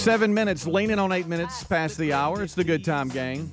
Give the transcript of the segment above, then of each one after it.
7 minutes, leaning on 8 minutes past the hour. It's the Good Time Gang.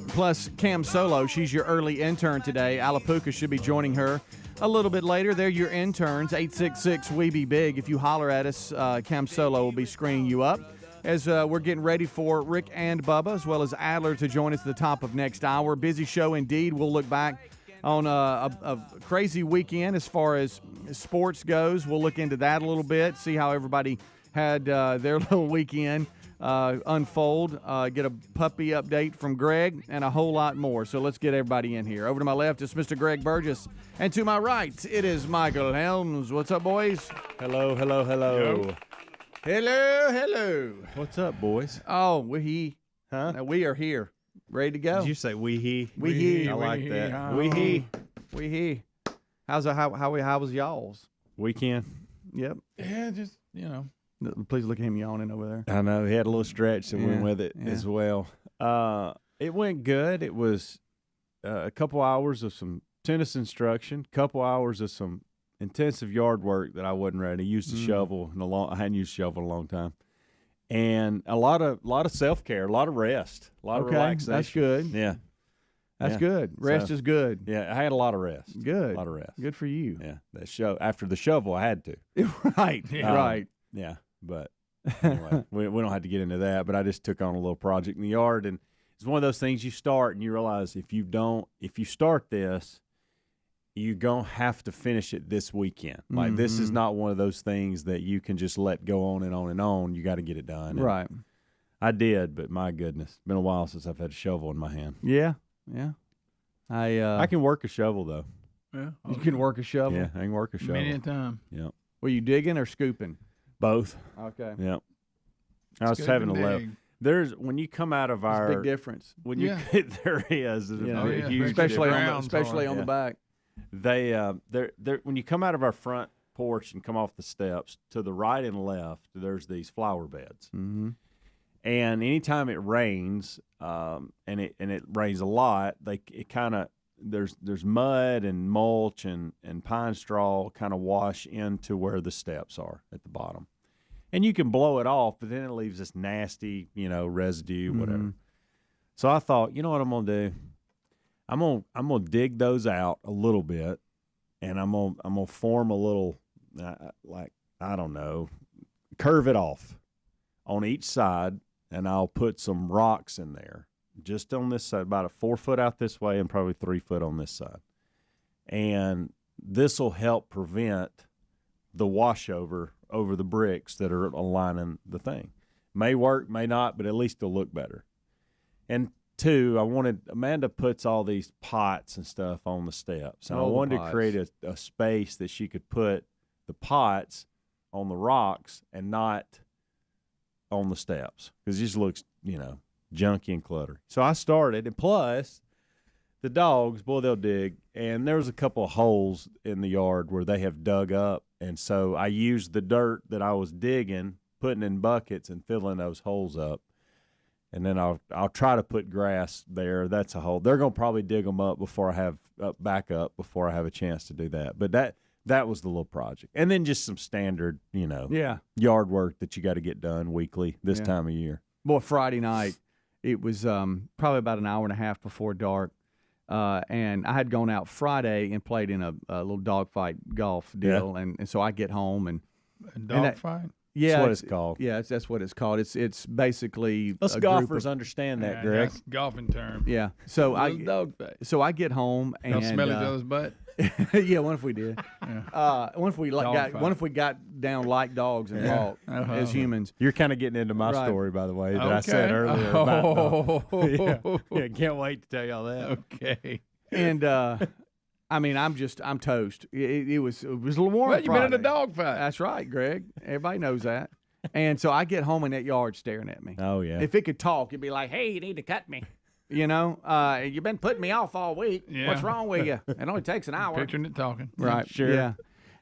Plus, Cam Solo, she's your early intern today. Alapuka should be joining her a little bit later. They're your interns, 866-WE-BE-BIG. If you holler at us, Cam Solo will be screening you up as we're getting ready for Rick and Bubba, as well as Adler, to join us at the top of next hour. Busy show indeed. We'll look back on a crazy weekend as far as sports goes. We'll look into that a little bit, see how everybody had their little weekend unfold, get a puppy update from Greg, and a whole lot more. So let's get everybody in here. Over to my left is Mr. Greg Burgess, and to my right, it is Michael Helms. What's up, boys? Hello, hello, hello. Yo. Hello, hello. What's up, boys? Oh, we are here. Ready to go. Did you say we-he? We-he. I like that. Oh. We-he. We-he. How was y'all's? Weekend. Yep. Yeah, just, Please look at him yawning over there. I know. He had a little stretch that went with it as well. It went good. It was a couple hours of some tennis instruction, couple hours of some intensive yard work that I wasn't ready. Used a shovel I hadn't used a shovel in a long time. And a lot of self-care, a lot of rest, a lot of relaxation. That's good. Yeah. That's good. Rest is good. Yeah, I had a lot of rest. Good. A lot of rest. Good for you. Yeah. After the shovel, I had to. Right. Right. Yeah. But anyway, we don't have to get into that. But I just took on a little project in the yard, and it's one of those things you start and you realize if you start this, you're going to have to finish it this weekend. Like, this is not one of those things that you can just let go on and on and on. You got to get it done. And right. I did, but my goodness, it's been a while since I've had a shovel in my hand. Yeah. Yeah. I can work a shovel, though. Yeah. You can work a shovel? Yeah, I can work a shovel. Many a time. Yeah. Were you digging or scooping? Both. Okay. Yeah. I was having a level. When you come out of our big difference. When you there is a huge especially difference. on the back. They're when you come out of our front porch and come off the steps, to the right and left, there's these flower beds. Mm-hmm. And anytime it rains, and it rains a lot, there's mud and mulch and pine straw kind of wash into where the steps are at the bottom. And you can blow it off, but then it leaves this nasty, residue, whatever. So I thought, you know what I'm gonna do? I'm gonna dig those out a little bit, and I'm gonna form a little, I don't know, curve it off on each side, and I'll put some rocks in there, just on this side, about 4 foot out this way, and probably 3 foot on this side, and this will help prevent the washover over the bricks that are aligning the thing. May work, may not, but at least it'll look better. And two, Amanda puts all these pots and stuff on the steps, and I wanted to create a space that she could put the pots on the rocks and not on the steps, because it just looks, junky and cluttery. So I started, and plus the dogs, boy, they'll dig. And there was a couple of holes in the yard where they have dug up. And so I used the dirt that I was digging, putting in buckets and filling those holes up. And then I'll try to put grass there. That's a hole. They're going to probably dig them up before I have back up before I have a chance to do that. But that was the little project. And then just some standard, yard work that you got to get done weekly this time of year. Boy, Friday night, it was probably about an hour and a half before dark. And I had gone out Friday and played in a little dogfight golf deal, and so I get home and dogfight. Yeah, that's what it's called. Yeah, that's what it's called. It's basically us golfers understand that, Greg. That's golfing term. Yeah, so I get home and don't smell each other's butt. Yeah, what if we did? What if we got down like dogs and walked as humans? You're kind of getting into my story, by the way, that I said earlier. Can't wait to tell y'all that. Okay. And I'm toast. It was a little warm. Well, you've been in a dog fight. That's right, Greg. Everybody knows that. And so I get home in that yard staring at me. Oh yeah. If it could talk, it'd be like, "Hey, you need to cut me." You've been putting me off all week. Yeah. What's wrong with you? It only takes an hour. Picturing it talking. Right. Sure. Yeah.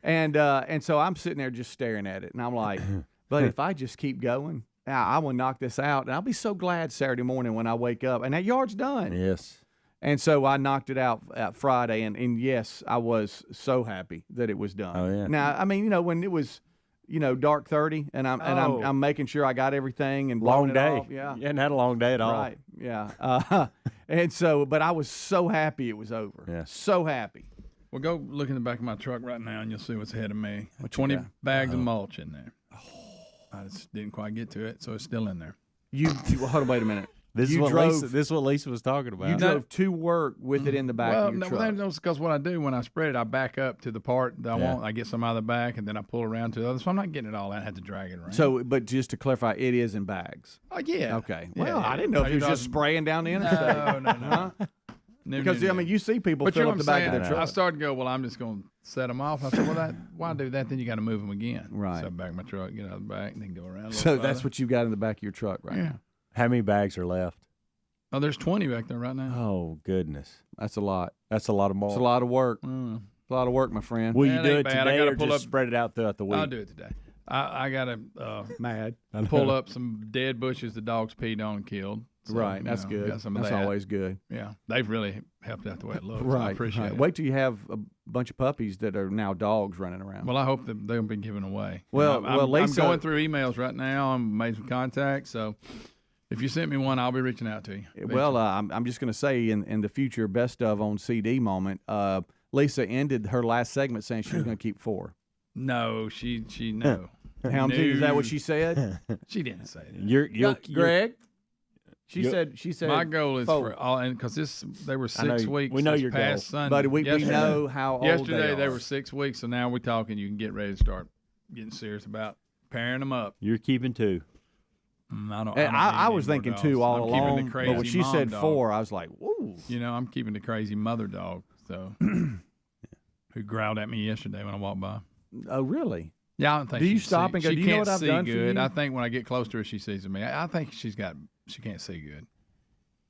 And so I'm sitting there just staring at it, and I'm like, but if I just keep going, I will knock this out, and I'll be so glad Saturday morning when I wake up, and that yard's done. Yes. And so I knocked it out Friday, and yes, I was so happy that it was done. Oh, yeah. Now, when it was dark 30, and I'm making sure I got everything and blowing Long it day. off. Yeah. You hadn't had a long day at all. Right. Yeah. And so, but I was so happy it was over. Yeah. So happy. Well, go look in the back of my truck right now, and you'll see what's ahead of me. 20 bags of mulch in there. I just didn't quite get to it, so it's still in there. Hold on, wait a minute. This is what Lisa was talking about. You drove to work with it in the back of your truck. Well, that's because what I do when I spread it, I back up to the part that I want. I get some out of the back, and then I pull around to the other. So I'm not getting it all out. I have to drag it around. So, but just to clarify, it is in bags. Oh, yeah. Okay. Yeah, Well, I didn't know if you was just spraying down the interstate. No. Huh? Because, you see people fill up the back of their truck. I started to go, well, I'm just going to set them off. I said, well, why do that? Then you got to move them again. Right. So I back my truck, get out of the back, and then go around. So that's what you got in the back of your truck right now. How many bags are left? Oh, there's 20 back there right now. Oh, goodness. That's a lot. That's a lot of mulch. It's a lot of work. It's a lot of work, my friend. Will you do it bad. today or pull just up, spread it out throughout the week? I'll do it today. I got to Mad. pull up some dead bushes the dogs peed on and killed. So, Right. That's good. Got some of That's that. always good. Yeah. They've really helped out the way it looks. Right. I appreciate it. Wait till you have a bunch of puppies that are now dogs running around. Well, I hope that they'll be given away. Well, I'm Lisa, going through emails right now. I'm made some contacts. So if you sent me one, I'll be reaching out to you. Well, I'm just going to say in the future best of on CD moment, Lisa ended her last segment saying she was going to keep 4. No, she no. Helmsy, is that what she said? She didn't say that. Greg? She said. My goal is 4. for all, and because they were 6 weeks. We know this your past goal. Sunday. Buddy, we know how old Yesterday they were 6 weeks, so now we're talking. You can get ready to start getting serious about pairing them up. You're keeping 2. I was thinking 2 all along, but when she said 4, I was like, "Whoa!" I'm keeping the crazy mother dog. So, who growled at me yesterday when I walked by? Oh, really? Yeah, I don't think. Do you she stop see, and go, she "Do you know can't what I've see done for good. you?" I think when I get close to her, she sees me. I think she can't see good.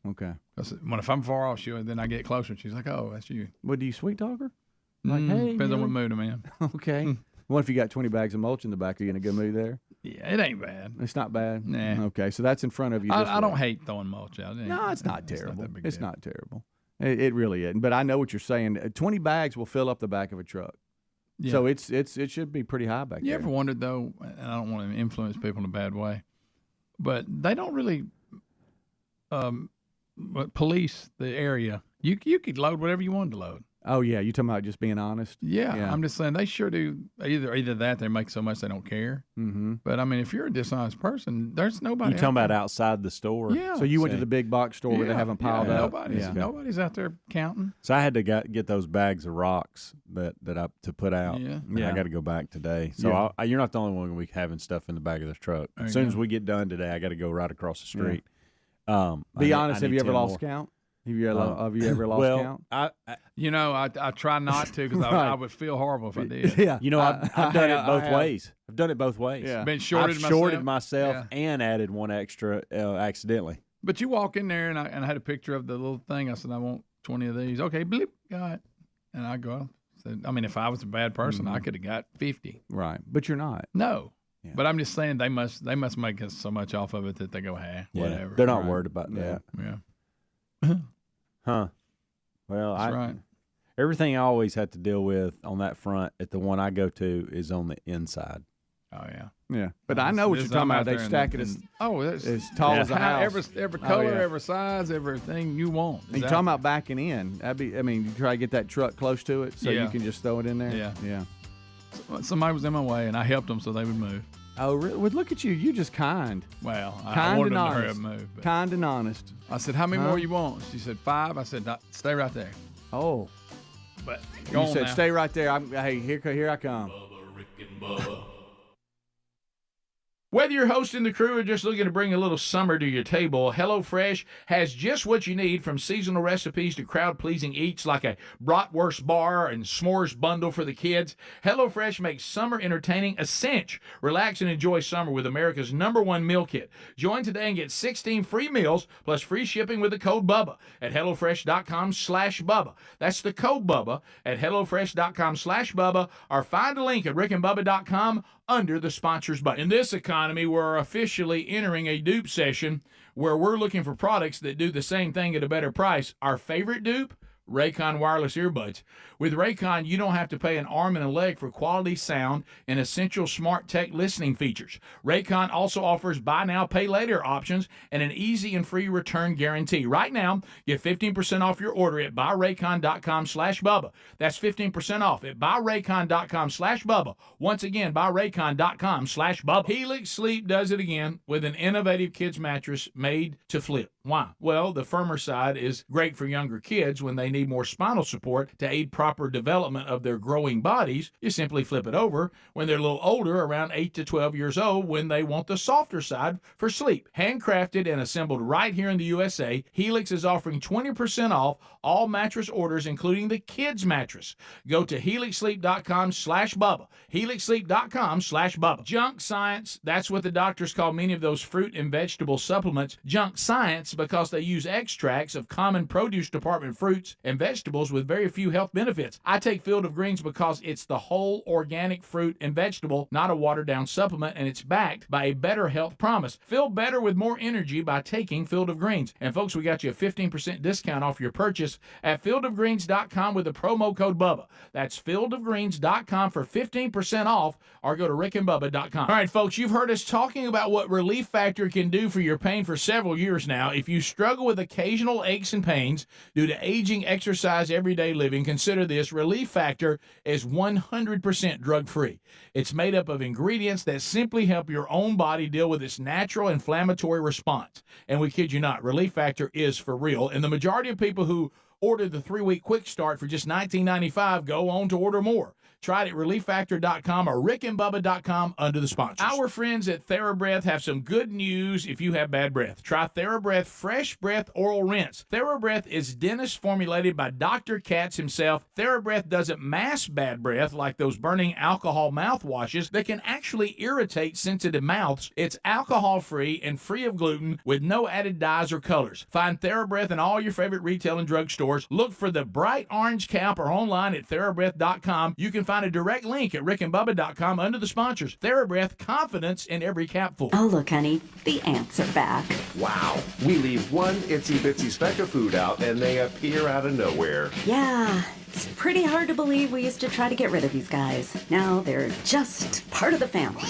Okay. Because if I'm far off, then I get closer, and she's like, "Oh, that's you." What do you sweet talk her? Like, hey, depends on what mood I'm in. Okay. What if you got 20 bags of mulch in the back? Are you in a good mood there? Yeah, it ain't bad. It's not bad. Nah. Okay, so that's in front of you. I don't hate throwing mulch out. No, it's not terrible. It's deal. not terrible. It really isn't. But I know what you're saying. 20 bags will fill up the back of a truck. Yeah. So it should be pretty high back there. You ever wondered though? And I don't want to influence people in a bad way, but they don't really police the area. You could load whatever you wanted to load. Oh yeah, you talking about just being honest? Yeah, I'm just saying they sure do. Either that they make so much they don't care. Mm-hmm. But I mean, if you're a dishonest person, there's nobody. You talking about outside the store? Yeah. So you went to the big box store where they have them piled up. Nobody's out there counting. So I had to get those bags of rocks that I to put out. Yeah. And I got to go back today. So you're not the only one we having stuff in the back of this truck. As soon as we get done today, I got to go right across the street. Be honest. Have you ever lost count? Have you ever lost count? I try not to because I would feel horrible if I did. Yeah. I've done it both ways. I've done it both ways. Yeah. Been shorted I've shorted myself and added one extra accidentally. But you walk in there and I had a picture of the little thing. I said, I want 20 of these. Okay, bleep, got it. And I go, if I was a bad person, I could have got 50. Right. But you're not. No. Yeah. But I'm just saying they must make us so much off of it that they go, whatever. They're not worried about that. Yeah. Huh. Well, That's right. Everything I always had to deal with on that front at the one I go to is on the inside. Oh, yeah. Yeah. But I know what you're talking about. They stack it as tall as a house. Every color, every size, everything you want. And you're talking about backing in. You try to get that truck close to it so you can just throw it in there. Yeah. Yeah. Somebody was in my way, and I helped them so they would move. Oh, really? Well, look at you. You just kind. Well, I Kind wanted and them to hurry honest. up and move. But Kind and honest. I said, how many more you want? She said, 5. I said, stay right there. Oh. But You said, stay right there. Hey, here I come. Bubba, Rick and Bubba. Whether you're hosting the crew or just looking to bring a little summer to your table, HelloFresh has just what you need, from seasonal recipes to crowd-pleasing eats like a bratwurst bar and s'mores bundle for the kids. HelloFresh makes summer entertaining a cinch. Relax and enjoy summer with America's #1 meal kit. Join today and get 16 free meals plus free shipping with the code BUBBA at HelloFresh.com/Bubba. That's the code BUBBA at HelloFresh.com/Bubba, or find a link at RickandBubba.com under the sponsors button. In this economy, we're officially entering a dupe session where we're looking for products that do the same thing at a better price. Our favorite dupe? Raycon wireless earbuds. With Raycon, you don't have to pay an arm and a leg for quality sound and essential smart tech listening features. Raycon also offers buy now, pay later options and an easy and free return guarantee. Right now, get 15% off your order at buyraycon.com/Bubba. That's 15% off at buyraycon.com/Bubba. Once again, buyraycon.com/Bubba. Helix Sleep does it again with an innovative kids mattress made to flip. Why? Well, the firmer side is great for younger kids when they need more spinal support to aid proper development of their growing bodies. You simply flip it over when they're a little older, around 8 to 12 years old, when they want the softer side for sleep. Handcrafted and assembled right here in the USA, Helix is offering 20% off all mattress orders, including the kids mattress. Go to helixsleep.com/Bubba. helixsleep.com/Bubba. Junk science, that's what the doctors call many of those fruit and vegetable supplements. Junk science because they use extracts of common produce department fruits and vegetables with very few health benefits. I take Field of Greens because it's the whole organic fruit and vegetable, not a watered-down supplement, and it's backed by a better health promise. Feel better with more energy by taking Field of Greens. And folks, we got you a 15% discount off your purchase at fieldofgreens.com with the promo code Bubba. That's fieldofgreens.com for 15% off, or go to rickandbubba.com. All right, folks, you've heard us talking about what Relief Factor can do for your pain for several years now. If you struggle with occasional aches and pains due to aging, exercise, everyday living, consider this. Relief Factor is 100% drug-free. It's made up of ingredients that simply help your own body deal with its natural inflammatory response. And we kid you not, Relief Factor is for real. And the majority of people who order the 3-week quick start for just $19.95 go on to order more. Try it at relieffactor.com or rickandbubba.com under the sponsors. Our friends at TheraBreath have some good news if you have bad breath. Try TheraBreath Fresh Breath Oral Rinse. TheraBreath is dentist formulated by Dr. Katz himself. TheraBreath doesn't mask bad breath like those burning alcohol mouthwashes that can actually irritate sensitive mouths. It's alcohol-free and free of gluten with no added dyes or colors. Find TheraBreath in all your favorite retail and drug stores. Look for the bright orange cap or online at TheraBreath.com. You can find a direct link at rickandbubba.com under the sponsors. TheraBreath, confidence in every capful. Oh, look, honey, the ants are back. Wow. We leave one itsy-bitsy speck of food out, and they appear out of nowhere. Yeah, it's pretty hard to believe we used to try to get rid of these guys. Now they're just part of the family.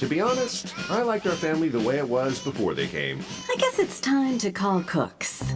To be honest, I liked our family the way it was before they came. I guess it's time to call Cooks.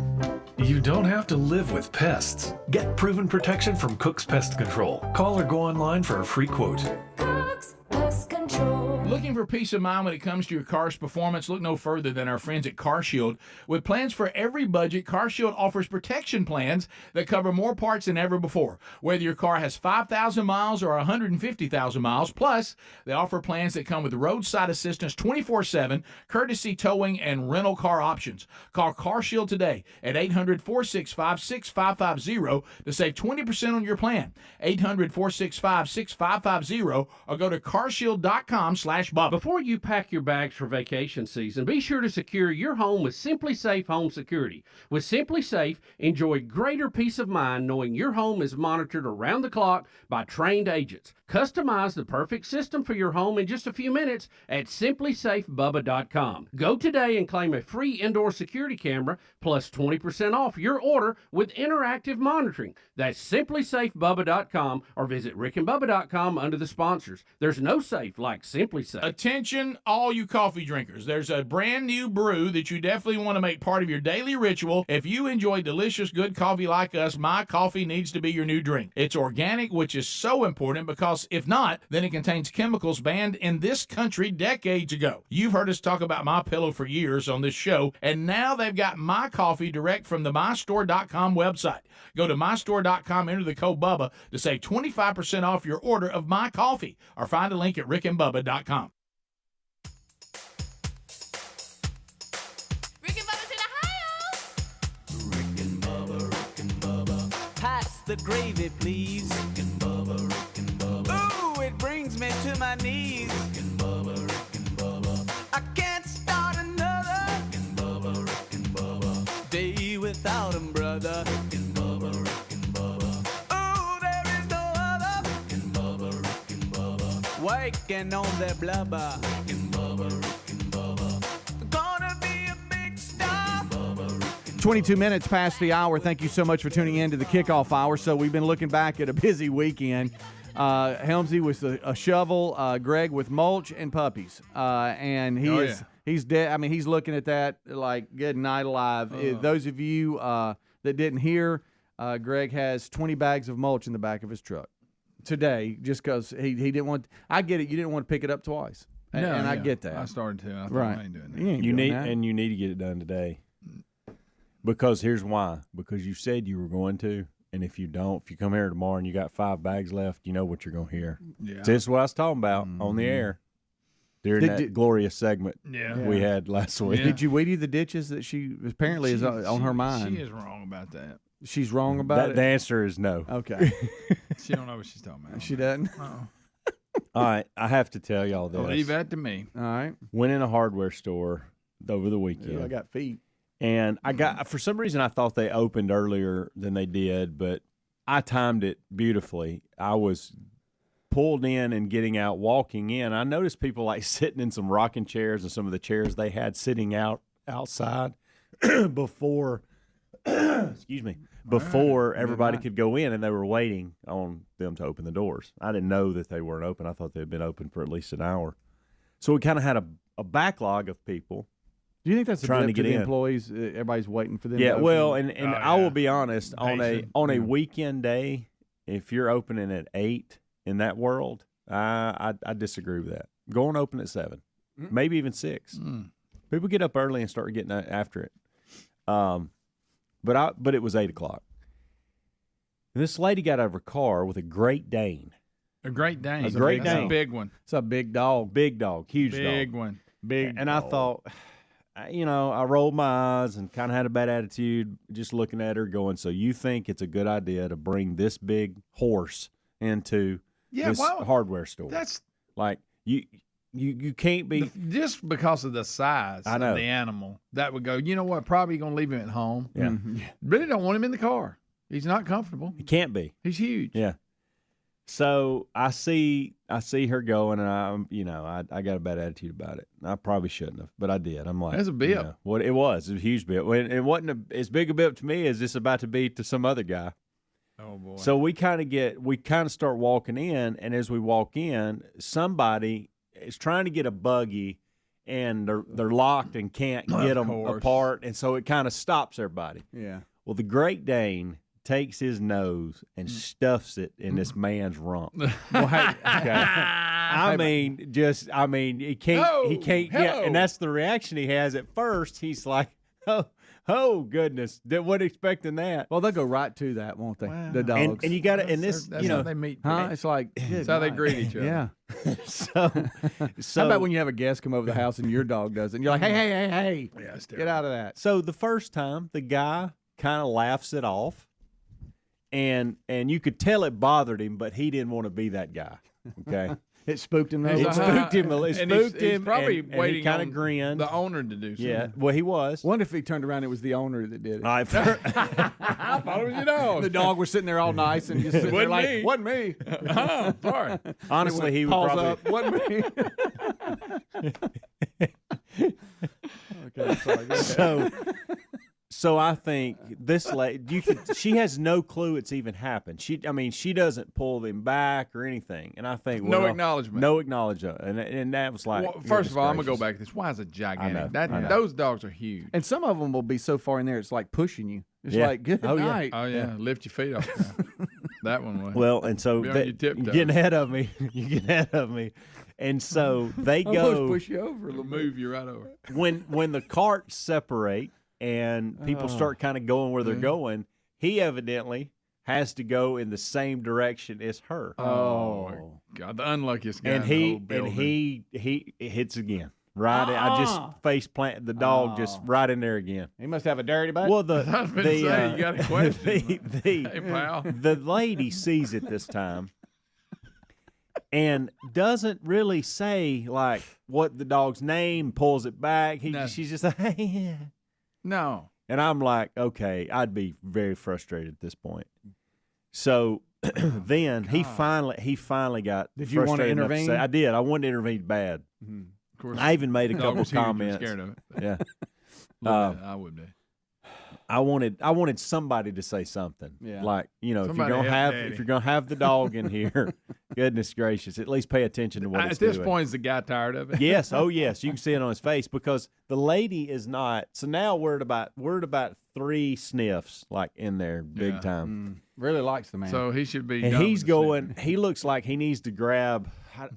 You don't have to live with pests. Get proven protection from Cook's Pest Control. Call or go online for a free quote. Cook's Pest Control. Looking for peace of mind when it comes to your car's performance? Look no further than our friends at CarShield. With plans for every budget, CarShield offers protection plans that cover more parts than ever before. Whether your car has 5,000 miles or 150,000 miles, plus they offer plans that come with roadside assistance 24/7, courtesy towing, and rental car options. Call CarShield today at 800-465-6550 to save 20% on your plan. 800-465-6550 or go to carshield.com/Bubba. Before you pack your bags for vacation season, be sure to secure your home with Simply Safe Home Security. With Simply Safe, enjoy greater peace of mind knowing your home is monitored around the clock by trained agents. Customize the perfect system for your home in just a few minutes at simplysafebubba.com. Go today and claim a free indoor security camera plus 20% off your order with interactive monitoring. That's simplysafebubba.com or visit rickandbubba.com under the sponsors. There's no safe like Simply Safe. Attention, all you coffee drinkers. There's a brand new brew that you definitely want to make part of your daily ritual. If you enjoy delicious, good coffee like us, My Coffee needs to be your new drink. It's organic, which is so important because if not, then it contains chemicals banned in this country decades ago. You've heard us talk about My Pillow for years on this show, and now they've got My Coffee direct from the mystore.com website. Go to mystore.com, enter the code Bubba to save 25% off your order of My Coffee, or find a link at rickandbubba.com. Rick and Bubba's in Ohio. Rick and Bubba. Pass the gravy, please. Rick and Bubba. Ooh, it brings me to my knees. Rick and Bubba. I can't start another Rick and Bubba day without him, brother. Rick and Bubba. Ooh, there is no other Rick and Bubba. Waking on their blubber. Rick and Bubba. Gonna be a big star. 22 minutes past the hour. Thank you so much for tuning in to the kickoff hour. So we've been looking back at a busy weekend. Helmsy with a shovel, Greg with mulch and puppies. And he's dead. I mean, he's looking at that like good night alive. Those of you that didn't hear, Greg has 20 bags of mulch in the back of his truck today just because he didn't want – I get it. You didn't want to pick it up twice. I get that. I started to. I thought I ain't doing that. You need to get it done today. Because here's why. Because you said you were going to. And if you don't, if you come here tomorrow and you got 5 bags left, you know what you're going to hear. Yeah. This is what I was talking about on the air during that glorious segment we had last week. Yeah. Did you weedy the ditches that she apparently is on her mind? She is wrong about that. She's wrong about it? The answer is no. Okay. She don't know what she's talking about. She doesn't? All right. I have to tell y'all this. Leave that to me. All right. Went in a hardware store over the weekend. I got feet. And for some reason, I thought they opened earlier than they did, but I timed it beautifully. I was pulled in and getting out, walking in. I noticed people like sitting in some rocking chairs and some of the chairs they had sitting outside before, before everybody could go in, and they were waiting on them to open the doors. I didn't know that they weren't open. I thought they had been open for at least an hour. So we kind of had a backlog of people. Do you think that's trying a to get the in. Employees? Everybody's waiting for them. Yeah, to well, open? and I will be honest, on a weekend day, if you're opening at 8 in that world, I disagree with that. Go and open at 7, maybe even 6. People get up early and start getting after it. But it was 8 o'clock. And this lady got out of her car with a Great Dane. A Great Dane. A Great That's Dane. a big one. It's a big dog. Big dog. Huge dog. Big one. Big. And I thought, I rolled my eyes and kind of had a bad attitude just looking at her going, so you think it's a good idea to bring this big horse into this hardware store? That's like, you can't be. Just because of the size of the animal, that would go, you know what, probably going to leave him at home. Yeah. Really don't want him in the car. He's not comfortable. He can't be. He's huge. Yeah. So I see her going, and I got a bad attitude about it. I probably shouldn't have, but I did. I'm like, that's a bip. What it was a huge bip. It wasn't as big a bip to me as it's about to be to some other guy. Oh boy. So we kind of start walking in, and as we walk in, somebody is trying to get a buggy, and they're locked and can't get them apart, and so it kind of stops everybody. Yeah. Well, the Great Dane takes his nose and stuffs it in this man's rump. Well, hey, he can't get, and that's the reaction he has at first. He's like, oh goodness, wasn't expecting that. Well, they'll go right to that, won't they? Wow. The dogs. And you got to, and this, that's how they meet. Huh? It's like, That's how they greet each other. Yeah. so How about when you have a guest come over the house and your dog does it, and you're like, hey, Yeah, get out of that. So the first time, the guy kind of laughs it off. And you could tell it bothered him, but he didn't want to be that guy. Okay, it spooked him. It spooked him. It spooked him. He's probably and waiting he kind on of grinned. the owner to do something. Yeah, well, he was. Wonder if he turned around, it was the owner that did it. I thought it was your dog. The dog was sitting there all nice and just sitting there like, me. wasn't me. Oh, sorry. Honestly, he would Paws probably. up, wasn't me. Okay, sorry. Go ahead. So I think this lady, she has no clue it's even happened. She doesn't pull them back or anything. And I think No acknowledgement. no acknowledgement, and that was like. Well, first of all, I'm gonna go back to this. Why is it gigantic? I know. Those dogs are huge. And some of them will be so far in there, it's like pushing you. It's Yeah. like, good Oh, yeah. night. Oh yeah, lift your feet off. That one was. Well, and so Be on you're your tiptoes. getting ahead of me. You're getting ahead of me, and so they Almost go push you over a It'll little bit. move you right over. when the carts separate and people start kind of going where they're going. He evidently has to go in the same direction as her. Oh God, the unluckiest guy. and in the he whole building. he hits again. Right, I just face planted the dog just right in there again. He must have a dirty butt. Well, I was gonna say, you got a question. Hey, pal. the lady sees it this time and doesn't really say like what the dog's name, pulls it back. She's just like, hey. No. And I'm like, okay, I'd be very frustrated at this point. So then he finally got Did you want to frustrated enough intervene? say, I did. I wanted to intervene bad. Mm-hmm. Of course. I even made a dog couple was huge, I'm comments. scared of it. Yeah. I would be. I wanted somebody to say something. Yeah. Like, you know, Somebody help Daddy. if you're gonna have the dog in here, goodness gracious, at least pay attention to what it's At this doing. point, is the guy tired of it? Yes, oh yes, you can see it on his face because the lady is not. So now we're at about 3 sniffs like in there big time. Really likes the man. So he should be. And done he's with going. He looks like he needs to grab.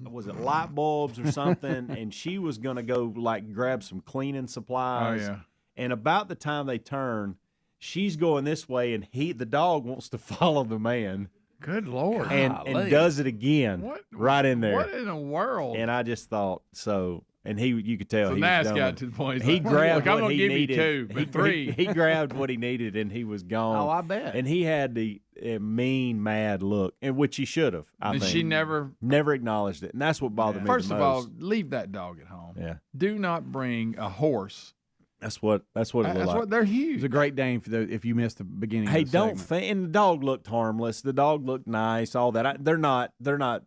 Was it light bulbs or something? And she was gonna go like grab some cleaning supplies. Oh, yeah. And about the time they turn, she's going this way, and the dog wants to follow the man. Good Lord. And does it again right in there. What in the world? And I just thought so. And you could tell So he now was it's done. got to the point. He grabbed Look, I'm what gonna he give needed. you 2, but 3. He grabbed what he needed, and he was gone. Oh, I bet. And he had the mean, mad look, and which he should have. I And think she never acknowledged it, and that's what bothered me First the of all, most. leave that dog at home. Yeah. Do not bring a horse. That's what it looked like. They're It huge. was a Great Dane if you missed the beginning. Hey, of the don't segment. and the dog looked harmless. The dog looked nice. All that. They're not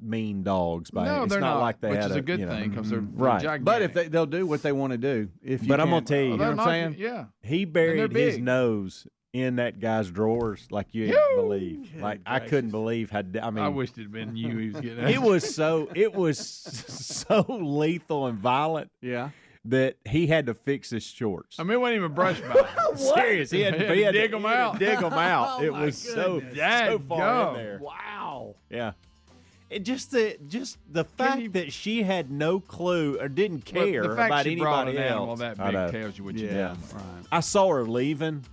mean dogs. No, it's they're not like they which had is a good thing because they're right. gigantic. But if they'll do what they want to do, if you But I'm gonna can't- tell you, you know They're what I'm not- saying? Yeah. He buried his big. nose in that guy's drawers like you didn't believe. Like I couldn't believe how. I mean, I wished it'd been you. He was getting. it was so so lethal and violent. Yeah. That he had to fix his shorts. I mean, it wasn't even brush by. Serious, he had to dig them out. Dig them out. Oh, It my was so goodness. far in there. Wow. Yeah. It just the fact that she had no clue or didn't care Well, the fact about she brought anybody an animal else. that I know. big tells you what you Yeah. done. Right. I saw her leaving,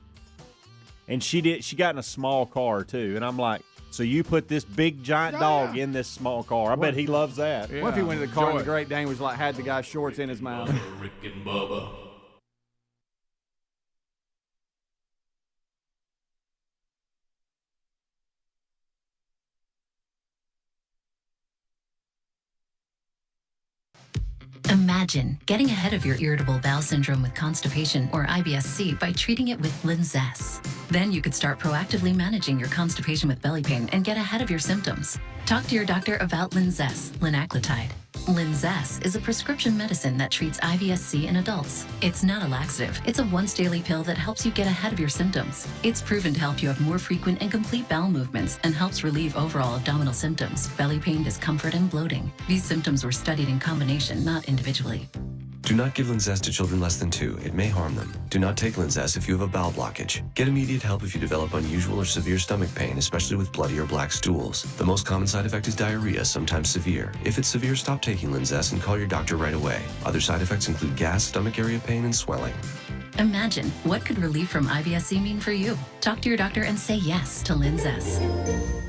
and she got in a small car too, and I'm like, so you put this big giant dog in this small car? I bet he loves that. Yeah. What if he went to the car and Enjoy the it. Great Dane was like had the guy's shorts in his mouth? Rick and Bubba. Imagine getting ahead of your irritable bowel syndrome with constipation or IBS-C by treating it with Linzess. Then you could start proactively managing your constipation with belly pain and get ahead of your symptoms. Talk to your doctor about Linzess, linaclotide. Linzess is a prescription medicine that treats IBS-C in adults. It's not a laxative. It's a once-daily pill that helps you get ahead of your symptoms. It's proven to help you have more frequent and complete bowel movements and helps relieve overall abdominal symptoms, belly pain, discomfort, and bloating. These symptoms were studied in combination, not individually. Do not give Linzess to children less than 2. It may harm them. Do not take Linzess if you have a bowel blockage. Get immediate help if you develop unusual or severe stomach pain, especially with bloody or black stools. The most common side effect is diarrhea, sometimes severe. If it's severe, stop taking Linzess and call your doctor right away. Other side effects include gas, stomach area pain, and swelling. Imagine what could relief from IBS-C mean for you. Talk to your doctor and say yes to Linzess.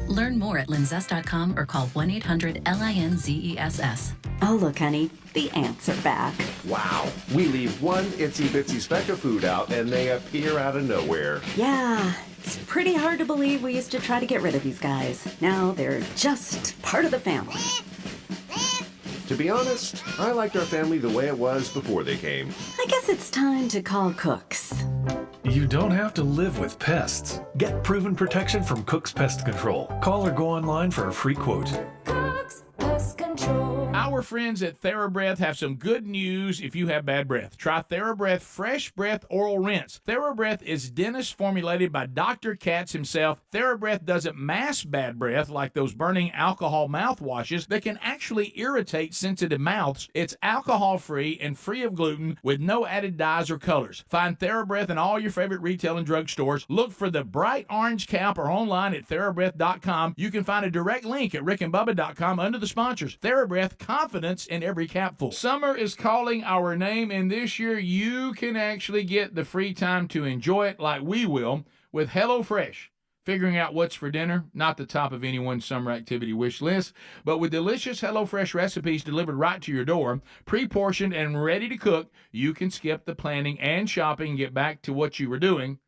Learn more at linzess.com or call 1-800-LINZESS. Oh, look, honey, the ants are back. Wow. We leave one itsy bitsy speck of food out and they appear out of nowhere. Yeah, it's pretty hard to believe we used to try to get rid of these guys. Now they're just part of the family. To be honest, I liked our family the way it was before they came. I guess it's time to call Cooks. You don't have to live with pests. Get proven protection from Cook's Pest Control. Call or go online for a free quote. Cook's Pest Control. Our friends at TheraBreath have some good news if you have bad breath. Try TheraBreath Fresh Breath Oral Rinse. TheraBreath is dentist formulated by Dr. Katz himself. TheraBreath doesn't mask bad breath like those burning alcohol mouthwashes that can actually irritate sensitive mouths. It's alcohol-free and free of gluten with no added dyes or colors. Find TheraBreath in all your favorite retail and drug stores. Look for the bright orange cap or online at TheraBreath.com. You can find a direct link at rickandbubba.com under the sponsors. TheraBreath, confidence in every capful. Summer is calling our name, and this year you can actually get the free time to enjoy it like we will with HelloFresh. Figuring out what's for dinner, not the top of anyone's summer activity wish list, but with delicious HelloFresh recipes delivered right to your door, pre-portioned and ready to cook, you can skip the planning and shopping and get back to what you were doing,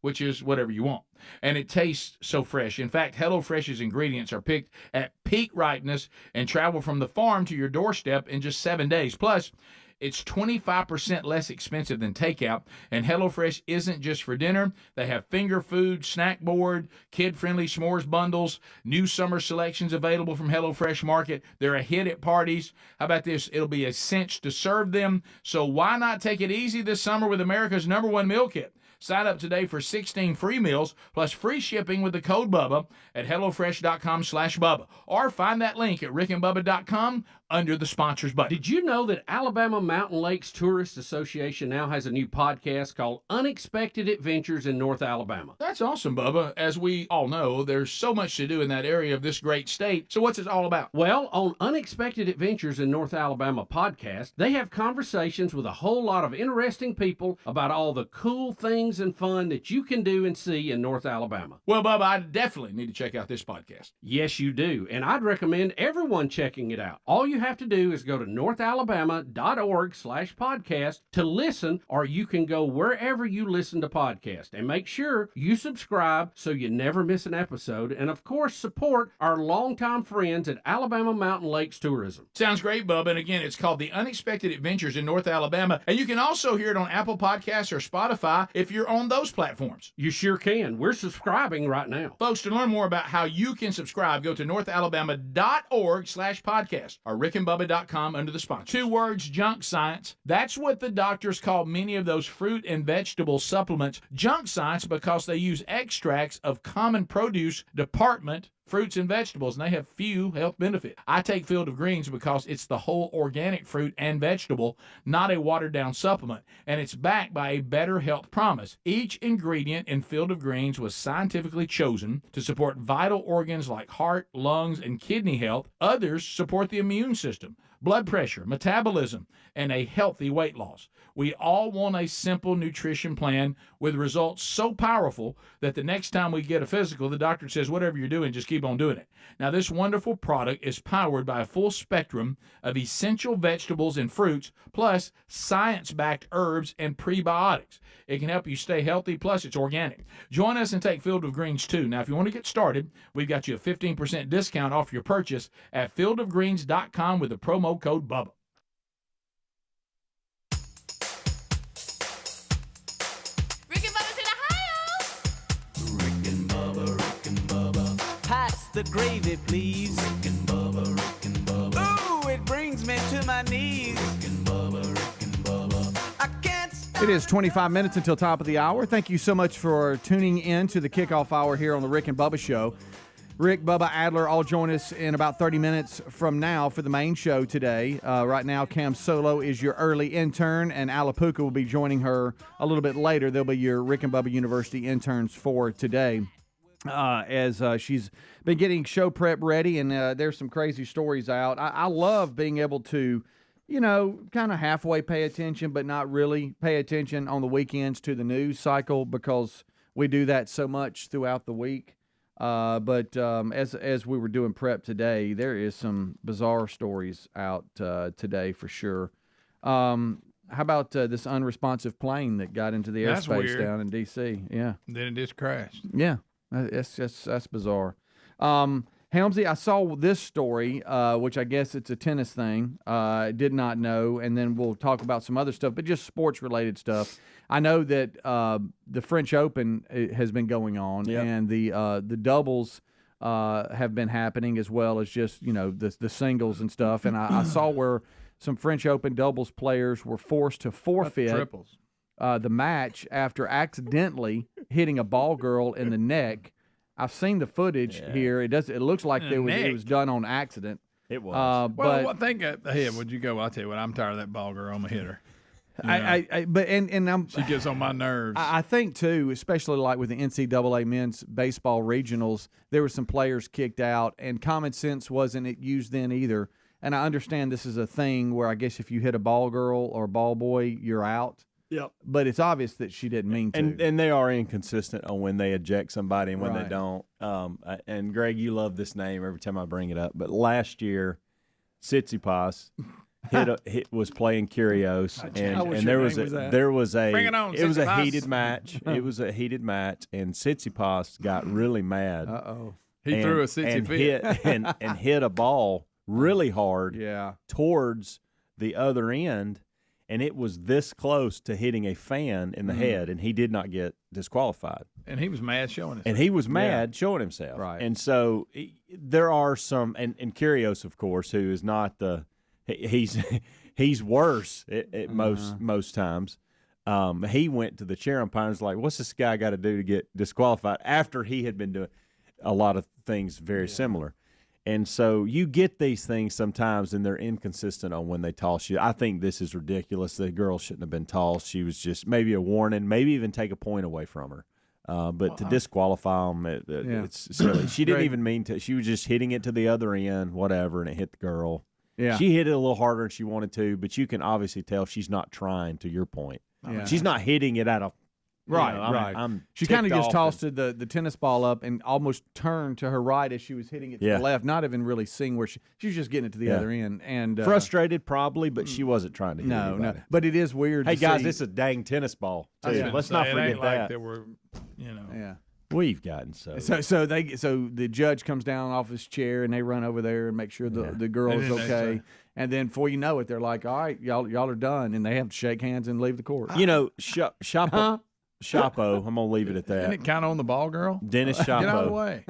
which is whatever you want. And it tastes so fresh. In fact, HelloFresh's ingredients are picked at peak ripeness and travel from the farm to your doorstep in just 7 days. Plus, it's 25% less expensive than takeout, and HelloFresh isn't just for dinner. They have finger food, snack board, kid-friendly s'mores bundles, new summer selections available from HelloFresh Market. They're a hit at parties. How about this? It'll be a cinch to serve them, so why not take it easy this summer with America's #1 meal kit? Sign up today for 16 free meals plus free shipping with the code Bubba at HelloFresh.com/Bubba. Or find that link at rickandbubba.com under the sponsors button. Did you know that Alabama Mountain Lakes Tourist Association now has a new podcast called Unexpected Adventures in North Alabama? That's awesome, Bubba. As we all know, there's so much to do in that area of this great state. So what's it all about? Well, on Unexpected Adventures in North Alabama podcast, they have conversations with a whole lot of interesting people about all the cool things and fun that you can do and see in North Alabama. Well, Bubba, I definitely need to check out this podcast. Yes, you do. And I'd recommend everyone checking it out. All you have to do is go to northalabama.org/podcast to listen, or you can go wherever you listen to podcasts. And make sure you subscribe so you never miss an episode. And of course, support our longtime friends at Alabama Mountain Lakes Tourism. Sounds great, Bubba. And again, it's called The Unexpected Adventures in North Alabama. And you can also hear it on Apple Podcasts or Spotify if you're on those platforms. You sure can. We're subscribing right now. Folks, to learn more about how you can subscribe, go to northalabama.org/podcast or rickandbubba.com under the sponsor. 2 words, junk science. That's what the doctors call many of those fruit and vegetable supplements junk science because they use extracts of common produce department fruits and vegetables, and they have few health benefits. I take Field of Greens because it's the whole organic fruit and vegetable, not a watered-down supplement, and it's backed by a better health promise. Each ingredient in Field of Greens was scientifically chosen to support vital organs like heart, lungs, and kidney health. Others support the immune system, blood pressure, metabolism, and a healthy weight loss. We all want a simple nutrition plan with results so powerful that the next time we get a physical, the doctor says, whatever you're doing, just keep on doing it. Now, this wonderful product is powered by a full spectrum of essential vegetables and fruits, plus science-backed herbs and prebiotics. It can help you stay healthy, plus it's organic. Join us and take Field of Greens, too. Now, if you want to get started, we've got you a 15% discount off your purchase at fieldofgreens.com with the promo code Bubba. Pass the gravy, please. Rick and Bubba, Rick and Bubba. Ooh, it brings me to my knees. Rick and Bubba, Rick and Bubba. I can't stop. It is 25 minutes until top of the hour. Thank you so much for tuning in to the kickoff hour here on the Rick and Bubba Show. Rick, Bubba, Adler all join us in about 30 minutes from now for the main show today. Right now, Cam Solo is your early intern, and Alapuca will be joining her a little bit later. They'll be your Rick and Bubba University interns for today. As she's been getting show prep ready, and there's some crazy stories out. I love being able to, kind of halfway pay attention, but not really pay attention on the weekends to the news cycle because we do that so much throughout the week. But as we were doing prep today, there is some bizarre stories out today for sure. How about this unresponsive plane that got into the airspace down in D.C.? Yeah. Then it just crashed. Yeah. That's bizarre. Helmsy, I saw this story, which I guess it's a tennis thing. Did not know, and then we'll talk about some other stuff, but just sports-related stuff. I know that the French Open has been going on, and the doubles have been happening as well as just the singles and stuff. And I saw where some French Open doubles players were forced to forfeit the match after accidentally hitting a ball girl in the neck. I've seen the footage here. It looks like it was done on accident. It was. Well, I think ahead. Would you go? I'll tell you what. I'm tired of that ball girl. I'm gonna hit her. She gets on my nerves. I think too, especially like with the NCAA men's baseball regionals, there were some players kicked out, and common sense wasn't used then either. And I understand this is a thing where I guess if you hit a ball girl or ball boy, you're out. Yep. But it's obvious that she didn't mean to. And they are inconsistent on when they eject somebody and when they don't. And Greg, you love this name every time I bring it up. But last year, Tsitsipas was playing Curios, and there was a heated match. It was a heated match, and Tsitsipas got really mad. He threw a Tsitsi and hit a ball really hard towards the other end. And it was this close to hitting a fan in the head, and he did not get disqualified. And he was mad showing himself. And he was mad showing himself. Right. And so there are some, and Kyrgios, of course, who is not he's worse at most times. he went to the chair umpire and was like, what's this guy got to do to get disqualified, after he had been doing a lot of things very similar. And so you get these things sometimes, and they're inconsistent on when they toss you. I think this is ridiculous. The girl shouldn't have been tossed. She was just maybe a warning, maybe even take a point away from her. But to disqualify them, it's silly. She didn't even mean to. She was just hitting it to the other end, whatever, and it hit the girl. Yeah. She hit it a little harder than she wanted to, but you can obviously tell she's not trying, to your point. Yeah. She's not hitting it out of Right, right. She kind of just tossed the tennis ball up and almost turned to her right as she was hitting it to the left, not even really seeing where she was just getting it to the other end. And frustrated probably, but she wasn't trying to hit anybody. No. But it is weird. Hey to guys, see. this is a dang tennis ball too. Yeah. Let's not forget that. Like there were, Yeah. We've gotten so So the judge comes down off his chair and they run over there and make sure the girl is okay. And then before you know it, they're like, all right, y'all are done, and they have to shake hands and leave the court. You know, Chapo, I'm gonna leave it at that. Isn't it kind of on the ball girl? Dennis Chapo. Get out of the way.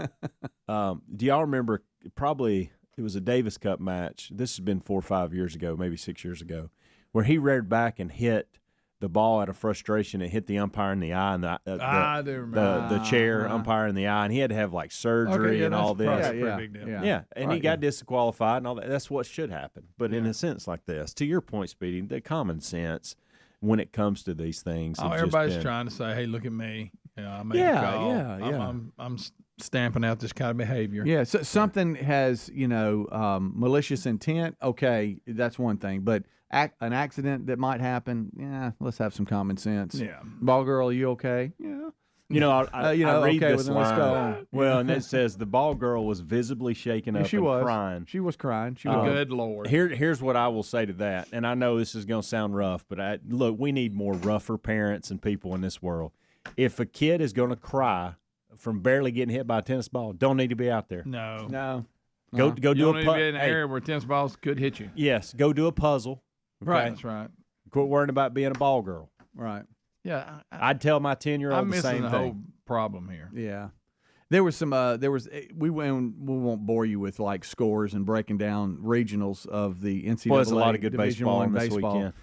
Do y'all remember? Probably it was a Davis Cup match. This has been 4 or 5 years ago, maybe 6 years ago, where he reared back and hit the ball out of frustration. It hit the umpire in the eye, and the chair umpire in the eye, and he had to have like surgery and all this. And he got disqualified and all that. That's what should happen. But in a sense like this, to your point, Speedy, the common sense when it comes to these things. Everybody's trying to say, "Hey, look at me! I made a call. I'm stamping out this kind of behavior." Yeah, so something has malicious intent. Okay, that's one thing, but an accident that might happen. Yeah, let's have some common sense. Yeah, ball girl, are you okay? Yeah. I read okay, this well, then let's go line. on. Well, and it says the ball girl was visibly shaken up and crying. She was crying. Good Lord. Here's what I will say to that, and I know this is going to sound rough, but look, we need more rougher parents and people in this world. If a kid is going to cry from barely getting hit by a tennis ball, don't need to be out there. No. Go do you don't a need to be in an area where tennis balls could hit you. Yes, go do a puzzle. Okay? Right, that's right. Quit worrying about being a ball girl. Right. Yeah, I'd tell my 10-year-old the same the thing. whole problem here. Yeah. There was some. We won't bore you with like scores and breaking down regionals of the NCAA. Well, there's a lot of good Division baseball I this weekend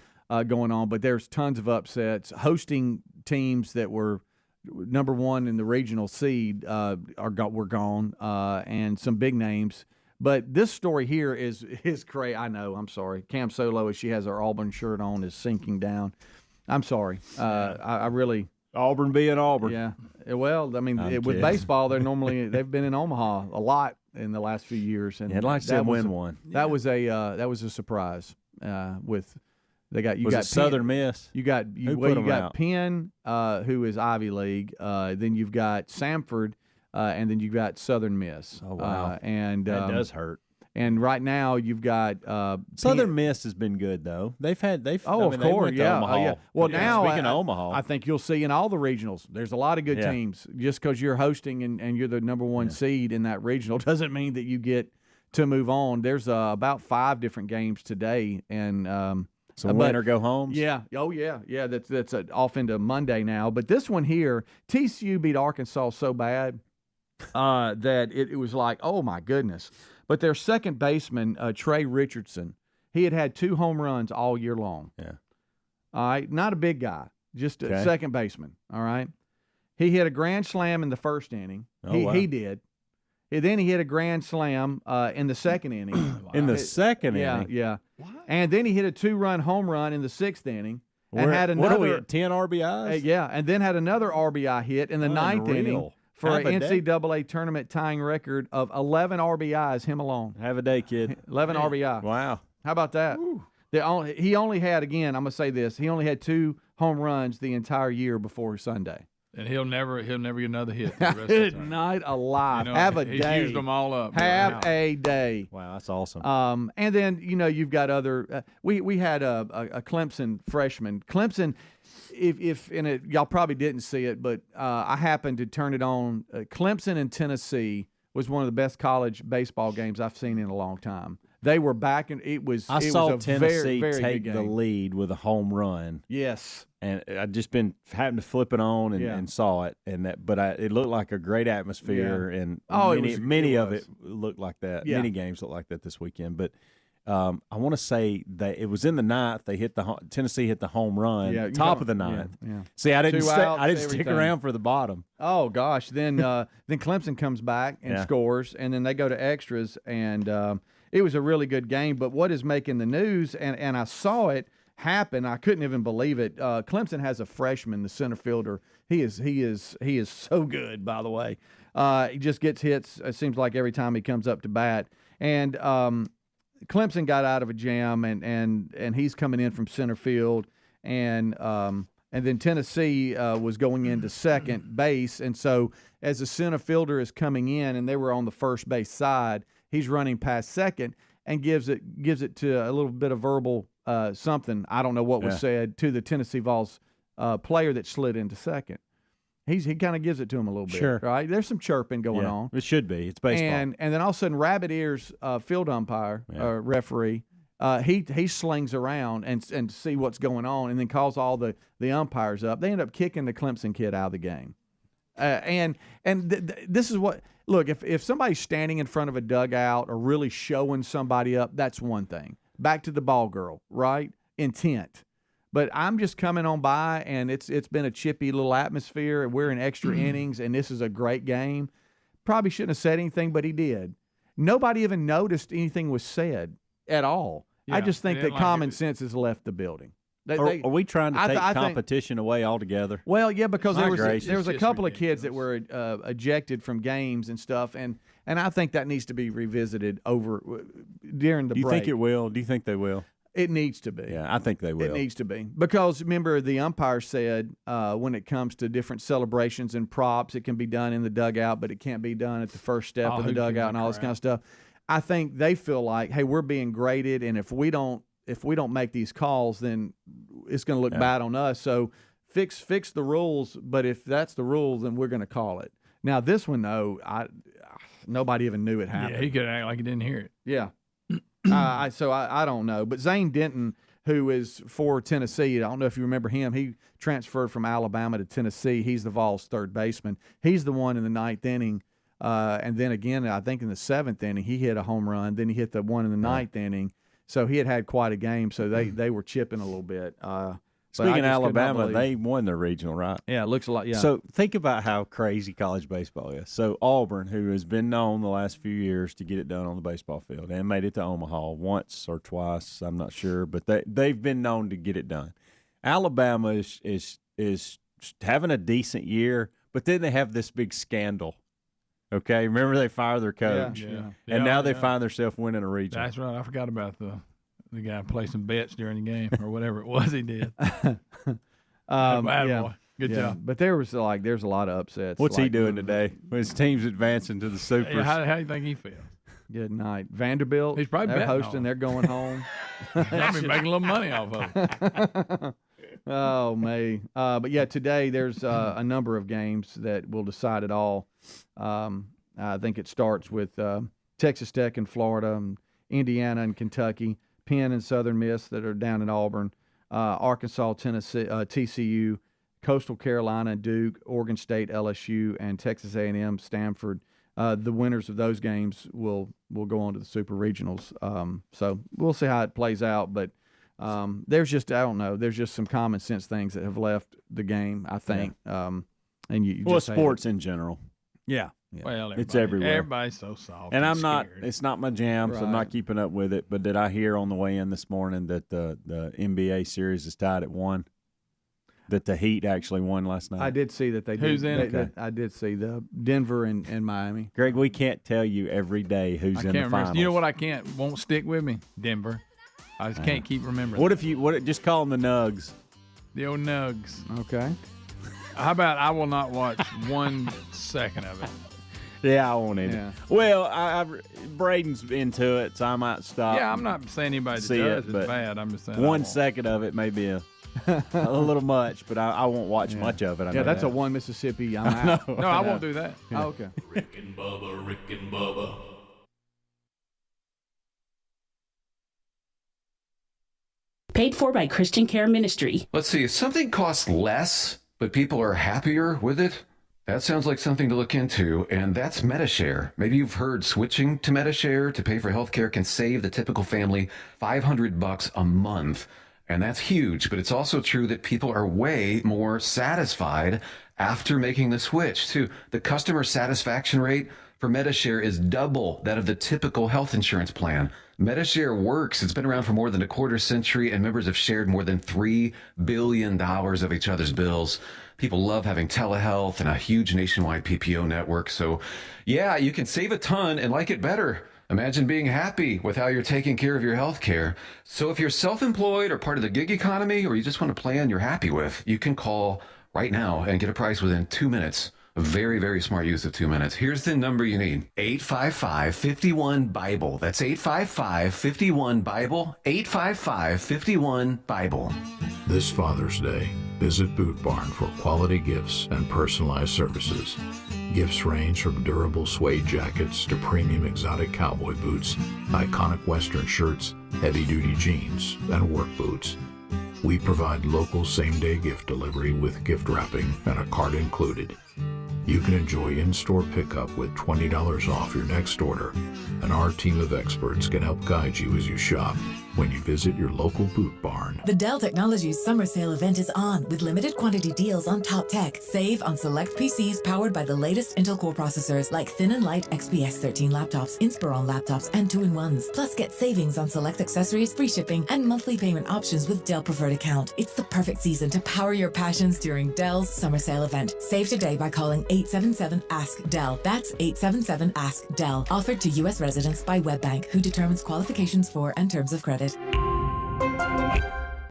going on, but there's tons of upsets. Hosting teams that were number one in the regional seed were gone, and some big names. But this story here is crazy. I know. I'm sorry. Cam Solo, as she has her Auburn shirt on, is sinking down. I'm sorry. I really. Auburn being Auburn. Yeah. Well, I mean, with baseball, they've been in Omaha a lot in the last few years, and I'd like to see them win one. That was a surprise. With they got you was got it Southern Miss. You got out? Penn, who is Ivy League. Then you've got Samford, and then you've got Southern Miss. Oh wow! And that does hurt. And right now you've got Southern Miss has been good though. Of course, yeah. Well, now speaking of Omaha, I think you'll see in all the regionals. There's a lot of good teams. Just because you're hosting and you're the number one seed in that regional doesn't mean that you get to move on. There's about 5 different games today, and so win or go home. Yeah. Oh yeah. That's off into Monday now. But this one here, TCU beat Arkansas so bad that it was like, oh my goodness. But their second baseman, Trey Richardson, he had 2 home runs all year long. Yeah. All right. Not a big guy, just a second baseman. All right. He hit a grand slam in the first inning. He did. And then he hit a grand slam in the second inning. Wow. In the second inning? Yeah. What? And then he hit a 2-run home run in the 6th inning. And had another, what are we at, 10 RBIs? Yeah. And then had another RBI hit in the 9th inning. For an NCAA tournament tying record of 11 RBIs, him alone. Have a day, kid. 11 RBI. Wow. How about that? He only had, again, I'm going to say this, he only had 2 home runs the entire year before Sunday. And he'll never get another hit. The rest of the time. Night alive. Have a day. He's used them all up. Have a day. Wow, that's awesome. And then, you've got other we had a Clemson freshman. Clemson, if in it, y'all probably didn't see it, but I happened to turn it on. Clemson and Tennessee was one of the best college baseball games I've seen in a long time. They were back, and it was. I saw Tennessee very take good the game. lead with a home run. Yes, and I'd just been having to flip it on and saw it, but it looked like a great atmosphere, and many of it looked like that. Yeah. Many games looked like that this weekend, but I want to say that it was in the ninth. They hit Tennessee hit the home run, top of the ninth. Yeah. See, I didn't Outs, I didn't stick everything. around for the bottom. Oh gosh, then Clemson comes back and scores, and then they go to extras, and it was a really good game. But what is making the news, and I saw it happen, I couldn't even believe it. Clemson has a freshman, the center fielder. He is so good, by the way. He just gets hits. It seems like every time he comes up to bat, and Clemson got out of a jam, and he's coming in from center field, and then Tennessee was going into second base, and so as the center fielder is coming in, and they were on the first base side, he's running past second and gives it to a little bit of verbal something, I don't know what was said, to the Tennessee Vols player that slid into second. He kind of gives it to him a little bit, right? There's some chirping going on. It should be. It's baseball. And then all of a sudden, Rabbit Ears field umpire, referee, he slings around and see what's going on, and then calls all the umpires up. They end up kicking the Clemson kid out of the game. This is what – look, if somebody's standing in front of a dugout or really showing somebody up, that's one thing. Back to the ball girl, right? Intent. But I'm just coming on by, and it's been a chippy little atmosphere, and we're in extra innings, and this is a great game. Probably shouldn't have said anything, but he did. Nobody even noticed anything was said at all. Yeah, I just think that common sense has left the building. Are we trying to take competition away altogether? Well, yeah, because there was a couple of kids that were ejected from games and stuff, and I think that needs to be revisited during the break. Do you think it will? Do you think they will? It needs to be. Yeah, I think they will. It needs to be. Because, remember, the umpire said when it comes to different celebrations and props, it can be done in the dugout, but it can't be done at the first step of the dugout and all this kind of stuff. I think they feel like, hey, we're being graded, and if we don't make these calls, then it's going to look bad on us. So fix the rules, but if that's the rules, then we're going to call it. Now, this one, though, nobody even knew it happened. Yeah, he could act like he didn't hear it. Yeah. So I don't know. But Zane Denton, who is for Tennessee, I don't know if you remember him. He transferred from Alabama to Tennessee. He's the Vols' third baseman. He's the one in the ninth inning. And then again, I think in the seventh inning, he hit a home run. Then he hit the one in the ninth inning. So he had quite a game. So they were chipping a little bit. Speaking of Alabama, they won their regional, right? Yeah, it looks a lot. Yeah. So think about how crazy college baseball is. So Auburn, who has been known the last few years to get it done on the baseball field, and made it to Omaha once or twice, I'm not sure, but they've been known to get it done. Alabama is having a decent year, but then they have this big scandal. Okay, remember they fired their coach, and now they find themselves winning a regional. That's right. I forgot about the guy placing bets during the game or whatever it was he did. Boy. Good job. But there's a lot of upsets. What's he doing today? His team's advancing to the Supers. Yeah, how do you think he feels? Good night. Vanderbilt, he's probably they're hosting. They're going home. I'll be making a little money off of it. Oh, me. But, yeah, today there's a number of games that will decide it all. I think it starts with Texas Tech and Florida, and Indiana and Kentucky, Penn and Southern Miss that are down in Auburn, Arkansas, Tennessee, TCU, Coastal Carolina, Duke, Oregon State, LSU, and Texas A&M, Stanford. The winners of those games will go on to the Super Regionals. So we'll see how it plays out. But there's just, I don't know, there's just some common sense things that have left the game, I think. And you just sports in general. Yeah. Well, it's everywhere. Everybody's so soft. And I'm scared. not. It's not my jam, so I'm not keeping up with it. But did I hear on the way in this morning that the NBA series is tied at 1? That the Heat actually won last night. I did see that they did. Who's in it? I did see the Denver and Miami. Greg, we can't tell you every day who's in the finals. You know what? Won't stick with me. Denver. I just can't keep remembering. What just call them the Nugs? The old Nugs. Okay. How about I will not watch 1 second of it. Yeah, I won't either. Yeah. Well, Braden's into it, so I might stop. Yeah, I'm not saying anybody that does is bad. I'm just saying 1 second of it may be a little much, but I won't watch much of it. That's a one Mississippi. I'm out. No, I won't do that. Oh, okay. Rick and Bubba. Paid for by Christian Care Ministry. Let's see, if something costs less, but people are happier with it, That sounds like something to look into, and that's MediShare. Maybe you've heard switching to MediShare to pay for healthcare can save the typical family $500 a month. And that's huge, but it's also true that people are way more satisfied after making the switch, too. The customer satisfaction rate for MediShare is double that of the typical health insurance plan. MediShare works. It's been around for more than a quarter century, and members have shared more than $3 billion of each other's bills. People love having telehealth and a huge nationwide PPO network. So, yeah, you can save a ton and like it better. Imagine being happy with how you're taking care of your health care. So if you're self-employed or part of the gig economy, or you just want a plan you're happy with, you can call right now and get a price within 2 minutes. A very, very smart use of 2 minutes. Here's the number you need. 855-51-BIBLE. That's 855-51-BIBLE. 855-51-BIBLE. This Father's Day, visit Boot Barn for quality gifts and personalized services. Gifts range from durable suede jackets to premium exotic cowboy boots, iconic Western shirts, heavy-duty jeans, and work boots. We provide local same-day gift delivery with gift wrapping and a card included. You can enjoy in-store pickup with $20 off your next order, and our team of experts can help guide you as you shop when you visit your local Boot Barn. The Dell Technologies Summer Sale event is on with limited quantity deals on top tech. Save on select PCs powered by the latest Intel Core processors like Thin and Light XPS 13 laptops, Inspiron laptops, and 2-in-1s. Plus, get savings on select accessories, free shipping, and monthly payment options with Dell Preferred Account. It's the perfect season to power your passions during Dell's Summer Sale event. Save today by calling 877-ASK-DELL. That's 877-ASK-DELL. Offered to U.S. residents by WebBank, who determines qualifications for and terms of credit.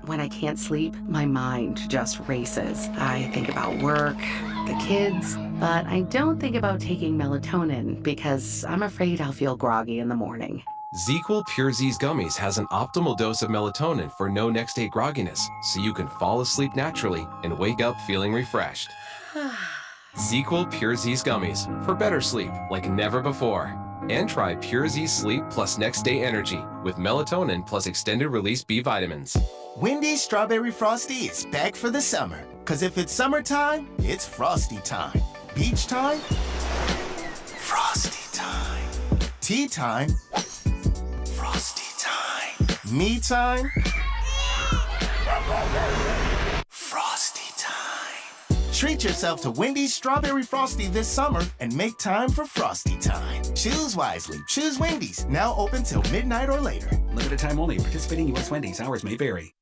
When I can't sleep, my mind just races. I think about work, the kids, but I don't think about taking melatonin because I'm afraid I'll feel groggy in the morning. ZzzQuil Pure Z's Gummies has an optimal dose of melatonin for no next day grogginess, so you can fall asleep naturally and wake up feeling refreshed. ZzzQuil Pure Z's Gummies for better sleep like never before. And try Pure Z Sleep plus Next Day Energy with melatonin plus extended release B vitamins. Wendy's Strawberry Frosty is back for the summer. Cause if it's summertime, it's Frosty time. Beach time, Frosty time. Tea time, Frosty time. Me time, Frosty time. Treat yourself to Wendy's Strawberry Frosty this summer and make time for Frosty time. Choose wisely. Choose Wendy's. Now open till midnight or later. Limited time only. Participating U.S. Wendy's. Hours may vary.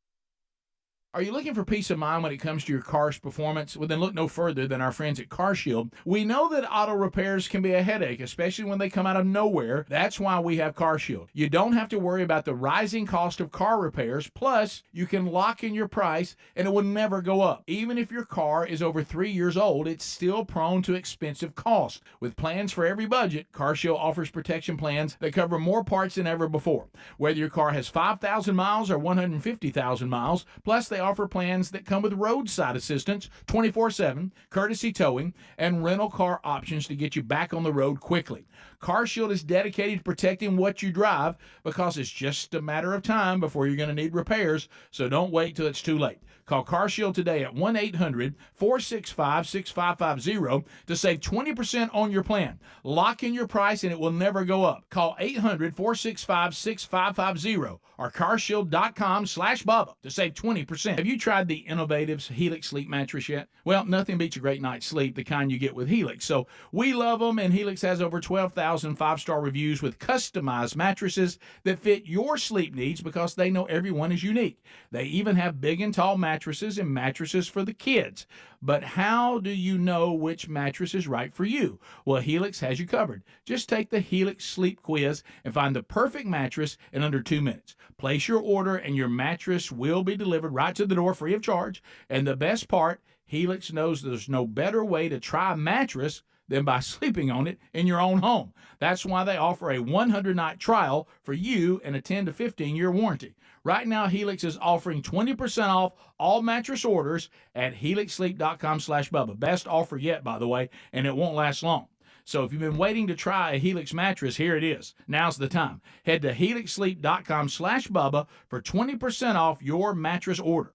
Are you looking for peace of mind when it comes to your car's performance? Well, then look no further than our friends at CarShield. We know that auto repairs can be a headache, especially when they come out of nowhere. That's why we have CarShield. You don't have to worry about the rising cost of car repairs. Plus, you can lock in your price and it will never go up. Even if your car is over 3 years old, it's still prone to expensive costs. With plans for every budget, CarShield offers protection plans that cover more parts than ever before. Whether your car has 5,000 miles or 150,000 miles, plus they offer plans that come with roadside assistance 24/7, courtesy towing, and rental car options to get you back on the road quickly. CarShield is dedicated to protecting what you drive because it's just a matter of time before you're going to need repairs, so don't wait till it's too late. Call CarShield today at 1-800-465-6550 to save 20% on your plan. Lock in your price and it will never go up. Call 800-465-6550 or carshield.com/Bubba to save 20%. Have you tried the innovative Helix sleep mattress yet? Well, nothing beats a great night's sleep, the kind you get with Helix. So we love them, and Helix has over 12,000 five-star reviews with customized mattresses that fit your sleep needs because they know everyone is unique. They even have big and tall mattresses and mattresses for the kids. But how do you know which mattress is right for you? Well, Helix has you covered. Just take the Helix Sleep Quiz and find the perfect mattress in under 2 minutes. Place your order and your mattress will be delivered right to the door free of charge. And the best part, Helix knows there's no better way to try a mattress than by sleeping on it in your own home. That's why they offer a 100-night trial for you and a 10 to 15-year warranty. Right now, Helix is offering 20% off all mattress orders at helixsleep.com/Bubba. Best offer yet, by the way, and it won't last long. So if you've been waiting to try a Helix mattress, here it is. Now's the time. Head to helixsleep.com/Bubba for 20% off your mattress order.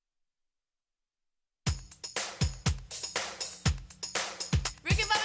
Rick and Bubba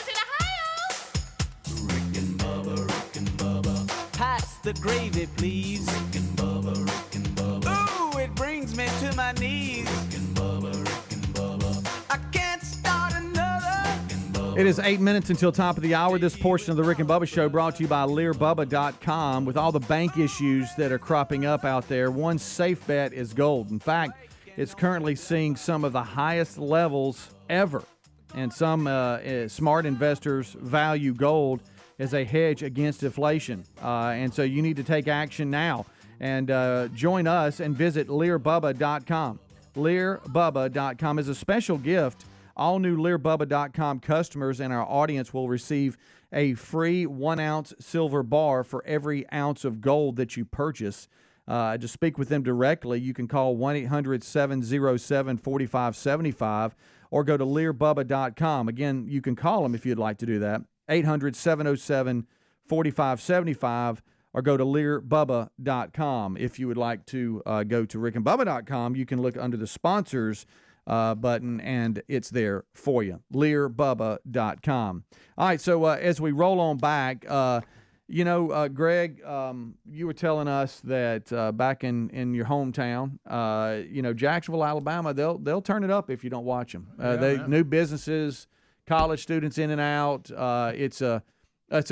the gravy, please. Rick and Bubba, Rick and Bubba. Ooh, it brings me to my knees. Rick and Bubba, Rick and Bubba. I can't start another. It is 8 minutes until top of the hour. This portion of the Rick and Bubba Show brought to you by LearBubba.com. With all the bank issues that are cropping up out there, one safe bet is gold. In fact, it's currently seeing some of the highest levels ever. And some smart investors value gold as a hedge against inflation. And so you need to take action now. And join us and visit LearBubba.com. LearBubba.com is a special gift. All new LearBubba.com customers and our audience will receive a free 1-ounce silver bar for every ounce of gold that you purchase. To speak with them directly, you can call 1-800-707-4575 or go to LearBubba.com. Again, you can call them if you'd like to do that, 800-707-4575, or go to LearBubba.com. If you would like to go to RickandBubba.com, you can look under the sponsors button, and it's there for you, LearBubba.com. All right, so as we roll on back, Greg, you were telling us that back in your hometown, Jacksonville, Alabama, they'll turn it up if you don't watch them. New businesses, college students in and out. It's a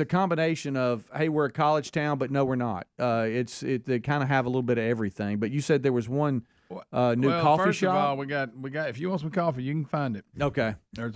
combination of, hey, we're a college town, but no, we're not. They kind of have a little bit of everything. But you said there was one new coffee first shop. Of all, we got. If you want some coffee, you can find it. Okay. You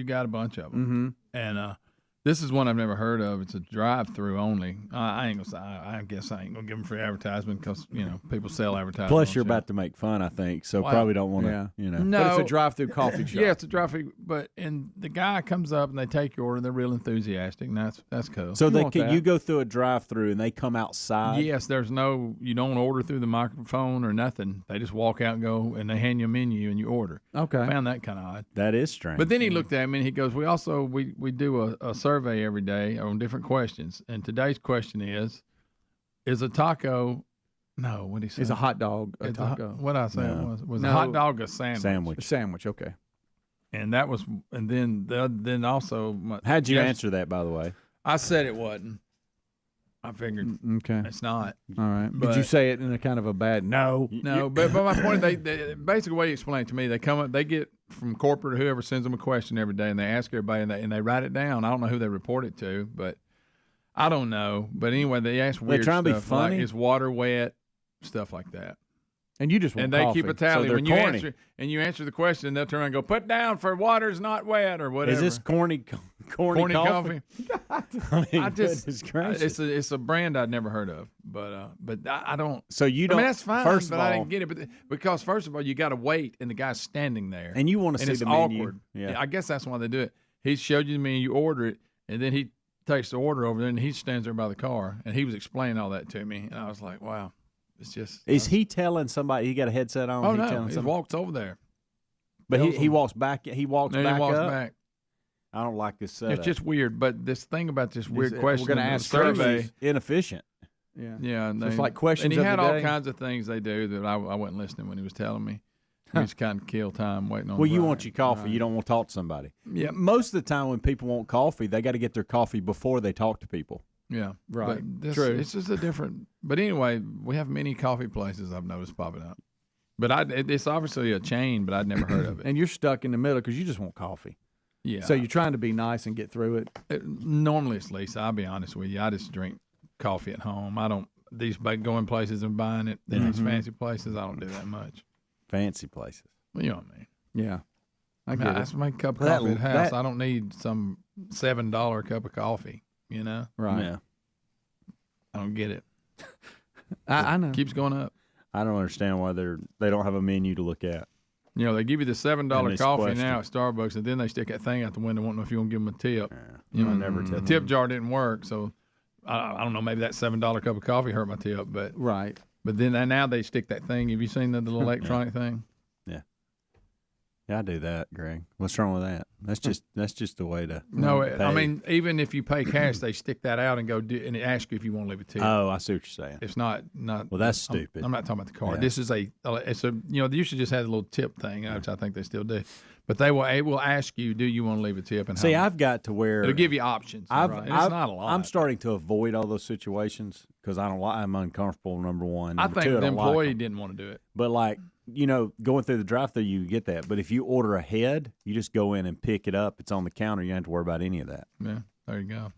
got a bunch of them, and this is one I've never heard of. It's a drive-through only. I ain't gonna say. I guess I ain't gonna give them free advertisement because people sell advertising. Plus, you're about to make fun, I think, so probably don't want to. No, but it's a drive-through coffee shop. Yeah, it's a drive-through. And the guy comes up and they take your order. And they're real enthusiastic, and that's cool. So you go through a drive-through and they come outside. Yes, you don't order through the microphone or nothing. They just walk out and go, and they hand you a menu and you order. Okay, I found that kind of odd. That is strange. But then he looked at me and he goes, "We also we do a survey every day on different questions, and today's question is a taco? No, what did he say? Is a hot dog a taco? What I say was a hot dog a sandwich? A sandwich, okay. And that was, and then also. How'd you answer that, by the way? I said it wasn't. I figured. Okay, it's not. All right. Did you say it in a kind of a bad no? No, but my point, they basically the way you explained it to me, they come up, they get from corporate or whoever sends them a question every day, and they ask everybody, and they write it down. I don't know who they report it to, but I don't know. But anyway, they ask weird trying to be stuff funny? like, is water wet, stuff like that. And you just want they coffee. keep a tally So when they're you answer the question. They'll turn around and go, "Put down for water's not wet" or whatever. Is this corny coffee? Goodness gracious. It's a brand I'd never heard of, but I don't. So you don't. I mean, that's fine. First but of all, I didn't get it. But because first of all, you got to wait, and the guy's standing there, and you want to see it's the menu. awkward. Yeah. I guess that's why they do it. He showed you the menu, you order it, and then he takes the order over there, and he stands there by the car, and he was explaining all that to me, and I was like, wow. It's just. Is he telling somebody? He got a headset on. Oh no! He walks over there. But he walks back. He walks back up. Back. I don't like this setup. It's just weird. But this thing about this weird question, we're going to ask survey, inefficient. Yeah. And it's like questions. And he of had the all day. kinds of things they do that I wasn't listening when he was telling me. He just kind of kill time waiting on. Well, you want your coffee. You don't want to talk to somebody. Yeah. Most of the time, when people want coffee, they got to get their coffee before they talk to people. Yeah, right. But True. It's just a different. But anyway, we have many coffee places I've noticed popping up. But it's obviously a chain, but I'd never heard of it. And you're stuck in the middle because you just want coffee. Yeah. So you're trying to be nice and get through it. Normally it's Lisa. I'll be honest with you. I just drink coffee at home. I don't these going places and buying it in these fancy places. I don't do that much. Fancy places. Well, you know what I mean. Yeah. I just make a cup of coffee at the house. I don't need some $7 cup of coffee. You know, right? Yeah. I don't get it. I know. Keeps going up. I don't understand why they don't have a menu to look at. You know, they give you the $7 coffee question. now at Starbucks, and then they stick that thing out the window, wanting to know if you want to give them a tip. You know, never tip the tip jar didn't work, so I don't know. Maybe that $7 cup of coffee hurt my tip, but right. But then now they stick that thing. Have you seen the little electronic thing? Yeah. Yeah, I do that, Greg. What's wrong with that? That's just the way to. No, pay. I mean, even if you pay cash, they stick that out and go and it asks you if you want to leave a tip. Oh, I see what you're saying. It's not. Well, that's stupid. I'm not talking about the card. Yeah. This is it's a they used to just have a little tip thing, which I think they still do. But it will ask you, do you want to leave a tip? And See, how I've got to where it'll give you options. Right? And it's not a lot. I'm starting to avoid all those situations because I'm uncomfortable. Number one, I number think two, the I don't like employee 'em. didn't want to do it. But going through the drive-thru, you get that. But if you order ahead, you just go in and pick it up. It's on the counter. You don't have to worry about any of that. Yeah, there you go.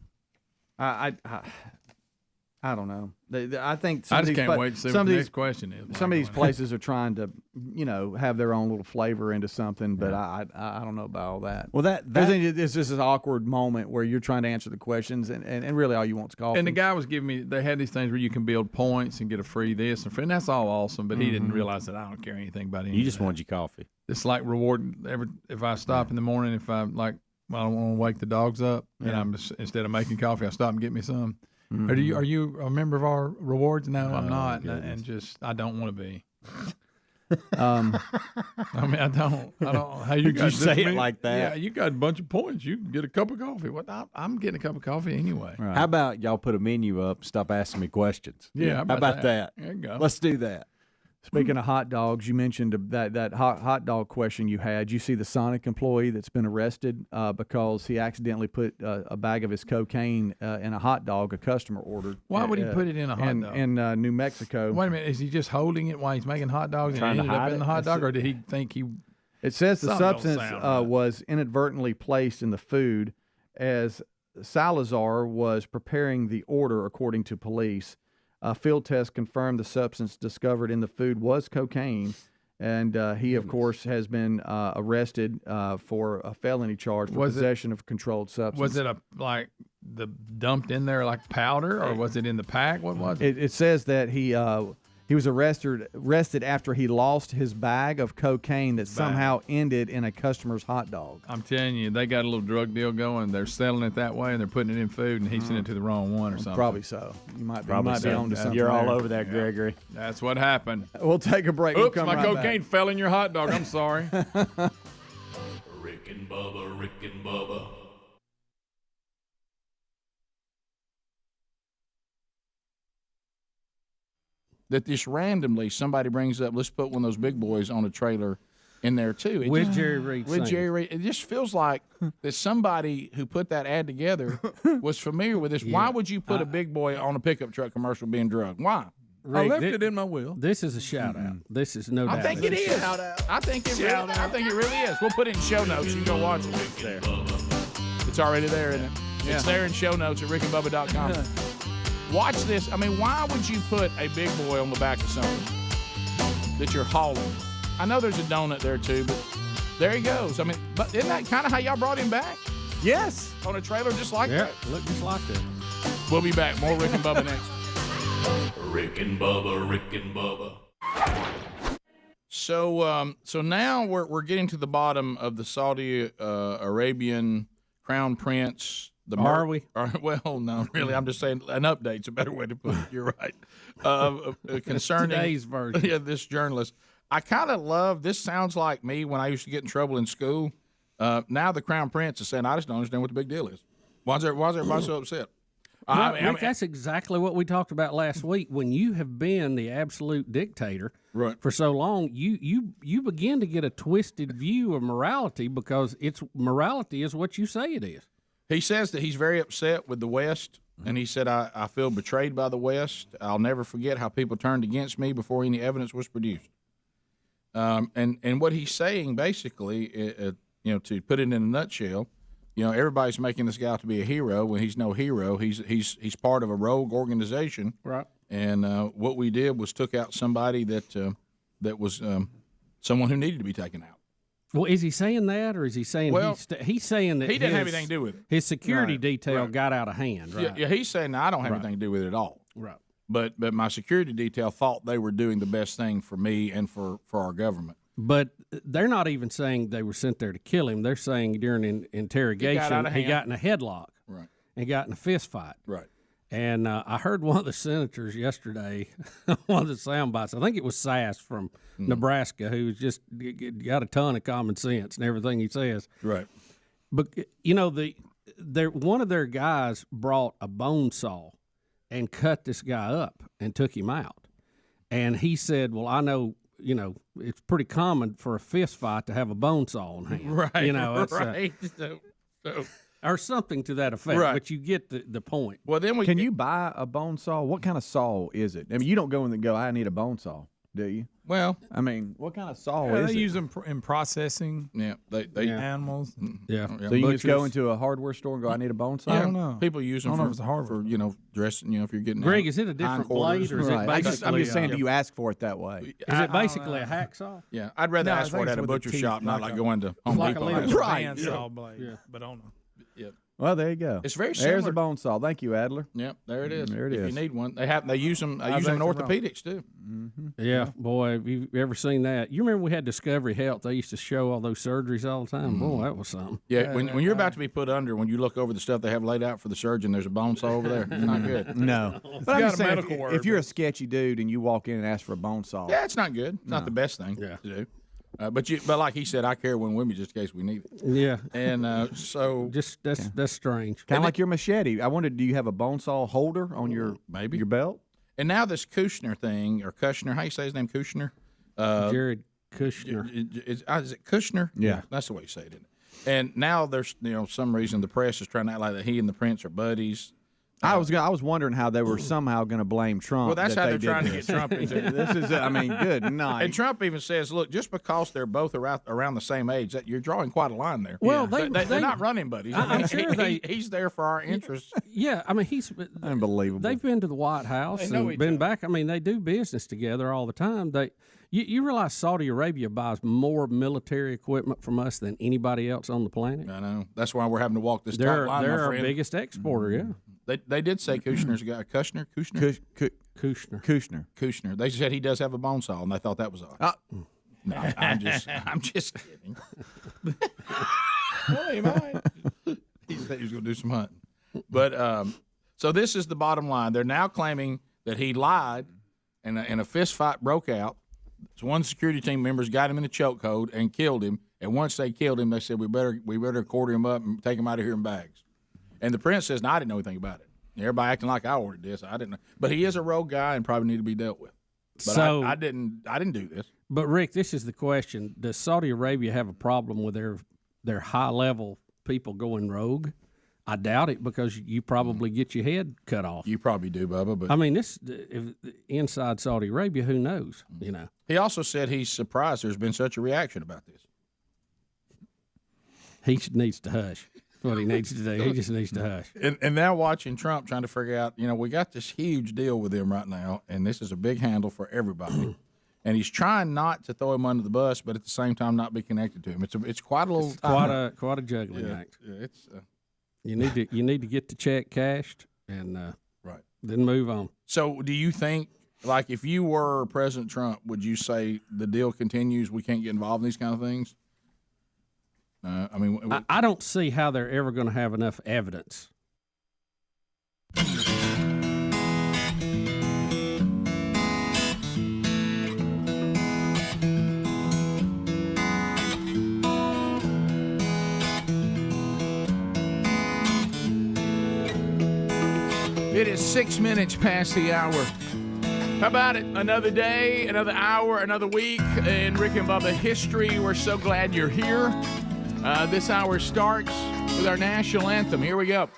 I don't know. I think I just can't wait to see what the next question is. Some of these places are trying to, have their own little flavor into something, but I don't know about all that. Well, it's just an awkward moment where you're trying to answer the questions, and really all you want is coffee. And the guy was giving me, they had these things where you can build points and get a free this and free, and that's all awesome, but he didn't realize that I don't care anything about any You of just that. wanted your coffee. It's like reward if I stop in the morning, if I I don't want to wake the dogs up, and I'm just, instead of making coffee, I stop and get me some. Are you a member of our rewards? No, I'm not, and just I don't want to be. I mean, I don't. How you Did you guys say it like that? Yeah, you got a bunch of points. You can get a cup of coffee. What? I'm getting a cup of coffee anyway. Right. How about y'all put a menu up? Stop asking me questions. Yeah, how about that? There you go. Let's do that. Speaking of hot dogs, you mentioned that hot dog question you had. You see the Sonic employee that's been arrested because he accidentally put a bag of his cocaine in a hot dog a customer ordered. Why would he put it in a hot dog? In New Mexico. Wait a minute. Is he just holding it while he's making hot dogs and it ended up in the hot dog, or did he think he? It says the Something don't substance sound right. was inadvertently placed in the food as Salazar was preparing the order, according to police. A field test confirmed the substance discovered in the food was cocaine, and he, of course, has been arrested for a felony charge for possession of a controlled substance. Was it dumped in there like powder, or was it in the pack? What was it? It says that he was arrested after he lost his bag of cocaine that somehow ended in a customer's hot dog. I'm telling you, they got a little drug deal going. They're selling it that way, and they're putting it in food, and he sent it to the wrong one or something. Probably so. You might be on to something. You're all there. over that, Gregory. That's what happened. We'll take a break. Oops, We'll come my right cocaine back. fell in your hot dog. I'm sorry. Rick and Bubba, Rick and Bubba. That just randomly somebody brings up, let's put one of those big boys on a trailer in there too. Jerry Reed. With Jerry Reed. It just feels like that somebody who put that ad together was familiar with this. Yeah. Why would you put a big boy on a pickup truck commercial being drugged? Why? I left it in my will. This is a shout out. This is no doubt. I think it is. I think it really is. We'll put it in show notes. You can go watch it. It's there. It's already there, isn't it? Yeah. It's there in show notes at rickandbubba.com. Watch this. I mean, why would you put a big boy on the back of something that you're hauling? I know there's a donut there too, but there he goes. I mean, but isn't that kind of how y'all brought him back? Yes. On a trailer just like that? Look just like that. We'll be back. More Rick and Bubba next. Rick and Bubba, Rick and Bubba. So now we're getting to the bottom of the Saudi Arabian crown prince. Are we? Well, no, really. I'm just saying an update's a better way to put it. You're right. Concerning Today's version. Yeah, this journalist. I kind of love this. Sounds like me when I used to get in trouble in school. Now the crown prince is saying, I just don't understand what the big deal is. Why is everybody so upset? Rick, that's exactly what we talked about last week. When you have been the absolute dictator for so long, you begin to get a twisted view of morality because morality is what you say it is. He says that he's very upset with the West, and he said, I feel betrayed by the West. I'll never forget how people turned against me before any evidence was produced. And what he's saying, basically, to put it in a nutshell, everybody's making this guy out to be a hero when he's no hero. He's part of a rogue organization. Right. And what we did was took out somebody that was someone who needed to be taken out. Well, is he saying that, or is he saying he's saying that he didn't have anything to do with it? His security detail got out of hand, right? Yeah, he's saying, no, I don't have anything to do with it at all. Right. But my security detail thought they were doing the best thing for me and for our government. But they're not even saying they were sent there to kill him. They're saying during interrogation he got in a headlock, right, and got in a fist fight, right. And I heard one of the senators yesterday, one of the sound bites, I think it was Sass from Nebraska, who's just got a ton of common sense and everything he says. Right. But, you know, one of their guys brought a bone saw and cut this guy up and took him out. And he said, well, I know, you know, it's pretty common for a fist fight to have a bone saw on hand. Right. You know, it's, right. or something to that effect, Right. but you get the point. Well, then Can you buy a bone saw? What kind of saw is it? I mean, you don't go in and go, I need a bone saw, do you? Well, I mean, what kind of saw Yeah, is they it? use them in processing. Yeah, they animals. Yeah. So you just go into a hardware store and go, I need a bone saw? I don't know. People use them I don't know for, if it's hard for, you know, dressing, you know, if you're getting Greg, out is it a different hindquarters. blade or is it Right. basically? I'm just saying, do you ask for it that way? Is it basically a hacksaw? Yeah, I'd rather No, I ask for think it it's at a with the butcher teeth, shop, not like like a- going to Home like a Depot. little Right. Bandsaw blade, Yeah. but on Yeah. Well, there you go. It's very There's similar. a bone saw. Thank you, Adler. Yep, there it is. There it if is. you need one, they use them. They I use them in was actually wrong. orthopedics too. Yeah, boy, have you ever seen that? You remember we had Discovery Health? They used to show all those surgeries all the time. Boy, that was something. Yeah, when you're about to be put under, when you look over the stuff they have laid out for the surgeon, there's a bone saw over there. It's not good. No. But got I'm just a saying, medical word, if you're a but- sketchy dude and you walk in and ask for a bone saw, Yeah, it's not good. It's not the best thing to do. But like he said, I carry one with me just in case we need it. Yeah, And so just that's strange. kind of like your machete. I wondered, do you have a bone saw holder on your maybe your belt? and now this Kushner thing or Kushner, how you say his name, Kushner? Jared Kushner. Is it Kushner? Yeah. That's the way you say it. Isn't it? And now there's some reason the press is trying to act like that he and the prince are buddies. I was wondering how they were somehow going to blame Trump. Well, that's that how they they're trying did to this. get Trump into it. This is, I mean, good night. And Trump even says, look, just because they're both around the same age, that you're drawing quite a line there. Well, they're not running buddies. I'm sure he's there for our interests. Yeah, I mean he's Unbelievable. They've been to the White House They know and each been other. back. I mean, they do business together all the time. You realize Saudi Arabia buys more military equipment from us than anybody else on the planet. I know. That's why we're having to walk this tight They're line, my our friend. biggest exporter. Yeah, They did say Kushner's a guy. Kushner. Kushner. They said he does have a bone saw, and they thought that was odd. No, I'm just kidding. Well, he might. He said he was going to do some hunting. But so this is the bottom line. They're now claiming that he lied, and a fist fight broke out. So one security team members got him in a chokehold and killed him. And once they killed him, they said we better quarter him up and take him out of here in bags. And the prince says, "No, I didn't know anything about it. Everybody acting like I ordered this. I didn't know." But he is a rogue guy and probably need to be dealt with. But So- I didn't do this. But Rick, this is the question: does Saudi Arabia have a problem with their high level people going rogue? I doubt it, because you probably get your head cut off. You probably do, Bubba. But I mean, if inside Saudi Arabia, who knows? You know. he also said he's surprised there's been such a reaction about this. He needs to hush. That's what he needs to do. He just needs to hush. And now watching Trump trying to figure out, we got this huge deal with him right now, and this is a big handle for everybody. And he's trying not to throw him under the bus, but at the same time not be connected to him. It's quite a little Quite a juggling act. Yeah, it's You need to get the check cashed and right, then move on. So do you think, like, if you were President Trump, would you say the deal continues? We can't get involved in these kind of things. I don't see how they're ever going to have enough evidence. It is 6 minutes past the hour. How about it? Another day, another hour, another week in Rick and Bubba history. We're so glad you're here. This hour starts with our national anthem. Here we go.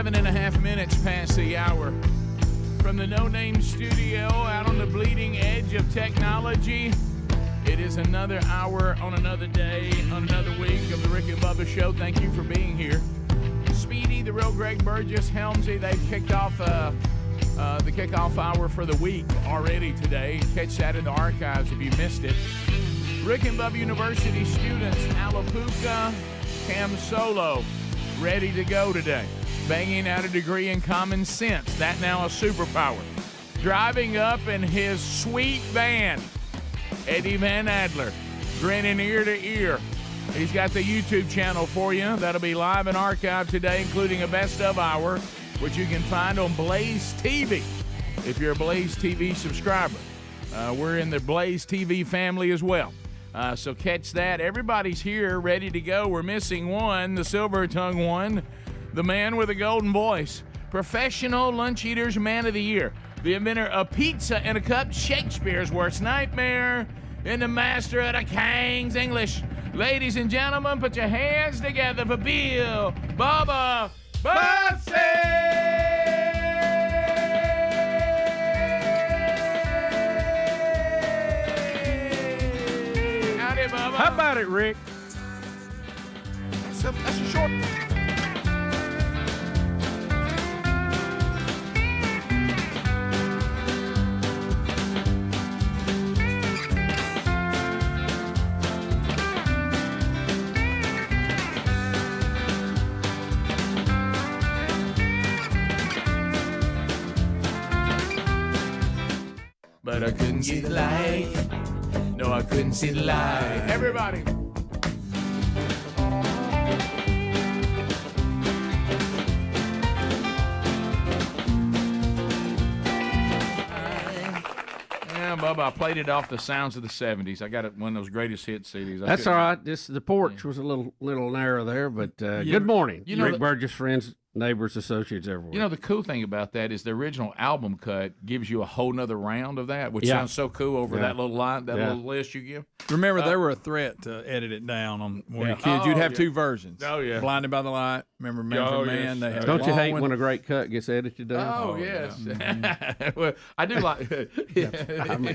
7.5 minutes past the hour. From the No Name Studio out on the bleeding edge of technology, it is another hour on another day, on another week of the Rick and Bubba Show. Thank you for being here. Speedy, the real Greg Burgess, Helmsy, they've kicked off the kickoff hour for the week already today. Catch that in the archives if you missed it. Rick and Bubba University students, Alapuka, Cam Solo, ready to go today. Banging out a degree in common sense. That now a superpower. Driving up in his sweet van, Eddie Van Adler, grinning ear to ear. He's got the YouTube channel for you. That'll be live and archived today, including a best of hour, which you can find on Blaze TV if you're a Blaze TV subscriber. We're in the Blaze TV family as well. So catch that. Everybody's here, ready to go. We're missing one, the silver-tongued one, the man with a golden voice, professional lunch eater's man of the year, the inventor of pizza in a cup, Shakespeare's worst nightmare, and the master of the King's English. Ladies and gentlemen, put your hands together for Bill Bubba Bussey! Howdy, Bubba. How about it, Rick? That's a short... But I couldn't see the light. No, I couldn't see the light. Everybody. Yeah, Bubba, I played it off the sounds of the 70s. I got it one of those greatest hit CDs. That's all right. The porch was a little narrow there, but good morning. Rick Burgess, friends, neighbors, associates everywhere. You know, the cool thing about that is the original album cut gives you a whole nother round of that, which sounds so cool over that little line, that little list you give. Remember, there were a threat to edit it down on when we were kids. You'd have two versions. Oh, yeah. Blinded by the Light. Remember Man for Man? They had Don't you hate when a great cut gets edited down? Oh, yes. Yeah. Well, I do like I'm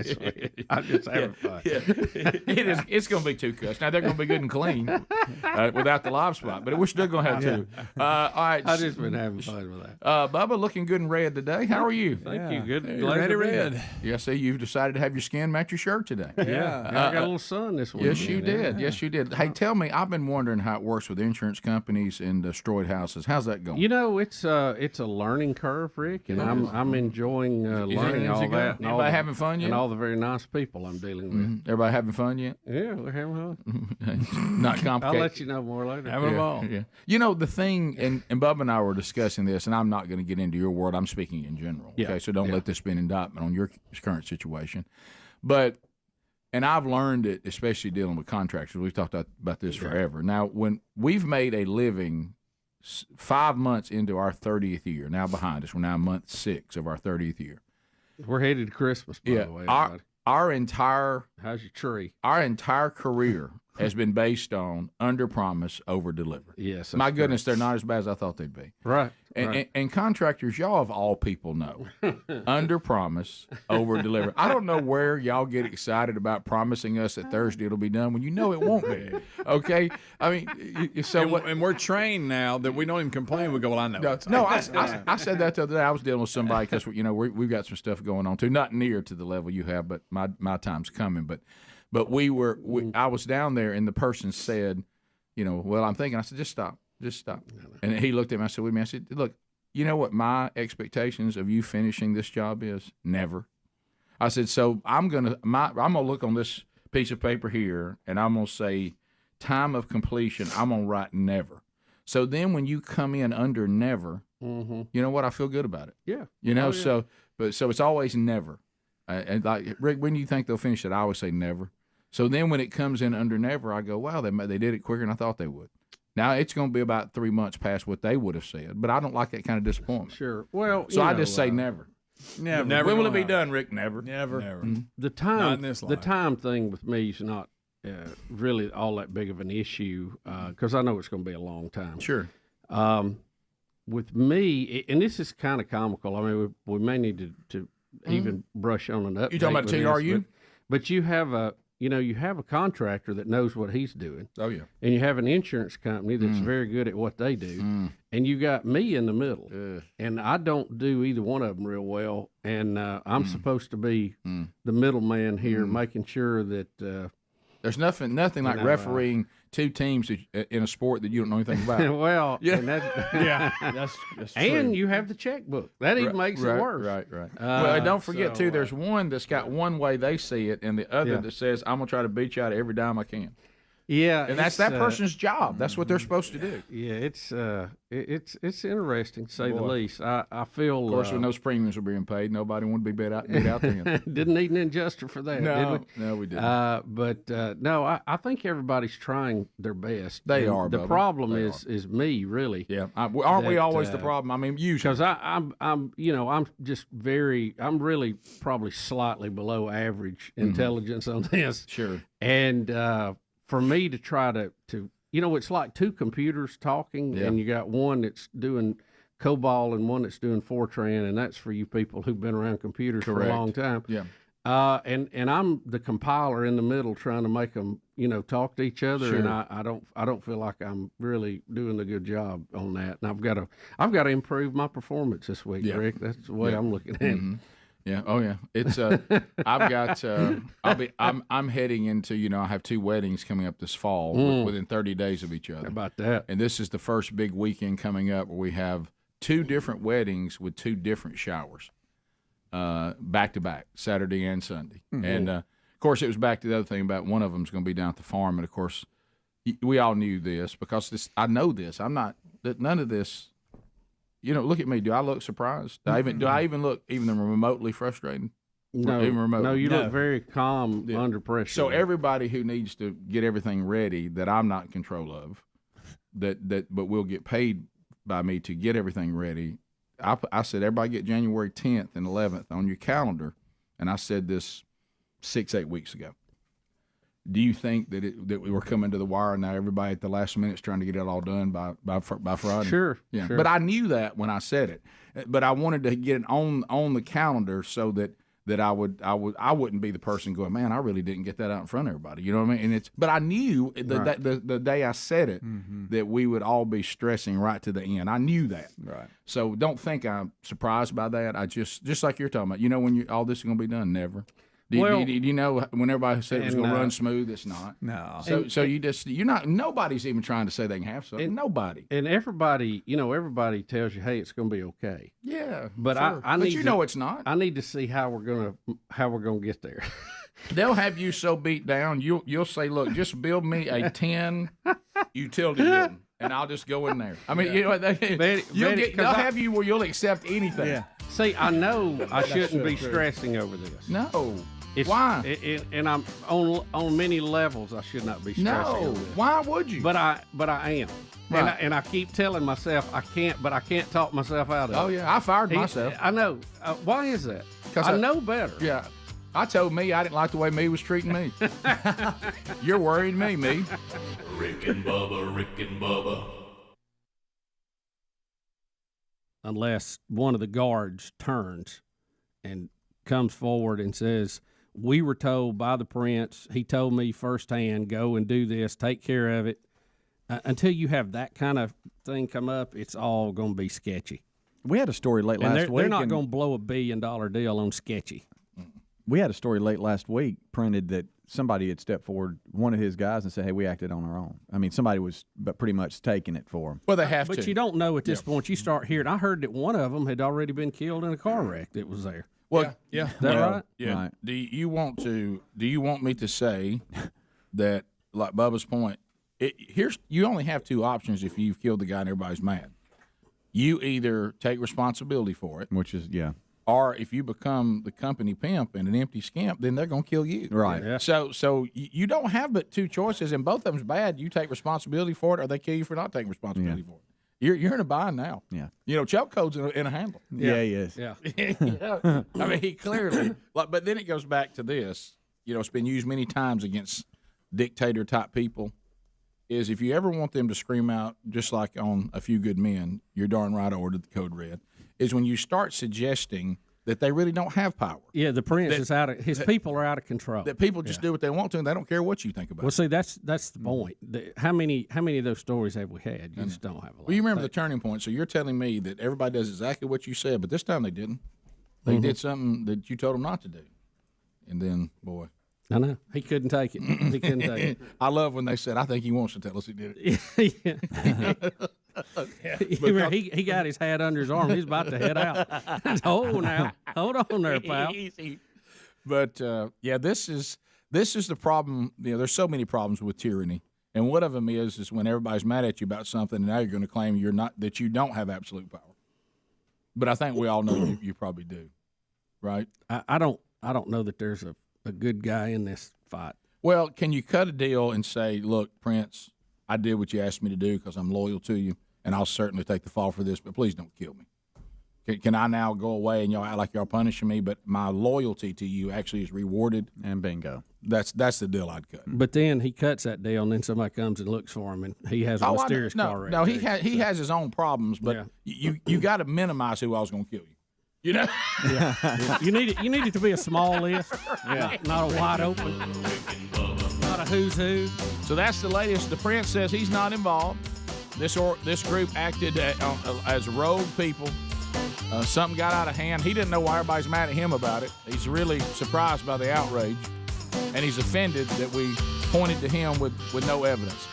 just having fun. It's going to be two cuts. Now, they're going to be good and clean without the live spot, but we're still going to have two. All right. I've just been having fun with that. Bubba, looking good and red today. How are you? Thank you. Good. Ready red. Yeah, see, you've decided to have your skin match your shirt today. Yeah. I got a little sun this week. Yes, you did. Yes, you did. Hey, tell me, I've been wondering how it works with insurance companies and destroyed houses. How's that going? You know, it's a learning curve, Rick, and I'm enjoying learning all that. And everybody having fun yet? And all the very nice people I'm dealing with. Everybody having fun yet? Yeah, we're having fun. Not complicated. I'll let you know more later. Having a ball. Yeah. You know, the thing, and Bubba and I were discussing this, and I'm not going to get into your world. I'm speaking in general. Okay, so don't let this be an indictment on your current situation. But, and I've learned it, especially dealing with contractors. We've talked about this forever. Now, when we've made a living 5 months into our 30th year, now behind us, we're now month 6 of our 30th year. We're headed to Christmas, by the way. Our entire how's your tree? Our entire career has been based on under promise, over deliver. Yes, my goodness, they're not as bad as I thought they'd be. Right. And contractors, y'all of all people know, under promise, over deliver. I don't know where y'all get excited about promising us that Thursday it'll be done when you know it won't be. Okay, I mean, and we're trained now that we don't even complain. We go, well, I know. I said that the other day. I was dealing with somebody because we've got some stuff going on too, not near to the level you have, but my time's coming. But I was down there and the person said, well, I'm thinking. I said, just stop. And he looked at me. I said, wait a minute. I said, look, you know what my expectations of you finishing this job is? Never. I said, so I'm gonna look on this piece of paper here, and I'm gonna say time of completion. I'm gonna write never. So then when you come in under never, you know what? I feel good about it. Yeah. So it's always never. And like Rick, when do you think they'll finish it? I always say never. So then when it comes in under never, I go, wow, they did it quicker than I thought they would. Now, it's going to be about 3 months past what they would have said, but I don't like that kind of disappointment. Sure. Well, so I just say never. Never. When will it be done, Rick? Never. Never. Mm-hmm. The time thing with me is not really all that big of an issue because I know it's going to be a long time. Sure. with me, and this is kind of comical. I mean, we may need to even brush on an update. You talking about TRU? But you have a contractor that knows what he's doing. Oh yeah. And you have an insurance company that's very good at what they do. And you got me in the middle. And I don't do either one of them real well. And I'm supposed to be the middleman here, making sure that there's nothing like refereeing two teams in a sport that you don't know anything about. Well, yeah, and that's true. And you have the checkbook. That even makes it worse. Right. Well, don't forget too. There's one that's got one way they see it, and the other that says, "I'm gonna try to beat you out of every dime I can." Yeah, and that's that person's job. That's what they're supposed to do. Yeah, it's interesting to say the least. I feel. Of course, when those premiums were being paid, nobody wanted to be beat out then. Didn't need an adjuster for that. No, did we? No, we didn't. No, I think everybody's trying their best. They are. The problem is me, really. Yeah, aren't we always the problem? I mean, usually because I'm really probably slightly below average intelligence on this. Sure. And for me to try to it's like two computers talking, and you got one that's doing COBOL and one that's doing Fortran, and that's for you people who've been around computers for a long time. Yeah. And I'm the compiler in the middle trying to make them, talk to each other, and I don't feel like I'm really doing a good job on that. And I've got to improve my performance this week, Rick. That's the way I'm looking at it. Yeah. Oh, yeah. It's I've got I'm heading into I have two weddings coming up this fall within 30 days of each other. How about that? And this is the first big weekend coming up where we have two different weddings with two different showers, back to back, Saturday and Sunday. And of course, it was back to the other thing about one of them's going to be down at the farm, and of course, we all knew this because I know this. I'm not none of this. Look at me. Do I look surprised? Do I even look even remotely frustrated? No, even remotely? No, you look very calm under pressure. So everybody who needs to get everything ready that I'm not in control of, but will get paid by me to get everything ready. I said everybody get January 10th and 11th on your calendar, and I said this 6-8 weeks ago. Do you think that we were coming to the wire now? Everybody at the last minute is trying to get it all done by Friday. Sure, yeah. Sure. But I knew that when I said it. But I wanted to get it on the calendar so that I wouldn't be the person going, man, I really didn't get that out in front of everybody. You know what I mean? But I knew that the day I said it that we would all be stressing right to the end. I knew that. Right. So don't think I'm surprised by that. I just like you're talking about. When all this is going to be done, never. Do you know when everybody said it was going to run smooth, it's not. No. So you're not. Nobody's even trying to say they can have something. Nobody. And everybody, everybody tells you, hey, it's going to be okay. Yeah. But sure. I need. But it's not. I need to see how we're gonna get there. They'll have you so beat down. You'll say, look, just build me a 10 utility building, and I'll just go in there. I mean, they'll have you where you'll accept anything. Yeah. See, I know I shouldn't be stressing over this. No. Why? And I'm on many levels. I should not be stressing. No. Over this. Why would you? But I am. Right. And I keep telling myself I can't talk myself out of it. Oh yeah, I fired myself. I know. Why is that? Because I know better. Yeah. I told me I didn't like the way me was treating me. You're worrying me. Rick and Bubba. Unless one of the guards turns and comes forward and says, we were told by the prince, he told me firsthand, go and do this, take care of it. Until you have that kind of thing come up, it's all going to be sketchy. We had a story late last week. They're not going to blow $1 billion deal on sketchy. We had a story late last week printed that somebody had stepped forward, one of his guys, and said, hey, we acted on our own. I mean, somebody was pretty much taking it for him. Well, they have to. But you don't know at this point. You start hearing. I heard that one of them had already been killed in a car wreck that was there. Well, yeah. Is that right? Yeah. Right. Do you want me to say that, like Bubba's point, you only have two options if you've killed the guy and everybody's mad. You either take responsibility for it, which is or if you become the company pimp and an empty scamp, then they're going to kill you. Right. Yeah. So you don't have but two choices, and both of them's bad. You take responsibility for it, or they kill you for not taking responsibility for it. You're in a bind now. Yeah. Choke code's in a handle. Yeah, he is. Yeah. I mean, he clearly. But then it goes back to this. It's been used many times against dictator type people. is if you ever want them to scream out, just like on A Few Good Men, you're darn right I ordered the code red, is when you start suggesting that they really don't have power. Yeah, the prince is out of his people are out of control. That people just do what they want to, and they don't care what you think about. Well, see, that's the point. How many of those stories have we had? You just don't have a lot. Well, you remember the turning point. So you're telling me that everybody does exactly what you said, but this time they didn't. They did something that you told them not to do, and then boy. I know. He couldn't take it. He couldn't take it. I love when they said, I think he wants to tell us he did it. He got his hat under his arm. He's about to head out. Hold on there, pal. But this is the problem. There's so many problems with tyranny, and one of them is when everybody's mad at you about something, and now you're going to claim that you don't have absolute power. But I think we all know you probably do, right? I don't know that there's a good guy in this fight. Well, can you cut a deal and say, look, Prince, I did what you asked me to do because I'm loyal to you, and I'll certainly take the fall for this, but please don't kill me. Can I now go away and y'all act like y'all punishing me, but my loyalty to you actually is rewarded? And bingo. That's the deal I'd cut. But then he cuts that deal, and then somebody comes and looks for him, and he has a mysterious car wreck. No, he has his own problems, but you got to minimize who I was going to kill you. You know, you need it to be a small list, not a wide open, not a who's who. So that's the latest. The Prince says he's not involved. This group acted as rogue people. Something got out of hand. He didn't know why everybody's mad at him about it. He's really surprised by the outrage, and he's offended that we pointed to him with no evidence.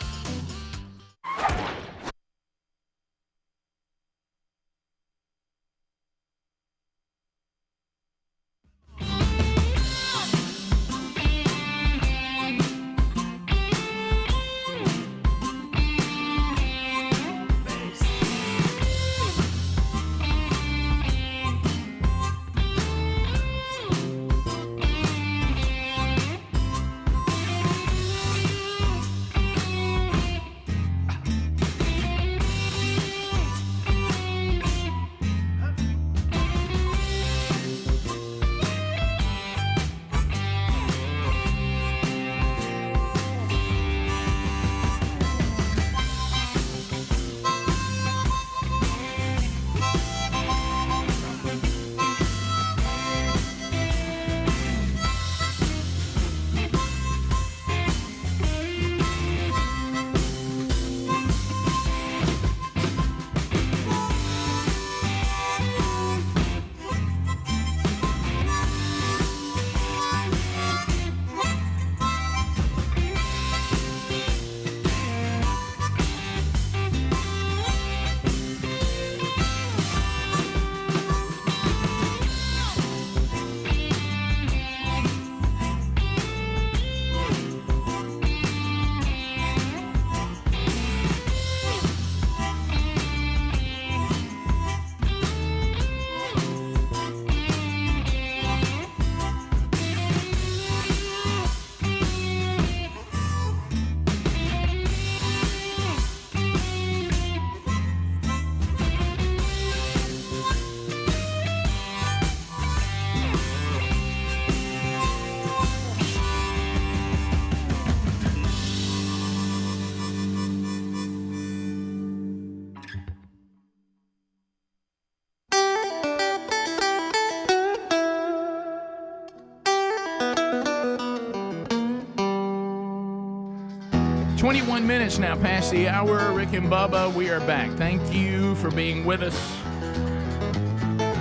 Minutes now past the hour. Rick and Bubba, we are back. Thank you for being with us.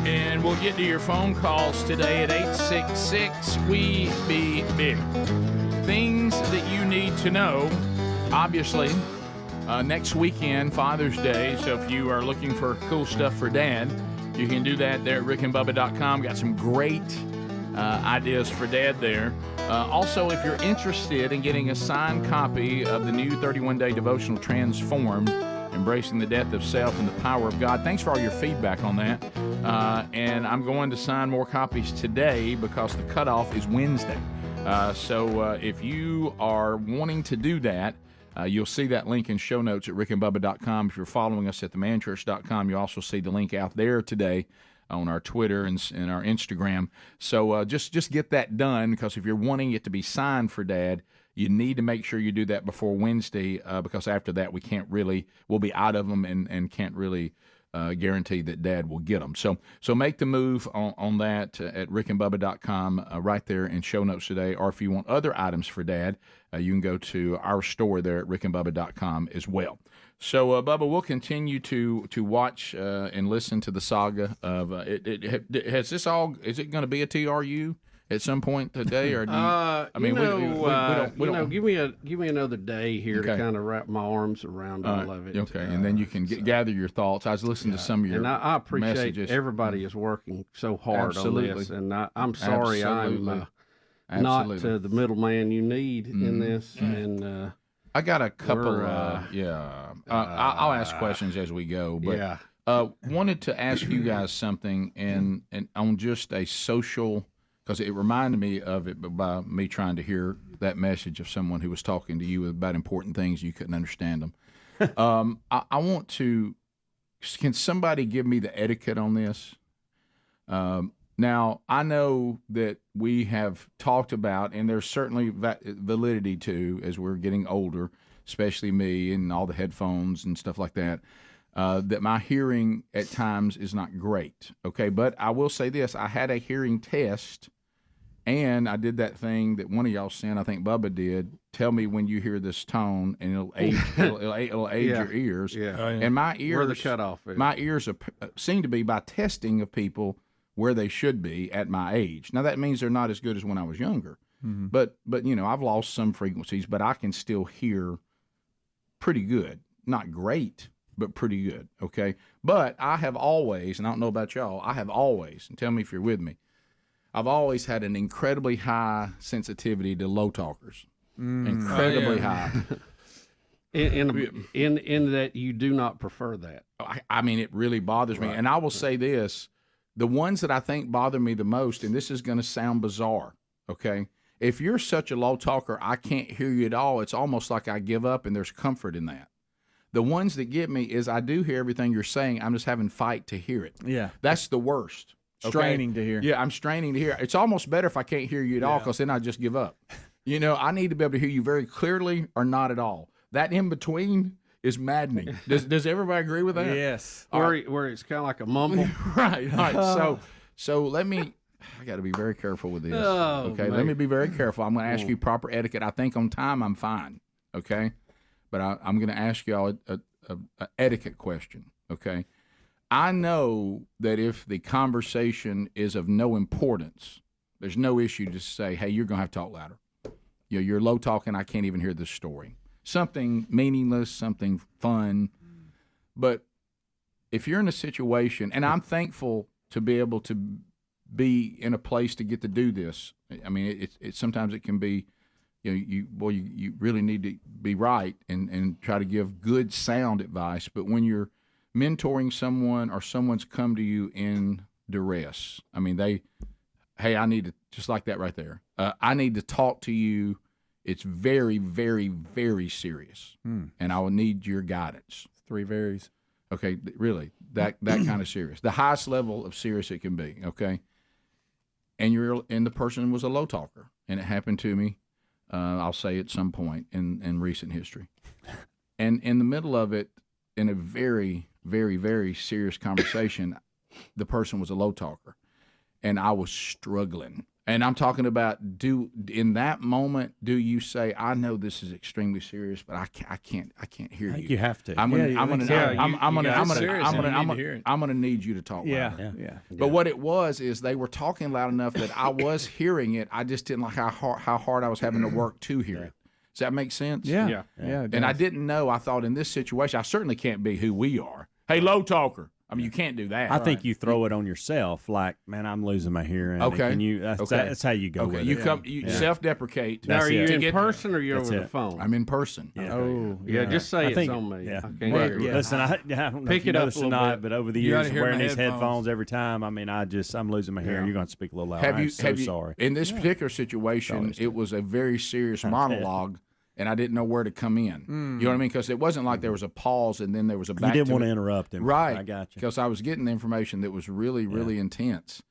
And we'll get to your phone calls today at 866-WE-BE-BIG. Things that you need to know. Obviously, next weekend, Father's Day. So if you are looking for cool stuff for Dad, you can do that there at rickandbubba.com. Got some great ideas for Dad there. Also, if you're interested in getting a signed copy of the new 31-day devotional Transformed, Embracing the Death of Self and the Power of God, thanks for all your feedback on that. And I'm going to sign more copies today because the cutoff is Wednesday. So if you are wanting to do that, you'll see that link in show notes at rickandbubba.com. If you're following us at themanchurch.com, you'll also see the link out there today on our Twitter and our Instagram. So just get that done, because if you're wanting it to be signed for Dad, You need to make sure you do that before Wednesday because after that we'll be out of them and can't really guarantee that Dad will get them. So make the move on that at rickandbubba.com right there in show notes today. Or if you want other items for Dad, you can go to our store there at rickandbubba.com as well. So, Bubba, we'll continue to watch and listen to the saga of has this all? Is it going to be a TRU at some point today, or do you, we don't. Give me another day here to kind of wrap my arms around all of it. Okay, and then you can gather your thoughts. I was listening to some of your and I appreciate messages. Everybody is working so hard Absolutely. on this, and I'm sorry I'm not the middleman you need in this. And I got a couple. I'll ask questions as we go, but wanted to ask you guys something, and on just a social. Because it reminded me of it by me trying to hear that message of someone who was talking to you about important things, you couldn't understand them. I want to, can somebody give me the etiquette on this? Now, I know that we have talked about, and there's certainly validity to, as we're getting older, especially me and all the headphones and stuff like that, that my hearing at times is not great. Okay, but I will say this: I had a hearing test, and I did that thing that one of y'all sent. I think Bubba did. Tell me when you hear this tone, and it'll age, it'll age your ears. Yeah. And my ears, where the cutoff is. My ears seem to be by testing of people where they should be at my age. Now that means they're not as good as when I was younger. Mm-hmm. But I've lost some frequencies, but I can still hear pretty good. Not great, but pretty good, okay? But I have always, and I don't know about y'all, and tell me if you're with me, I've always had an incredibly high sensitivity to low talkers. Incredibly high. In that you do not prefer that. I mean, it really bothers me. And I will say this, the ones that I think bother me the most, and this is going to sound bizarre, okay? If you're such a low talker, I can't hear you at all, it's almost like I give up, and there's comfort in that. The ones that get me is I do hear everything you're saying. I'm just having fight to hear it. Yeah. That's the worst. Okay? Straining to hear. Yeah, I'm straining to hear. It's almost better if I can't hear you at all because then I just give up. I need to be able to hear you very clearly or not at all. That in between is maddening. Does everybody agree with that? Yes. Where it's kind of like a mumble. Right. So let me. I got to be very careful with this. Okay. Man. Let me be very careful. I'm going to ask you proper etiquette. I think on time I'm fine. Okay. But I'm going to ask y'all a etiquette question, okay? I know that if the conversation is of no importance, there's no issue to say, hey, you're going to have to talk louder. You're low talking, I can't even hear this story. Something meaningless, something fun. But if you're in a situation, and I'm thankful to be able to be in a place to get to do this. I mean, sometimes it can be, you really need to be right and try to give good sound advice. But when you're mentoring someone or someone's come to you in duress, I mean, hey, I need to, just like that right there. I need to talk to you. It's very, very, very serious, and I will need your guidance. 3 varies. Okay, really, that kind of serious, the highest level of serious it can be. Okay, and the person was a low talker, and it happened to me. I'll say at some point in recent history. And in the middle of it, in a very, very, very serious conversation, the person was a low talker. And I was struggling. And I'm talking about, in that moment, do you say, I know this is extremely serious, but I can't hear you. I think you have to. I'm gonna need you to talk louder. Yeah. But what it was is they were talking loud enough that I was hearing it. I just didn't like how hard I was having to work to hear it. Does that make sense? Yeah. And I didn't know. I thought in this situation, I certainly can't be who we are. Hey, low talker. I mean, you can't do that. I think you throw it on yourself, like, man, I'm losing my hearing. Okay. That's how you go with it. You self-deprecate. Now, are you in person or you're over the phone? I'm in person. Yeah. Oh, yeah. Just say it's on me. Yeah. I can't hear you. Listen, I don't know Pick if you it up noticed a or little not, bit. but over the years of wearing these headphones every time, I mean, I'm losing my hearing. You're going to speak a little louder. I'm so sorry. In this particular situation, it was a very serious monologue. And I didn't know where to come in. You know what I mean? Because it wasn't like there was a pause and then there was a back. You didn't want to interrupt him. Right. I got you. Because I was getting information that was really, really intense.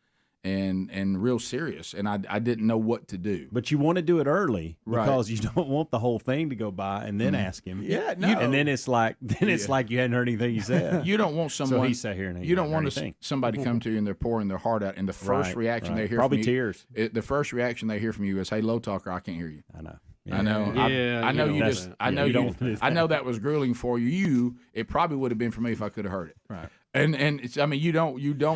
and real serious, and I didn't know what to do. But you want to do it early Right. because you don't want the whole thing to go by and then ask him. Yeah, no. And then it's like you hadn't heard anything you said. You don't want someone. So he sat here and he you don't hadn't want heard anything. somebody come to you and they're pouring their heart out, and the first Right, reaction right. they hear Probably from you, tears. The first reaction they hear from you is, "Hey, low talker, I can't hear you." I know. I know. Yeah, I know you you don't just. do I know you you. don't do I know that. that was grueling for you. It probably would have been for me if I could have heard it. Right. And it's. I mean, you don't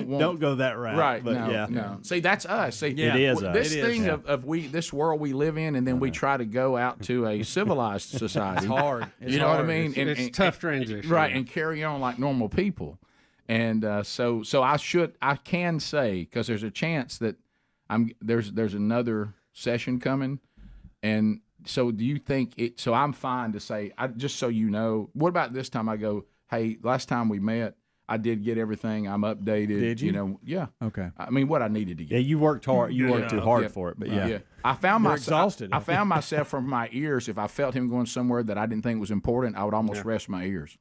want. Don't go that route. Right. But no. yeah. No. See, that's us. See, It is us. This It is, thing yeah. of this world we live in, and then we try to go out to a civilized society. It's hard. It's you know what I hard. mean? It's a tough transition. Right, and carry on like normal people. And so I can say, because there's a chance that there's another session coming, and so do you think it? So I'm fine to say, just so you know. What about this time? I go, hey, last time we met, I did get everything. I'm updated. Did you? You know, yeah. Okay. I mean, what I needed to get. Yeah, you worked hard. You worked too hard Yeah. for it. But Yeah. yeah. I found You're myself exhausted. I found myself from my ears. If I felt him going somewhere that I didn't think was important, I would almost rest my ears.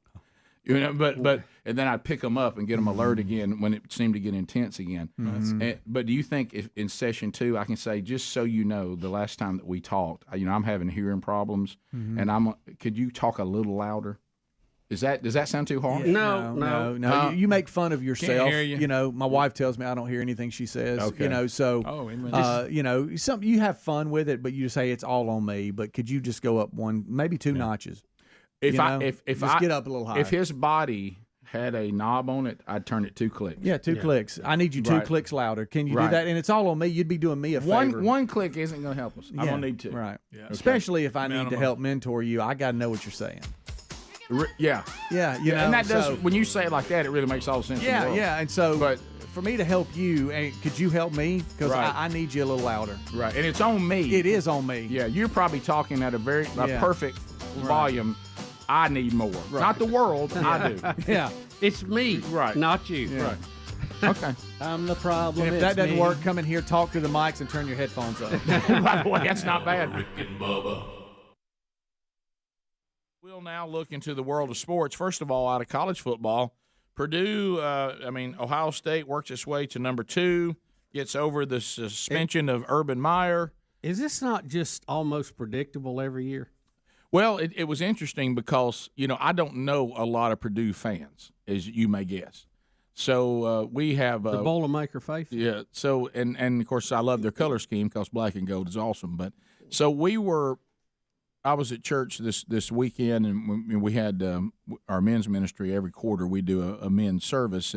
You know, but and then I'd pick them up and get them alert again when it seemed to get intense again. But do you think if in session 2 I can say, just so you know, the last time that we talked, I'm having hearing problems, and could you talk a little louder? Does that sound too hard? No. You make fun of yourself. hear you. You know, my wife tells me I don't hear anything she says. Okay. You know, so amen. you know, you have fun with it, but you say it's all on me. But could you just go up one, maybe 2 notches? If You I know, if just get up a little higher. If his body had a knob on it, I'd turn it 2 clicks. Yeah, 2 clicks. I need you 2 Right. clicks louder. Can you do Right. that? And it's all on me. You'd be doing me a favor. One click isn't going to help us. I'm going to need 2. Right. Yeah. Especially if I need to Minimum. help mentor you, I got to know what you're saying. Yeah. Yeah, you know, and that does so- when you say it like that, it really makes all the sense. in the Yeah, world. yeah. And so, But for me to help you, could you help me? Because Right. I need you a little louder. right, and it's on me. It is on me. Yeah, you're probably talking at a Yeah. perfect volume. I need more. Not the world. I do. Yeah. It's me, Right. not you. Right. Okay. I'm the problem. And if that doesn't work, come in here, talk to the mics, and turn your headphones up. By the way, that's not bad. Rick and Bubba. We'll now look into the world of sports. First of all, out of college football, Purdue, Ohio State works its way to number 2, gets over the suspension of Urban Meyer. Is this not just almost predictable every year? Well, it was interesting because, I don't know a lot of Purdue fans, as you may guess. So we have The Boilermaker faith? Yeah. So and of course I love their color scheme because black and gold is awesome. But so I was at church this weekend, and we had our men's ministry every quarter. We do a men's service,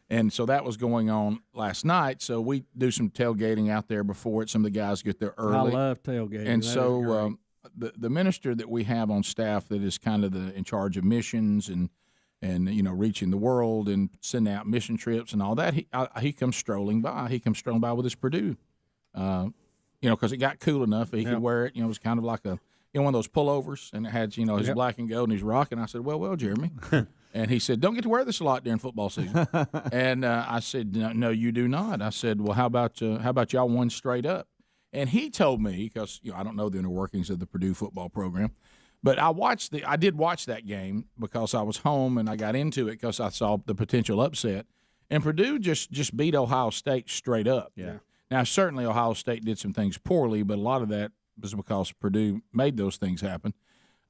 and so that was going on last night. So we do some tailgating out there before it. Some of the guys get there early. I love tailgating. And That is so great. the minister that we have on staff that is kind of in charge of missions and reaching the world and sending out mission trips and all that, he comes strolling by. He comes strolling by with his Purdue, because it got cool enough that he could wear it. It was kind of like one of those pullovers, and it had his black and gold and he's rocking. I said, well, Jeremy. And he said, don't get to wear this a lot during football season. And I said, no, you do not. I said, well, how about y'all one straight up? And he told me, because I don't know the inner workings of the Purdue football program, but I did watch that game because I was home and I got into it because I saw the potential upset. And Purdue just beat Ohio State straight up. Yeah. Now, certainly Ohio State did some things poorly, but a lot of that was because Purdue made those things happen.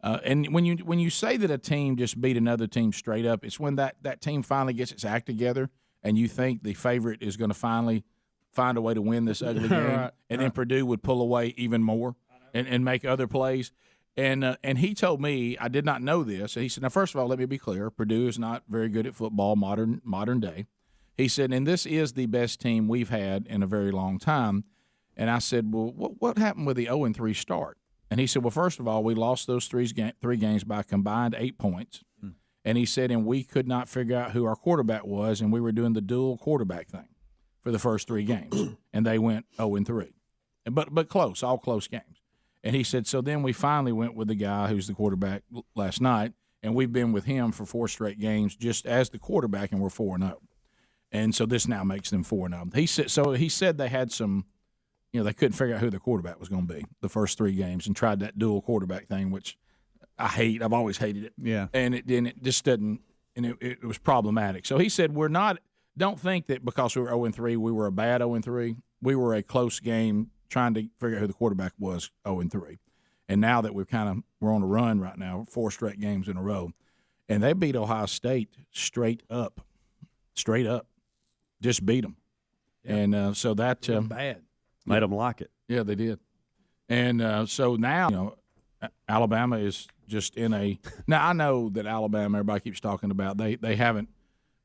And when you say that a team just beat another team straight up, it's when that team finally gets its act together and you think the favorite is going to finally find a way to win this ugly game, and then Purdue would pull away even more and make other plays. And he told me, I did not know this. He said, now, first of all, let me be clear. Purdue is not very good at football modern day. He said, and this is the best team we've had in a very long time. And I said, well, what happened with the 0-3 start? And he said, well, first of all, we lost those three games by a combined 8 points. And he said, and we could not figure out who our quarterback was, and we were doing the dual quarterback thing for the first 3 games. And they went 0-3. But close, all close games. And he said, so then we finally went with the guy who's the quarterback last night, and we've been with him for 4 straight games just as the quarterback, and we're 4-0. And so this now makes them 4-0. He said they had some, they couldn't figure out who the quarterback was going to be the first 3 games and tried that dual quarterback thing, which I hate. I've always hated it. Yeah. And it just didn't, and it was problematic. So he said, we're not don't think that because we were 0-3, we were a bad 0-3. We were a close game trying to figure out who the quarterback was 0-3. And now that we're on a run right now, 4 straight games in a row, and they beat Ohio State straight up, just beat them. Yeah. And so that bad made them like it. Yeah, they did. And so now, Alabama is just in a – now, I know that Alabama, everybody keeps talking about, they haven't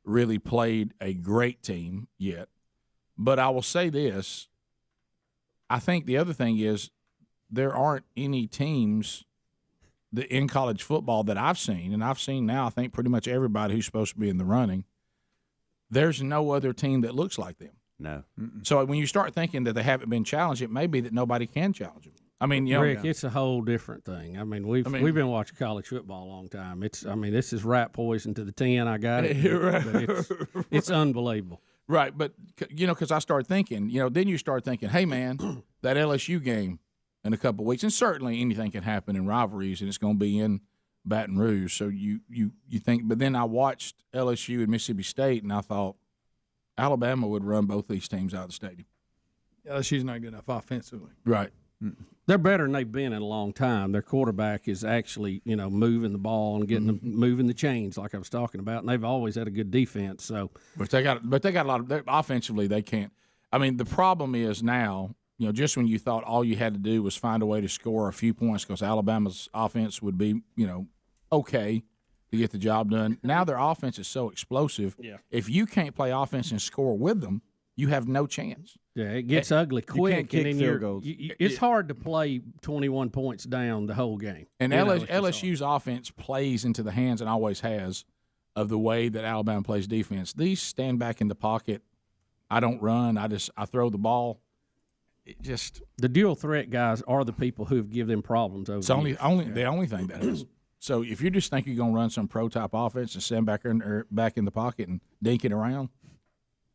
really played a great team yet. But I will say this. I think the other thing is there aren't any teams in college football that I've seen, and I've seen now I think pretty much everybody who's supposed to be in the running, there's no other team that looks like them. No. Mm-mm. So when you start thinking that they haven't been challenged, it may be that nobody can challenge them. I mean, Rick, it's a whole different thing. I mean, we've been watching college football a long time. This is rat poison to the 10. I got it. But it's unbelievable. Right, but because I started thinking, then you start thinking, hey man, that LSU game in a couple of weeks, and certainly anything can happen in rivalries, and it's going to be in Baton Rouge. So you think, but then I watched LSU and Mississippi State, and I thought Alabama would run both these teams out of the stadium. LSU's not good enough offensively. Right. They're better than they've been in a long time. Their quarterback is actually, moving the ball and getting moving the chains, like I was talking about. And they've always had a good defense. So, but they got a lot of offensively. They can't. I mean, the problem is now, just when you thought all you had to do was find a way to score a few points because Alabama's offense would be, okay to get the job done. Now their offense is so explosive. Yeah. If you can't play offense and score with them, you have no chance. Yeah, it gets ugly quick. You can't kick field goals. It's hard to play 21 points down the whole game. And LSU's offense plays into the hands, and always has, of the way that Alabama plays defense. These stand back in the pocket. I don't run. I throw the ball. The dual threat guys are the people who have given them problems over. It's the only thing that is. So if you just think you're going to run some pro type offense and stand back in the pocket and dink it around,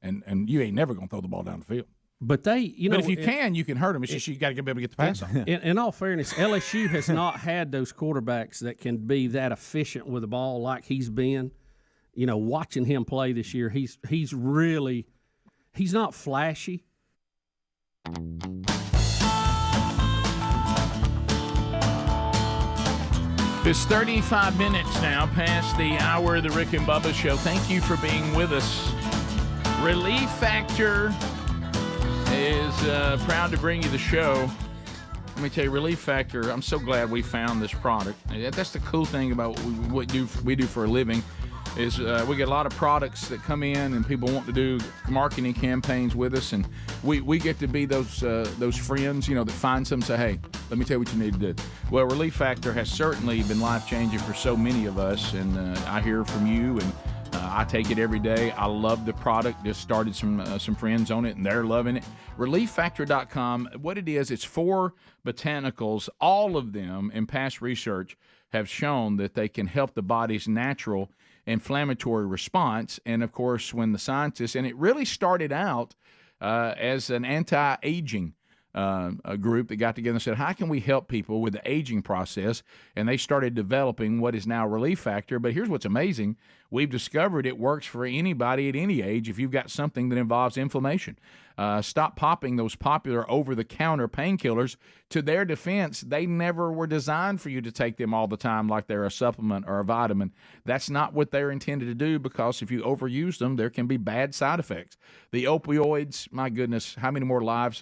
and you ain't never going to throw the ball down the field. But but if you can hurt them. It's just you got to be able to get the pass on. In all fairness, LSU has not had those quarterbacks that can be that efficient with the ball like he's been. Watching him play this year, he's not flashy. It's 35 minutes now past the hour of the Rick and Bubba Show. Thank you for being with us. Relief Factor is proud to bring you the show. Let me tell you, Relief Factor, I'm so glad we found this product. That's the cool thing about what we do for a living is we get a lot of products that come in and people want to do marketing campaigns with us, and we get to be those friends, that find some and say, hey, let me tell you what you need to do. Well, Relief Factor has certainly been life-changing for so many of us, and I hear from you, and I take it every day. I love the product. Just started some friends on it, and they're loving it. ReliefFactor.com. What it is, it's 4 botanicals. All of them, in past research, have shown that they can help the body's natural inflammatory response. And, of course, when the scientists, and it really started out as an anti-aging a group that got together and said, how can we help people with the aging process? And they started developing what is now Relief Factor. But here's what's amazing. We've discovered it works for anybody at any age if you've got something that involves inflammation. Stop popping those popular over-the-counter painkillers. To their defense, they never were designed for you to take them all the time like they're a supplement or a vitamin. That's not what they're intended to do, because if you overuse them, there can be bad side effects. The opioids, my goodness, how many more lives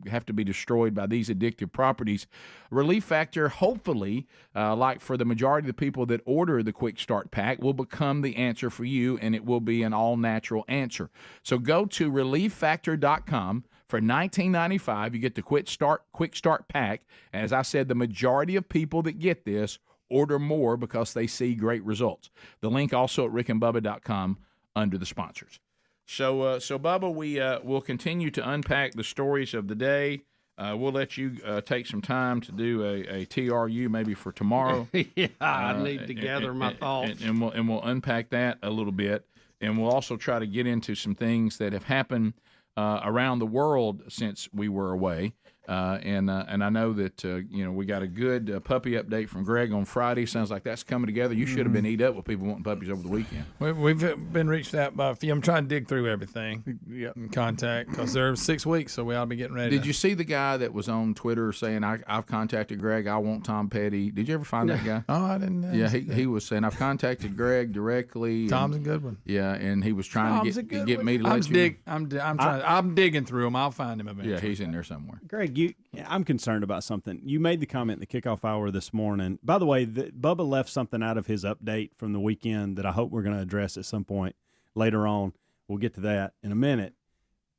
have to be destroyed by these addictive properties? Relief Factor, hopefully, like for the majority of the people that order the Quick Start Pack, will become the answer for you, and it will be an all-natural answer. So go to ReliefFactor.com. For $19.95, you get the Quick Start Pack. And as I said, the majority of people that get this order more because they see great results. The link also at rickandbubba.com under the sponsors. So Bubba, we'll continue to unpack the stories of the day. We'll let you take some time to do a TRU maybe for tomorrow. Yeah, I need to gather my thoughts. And we'll unpack that a little bit. And we'll also try to get into some things that have happened around the world since we were away. And I know that we got a good puppy update from Greg on Friday. Sounds like that's coming together. You should have been eat up with people wanting puppies over the weekend. We've been reached out by a few. I'm trying to dig through everything in contact because they're 6 weeks, so we ought to be getting ready. Did you see the guy that was on Twitter saying, I've contacted Greg, I want Tom Petty? Did you ever find that guy? Oh, I didn't. Yeah, he was saying, I've contacted Greg directly. Tom's a good one. Yeah, and he was trying to get me to let you. I'm digging through him. I'll find him eventually. Yeah, he's in there somewhere. Greg, I'm concerned about something. You made the comment in the kickoff hour this morning. By the way, Bubba left something out of his update from the weekend that I hope we're going to address at some point later on. We'll get to that in a minute.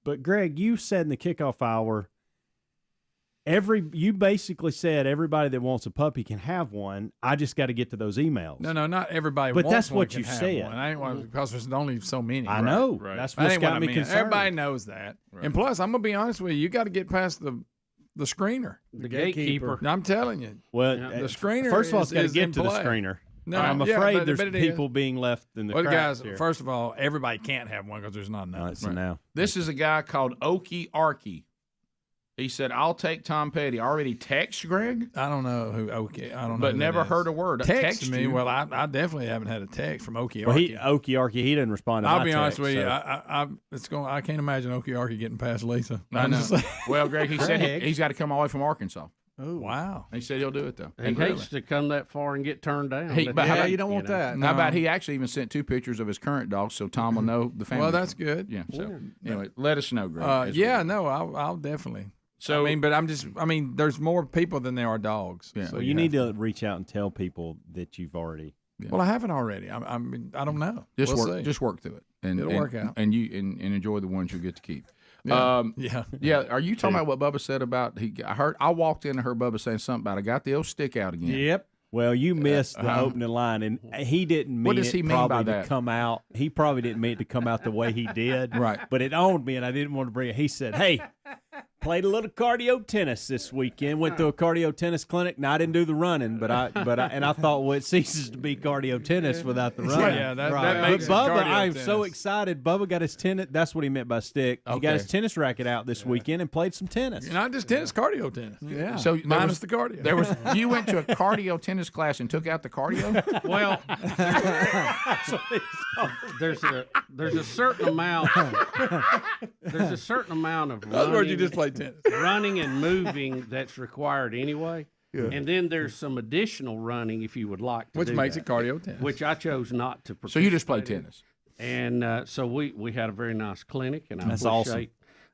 But Greg, you said in the kickoff hour, you basically said everybody that wants a puppy can have one. I just got to get to those emails. No, not everybody. But wants that's one what can you have said. One. I ain't want because there's only so many. I know. Right. That's what's got me concerned. Everybody knows that. Right. And plus, I'm gonna be honest with you. You got to get past the screener, the gatekeeper. I'm telling you. Well, the screener. First of all, it's got to get in to the play. screener. No, I'm afraid but there's people being left in the cracks guys, here. first of all, everybody can't have one because there's not enough. Now. This is a guy called Okie Arky. He said, I'll take Tom Petty. Already text Greg? I don't know who Okie. I don't know. But never heard a word. Text me. You. Well, I definitely haven't had a text from Okie Arky. Well, Okie Arky, he didn't respond to I'll my be honest text, with you. so. I can't imagine Okie Arky getting past Lisa. I know. Well, Greg, he said he's got to come all the way from Arkansas. Oh, wow. He said he'll do it, though. He hates to come that far and get turned down. But you don't want that. How about he actually even sent 2 pictures of his current dog so Tom will know the family? Well, that's good. Yeah. So, anyway, let us know, Greg. I'll definitely. So there's more people than there are dogs. Yeah. So you need to reach out and tell people that you've already. Yeah. Well, I haven't already. I don't know. Just work through it, and it'll work out. And enjoy the ones you get to keep. Yeah. Yeah. Are you talking about what Bubba said about I walked in and heard Bubba saying something about I got the old stick out again. Yep. Well, you missed the opening line, and he didn't mean what does he mean by that? To come out. He probably didn't mean it to come out the way he did. Right. But it owned me, and I didn't want to bring it. He said, hey, played a little cardio tennis this weekend. Went to a cardio tennis clinic. Now, I didn't do the running, but I thought, well, it ceases to be cardio tennis without the running. Yeah, that makes But Bubba, cardio I am tennis. so excited. Bubba got his tennis. That's what he meant by stick. He got his tennis racket out this weekend and played some tennis. Not just tennis, cardio tennis. Yeah. So minus the cardio. You went to a cardio tennis class and took out the cardio? Well, there's a certain amount. There's a certain amount of Other words, you just play tennis. running and moving that's required anyway. Yeah. And then there's some additional running if you would like to which do makes that, it cardio tennis. which I chose not to participate So you just played in. tennis. And so we had a very nice clinic, and I That's appreciate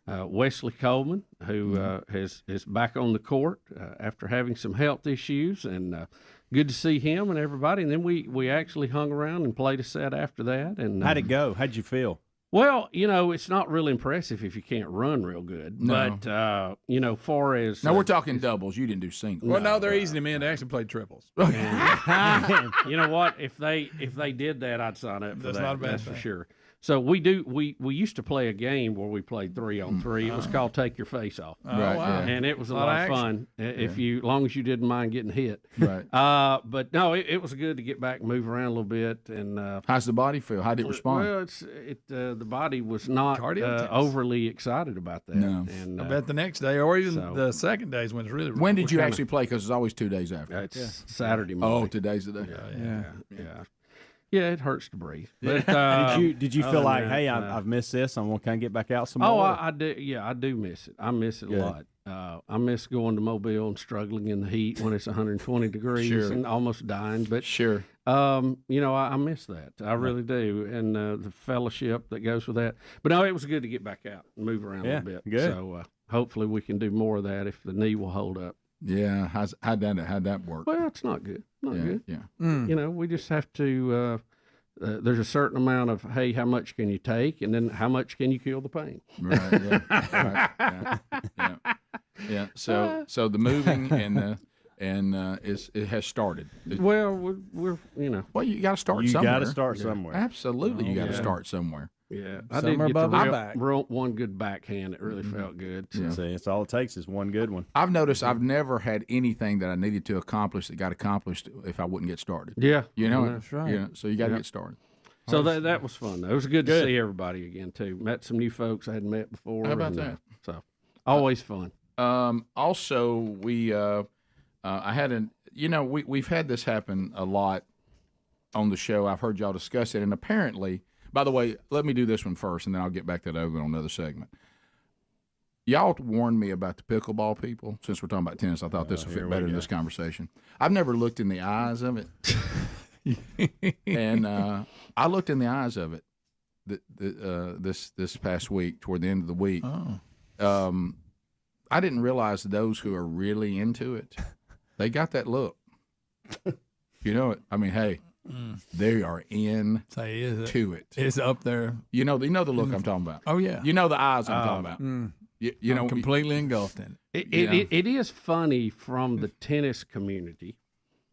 Wesley Coleman, who is back on the court after having some health issues, and good to see him and everybody. And then we actually hung around and played a set after that. And How'd it go? How'd you feel? Well, it's not real impressive if you can't run real good. No. But, far as... Now, we're talking doubles. You didn't do singles. Well, no, they're easy to men. They actually played triples. And, you know what? If they did that, I'd sign up for That's that. not a bad That's thing. for sure. So we used to play a game where we played 3-on-3. It was called Take Your Face Off. Oh, right, wow. And it was a Lot lot of of fun long as you didn't mind getting hit. Right. But no, it was good to get back and move around a little bit. And how's the body feel? How did it respond? Well, the body was not overly excited about that. No. And I bet the next day or even the second day is when it's really. When did you actually play? Because it's always 2 days after. It's Saturday morning. Oh, today's the day. Yeah. Yeah, it hurts to breathe. But, did you feel like, hey, I've missed this. I'm gonna kind of get back out some more? Oh, I do. Yeah, I do miss it. I miss it a lot. I miss going to Mobile and struggling in the heat when it's 120 degrees and almost dying. But I miss that. I really do, and the fellowship that goes with that. But no, it was good to get back out and move around a little bit. Good. So hopefully we can do more of that if the knee will hold up. Yeah, how'd that work? Well, it's not good. Not good. Yeah. We just have to. There's a certain amount of how much can you take, and then how much can you kill the pain? Right. Yeah. Yeah. So the moving and it has started. Well, we're Well, you got to start somewhere. You got to start somewhere. Absolutely, you got to start somewhere. Yeah, I did get one good backhand. It really felt good. So. See, it's all it takes is one good one. I've noticed I've never had anything that I needed to accomplish that got accomplished if I wouldn't get started. Yeah, that's right. Yeah, so you got to get started. So that was fun. It was good to see everybody again too. Met some new folks I hadn't met before. How about that? So always fun. Also, I had we've had this happen a lot on the show. I've heard y'all discuss it, and apparently, by the way, let me do this one first, and then I'll get back to that over on another segment. Y'all warned me about the pickleball people. Since we're talking about tennis, I thought this would fit better in this conversation. I've never looked in the eyes of it, and I looked in the eyes of it this past week, toward the end of the week. I didn't realize those who are really into it, they got that look. You know it. I mean, hey, they are into it. It's up there. You know the look I'm talking about. Oh yeah. You know the eyes I'm talking about. You know, completely engulfed in it. It is funny from the tennis community,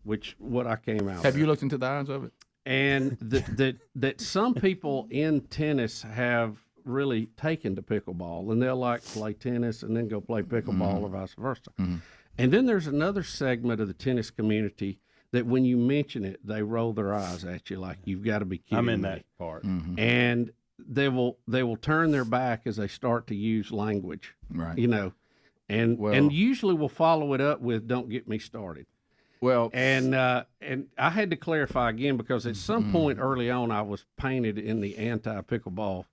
which what I came out. Have you looked into the eyes of it? And that some people in tennis have really taken to pickleball, and they'll like play tennis and then go play pickleball or vice versa. And then there's another segment of the tennis community that when you mention it, they roll their eyes at you like you've got to be kidding me. I'm in that part. And they will turn their back as they start to use language, right? You know, and usually will follow it up with "Don't get me started." Well, and I had to clarify again because at some point early on I was painted in the anti-pickleball.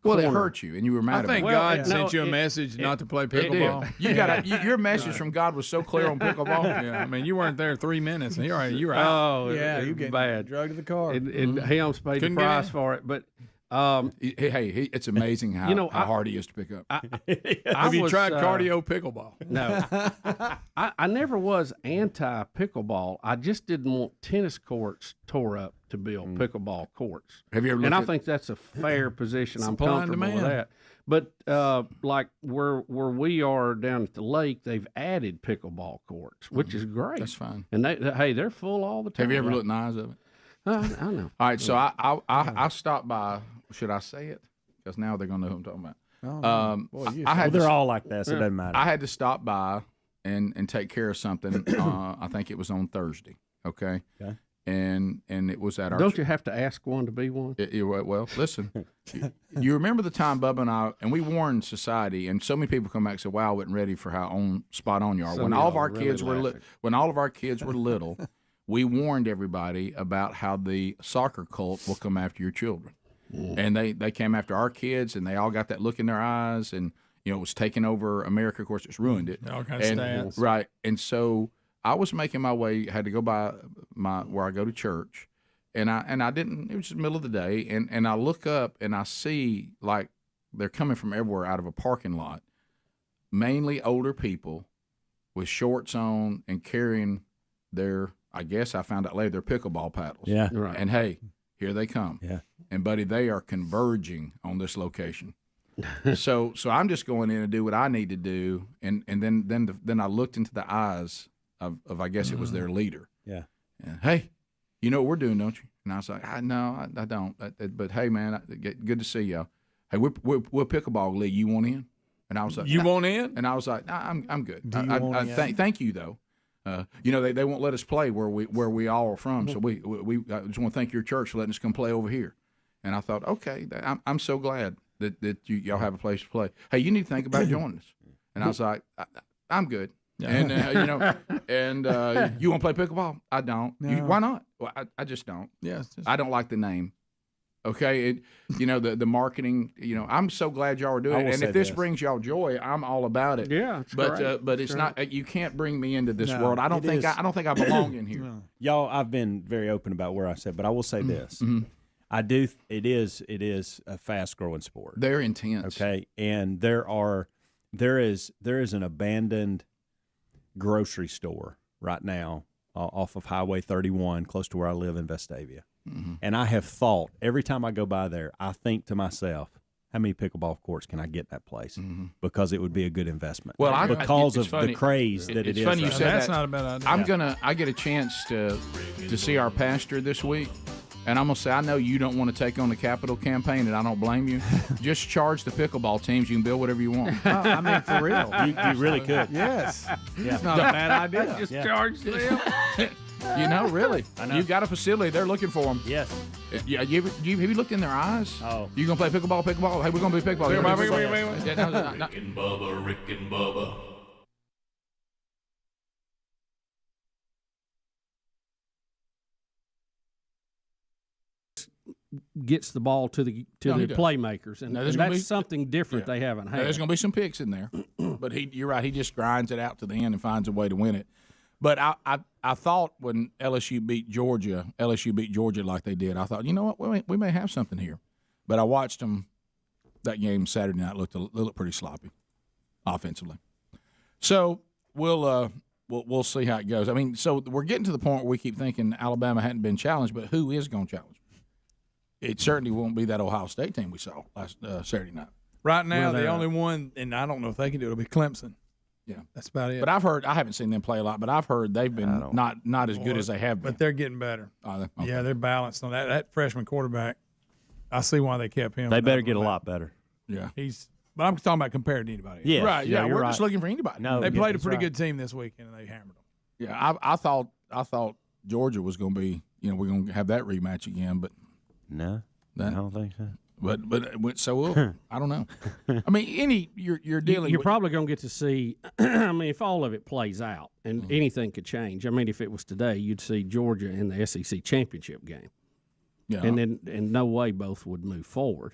Well, it hurt you, and you were mad about it. I think God sent you a message not to play pickleball. You got your message from God was so clear on pickleball. Yeah, I mean, you weren't there 3 minutes, and you were out. Oh, yeah, you get bad. Drugged to the car. And Helms paid the price for it, but. Hey, it's amazing how hard he is to pick up. Have you tried cardio pickleball? No, I never was anti-pickleball. I just didn't want tennis courts tore up to build pickleball courts. Have you ever? And I think that's a fair position. I'm comfortable with that. But like where we are down at the lake, they've added pickleball courts, which is great. That's fine. And they're full all the time. Have you ever looked in the eyes of it? I know. All right, so I stopped by. Should I say it? Because now they're gonna know who I'm talking about. They're all like that, so it doesn't matter. I had to stop by and take care of something. I think it was on Thursday. Okay. And it was at our. Don't you have to ask one to be one? Well, listen. You remember the time Bubba and we warned society, and so many people come back and say, "Wow, I wasn't ready for how spot on you are." When all of our kids were little, we warned everybody about how the soccer cult will come after your children. And they came after our kids, and they all got that look in their eyes, and it was taking over America. Of course, it's ruined it. All kinds of stats. Right. And so I was making my way, had to go by where I go to church, and I didn't. It was just the middle of the day, and I look up and I see like they're coming from everywhere out of a parking lot, mainly older people with shorts on and carrying their. I guess I found out later they're pickleball paddles. Yeah. Right. And hey, here they come. Yeah. And buddy, they are converging on this location. so I'm just going in to do what I need to do, and then I looked into the eyes of I guess it was their leader. Yeah. And hey, you know what we're doing, don't you? And I was like, I don't. But hey, man, good to see y'all. Hey, we're pickleball league. You want in? And I was like, you want in? And I was like, nah, I'm good. Thank you though. They won't let us play where we all are from. So we I just want to thank your church for letting us come play over here. And I thought, okay, I'm so glad that y'all have a place to play. Hey, you need to think about joining us. And I was like, I'm good. Yeah. And you want to play pickleball? I don't. No. Why not? Well, I just don't. Yes. I don't like the name. Okay, the marketing. I'm so glad y'all are doing it. And if this brings y'all joy, I'm all about it. Yeah, it's great. But it's not. You can't bring me into this world. I don't think I belong in here. No. Y'all, I've been very open about where I said, but I will say this: I do. It is a fast growing sport. They're intense. Okay, and there is an abandoned grocery store right now off of Highway 31, close to where I live in Vestavia. And I have thought every time I go by there, I think to myself, how many pickleball courts can I get in that place? Because it would be a good investment. Well, because of the craze that it is. It's funny you said That's not a bad idea. I get a chance to see our pastor this week, and I'm gonna say I know you don't want to take on the capital campaign, and I don't blame you. Just charge the pickleball teams. You can build whatever you want. I mean, for real. You really could. Yes. Yeah. It's not a bad idea. Just charge them. Really. I know. You've got a facility. They're looking for them. Yes. Yeah, have you looked in their eyes? Oh. You going to play pickleball? Hey, we're going to play pickleball. Rick and Bubba, Rick and Bubba. Gets the ball to the playmakers, and that's something different they haven't had. There's going to be some picks in there, but you're right. He just grinds it out to the end and finds a way to win it. But I thought when LSU beat Georgia like they did, I thought, you know what, we may have something here. But I watched them that game Saturday night. Looked pretty sloppy offensively. So we'll see how it goes. I mean, so we're getting to the point where we keep thinking Alabama hadn't been challenged, but who is going to challenge? It certainly won't be that Ohio State team we saw last Saturday night. Right now, the only one, and I don't know if they can do it, will be Clemson. Yeah, that's about it. But I haven't seen them play a lot, but I've heard they've been not as good as they have been. But they're getting better. Okay. Yeah, they're balanced on that. That freshman quarterback, I see why they kept him. They better get a lot better. Yeah. But I'm talking about compared to anybody else. Yeah, right. Yeah, we're just looking for anybody. No, they played a pretty good team this weekend, and they hammered them. Yeah, I thought Georgia was going to be, we're going to have that rematch again, but no. I don't think so. But so I don't know. I mean, you're dealing. You're probably going to get to see. I mean, if all of it plays out, and anything could change. I mean, if it was today, you'd see Georgia in the SEC championship game. Yeah. And then, in no way, both would move forward.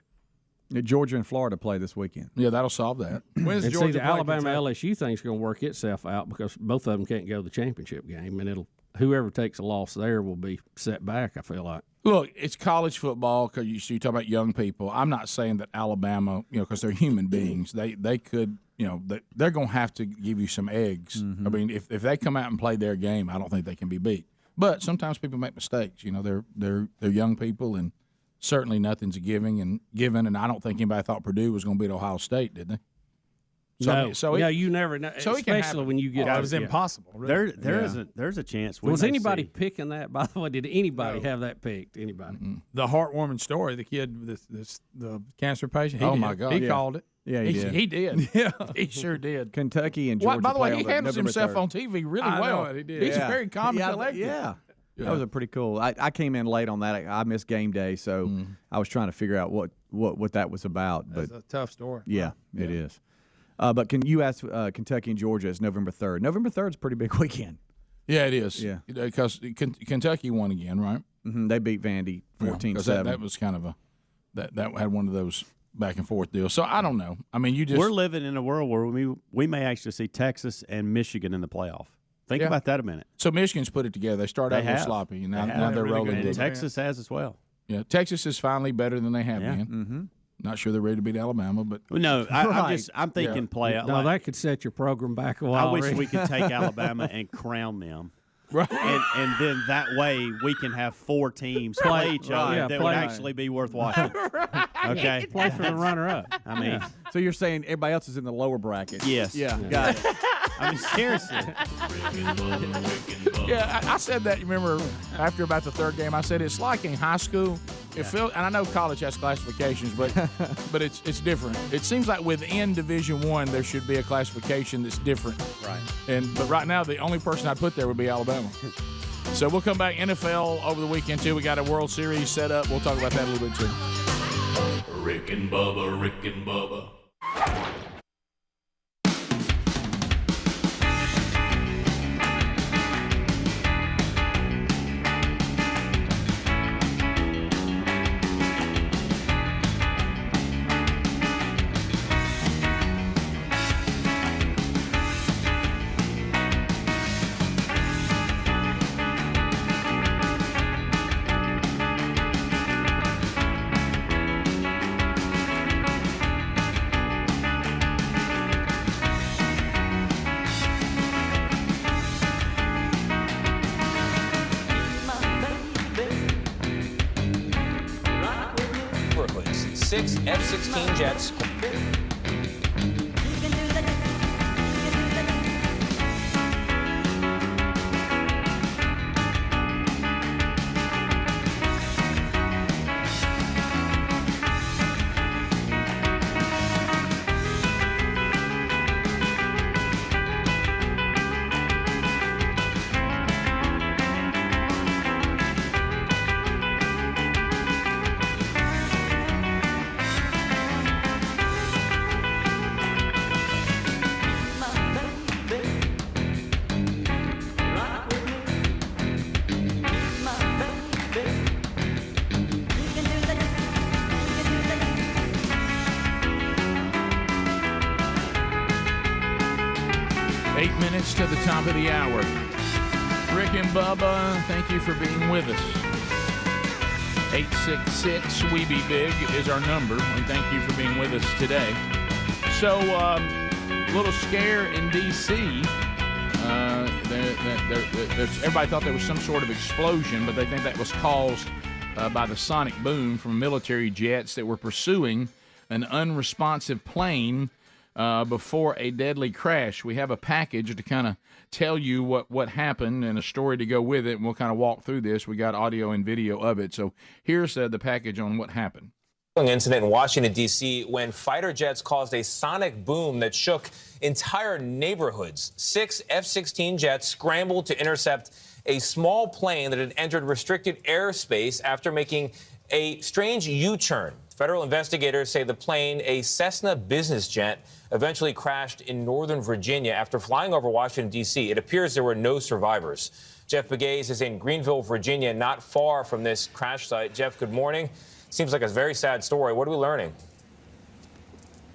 Georgia and Florida play this weekend. Yeah, that'll solve that. When's and Georgia see, the Alabama LSU thing's going to work itself out because both of them can't go to the championship game, and whoever takes a loss there will be set back. I feel like. Look, it's college football because you talk about young people. I'm not saying that Alabama, because they're human beings, they could, they're going to have to give you some eggs. Mm-hmm. I mean, if they come out and play their game, I don't think they can be beat. But sometimes people make mistakes. They're young people, and certainly nothing's given. And I don't think anybody thought Purdue was going to beat Ohio State, did they? You never know. So especially when you get. It was impossible. Really. There's a chance. Was anybody picking that? By the way, did anybody have that picked? Anybody? Mm-hmm. The heartwarming story. The kid, the cancer patient. My God, he called it. Yeah, he did. He did. Yeah, he sure did. Kentucky and Georgia. By the way, play he on handles November himself 3rd. on TV really well. Know it, he did. He's very calm and collected. Yeah. That was a pretty cool. I came in late on that. I missed game day, so I was trying to figure out what that was about. That's a tough story. Yeah, it is. But can you ask Kentucky and Georgia? It's November 3rd. November 3rd is a pretty big weekend. Yeah, it is. Yeah. Because Kentucky won again, right? Mm-hmm. They beat Vandy 14-7. That was kind of that had one of those back and forth deals. So I don't know. I mean, we're living in a world where we may actually see Texas and Michigan in the playoff. Think about that a minute. So Michigan's put it together. They started out a little sloppy, and now they're rolling. And Texas has as well. Yeah, Texas is finally better than they have been. Mm-hmm. Not sure they're ready to beat Alabama, but no, I'm thinking play out. No, that could set your program back a while. I wish we could take Alabama and crown them. Right. And then that way we can have 4 teams play each other that would actually be worth watching. Right. Okay. Play for the runner-up. I mean, so you're saying everybody else is in the lower bracket? Yes. Yeah. Got it. I mean, seriously. Yeah, I said that. You remember after about the third game, I said it's like in high school. It feels, and I know college has classifications, but it's different. It seems like within Division I there should be a classification that's different. Right. But right now the only person I'd put there would be Alabama. So we'll come back NFL over the weekend too. We got a World Series set up. We'll talk about that a little bit too. Rick and Bubba, Rick and Bubba. Brooklyn's 6 F-16 jets. the top of the hour. Rick and Bubba, thank you for being with us. 866-WE-BE-BIG is our number. We thank you for being with us today. So, little scare in D.C. Everybody thought there was some sort of explosion, but they think that was caused by the sonic boom from military jets that were pursuing an unresponsive plane before a deadly crash. We have a package to kind of tell you what happened and a story to go with it, and we'll kind of walk through this. We got audio and video of it. So here's the package on what happened. Incident in Washington, D.C., when fighter jets caused a sonic boom that shook entire neighborhoods. 6 F-16 jets scrambled to intercept a small plane that had entered restricted airspace after making a strange U-turn. Federal investigators say the plane, a Cessna business jet, eventually crashed in Northern Virginia after flying over Washington, D.C. It appears there were no survivors. Jeff Burgess is in Greenville, Virginia, not far from this crash site. Jeff, good morning. Seems like a very sad story. What are we learning?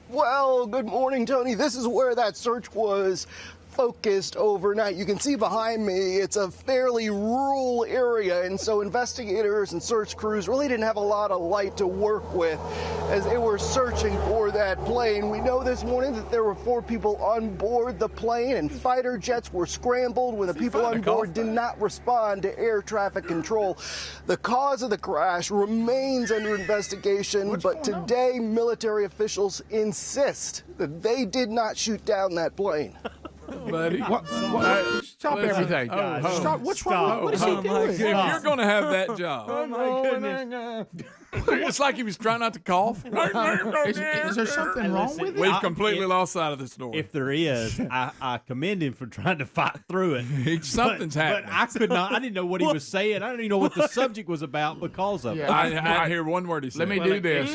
Well, good morning, Tony. This is where that search was focused overnight. You can see behind me, it's a fairly rural area, and so investigators and search crews really didn't have a lot of light to work with as they were searching for that plane. We know this morning that there were 4 people on board the plane, and fighter jets were scrambled when the people on board did not respond to air traffic control. The cause of the crash remains under investigation, but today military officials insist that they did not shoot down that plane. Buddy, Stop everything. Stop. What's wrong? What is he doing? If you're going to have that job, Oh, my goodness. it's like he was trying not to cough. Is there something wrong with it? We've completely lost sight of the story. If there is, I commend him for trying to fight through it. Something's happening. But I could not. I didn't know what he was saying. I didn't even know what the subject was about because of it. I didn't hear one word he said. Let me do this. It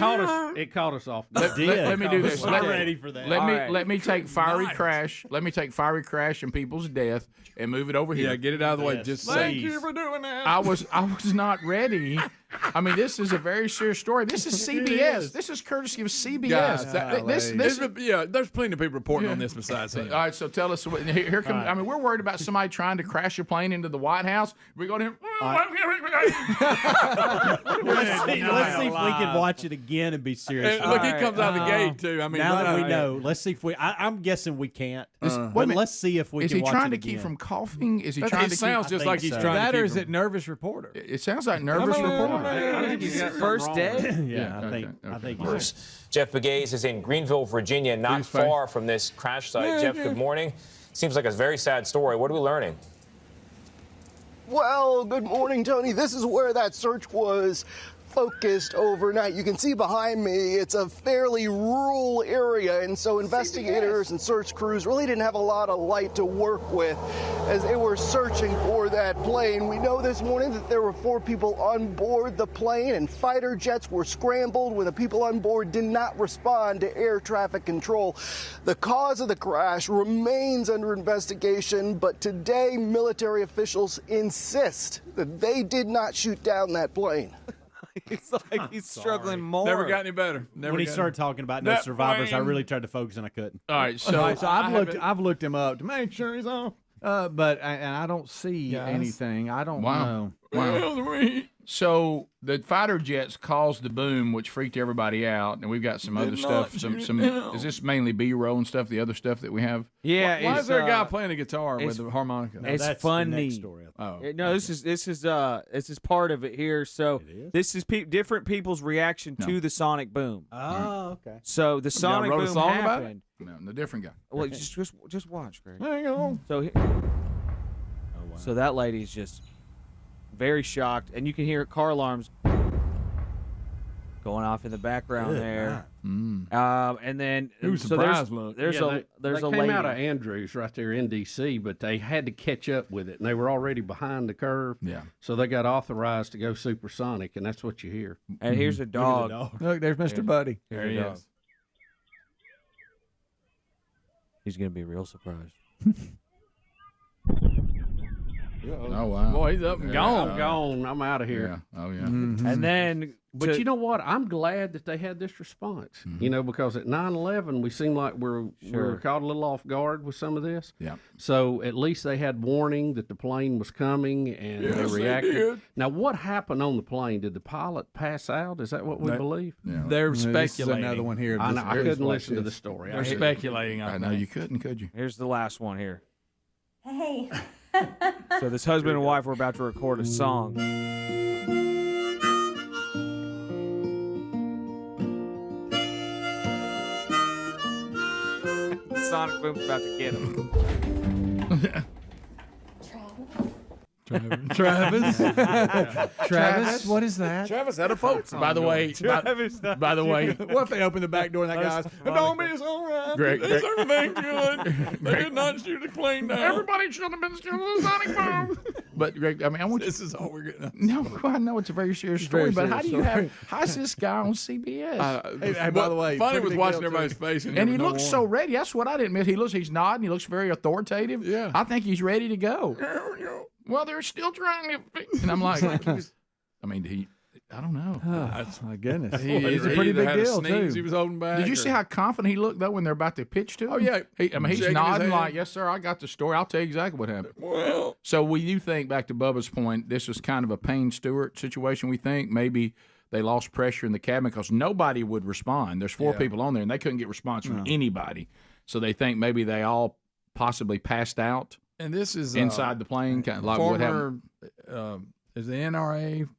caught us off. Let me do this. I'm ready for that. Let me take fiery crash. Let me take fiery crash and people's death and move it over here. Yeah, get it out of the way. Just Thank say. you for doing that. I was not ready. I mean, this is a very serious story. This is CBS. This is courtesy of CBS. There's plenty of people reporting on this besides him. All right, so tell us. Here comes. I mean, we're worried about somebody trying to crash a plane into the White House. We're going to. Let's see if we can watch it again and be serious. Look, he comes out of the gate too. I mean, now that we know, let's see if we. I'm guessing we can't. But let's see if we is can. Is he watch trying it to keep again. from coughing? Is he trying to? It sounds just like he's trying. That to or keep is it nervous reporter? It sounds like nervous reporter. I think he's got First day? Yeah, I think you're right. Jeff Burgess is in Greenville, Virginia, not far from this crash site. Jeff, good morning. Seems like a very sad story. What are we learning? Well, good morning, Tony. This is where that search was focused overnight. You can see behind me, it's a fairly rural area, and so investigators and search crews really didn't have a lot of light to work with as they were searching for that plane. We know this morning that there were 4 people on board the plane, and fighter jets were scrambled when the people on board did not respond to air traffic control. The cause of the crash remains under investigation, but today military officials insist that they did not shoot down that plane. It's like he's struggling more. Never got any better. When he started talking about no survivors, I really tried to focus and I couldn't. All right, so I've looked him up to make sure he's on. But I don't see anything. I don't know. Wow. So the fighter jets caused the boom, which freaked everybody out, and we've got some other stuff. Is this mainly B-roll and stuff? The other stuff that we have? Yeah. Why is there a guy playing a guitar with a harmonica? No, it's funny. No, this is part of it here. So this is different people's reaction to the sonic boom. Oh, okay. So the sonic boom happened. No, the different guy. Well, just watch, Greg. There you go. So that lady's just very shocked, and you can hear car alarms going off in the background there. And then there's a lady. Came out of Andrews right there in D.C., but they had to catch up with it, and they were already behind the curve. Yeah. So they got authorized to go supersonic, and that's what you hear. And here's a dog. Look, there's Mr. Buddy. There he is. He's gonna be real surprised. Oh wow! Boy, he's up and gone. I'm gone. I'm out of here. Yeah. Oh yeah. And then, But you know what? I'm glad that they had this response. You know, because at 9/11 we seemed like we were caught a little off guard with some of this. Yeah. So at least they had warning that the plane was coming, and they reacted. did. Now, what happened on the plane? Did the pilot pass out? Is that what we believe? they're This is speculating. another one here. I, This- I couldn't listen to the story. They're speculating. I know you couldn't, could you? Here's the last one here. Hey. So this husband and wife were about to record a song. Sonic Boom's about to get him. Travis? Travis? What is that? Travis had a folks. By the way, by the way, What if they open the back door and that guy's, don't be so right. Greg, Is everything good? They did not shoot a plane down. everybody should have been scared of the sonic boom. But Greg, I mean, I want you. This is all we're getting. No, I know it's a very serious story, very but how do you serious have? How's this guy on CBS? Hey, by the way, funny pretty was big watching deal, everybody's too. face, and there he was no looks so warning. ready. That's what I didn't admit. He's nodding. He looks very authoritative. Yeah. I think he's ready to go. Well, they're still trying to. And I'm like, I mean, I don't know. My goodness. He's a pretty big had a deal, sneeze too. He was holding back. Did you see how confident he looked though when they're about to pitch to him? Oh, yeah. I mean, he's Shaking his nodding head. like, "Yes, sir, I got the story. I'll tell you exactly what happened." Well, So we do think, back to Bubba's point, this was kind of a Payne Stewart situation. We think maybe they lost pressure in the cabin because nobody would respond. There's four people on there, and they couldn't get response from anybody. So they think maybe they all possibly passed out and this is inside the plane, kind of like what happened. former is the NRA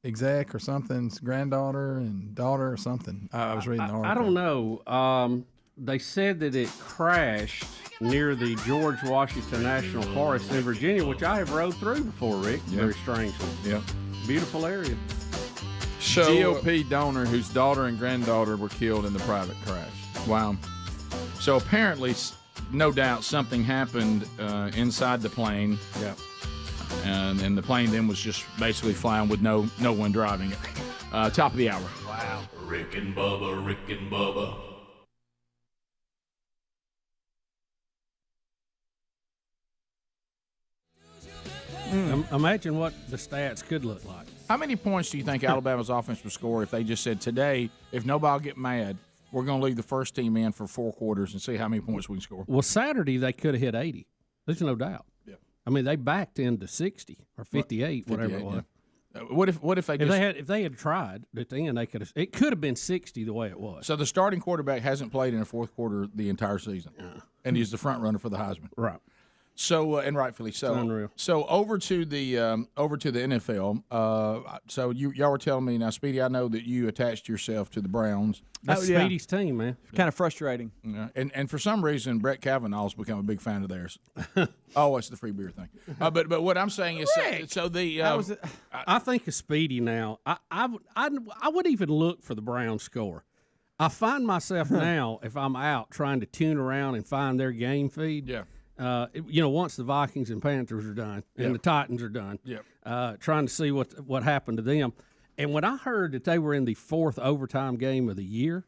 exec or something's granddaughter and daughter or something. I was reading the article. I don't know. They said that it crashed near the George Washington National Forest in Virginia, which I have rode through before, Rick. Very strangely. Yeah. Beautiful area. So, GOP donor whose daughter and granddaughter were killed in the private crash. Wow. So apparently, no doubt, something happened inside the plane. Yeah. And the plane then was just basically flying with no one driving it. Top of the hour. Wow. Rick and Bubba, Rick and Bubba. Imagine what the stats could look like. How many points do you think Alabama's offense would score if they just said today, if nobody will get mad, we're going to leave the first team in for 4 quarters and see how many points we can score? Well, Saturday they could have hit 80. There's no doubt. Yeah. I mean, they backed into 60 or 58, whatever it was. Yeah. What if they just, if they had tried at the end, they could have. It could have been 60 the way it was. So the starting quarterback hasn't played in the fourth quarter the entire season, and he's the front runner for the Heisman. Right. So and rightfully so. It's unreal. So over to the NFL. So y'all were telling me now, Speedy. I know that you attached yourself to the Browns. That's Speedy's team, man. Kind of frustrating. Yeah. And for some reason, Brett Kavanaugh's become a big fan of theirs. Oh, it's the free beer thing. But what I'm saying is, so the I think of Speedy now. I would even look for the Browns score. I find myself now, if I'm out trying to tune around and find their game feed. Yeah. Once the Vikings and Panthers are done and the Titans are done, trying to see what happened to them. And when I heard that they were in the 4th overtime game of the year,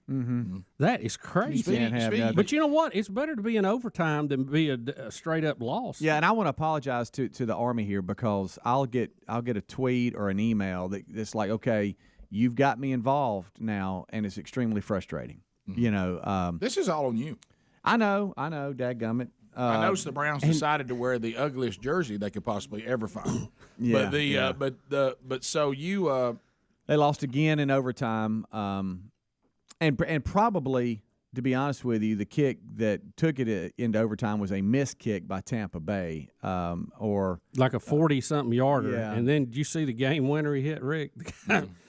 that is crazy. But you know what? It's better to be in overtime than be a straight up loss. Yeah, and I want to apologize to the Army here because I'll get a tweet or an email that's like, okay, you've got me involved now, and it's extremely frustrating. this is all on you. I know, dadgummit. I noticed the Browns decided to wear the ugliest jersey they could possibly ever find. But so you they lost again in overtime, and probably, to be honest with you, the kick that took it into overtime was a missed kick by Tampa Bay, or like a 40-something yarder. Yeah. And then did you see the game winner he hit, Rick?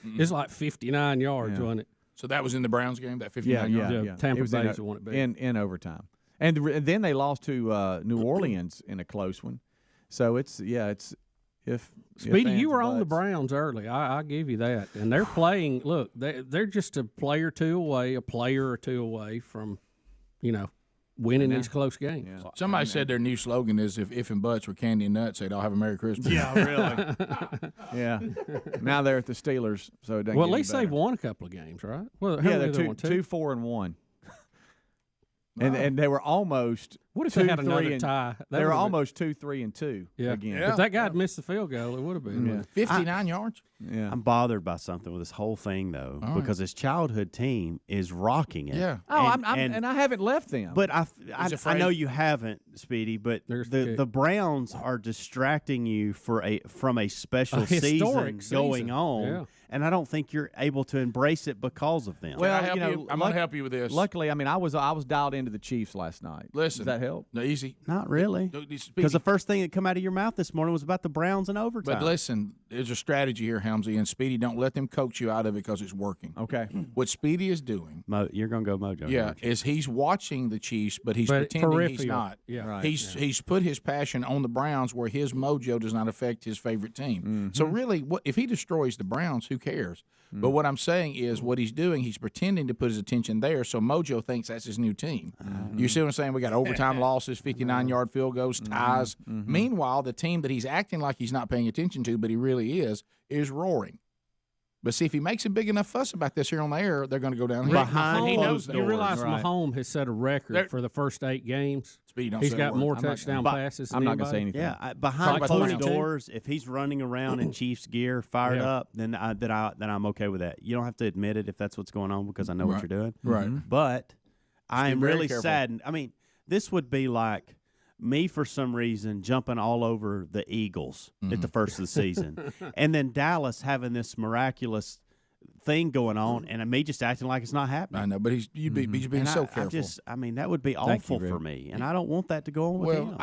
It's like 59 yards, wasn't it? So that was in the Browns game, that 59 yards? Yeah. Tampa It was Bay's the one it beat. in overtime. And then they lost to New Orleans in a close one. So it's if Speedy, fans you were and on the butts. Browns early. I give you that. And they're playing. Look, they're just a player or two away from, winning these close games. Yeah. Somebody said their new slogan is if and buts were candy and nuts, they'd all have a Merry Christmas. Yeah, really. Yeah. Now they're at the Steelers, so it doesn't Well, at get any least they've better. won a couple of games, right? Well, Yeah, they're 2-4-1. And they were almost What if they 2, had 3, another and tie? They were almost 2, 3, and 2 again. If that guy had missed the field goal, it would have been. 59 yards. Yeah. I'm bothered by something with this whole thing, though, All because his childhood team is rocking it. Yeah. Oh, and I haven't left them. But I afraid. know you haven't, Speedy, but the Browns are distracting you from a special season going on, Yeah. and I don't think you're able to embrace it because of them. Well, I'm going to help you with this. Luckily, I mean, I was dialed into the Chiefs last night. Listen, does that help? No, easy. Not really, because the first thing that come out of your mouth this morning was about the Browns in overtime. But listen, there's a strategy here, Helmsy, and Speedy, don't let them coax you out of it because it's working. Okay. What Speedy is doing, you're going to go Mojo. yeah, is he's watching the Chiefs, but he's pretending he's peripheral. not. Yeah. Right. He's put his passion on the Browns where his mojo does not affect his favorite team. So really, if he destroys the Browns, who cares? But what I'm saying is what he's doing, he's pretending to put his attention there so Mojo thinks that's his new team. You see what I'm saying? We got overtime losses, 59-yard field goals, ties. Meanwhile, the team that he's acting like he's not paying attention to, but he really is roaring. But see, if he makes a big enough fuss about this here on the air, they're going to go down here. He knows. You realize Right. Mahomes has set a record for the first 8 games. Speed, don't He's say got a word. more I'm not touchdown gonna- passes. I'm than not going to say anybody. anything. Yeah, behind Like closed 22? doors, if he's running around in Chiefs gear, fired Yeah. up, then I'm okay with that. You don't have to admit it if that's what's going on because I know what you're doing. Right. But I am very really careful. saddened. I mean, this would be like me for some reason jumping all over the Eagles at the first of the season, and then Dallas having this miraculous thing going on, and me just acting like it's not happening. I know, but he's being And so I careful. I mean, that would be Thank you, awful for Rick. me, and I don't want that to go on with him.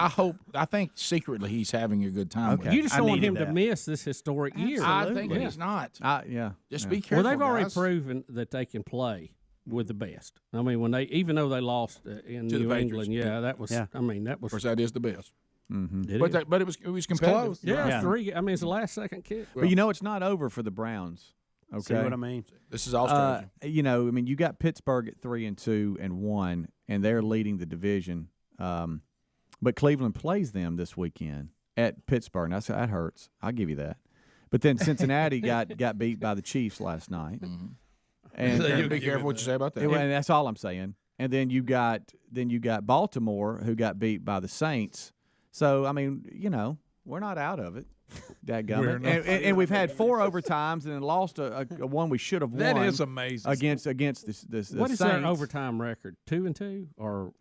I think secretly he's having a good time. Okay. With it. You just I don't want needed him to that. miss this historic year. I think he's not. Yeah. Just yeah. be Well, careful. they've already guys. proven that they can play with the best. I mean, even though they lost in To the New Patriots. England, that was. Yeah. I mean, that Of was. course, that is the best. It But is. but it was competitive. close. Yeah, Yeah. it's 3. I mean, it's the last second kick. But you know, it's not over for the Browns. Okay. See what I mean? This is all strategy. I mean, you got Pittsburgh at 3-2-1, and they're leading the division. But Cleveland plays them this weekend at Pittsburgh. Now, that hurts. I'll give you that. But then Cincinnati got beat by the Chiefs last night. And So be careful what you say about that. and that's all I'm saying. And then you got Baltimore, who got beat by the Saints. So I mean, we're not out of it. Dadgummit. And we've had 4 overtimes and then lost a one we should have won. That is amazing. Against the What is Saints. their overtime record? 2-2 or?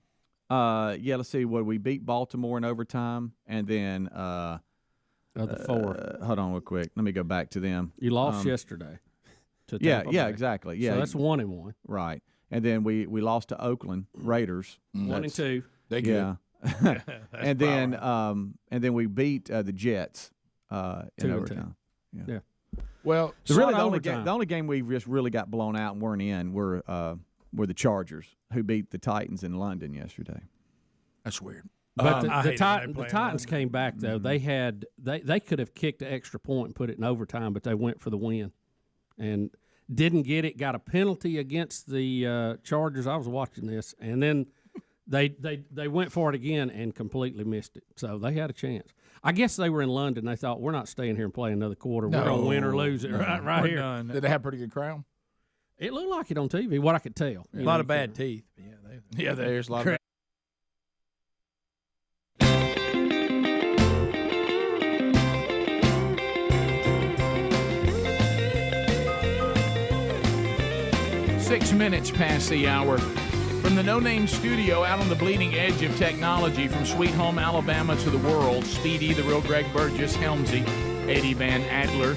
Let's see. What we beat Baltimore in overtime, and then Of the 4. hold on real quick. Let me go back to them. You lost yesterday. To Yeah, Tampa yeah, Bay. exactly. Yeah, So that's 1-1. right. And then we lost to Oakland Raiders. 1-2. They Yeah. and then we beat the Jets in 2-2. overtime. Yeah. Well, So It's really, not the only game we just really got blown out and weren't in were the Chargers, who beat the Titans in London yesterday. that's weird. But I hate it when they the play in Titans London. came back though. They could have kicked the extra point and put it in overtime, but they went for the win, and didn't get it. Got a penalty against the Chargers. I was watching this, and then they went for it again and completely missed it. So they had a chance. I guess they were in London. They thought, we're not staying here and playing another quarter. We're gonna win or lose it right We're here. done. Did they have a pretty good crowd? It looked like it on TV. What I could tell. A lot of bad teeth. Yeah, there's a lot of. Six minutes past the hour. From the No Name Studio out on the bleeding edge of technology, from Sweet Home Alabama to the world, Speedy, the real Greg Burgess, Helmsy, Eddie Van Adler,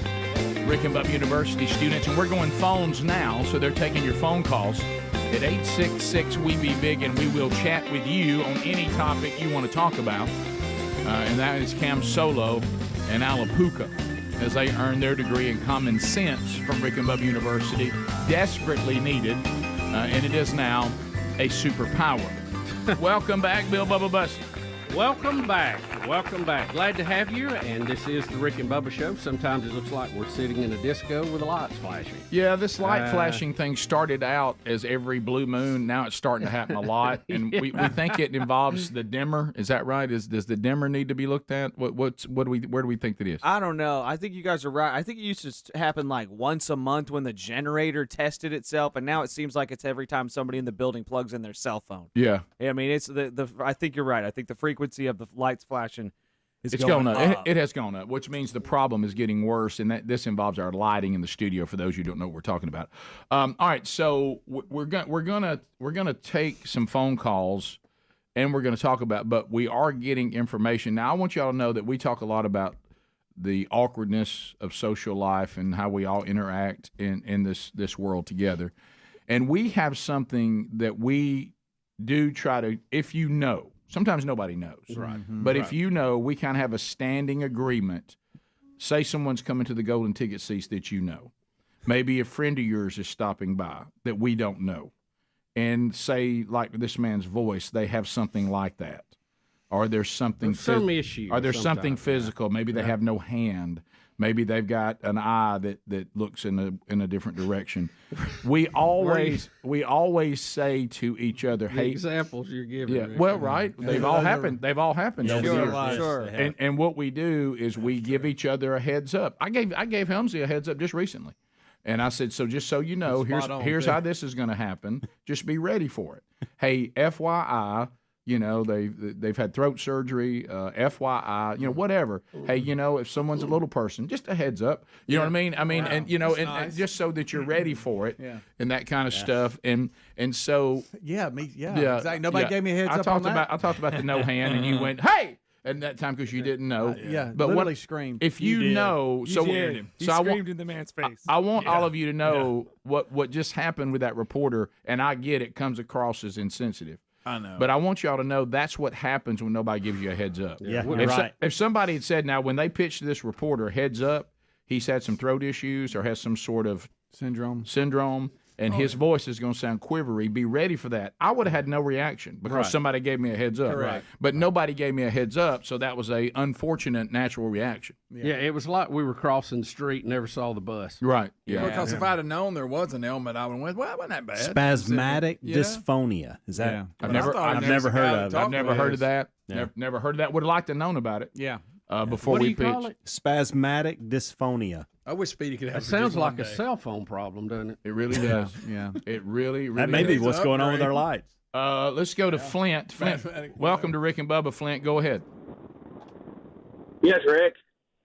Rick and Bubba University students. And we're going phones now, so they're taking your phone calls at 866-WE-BE-BIG, and we will chat with you on any topic you want to talk about. And that is Cam Solo and Alapuca, as they earn their degree in common sense from Rick and Bubba University, desperately needed, and it is now a superpower. Welcome back, Bill Bubba Bussey. Welcome back. Welcome back. Glad to have you. And this is the Rick and Bubba Show. Sometimes it looks like we're sitting in a disco with the lights flashing. Yeah, this light flashing thing started out as every blue moon. Now it's starting to happen a lot, and we think it involves the dimmer. Is that right? Does the dimmer need to be looked at? Where do we think that is? I don't know. I think you guys are right. I think it used to happen like once a month when the generator tested itself, and now it seems like it's every time somebody in the building plugs in their cell phone. Yeah. I mean, it's the. I think you're right. I think the frequency of the lights flashing is It's going up. It has gone up, which means the problem is getting worse, and that this involves our lighting in the studio. For those who don't know what we're talking about. All right, so we're gonna take some phone calls, and we're gonna talk about. But we are getting information now. I want y'all to know that we talk a lot about the awkwardness of social life and how we all interact in this world together, and we have something that we do try to. If you know. Sometimes nobody knows. Right. But if you know, we kind of have a standing agreement. Say someone's coming to the golden ticket seats that you know. Maybe a friend of yours is stopping by that we don't know. And say, like this man's voice, they have something like that. Or there's something some issue. Or there's something sometimes, physical. Maybe they have no hand. Maybe they've got an eye that looks in a different direction. We always say to each other, The "Hey, examples you're giving. yeah, Rick. well, right, they've all happened. They've all happened. over the years. Sure. And what we do is we give each other a heads up. I gave Helmsy a heads up just recently, and I said, so just so you know, here's how this is going to happen. Just be ready for it. Hey, FYI. You know, they've had throat surgery, FYI, you know, whatever. Hey, you know, if someone's a little person, just a heads up. You know what I mean? Wow. And you know, and just so that you're ready for it, and that kind of stuff. And so exactly. Nobody gave me a heads up on that. I talked about the no hand, and you went, hey. And that time because you didn't know, but literally screamed. If you know, He screamed in the man's face. I want all of you to know what just happened with that reporter, and I get it comes across as insensitive. I know. But I want y'all to know that's what happens when nobody gives you a heads up. Yeah, you're right. If somebody had said, now, when they pitched this reporter, heads up, he's had some throat issues or has some sort of syndrome, and his voice is going to sound quivery, be ready for that. I would have had no reaction because somebody gave me a heads up. Correct. But nobody gave me a heads up, so that was a unfortunate natural reaction. Yeah, it was like we were crossing the street and never saw the bus. Right. Yeah. Because if I'd have known there was an ailment, I would have went, well, it wasn't that bad. Spasmodic dysphonia. Is that? Yeah. I've never heard of it. I've never heard of that. Yeah. Never heard of that. Would have liked to have known about it. Yeah. Before What do we you call pitched. it? Spasmodic dysphonia. I wish Speedy could have. It sounds like a cell phone problem, doesn't it? It really does. Yeah. It really That may be does. what's going on with our lights. Let's go to Flint. Flint, welcome to Rick and Bubba. Flint, go ahead. Yes, Rick.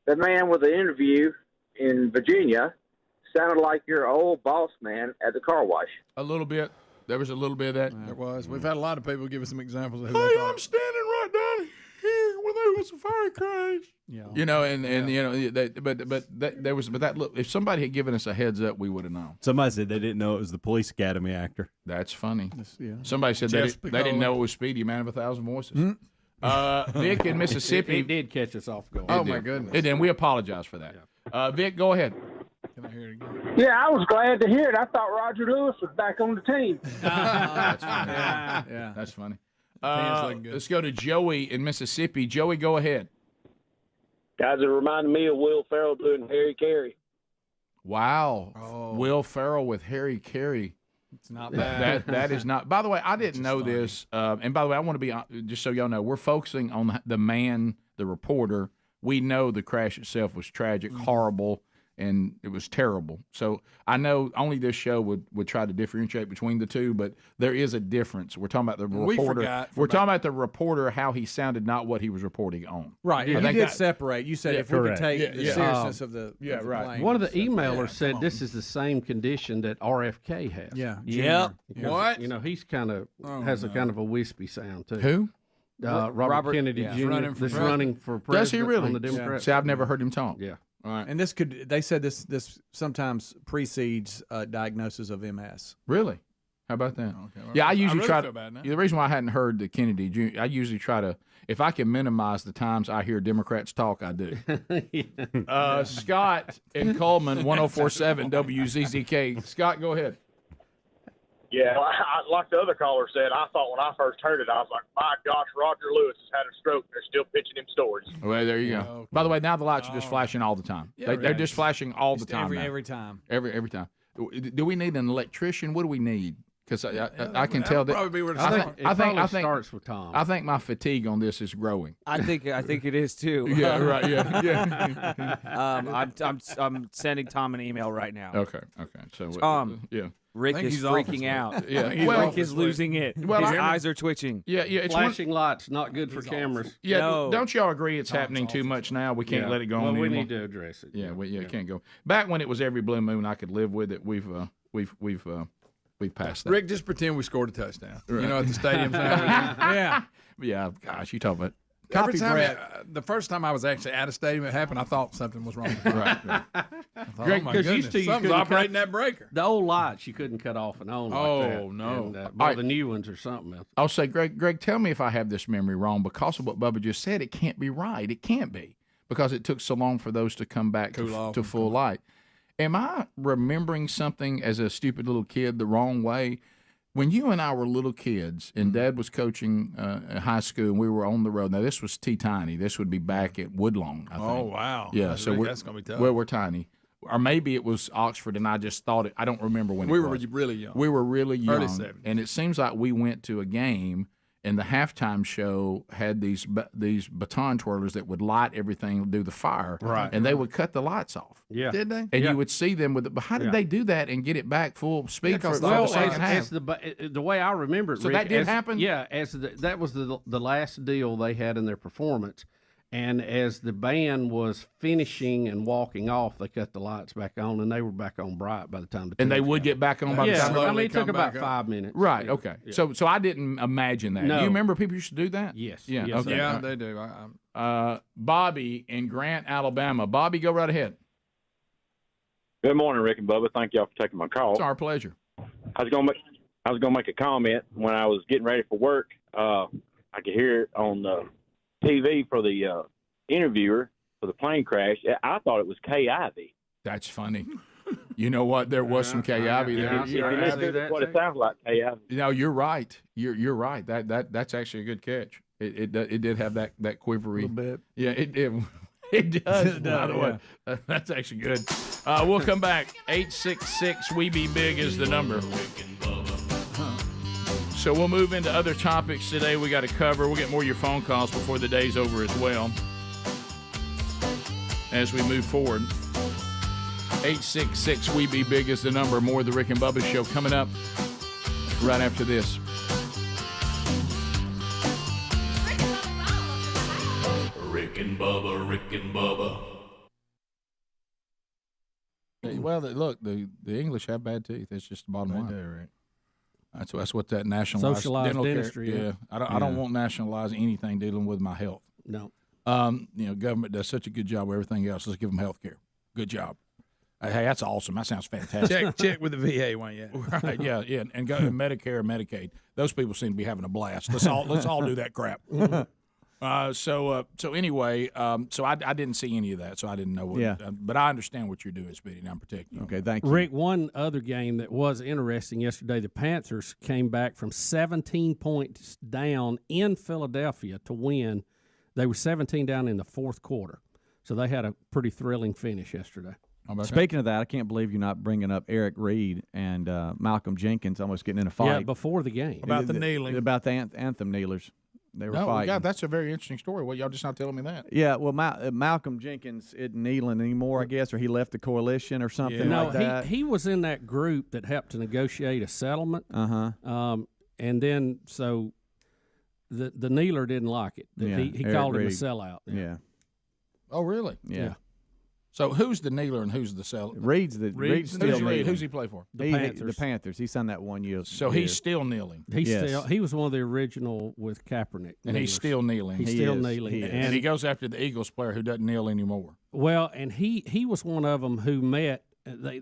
The man with the interview in Virginia sounded like your old boss man at the car wash. A little bit. There was a little bit of that. There was. We've had a lot of people give us some examples of who Hey, they thought. I'm standing right down here where there was a fire crash. Yeah. You know, and you know, that look. If somebody had given us a heads up, we would have known. Somebody said they didn't know it was the Police Academy actor. That's funny. Yeah. Somebody said they didn't know it was Speedy, man of 1,000 voices. Vic in Mississippi. It did catch us off guard. Oh, my goodness. It did. We apologize for that. Vic, go ahead. Can I hear it again? Yeah, I was glad to hear it. I thought Roger Lewis was back on the team. That's funny. Yeah, that's funny. Let's go to Joey in Mississippi. Joey, go ahead. Guys, it reminded me of Will Ferrell doing Harry Carey. Wow. Oh. Will Ferrell with Harry Carey. It's not bad. That is not. By the way, I didn't know this. And by the way, I want to be just so y'all know, we're focusing on the man, the reporter. We know the crash itself was tragic, horrible, and it was terrible. So I know only this show would try to differentiate between the two, but there is a difference. We're talking about the reporter. We're talking about the reporter, how he sounded, not what he was reporting on. Right. Yeah. You did separate. You said if we could take the seriousness of the right. plane. One of the emailers said this is the same condition that RFK has. Yeah. Yep. What? You know, he's kind of has a kind of a wispy sound too. Who? Robert Kennedy Jr. running for running for president. Does he really? On the Democrats. See, I've never heard him talk. Yeah. All right. And they said this sometimes precedes diagnosis of MS. Really? How about that? Okay, well, Yeah, I usually really try feel bad now. the reason why I hadn't heard the Kennedy Jr., I usually try to, if I can minimize the times I hear Democrats talk, I do. Scott in Coleman, 104.7 WZZK. Scott, go ahead. Yeah, like the other caller said, I thought when I first heard it, I was like, my gosh, Roger Lewis has had a stroke. They're still pitching him stories. Well, there you go. By the way, now the lights are just flashing all the time. Yeah, They're just flashing all the time. Every time. Every time. Do we need an electrician? What do we need? Because I can tell that. I think starts with Tom. I think my fatigue on this is growing. I think it is too. Yeah, right. Yeah. I'm sending Tom an email right now. Okay. So yeah. Rick is freaking out. Yeah. Rick is losing it. His eyes are twitching. Yeah. It's flashing lights, not good for cameras. Yeah. No. Don't y'all agree it's happening too much now? We can't let it go on anymore. We need to address it. Yeah. It can't go. Back when it was every blue moon, I could live with it. We've passed that. Rick, just pretend we scored a touchdown. Right. You know, at the stadium. Yeah. Yeah. Gosh, you talk about. Every time the first time I was actually at a stadium, it happened. I thought something was wrong. Right. I thought, oh my goodness, something's operating that breaker. The old lights you couldn't cut off and on. Oh like that. no! And, the new ones or something else. I'll say, Greg, tell me if I have this memory wrong. Because of what Bubba just said, it can't be right. It can't be because it took so long for those to come back to full light. Am I remembering something as a stupid little kid the wrong way? When you and I were little kids and Dad was coaching high school and we were on the road, now this was T-Tiny. This would be back at Woodlawn, I think. Oh, wow. Yeah, that's going to be tough. Well, we're tiny. Or maybe it was Oxford and I just thought it. I don't remember when we it were was. really young. We were really young. Early 70s. And it seems like we went to a game and the halftime show had these baton twirlers that would light everything, do the fire. Right. And they would cut the lights off. Yeah. Did they? And you would see them with it. But how did they do that and get it back full speed for the second half? The way I remember it, so Rick, that did happen? Yeah, that was the last deal they had in their performance. And as the band was finishing and walking off, they cut the lights back on, and they were back on bright by the time. And they would get back on by the time. I mean, it took about 5 minutes. Right. Okay. Yeah. So I didn't imagine that. No. Do you remember people used to do that? Yes. Yeah. Yes, Okay. Yeah, they do. Bobby in Grant, Alabama. Bobby, go right ahead. Good morning, Rick and Bubba. Thank y'all for taking my call. It's our pleasure. I was gonna make a comment when I was getting ready for work. I could hear it on the TV for the interviewer for the plane crash. I thought it was Kay Ivey. That's funny. You know what? There was some Kay Ivey there. That's what it sounds like, Kay Ivey. No, you're right. You're right. That's actually a good catch. It did have that quivery. A little bit. Yeah, it did. It does. By the way, that's actually good. We'll come back. 866 We Be Big is the number. So we'll move into other topics today we got to cover. We'll get more of your phone calls before the day's over as well as we move forward. 866 We Be Big is the number. More of the Rick and Bubba Show coming up right after this. Rick and Bubba, Rick and Bubba. Well, look, the English have bad teeth. That's just the bottom line. They do, right? That's what that nationalized Socialized dental dentistry. Care, I don't want nationalizing anything dealing with my health. No. Government does such a good job with everything else. Let's give them health care. Good job. Hey, that's awesome. That sounds fantastic. Check with the VA one yet. Right, yeah, and go to Medicare and Medicaid. Those people seem to be having a blast. Let's all do that crap. So anyway, I didn't see any of that, so I didn't know what. Yeah. But I understand what you're doing, Speedy, and I'm protecting you. Okay, thank you. Rick, one other game that was interesting yesterday, the Panthers came back from 17 points down in Philadelphia to win. They were 17 down in the fourth quarter, so they had a pretty thrilling finish yesterday. Speaking of that, I can't believe you're not bringing up Eric Reed and Malcolm Jenkins almost getting in a fight. Yeah, before the game. About the kneeling. About the anthem kneelers. They were fighting. God, that's a very interesting story. Well, y'all just not telling me that. Yeah, well, Malcolm Jenkins isn't kneeling anymore, I guess, or he left the coalition or something like that. He was in that group that helped to negotiate a settlement. And then, so the kneeler didn't like it. He called him a sellout. Yeah. Oh, really? Yeah. So who's the kneeler and who's the sellout? Reed's still kneeling. Who's he play for? The Panthers. The Panthers. He signed that 1 year. So he's still kneeling. He was one of the original with Kaepernick. And he's still kneeling. He's still kneeling. And he goes after the Eagles player who doesn't kneel anymore. Well, and he was one of them who met.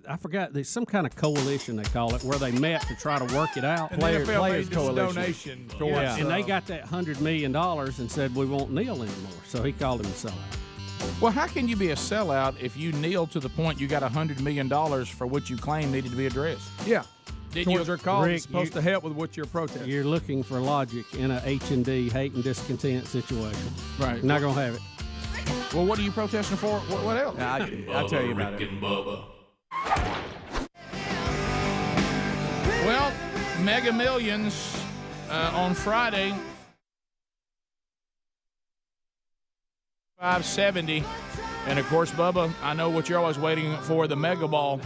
I forgot. There's some kind of coalition they call it, where they met to try to work it out. And players coalition. Donation towards, and they got that $100 million and said we won't kneel anymore. So he called him a sellout. Well, how can you be a sellout if you kneel to the point you got $100 million for what you claim needed to be addressed? Yeah. towards their cause Rick, is supposed to help with what you're protesting. You're looking for logic in a H&D, hate and discontent situation. Right. You're not going to have it. Well, what are you protesting for? What else? I'll tell you about Rick it. and Bubba. Well, Mega Millions on Friday, 570. And of course, Bubba, I know what you're always waiting for, the Mega Ball.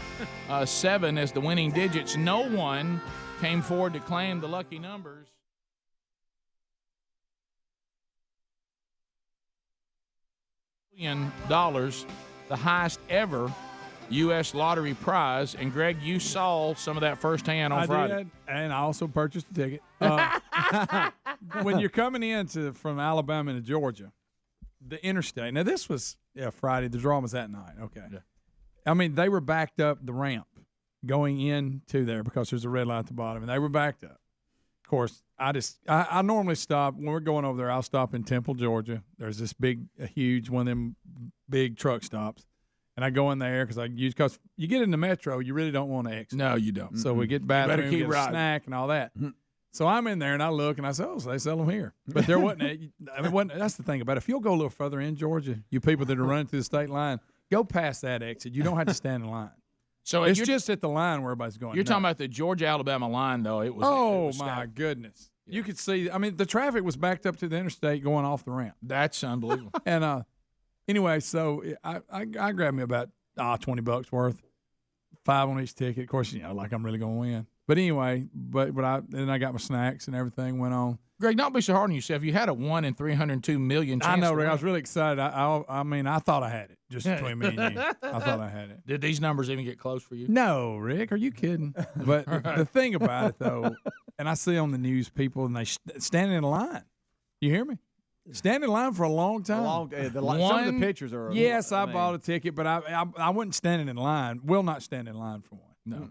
7 as the winning digits. No one came forward to claim the lucky numbers. $1 million, the highest ever U.S. lottery prize. And Greg, you saw some of that firsthand on Friday. I did, and I also purchased a ticket. When you're coming in from Alabama to Georgia, the interstate. Now this was Friday. The draw was that night. Okay. Yeah. I mean, they were backed up the ramp going into there because there's a red light at the bottom, and they were backed up. Of course, I normally stop when we're going over there. I'll stop in Temple, Georgia. There's this huge one of them big truck stops. And I go in there because you get in the metro, you really don't want to exit. No, you don't. So we get bathroom, get a snack, and all that. So I'm in there and I look and I say, so they sell them here. But there wasn't. That's the thing about it. If you'll go a little further in Georgia, you people that are running through the state line, go past that exit. You don't have to stand in line. So it's just at the line where everybody's going. You're talking about the Georgia-Alabama line, though. It was. Oh, it was my stacked. goodness. Yeah. You could see. I mean, the traffic was backed up to the interstate going off the ramp. That's unbelievable. And anyway, so I grabbed me about $20 worth, 5 on each ticket. Of course, like I'm really going to win. But anyway, then I got my snacks and everything went on. Greg, don't be so hard on yourself. You had a 1 in 302 million chance. I know, Rick. win. I was really excited. I mean, I thought I had it. Just between me and you, I thought I had it. Did these numbers even get close for you? No, Rick. Are you kidding? But the thing about it, though, and I see on the news people and they stand in a line. You hear me? Stand in line for a long time. Some of the pictures are. Yes, I bought a ticket, but I wasn't standing in line. Will not stand in line for one. No.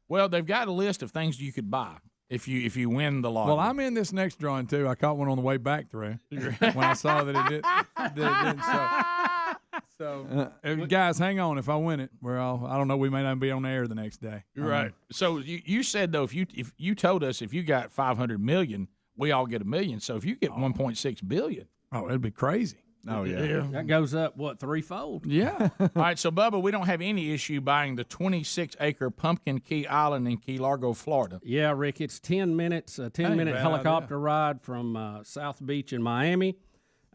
Well, they've got a list of things you could buy if you win the lottery. Well, I'm in this next drawing too. I caught one on the way back through when I saw that it didn't. So guys, hang on. If I win it, I don't know. We may not be on the air the next day. Right. So you said though, if you told us if you got 500 million, we all get $1 million. So if you get 1.6 billion, it'd be crazy. Oh yeah. That goes up threefold. Yeah. All right. So Bubba, we don't have any issue buying the 26-acre Pumpkin Key Island in Key Largo, Florida. Yeah, Rick. It's 10 minutes, a 10-minute helicopter ride from South Beach in Miami.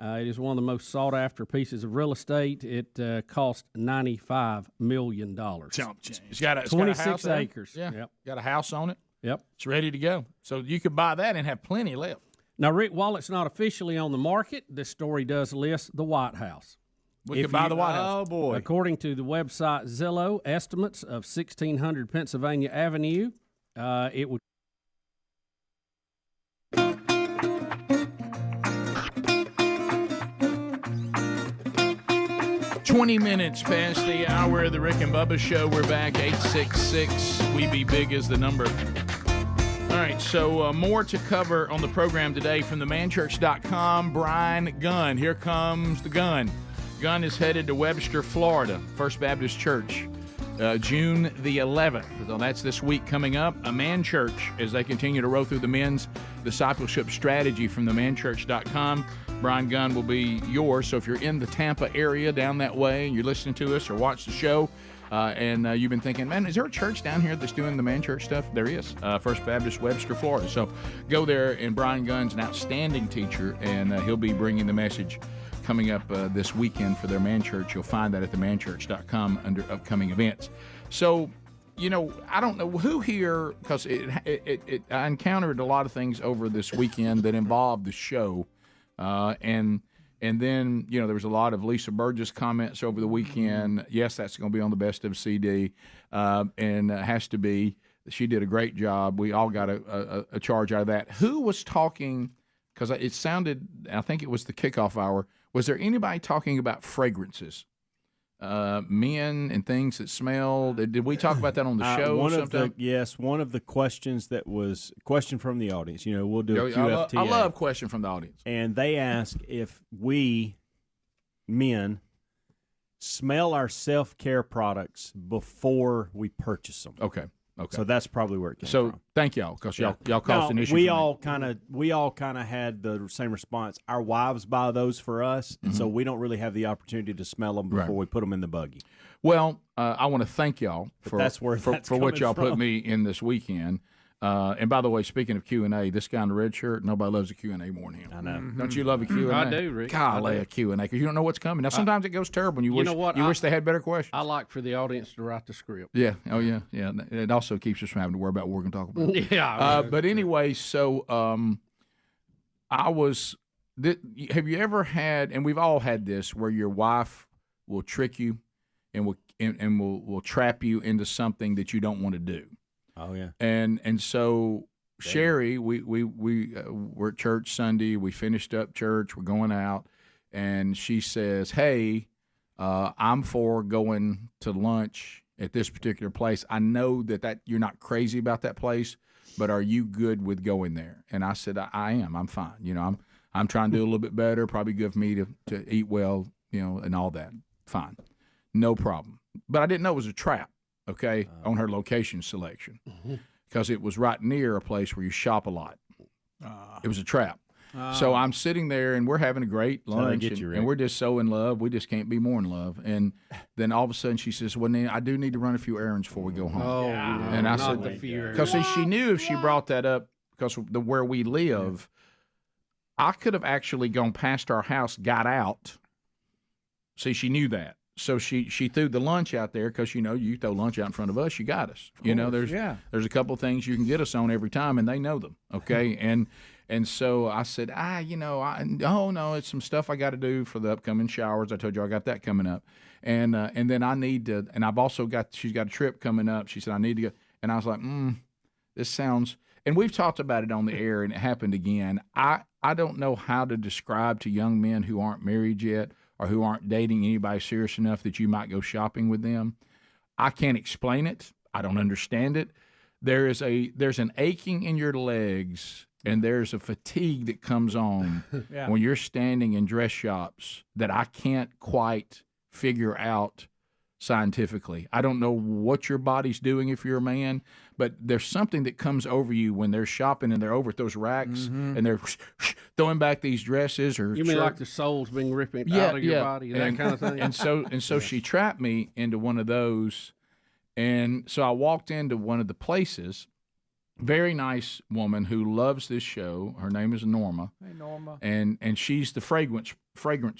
It is one of the most sought-after pieces of real estate. It cost $95 million. It's got 26 acres. Yeah. Yep. Got a house on it. Yep. It's ready to go. So you could buy that and have plenty left. Now, Rick, while it's not officially on the market, this story does list the White House. We could buy the White House. Oh, boy. According to the website Zillow, estimates of 1600 Pennsylvania Avenue, it would. 20 minutes past the hour of the Rick and Bubba Show. We're back, 866. We be big as the number. All right, so more to cover on the program today from themanchurch.com. Brian Gunn. Here comes the Gunn. Gunn is headed to Webster, Florida, First Baptist Church, June the 11th. So that's this week coming up. A Man Church, as they continue to roll through the men's discipleship strategy from themanchurch.com. Brian Gunn will be yours. So if you're in the Tampa area down that way and you're listening to us or watch the show, and you've been thinking, man, is there a church down here that's doing the Man Church stuff? There is. First Baptist, Webster, Florida. So go there, and Brian Gunn's an outstanding teacher, and he'll be bringing the message coming up this weekend for their Man Church. You'll find that at themanchurch.com under upcoming events. So, I don't know who here, because I encountered a lot of things over this weekend that involved the show, and then, there was a lot of Lisa Burgess comments over the weekend. Yes, that's going to be on the Best of CD, and has to be. She did a great job. We all got a charge out of that. Who was talking, because it sounded, I think it was the kickoff hour, was there anybody talking about fragrances? Men and things that smell. Did we talk about that on the show? One of the questions that was question from the audience. We'll do a QFTA. I love question from the audience. And they ask if we men smell our self-care products before we purchase them. Okay. Okay. So that's probably where it came So from. thank y'all, because y'all caused No, an issue. we for me. all kind of had the same response. Our wives buy those for us, and so we don't really have the opportunity to smell them before Right. we put them in the buggy. Well, I want to thank y'all But for that's where that's for what coming y'all put from. me in this weekend. And by the way, speaking of Q&A, this guy in the red shirt, nobody loves a Q&A more than him. I know. Don't you love a Q&A? I do, Rick. Golly, I do. a Q&A, because you don't know what's coming. Now, sometimes it goes terrible, and you know what? you wish they had better questions. I like for the audience to write the script. Yeah. Oh, yeah. Yeah. It also keeps us from having to worry about what we're going to talk about. Yeah. But anyway, so have you ever had, and we've all had this, where your wife will trick you and will trap you into something that you don't want to do? Oh yeah. And so Sherry, we're at church Sunday. We finished up church. We're going out, and she says, "Hey, I'm for going to lunch at this particular place. I know that you're not crazy about that place, but are you good with going there?" And I said, "I am. I'm fine. You know, I'm trying to do a little bit better. Probably good for me to eat well, you know, and all that. Fine, no problem." But I didn't know it was a trap. Okay, on her location selection, because it was right near a place where you shop a lot. It was a trap. So I'm sitting there, and we're having a great how they lunch, get you, Rick. and we're just so in love. We just can't be more in love. And then all of a sudden, she says, "Well, Nan, I do need to run a few errands before we go home." Oh, and I said, because she knew if she brought that up, because where we live, I could have actually gone past our house, got out. See, she knew that. So she threw the lunch out there, because, you know, you throw lunch out in front of us, you got us. You know, there's a couple of things you can get us on every time, and they know them. Okay, and so I said, no, it's some stuff I got to do for the upcoming showers. I told you I got that coming up, and then I need to, and I've also she's got a trip coming up. She said I need to go, and I was like, this sounds. And we've talked about it on the air, and it happened again. I don't know how to describe to young men who aren't married yet, or who aren't dating anybody serious enough that you might go shopping with them. I can't explain it. I don't understand it. There's an aching in your legs, and there's a fatigue that comes on when you're standing in dress shops that I can't quite figure out scientifically. I don't know what your body's doing if you're a man, but there's something that comes over you when they're shopping and they're over at those racks and they're throwing back these dresses or You mean like the soul's being ripping out of your body, that kind of thing? And so she trapped me into one of those, and so I walked into one of the places. Very nice woman who loves this show. Her name is Norma. Hey, Norma. And she's the fragrance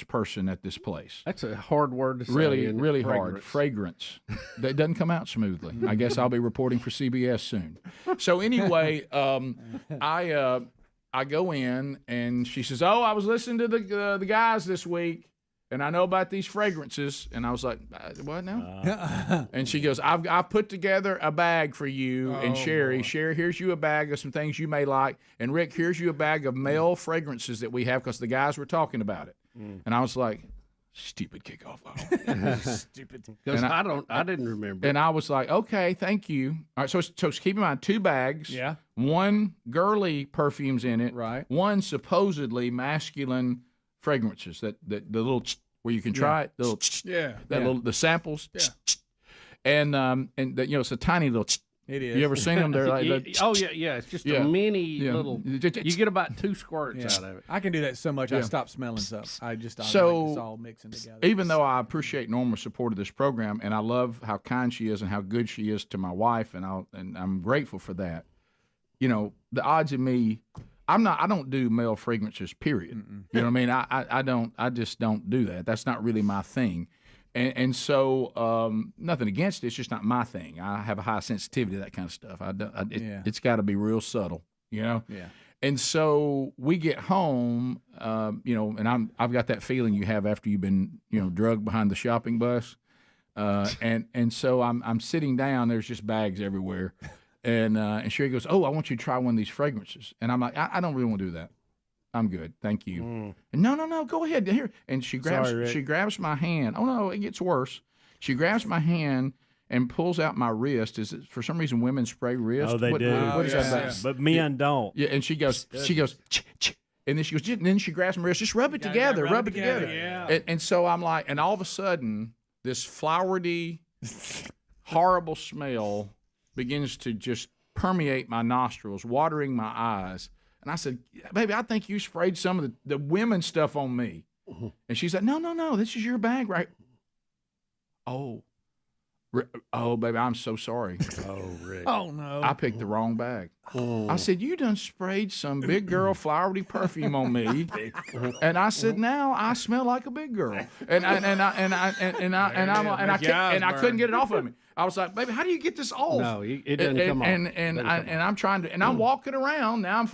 person at this place. That's a hard word to say. Really hard. Fragrance. That doesn't come out smoothly. I guess I'll be reporting for CBS soon. So anyway, I go in, and she says, "Oh, I was listening to the guys this week, and I know about these fragrances." And I was like, "What now?" And she goes, I've put together a bag for you and Sherry. Boy. Sherry, here's you a bag of some things you may like. And Rick, here's you a bag of male fragrances that we have, because the guys were talking about it. And I was like, stupid kickoff. Stupid. Because I didn't remember. And I was like, okay, thank you. All right, so keep in mind, 2 bags. Yeah. 1 girly perfumes in it. Right. 1 supposedly masculine fragrances that the little where you can try it, the little the samples, and it's a tiny little. It is. You ever seen them? They're like it's just a mini little. You get about 2 squirts out of it. I can do that so much. I stop smelling stuff. I just it's all mixing together. Even though I appreciate Norma's support of this program, and I love how kind she is and how good she is to my wife, and I'm grateful for that. You know, the odds of me. I don't do male fragrances, period. You know what I mean? I just don't do that. That's not really my thing. And so nothing against it. It's just not my thing. I have a high sensitivity to that kind of stuff. It's got to be real subtle, you know? Yeah. And so we get home, and I've got that feeling you have after you've been, drugged behind the shopping bus. And so I'm sitting down, there's just bags everywhere. And Sherry goes, "Oh, I want you to try one of these fragrances." And I'm like, I don't really want to do that. I'm good, thank you. And no, go ahead here. And she grabs my hand. Oh no, it gets worse. She grabs my hand and pulls out my wrist. Is it for some reason women spray wrist? Oh, they do. What is that about? But men don't. Yeah, and she goes, ch-ch. And then she goes, and then she grabs my wrist. Just rub it together. Rub it together. Yeah. And so I'm like, and all of a sudden, this flowery, horrible smell begins to just permeate my nostrils, watering my eyes. And I said, baby, I think you sprayed some of the women's stuff on me. And she said, no, this is your bag, right? Oh, baby, I'm so sorry. Oh, Rick. Oh, no. I picked the wrong bag. I said, you done sprayed some big girl flowery perfume on me. And I said, now I smell like a big girl. And I couldn't get it off of me. I was like, baby, how do you get this off? No, it doesn't come off. And I'm trying to, and I'm walking around now.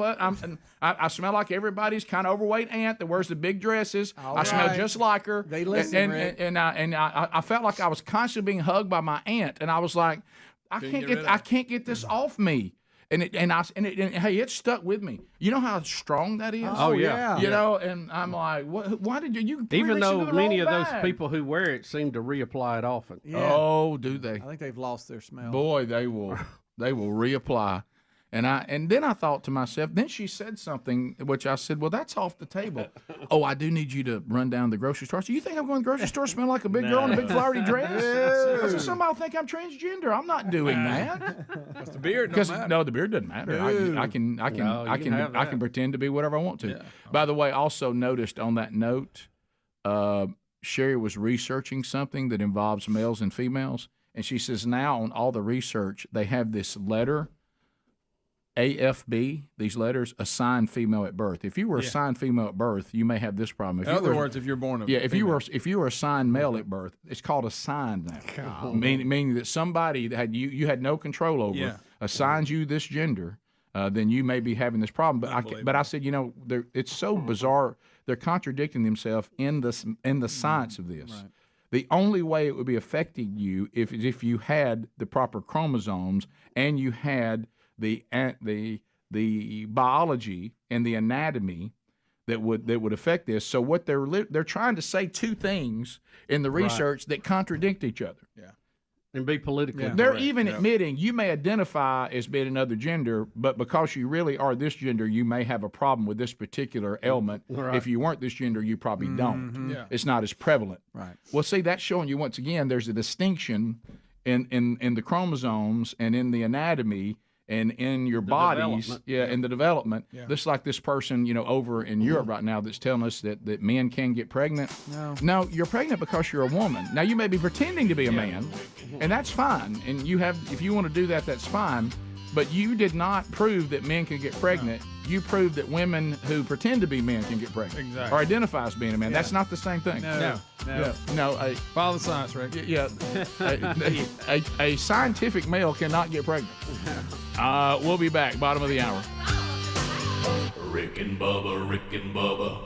I smell like everybody's kind of overweight aunt that wears the big dresses. I smell just like her. They listen, Rick. And I felt like I was constantly being hugged by my aunt, and I was like, I can't get this off me. And hey, it stuck with me. You know how strong that is? Oh yeah. You know, and I'm like, why did you even though many of those bag? people who wear it seem to reapply it often. Yeah. Oh, do they? I think they've lost their smell. Boy, they will reapply. And then I thought to myself, then she said something, which I said, well, that's off the table. Oh, I do need you to run down to the grocery store. So you think I'm going to the grocery store smell like a big girl in a big flowery dress? I said, somebody will think I'm transgender. I'm not doing that. Because the beard don't matter. No, the beard doesn't matter. I can pretend to be whatever I want to. Yeah. By the way, also noticed on that note, Sherry was researching something that involves males and females, and she says now on all the research they have this letter. AFB, these letters, assigned female at birth. If you were assigned female at birth, you may have this problem. In other words, if you're born if you were assigned male at birth, it's called assigned now. Meaning that somebody that you had no control over assigns you this gender, then you may be having this problem. But I said, it's so bizarre. They're contradicting themselves in the science of this. Right. The only way it would be affecting you if you had the proper chromosomes and you had the biology and the anatomy that would affect this. So what they're trying to say two things in the research that contradict each other. Yeah. And be politically correct. They're even admitting you may identify as being another gender, but because you really are this gender, you may have a problem with this particular ailment. Right. If you weren't this gender, you probably don't. Yeah. It's not as prevalent. Right. Well, see, that's showing you once again there's a distinction in the chromosomes and in the anatomy and in your bodies, in the development. Yeah. Just like this person, over in Europe right now that's telling us that men can get pregnant. No, you're pregnant because you're a woman. Now, you may be pretending to be a man, and that's fine. And if you want to do that, that's fine. But you did not prove that men can get pregnant. No. You proved that women who pretend to be men can get pregnant. Exactly. Or identify as being a man. Yeah. That's not the same thing. No. Follow the science, Rick. Yeah. a scientific male cannot get pregnant. We'll be back. Bottom of the hour. Rick and Bubba, Rick and Bubba.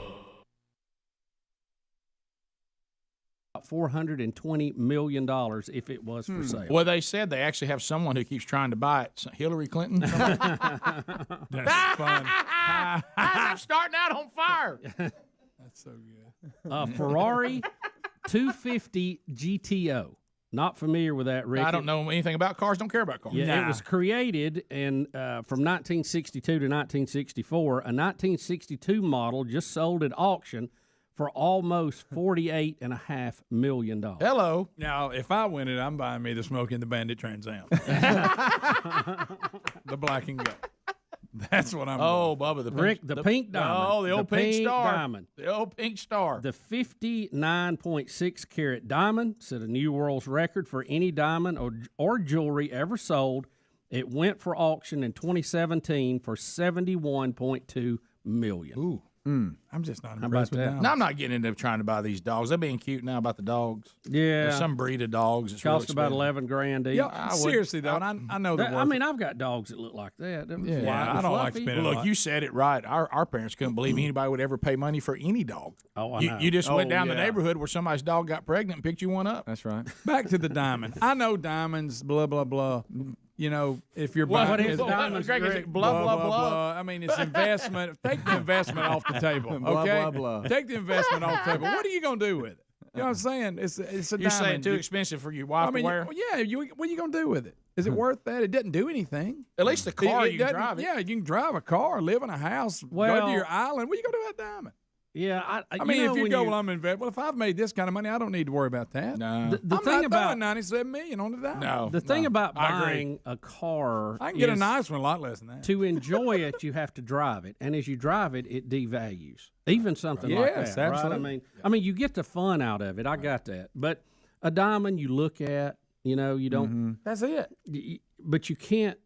$420 million if it was for sale. Well, they said they actually have someone who keeps trying to buy it. Hillary Clinton. That's fun. I'm starting out on fire. That's so good. Ferrari 250 GTO. Not familiar with that, Rick. I don't know anything about cars. Don't care about cars. Yeah, It was created from 1962 to 1964. A 1962 model just sold at auction for almost $48.5 million. Hello. Now, if I win it, I'm buying me the Smoking the Bandit Trans Am. The black and gold. That's what I'm doing. Bubba, the Rick, the pink diamond. Oh, the old pink star. Diamond. The old pink star. The 59.6 carat diamond set a new world's record for any diamond or jewelry ever sold. It went for auction in 2017 for $71.2 million. Ooh. I'm just not impressed with that. No, I'm not getting into trying to buy these dogs. They're being cute now about the dogs. Yeah. There's some breed of dogs. It's cost really about $11,000 each. Yeah, seriously though, and I know the. I mean, I've got dogs that look like that. Yeah, I don't like spending. Look, you said it right. Our parents couldn't believe anybody would ever pay money for any dog. Oh, I know. You just went down the neighborhood where somebody's dog got pregnant and picked you one up. That's right. Back to the diamond. I know diamonds. Blah blah blah. If you're buying what is diamonds, blah, blah, blah. I mean, it's investment. Take the investment off the table, okay? Blah, blah, blah. Take the investment off the table. What are you going to do with it? You know what I'm saying? It's a You're diamond. saying too expensive for your wife to wear? What are you going to do with it? Is it worth that? It doesn't do anything. At least the car, you can drive it. Yeah, you can drive a car, live in a house, go to your island. What are you going to do with that diamond? Yeah, I mean, if you when go, well, I'm invested. Well, if I've made this kind of money, I don't need to worry about that. No. The I'm thing not about throwing $97 million on the dime. No. the thing about I agree. buying a car, I can get a is nice one a lot less than that. to enjoy it, you have to drive it, and as you drive it, it devalues even something like Yes, that. Right? absolutely. I mean, you get the fun out of it. I got that, but a diamond you look at, you don't. That's it. But you can't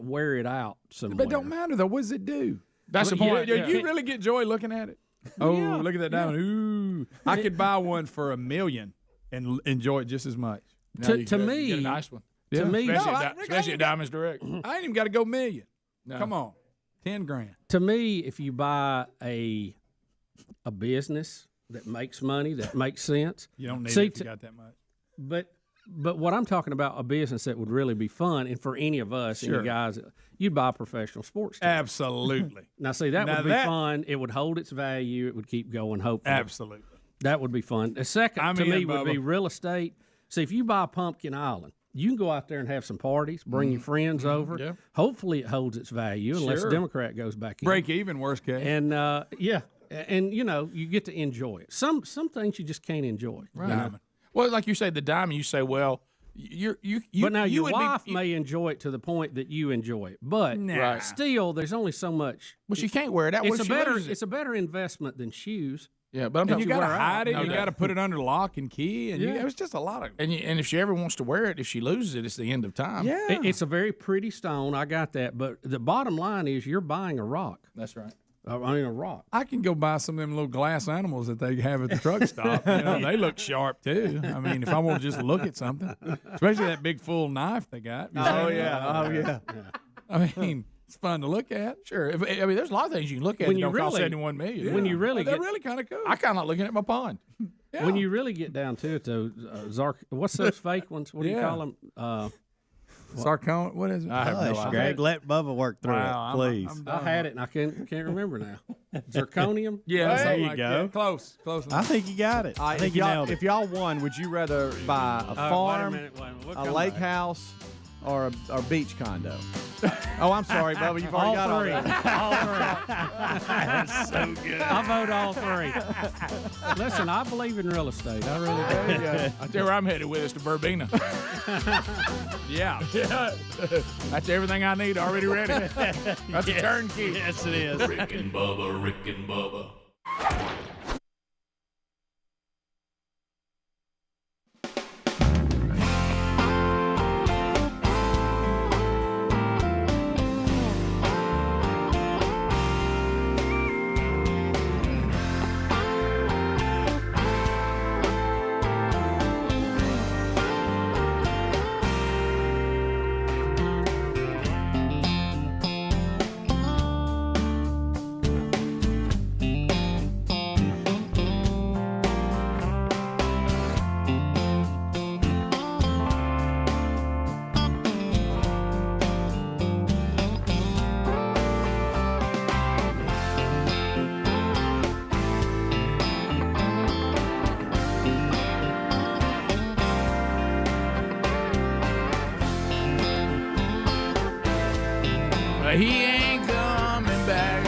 wear it out somewhere. But it don't matter though. What does it do? That's the point. You really get joy looking at it. Oh, Yeah. look at that diamond! Ooh, I could buy one for $1 million and enjoy it just as much. To me, Get a nice one. To me, Especially at Diamonds Direct. I ain't even got to go million. No. Come on, $10,000. To me, if you buy a business that makes money, that makes sense, You don't need it if you got that much. But what I'm talking about, a business that would really be fun, and for any of us, Sure. any guys, you'd buy a professional sports team. Absolutely. Now, see, that Now would be that- fun. It would hold its value. It would keep going, hopefully. Absolutely. That would be fun. The second, I'm to in, me, would be Bubba. real estate. See, if you buy Pumpkin Island, you can go out there and have some parties, bring your friends over. Yeah. Hopefully, it holds its value, unless Sure. the Democrat goes back in. Break even, worst case. And, and, you get to enjoy it. Some things you just can't enjoy. Right. you know? Well, like you say, the diamond, you say, well, But now your would wife be, may enjoy it to the point that you enjoy it, but Right. still, there's only so much. Well, she can't wear it out. What It's if a she better. loses it? It's a better investment than shoes. Yeah, but I'm And talking you got to wear out. hide it. No You doubt. got to put it under lock and key. And Yeah. it was just a lot of. And if she ever wants to wear it, if she loses it, it's the end of time. Yeah. It's a very pretty stone. I got that, but the bottom line is you're buying a rock. That's right. I mean, a rock. I can go buy some of them little glass animals that they have at the truck stop. They look sharp too. I mean, if I want to just look at something, especially that big full knife they got. Oh yeah. I mean, it's fun to look at. Sure. I mean, there's a lot of things you can look at When that you don't cost really- $71 million. When you really They're get really kind of cool. I kind of like looking at my pond. when you really get down to it, though, what's those fake ones? What do you Yeah. call them? Sarcoma. What is it? I have no Hush, idea. Greg, let Bubba work through Wow, it, please. I had it and I can't remember now. Zirconium. Yeah, There something you like go. that. Close. I think you got it. I think if you y'all, nailed it. if y'all won, would you rather buy a farm, Wait a minute. What a come lake back? house, or a beach condo? Oh, I'm sorry, Bubba. You've already got All all three. that. All three. So good. I vote all three. Listen, I believe in real estate. I really do. There you go. I tell you where I'm headed with is to Verbena. Yeah. That's everything I need already ready. That's a turnkey. Yes, it is. Rick and Bubba, Rick and Bubba. He ain't coming back.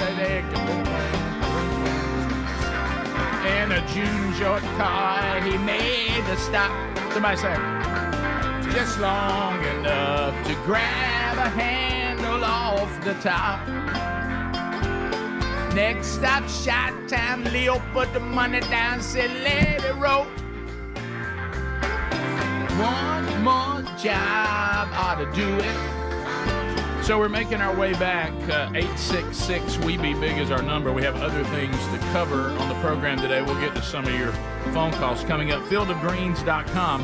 In a June short car, he made the stop. Somebody say, just long enough to grab a handle off the top. Next stop, shot time. Leo put the money down, said, let it roll. One more job ought to do it. So we're making our way back. 866 We Be Big is our number. We have other things to cover on the program today. We'll get to some of your phone calls coming up. Fieldofgreens.com.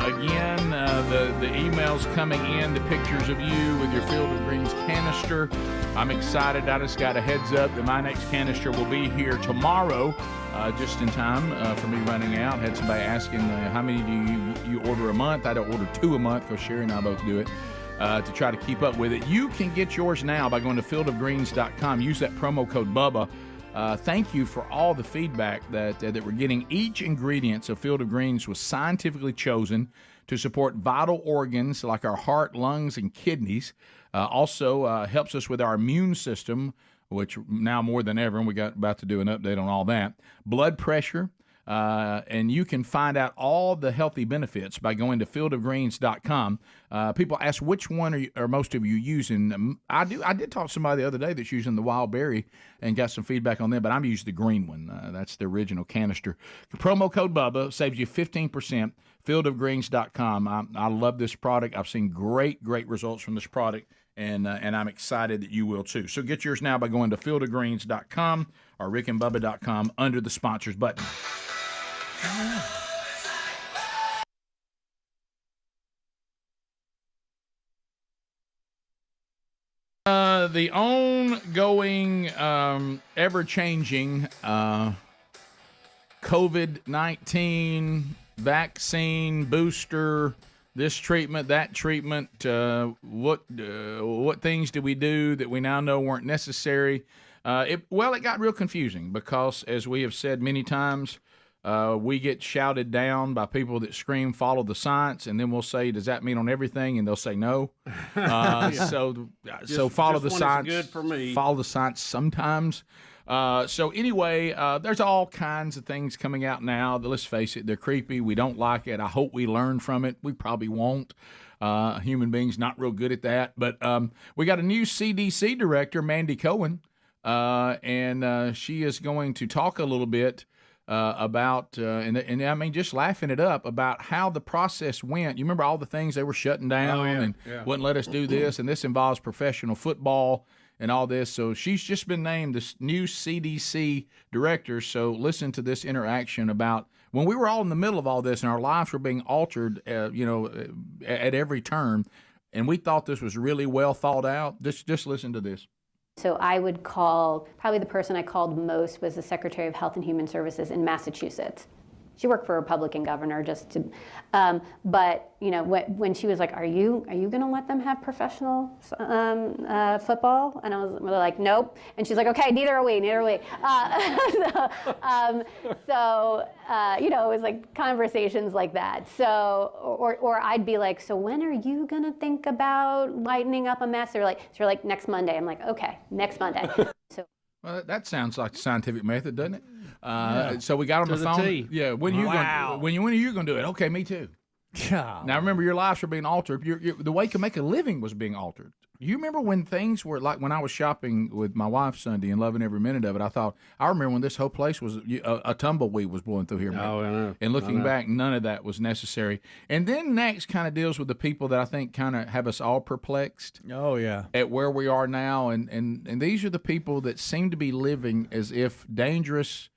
Again, the emails coming in, the pictures of you with your Field of Greens canister. I'm excited. I just got a heads up that my next canister will be here tomorrow, just in time for me running out. Had somebody asking how many do you order a month? I don't order 2 a month because Sherry and I both do it. To try to keep up with it. You can get yours now by going to fieldofgreens.com. Use that promo code Bubba. Thank you for all the feedback that we're getting. Each ingredient of Field of Greens was scientifically chosen to support vital organs like our heart, lungs, and kidneys. Also helps us with our immune system which now more than ever, and we got about to do an update on all that. Blood pressure. And you can find out all the healthy benefits by going to fieldofgreens.com. People ask which one are most of you using. I did talk to somebody the other day that's using the wild berry and got some feedback on them, but I'm using the green one. That's the original canister. The promo code Bubba saves you 15%. Fieldofgreens.com. I love this product. I've seen great results from this product, and I'm excited that you will too. So get yours now by going to fieldofgreens.com or rickandbubba.com under the sponsors button. The ongoing, ever-changing COVID-19 vaccine booster, this treatment, that treatment, what things did we do that we now know weren't necessary? It got real confusing because, as we have said many times, we get shouted down by people that scream, follow the science, and then we'll say, does that mean on everything? And they'll say no. So follow the science. Good for me. Follow the science sometimes. So anyway, there's all kinds of things coming out now that, let's face it, they're creepy. We don't like it. I hope we learn from it. We probably won't. Human beings not real good at that. But we got a new CDC director, Mandy Cohen, and she is going to talk a little bit about, and I mean, just laughing it up about how the process went. You remember all the things they were shutting down and wouldn't let us do this, and this involves professional football and all this. So she's just been named this new CDC director. So listen to this interaction about when we were all in the middle of all this and our lives were being altered, at every turn, and we thought this was really well thought out. Just listen to this. So I would call, probably the person I called most was the Secretary of Health and Human Services in Massachusetts. She worked for a Republican governor just to, but when she was like, are you going to let them have professional football? And I was like, nope. And she's like, okay, neither are we. It was like conversations like that. So, or I'd be like, so when are you going to think about lightening up a mess? They're like, next Monday. I'm like, okay, next Monday. So. Well, that sounds like the scientific method, doesn't it? So we got on the phone. T. Yeah, when are you going to do it? Okay, me too. Now remember, your lives are being altered. The way to make a living was being altered. You remember when things were like when I was shopping with my wife Sunday and loving every minute of it. I remember when this whole place was a tumbleweed was blowing through here. Oh, I know. And looking back, none of that was necessary. And then next kind of deals with the people that I think kind of have us all perplexed. Oh yeah, at where we are now, and these are the people that seem to be living as if dangerous.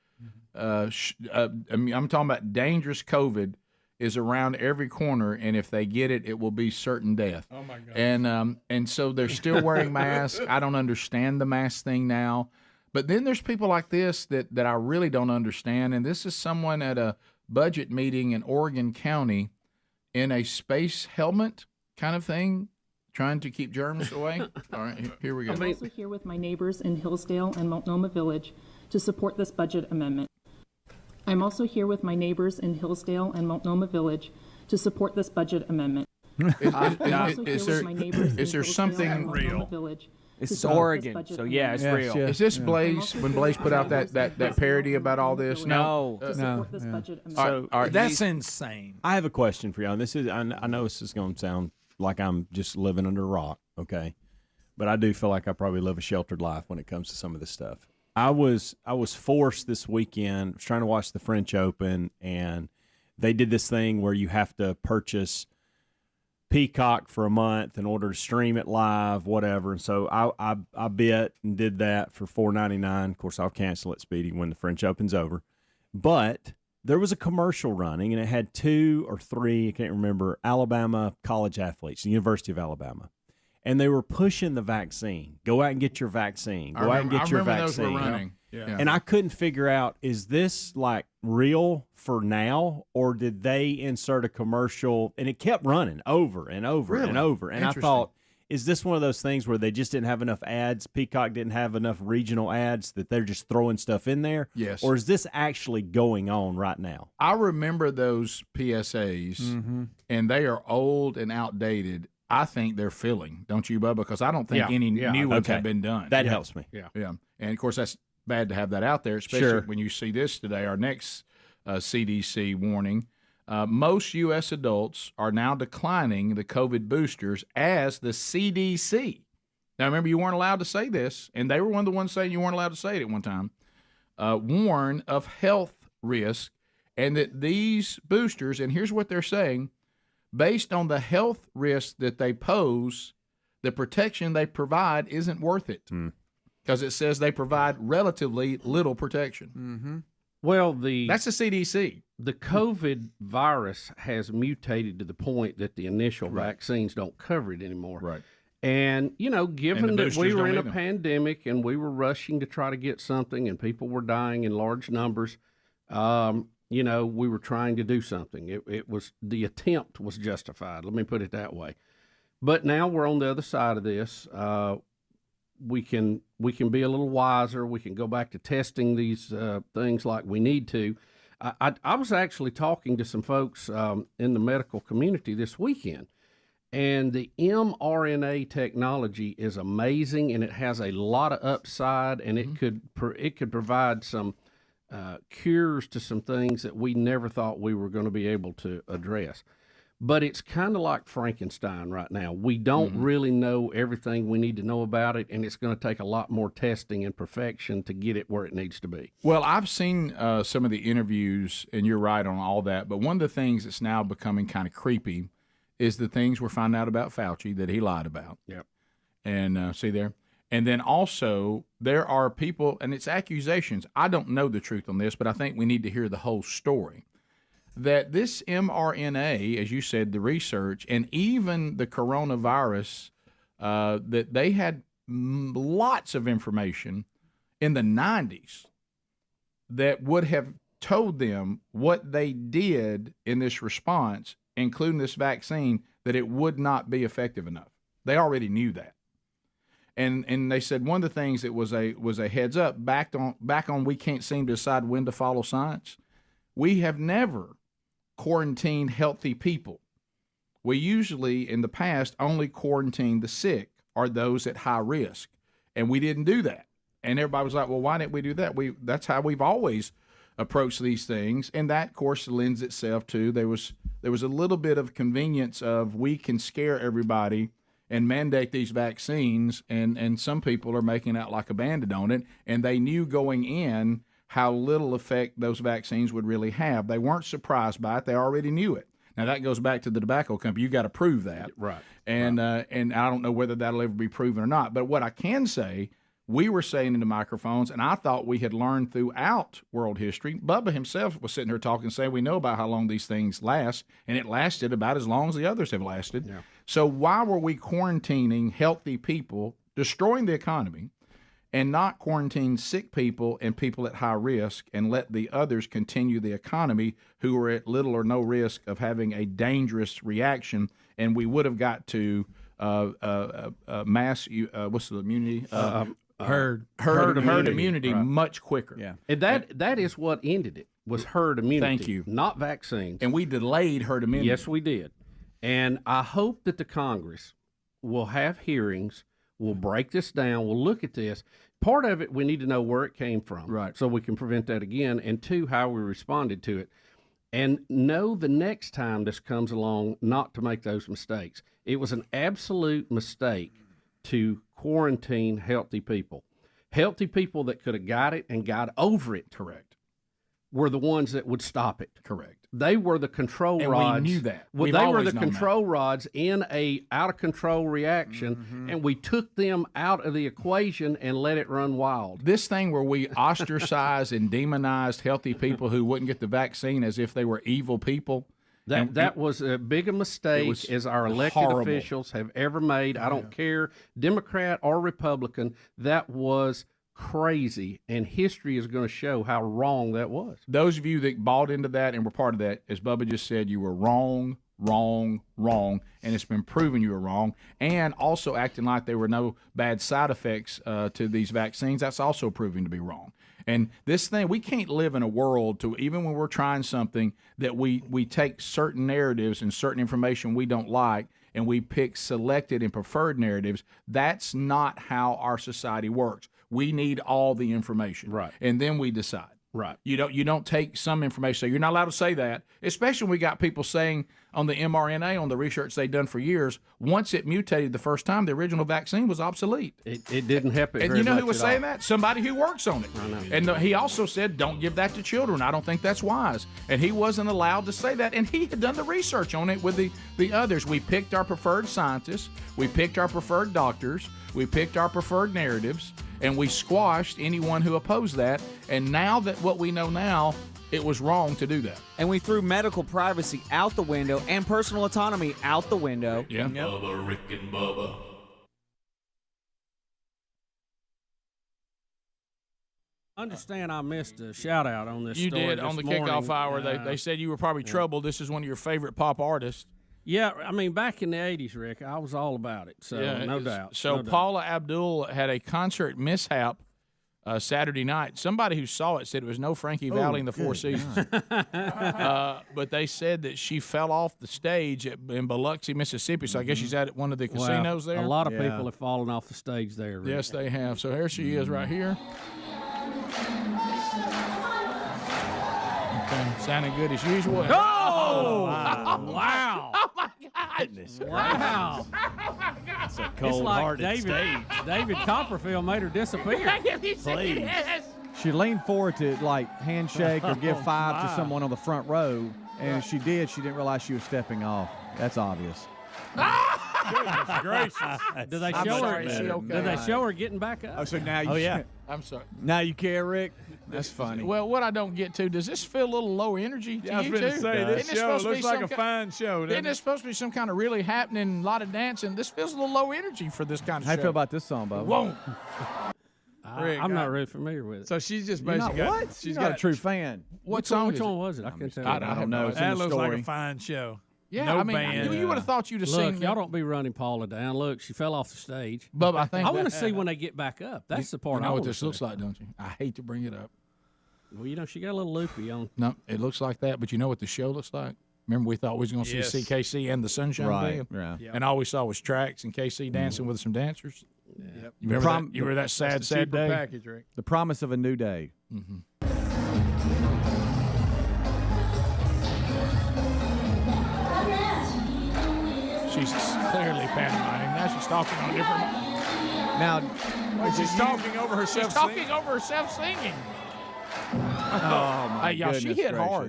I'm talking about dangerous COVID is around every corner, and if they get it, it will be certain death. Oh my God! And so they're still wearing masks. I don't understand the mask thing now, but then there's people like this that I really don't understand. And this is someone at a budget meeting in Oregon County in a space helmet kind of thing, trying to keep germs away. All right, here we go. I'm also here with my neighbors in Hillsdale and Multnomah Village to support this budget amendment. I'm also here with my neighbors in Hillsdale and Multnomah Village to support this budget amendment. Is there something real? It's Oregon, so yeah, it's real. Yes. Is this Blaze, when Blaze put out that parody about all this? No. So that's insane. I have a question for y'all. This is I know this is going to sound like I'm just living under a rock, okay? But I do feel like I probably live a sheltered life when it comes to some of this stuff. I was forced this weekend. I was trying to watch the French Open, and they did this thing where you have to purchase Peacock for a month in order to stream it live, whatever. And so I bit and did that for $4.99. Of course, I'll cancel it, Speedy, when the French Open's over. But there was a commercial running, and it had 2 or 3, I can't remember, Alabama college athletes, the University of Alabama. And they were pushing the vaccine. Go out and get your vaccine. Go out and get your vaccine. Those were running. Yeah. And I couldn't figure out, is this like real for now, or did they insert a commercial? And it kept running over and over and over. And I thought, is this one of those things where they just didn't have enough ads? Peacock didn't have enough regional ads that they're just throwing stuff in there? Yes. Or is this actually going on right now? I remember those PSAs, and they are old and outdated. I think they're filling, don't you, Bubba? Because I don't think any new ones have been done. That helps me. Yeah. And of course, that's bad to have that out there, especially when you see this today. Our next CDC warning: most U.S. adults are now declining the COVID boosters as the CDC. Now, remember, you weren't allowed to say this, and they were one of the ones saying you weren't allowed to say it at one time. Warn of health risk, and that these boosters, and here's what they're saying, based on the health risk that they pose, the protection they provide isn't worth it. Because it says they provide relatively little protection. Mm-hmm. Well, that's the CDC. The COVID virus has mutated to the point that the initial vaccines don't cover it anymore. Right. And, you know, given the that we boosters were don't in a either. pandemic and we were rushing to try to get something and people were dying in large numbers, you know, we were trying to do something. It was, the attempt was justified. Let me put it that way. But now we're on the other side of this. We can be a little wiser. We can go back to testing these things like we need to. I was actually talking to some folks in the medical community this weekend, and the mRNA technology is amazing, and it has a lot of upside, and it could provide some cures to some things that we never thought we were going to be able to address. But it's kind of like Frankenstein right now. We don't really know everything we need to know about it, and it's going to take a lot more testing and perfection to get it where it needs to be. Well, I've seen some of the interviews, and you're right on all that, but one of the things that's now becoming kind of creepy is the things we're finding out about Fauci that he lied about. Yep. And see there? And then also, there are people, and it's accusations. I don't know the truth on this, but I think we need to hear the whole story. That this mRNA, as you said, the research, and even the coronavirus, that they had lots of information in the 90s that would have told them what they did in this response, including this vaccine, that it would not be effective enough. They already knew that. And they said one of the things that was a heads up back on we can't seem to decide when to follow science. We have never quarantined healthy people. We usually, in the past, only quarantined the sick or those at high risk, and we didn't do that. And everybody was like, well, why didn't we do that? That's how we've always approached these things, and that, of course, lends itself to there was a little bit of convenience of we can scare everybody and mandate these vaccines, and some people are making out like a bandit on it, and they knew going in how little effect those vaccines would really have. They weren't surprised by it. They already knew it. Now, that goes back to the tobacco company. You got to prove that. Right. And I don't know whether that'll ever be proven or not. But what I can say, we were saying in the microphones, and I thought we had learned throughout world history. Bubba himself was sitting here talking, saying we know about how long these things last, and it lasted about as long as the others have lasted. Yeah. So why were we quarantining healthy people, destroying the economy, and not quarantine sick people and people at high risk and let the others continue the economy who are at little or no risk of having a dangerous reaction? And we would have got to mass, what's the immunity? Herd immunity Right. much quicker. Yeah. And that is what ended it, was herd immunity. Thank you. Not vaccines. And we delayed herd immunity. Yes, we did. And I hope that the Congress will have hearings, will break this down, will look at this. Part of it, we need to know where it came from, right? So we can prevent that again. And two, how we responded to it. And know the next time this comes along not to make those mistakes. It was an absolute mistake to quarantine healthy people. Healthy people that could have got it and got over it. Correct. Were the ones that would stop it. Correct. They were the control And rods. we knew that. Well, We've they were always the known control rods in a out of control reaction, and we took them out of the equation and let it run wild. This thing where we ostracized and demonized healthy people who wouldn't get the vaccine as if they were evil people. That was as big a mistake as our elected officials have ever made. I don't care, Democrat or Republican. That was crazy, and history is going to show how wrong that was. Those of you that bought into that and were part of that, as Bubba just said, you were wrong, and it's been proven you were wrong. And also acting like there were no bad side effects to these vaccines, that's also proving to be wrong. And this thing, we can't live in a world to, even when we're trying something, that we take certain narratives and certain information we don't like, and we pick selected and preferred narratives. That's not how our society works. We need all the information, right, and then we decide. Right. You don't take some information. So you're not allowed to say that, especially when we got people saying on the mRNA, on the research they've done for years, once it mutated the first time, the original vaccine was obsolete. It didn't help it And very you know much who was at saying all. that? Somebody who works on it. I know. And he also said, don't give that to children. I don't think that's wise. And he wasn't allowed to say that. And he had done the research on it with the others. We picked our preferred scientists. We picked our preferred doctors. We picked our preferred narratives. And we squashed anyone who opposed that. And now that what we know now, it was wrong to do that. And we threw medical privacy out the window and personal autonomy out the window. Yeah. Bubba, Rick and Bubba. Understand I missed a shout out on this You story did this on the morning. kickoff hour. They said you were probably troubled. This is one of your favorite pop artists. Yeah, I mean, back in the 80s, Rick, I was all about it. So, no doubt. So no doubt. Paula Abdul had a concert mishap Saturday night. Somebody who saw it said it was no Frankie Valli in the Four Seasons. But they said that she fell off the stage in Biloxi, Mississippi. So I guess she's at one of the casinos there. A lot of people have fallen off the stage there, Rick. Yes, they have. So here she is right here. Okay, sounding good as usual. Oh! Wow. Oh, my gosh. Wow. It's a It's like cold-hearted stage. David Copperfield made her disappear. Please. She leaned forward to like handshake or give five to someone on the front row, and she did. She didn't realize she was stepping off. That's obvious. Goodness gracious. Did they I'm show sorry, her? is she okay? Did they show her getting back up? Oh, so now you. Oh, yeah. I'm sorry. Now you care, Rick. That's funny. Well, what I don't get to, does this feel a little low energy to Yeah, I was you going to too? say, Isn't this it show supposed to be looks like a some fine show, Isn't doesn't it it? supposed to be some kind of really happening, a lot of dancing? This feels a little low energy for this kind of How show. you feel about this song, Bubba? Whoa. Rick, I'm not really familiar with it. So she's just You're not basically what? She's not a true fan. What song Which is it? one was it? I can't tell. I don't know. It's in That the looks like story. a fine show. Yeah, No I mean, band. you would have thought you'd have Look, seen y'all don't be running Paula down. Look, she fell off the stage. Bubba, I think I want to that- see when they get back up. That's the part You know I what wanna this see. looks like, don't you? I hate to bring it up. Well, you know, she got a little loopy on. No, it looks like that, but you know what the show looks like? Remember, we thought we was going to Yes. see KC and the Sunshine Right. Band? Yeah. And all we saw was tracks and KC dancing with some dancers. Yep. You remember that sad, That's the sad cheaper day? package, Rick. The promise of a new day. She's clearly pantomiming. Now she's talking on a different. Now, She's talking over herself. She's talking over herself singing. oh my Hey, y'all, she goodness hit hard.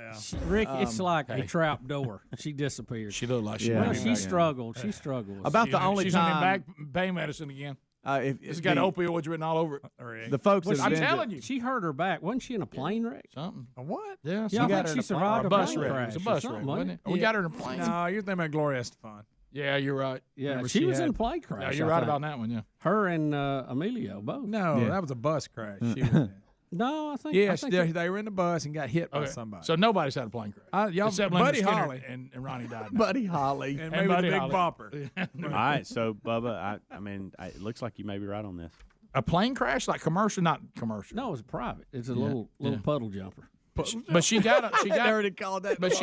gracious. Rick, it's like a trap door. She disappeared. She looked like she. Yeah. Well, was she back. struggled. She struggled. About the only she's time on back pain medicine again. If It's got opioids written all over it. the folks that I'm have been telling you, She hurt her back. Wasn't she in a plane wreck? something. A what? Yeah, Yeah, I got think her she in a survived or a bus plane wreck. crash It was a or bus something, wreck, wasn't wasn't it? We got her in a plane. No, you're thinking about Gloria Estefan. Yeah, you're right. Yeah, Remember she was had- in a plane crash. Yeah, you're I right think. about that one. Yeah. Her and Emilio both. No, Yeah. that was a bus crash. She was in. No, I think. I Yes, think they were in the bus and got hit by Okay. somebody. So nobody's had a plane crash. Y'all, Except Linda Buddy Skinner Holly and Ronnie died. now. Buddy Holly. and maybe the Buddy Big Holly. Bopper. All right, so Bubba, I mean, it looks like you may be right on this. A plane crash, like commercial, not commercial. No, it was private. It's a little puddle jumper. But she got she got. already called that. But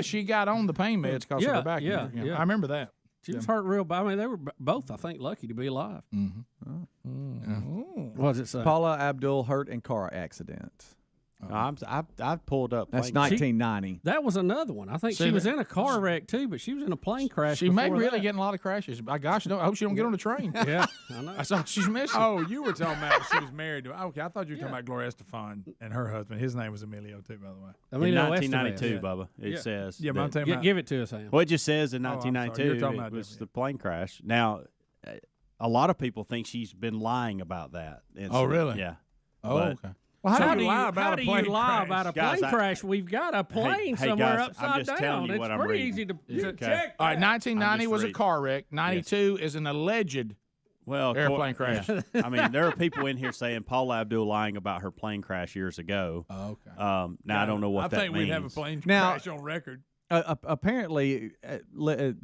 she got on the pain meds because of Yeah, her back yeah, injury. yeah. I remember that. She was hurt real bad. I mean, they were both, I think, lucky to be alive. What does it say? Paula Abdul hurt in car accident. I've pulled up. That's plane- 1990. That was another one. I think See, she was that- in a car wreck too, but she was in a plane crash. She may before really that. getting a lot of crashes. By gosh, I hope she don't get on the train. Yeah, I know. That's all she's missing. Oh, you were talking about she was married to. Okay, I thought you were talking about Gloria Estefan and her husband. His name was Emilio too, by the way. I In mean, 1992, yeah. Bubba, it Yeah. says. Yeah, but I'm that- talking about. Give it to us, Sam. Well, it just says in Oh, I'm sorry. 1992 You're talking it about was different. the plane crash. Now, a lot of people think she's been lying about that. Oh, really? Yeah. Oh, But- okay. Well, How how do do you lie you about a lie plane crash? about a Guys, plane I- crash? We've got a plane hey, somewhere guys, I'm upside just telling down. you It's what I'm pretty reading. easy to Okay. check. All right, 1990 I'm just was a reading. car wreck. 92 is an alleged Well, airplane crash. yeah. I mean, there are people in here saying Paula Abdul lying about her plane crash years ago. Oh, okay. Now I don't know what that think means. we'd have a plane Now- crash on record. Apparently,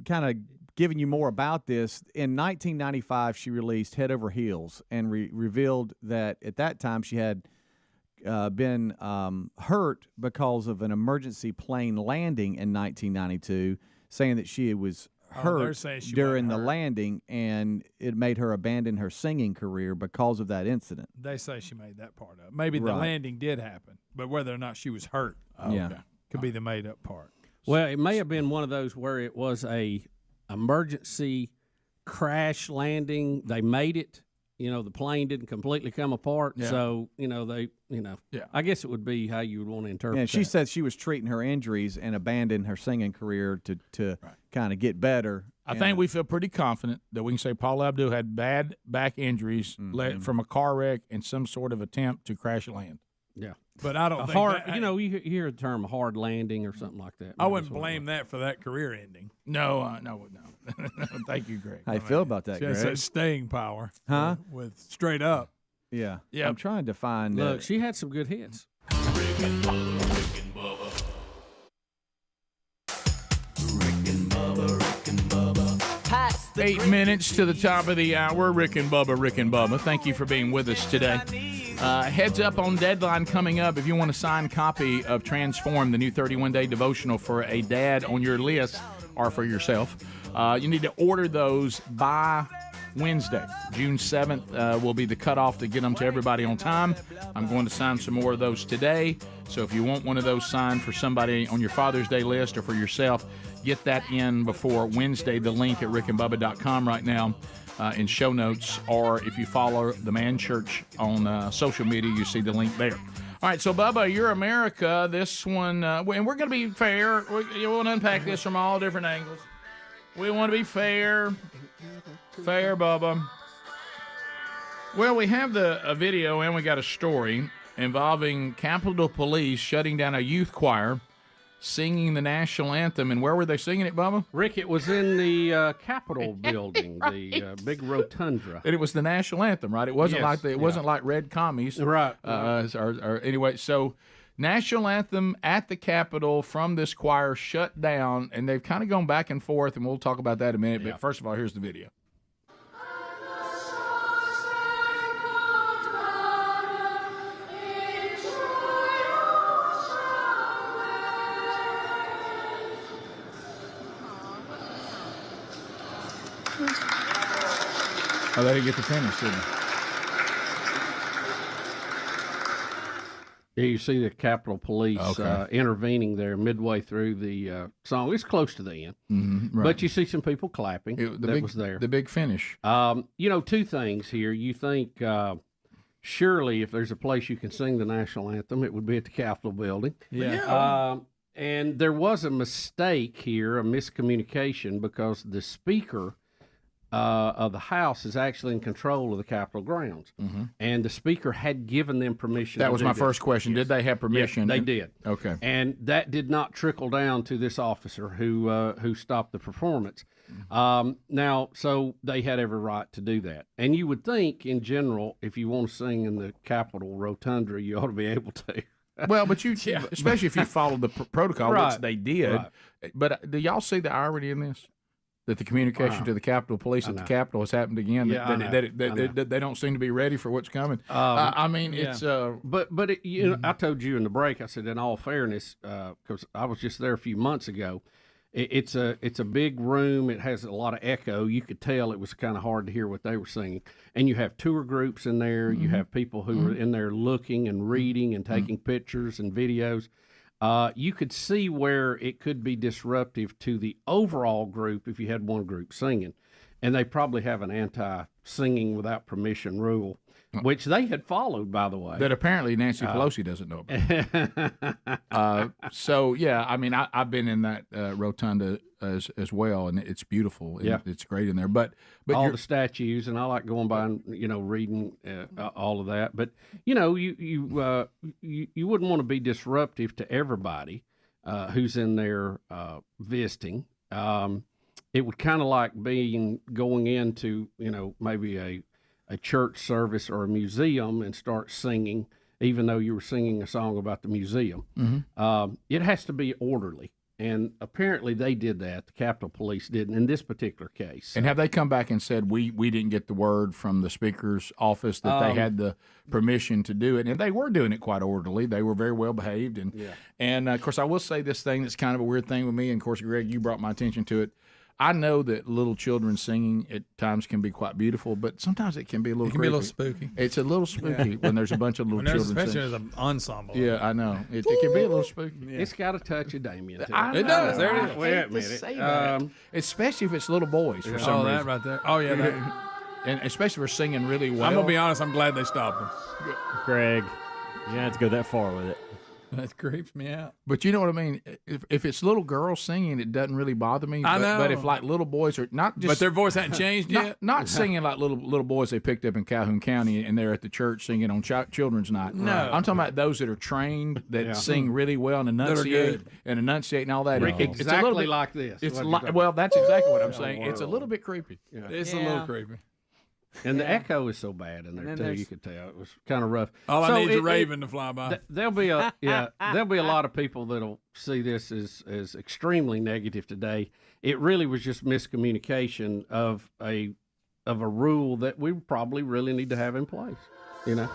kind of giving you more about this, in 1995, she released Head Over Heels and revealed that at that time she had been hurt because of an emergency plane landing in 1992, saying that she was hurt saying she during wasn't the hurt. landing, and it made her abandon her singing career because of that incident. They say she made that part up. Maybe the Right. landing did happen, but whether or not she was hurt, could be the made up part. Well, it may have been one of those where it was a emergency crash landing. They made it. The plane didn't completely come apart. Yeah. So, I guess it would be how you would want to interpret Yeah, she that. said she was treating her injuries and abandoned her singing career to kind of get better. I think we feel pretty confident that we can say Paul Abdul had bad back injuries from a car wreck and some sort of attempt to crash land. Yeah. But I don't A think hard, that- you hear the term hard landing or something like that. I wouldn't blame that for that career ending. No. Thank you, Greg. How you feel about that, She has Greg? that staying power. Huh? With straight up. Yeah. Yeah. I'm trying to find. Look, she had some good hits. Rick and Bubba. 8 minutes to the top of the hour. Rick and Bubba. Thank you for being with us today. Heads up on deadline coming up. If you want a signed copy of Transform, the new 31-day devotional for a dad on your list or for yourself, you need to order those by Wednesday. June 7th will be the cutoff to get them to everybody on time. I'm going to sign some more of those today. So if you want one of those signed for somebody on your Father's Day list or for yourself, get that in before Wednesday. The link at rickandbubba.com right now in show notes, or if you follow the Man Church on social media, you see the link there. All right, so Bubba, You're America. This one, and we're going to be fair. You want to unpack this from all different angles. We want to be fair. Fair, Bubba. Well, we have a video and we got a story involving Capitol Police shutting down a youth choir singing the national anthem. And where were they singing it, Bubba? Rick, it was in the Capitol building, the big rotunda. And it was the national anthem, right? It wasn't Yes, like Red Commies, Right. Or anyway, so national anthem at the Capitol from this choir shut down, and they've kind of gone back and forth, and we'll talk about that in a minute. But first of all, here's the video. Oh, they didn't get to finish, did they? Yeah, you see the Capitol Police intervening there midway through the song. It's close to the end, right. but you see some people clapping. Was there. The big finish. Two things here. You think surely if there's a place you can sing the national anthem, it would be at the Capitol building. Yeah. And there was a mistake here, a miscommunication, because the speaker of the House is actually in control of the Capitol grounds, and the speaker had given them permission. That to was do my this. first question. Did they have permission? Yes, they did. Okay. And that did not trickle down to this officer who stopped the performance. Now, so they had every right to do that. And you would think, in general, if you want to sing in the Capitol Rotunda, you ought to be able to. Well, but especially if you follow the protocol, Right. which they did. Right. But do y'all see the irony in this? That the communication to the Capitol Police at the Capitol has happened again. Yeah, I know. That they don't seem to be ready for what's coming. It's. But I told you in the break. I said, in all fairness, because I was just there a few months ago. It's a big room. It has a lot of echo. You could tell it was kind of hard to hear what they were singing. And you have tour groups in there. You have people who are in there looking and reading and taking pictures and videos. You could see where it could be disruptive to the overall group if you had one group singing. And they probably have an anti-singing without permission rule, which they had followed, by the way. That apparently Nancy Pelosi doesn't know about. So, yeah, I mean, I've been in that rotunda as well, and it's beautiful. And it's great in there. But all the statues, and I like going by and, reading all of that. But, you wouldn't want to be disruptive to everybody who's in there visiting. It would kind of like going into, maybe a church service or a museum and start singing, even though you were singing a song about the museum. It has to be orderly. And apparently they did that. The Capitol Police didn't in this particular case. And have they come back and said, we didn't get the word from the Speaker's office that they had the permission to do it? And they were doing it quite orderly. They were very well behaved. And of course, I will say this thing that's kind of a weird thing with me. And, of course, Greg, you brought my attention to it. I know that little children singing at times can be quite beautiful, but sometimes it can be a little. It can be a little spooky. It's a little spooky when there's a bunch of little children especially singing. as an ensemble. Yeah, I know. It can be a little spooky. Yeah. It's got a touch of Damien. It does. There it is. Wait a minute. Especially if it's little boys for some reason. that right there. Oh yeah. And especially if we're singing really well. I'm gonna be honest. I'm glad they stopped them. Greg, you don't have to go that far with it. That creeps me out. But you know what I mean? If it's little girls singing, it doesn't really bother me. I know. But if like little boys are not just. But their voice hadn't changed yet? Not singing like little boys they picked up in Calhoun County and they're at the church singing on Children's Night. No. I'm talking about those that are trained, that sing really well and enunciate and all that. Rick, It's a exactly little bit, like this. It's What well, that's exactly what I'm saying. It's a little bit creepy. It's a little creepy. And the echo is so bad in there too. You could tell it was kind of rough. All I need is a raven to fly by. There'll be a lot of people that'll see this as extremely negative today. It really was just miscommunication of a rule that we probably really need to have in place. You know.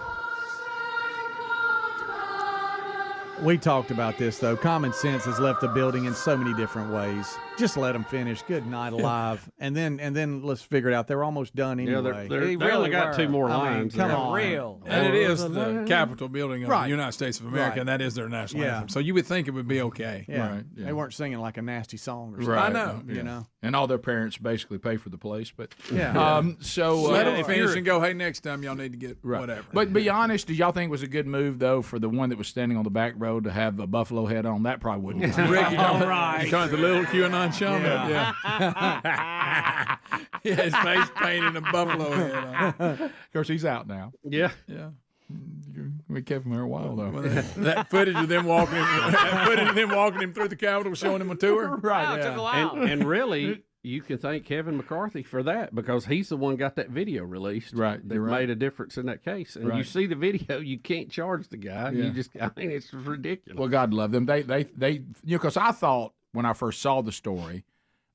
We talked about this, though. Common sense has left the building in so many different ways. Just let them finish. Good night, alive. And then let's figure it out. They're almost done anyway. They only got two more lines. Come on. Real. And it is the Capitol building of the Right. United States of America, Right. and that is their national Yeah. anthem. So you would think it would be okay. Yeah. Right, yeah. They weren't singing like a nasty song or something. Right. I know. You know. And all their parents basically pay for the place, but Yeah. So Let them if finish you're- and go, hey, next time y'all need to get whatever. But be honest, did y'all think it was a good move though for the one that was standing on the back row to have a buffalo head on? That probably wouldn't. Ricky, All right. you talking the little QAnon shaman? Yeah. His face painted a buffalo head on. Of course, he's out now. Yeah. Yeah. We kept him there a while though. That footage of them walking him through the Capitol, showing him a tour. Right. It took a while. And really, you can thank Kevin McCarthy for that because he's the one got that video released. Right. That You're right. made a difference in that case. And you Right. see the video, you can't charge the guy. Yeah. You just, I mean, it's ridiculous. Well, God love them. They because I thought when I first saw the story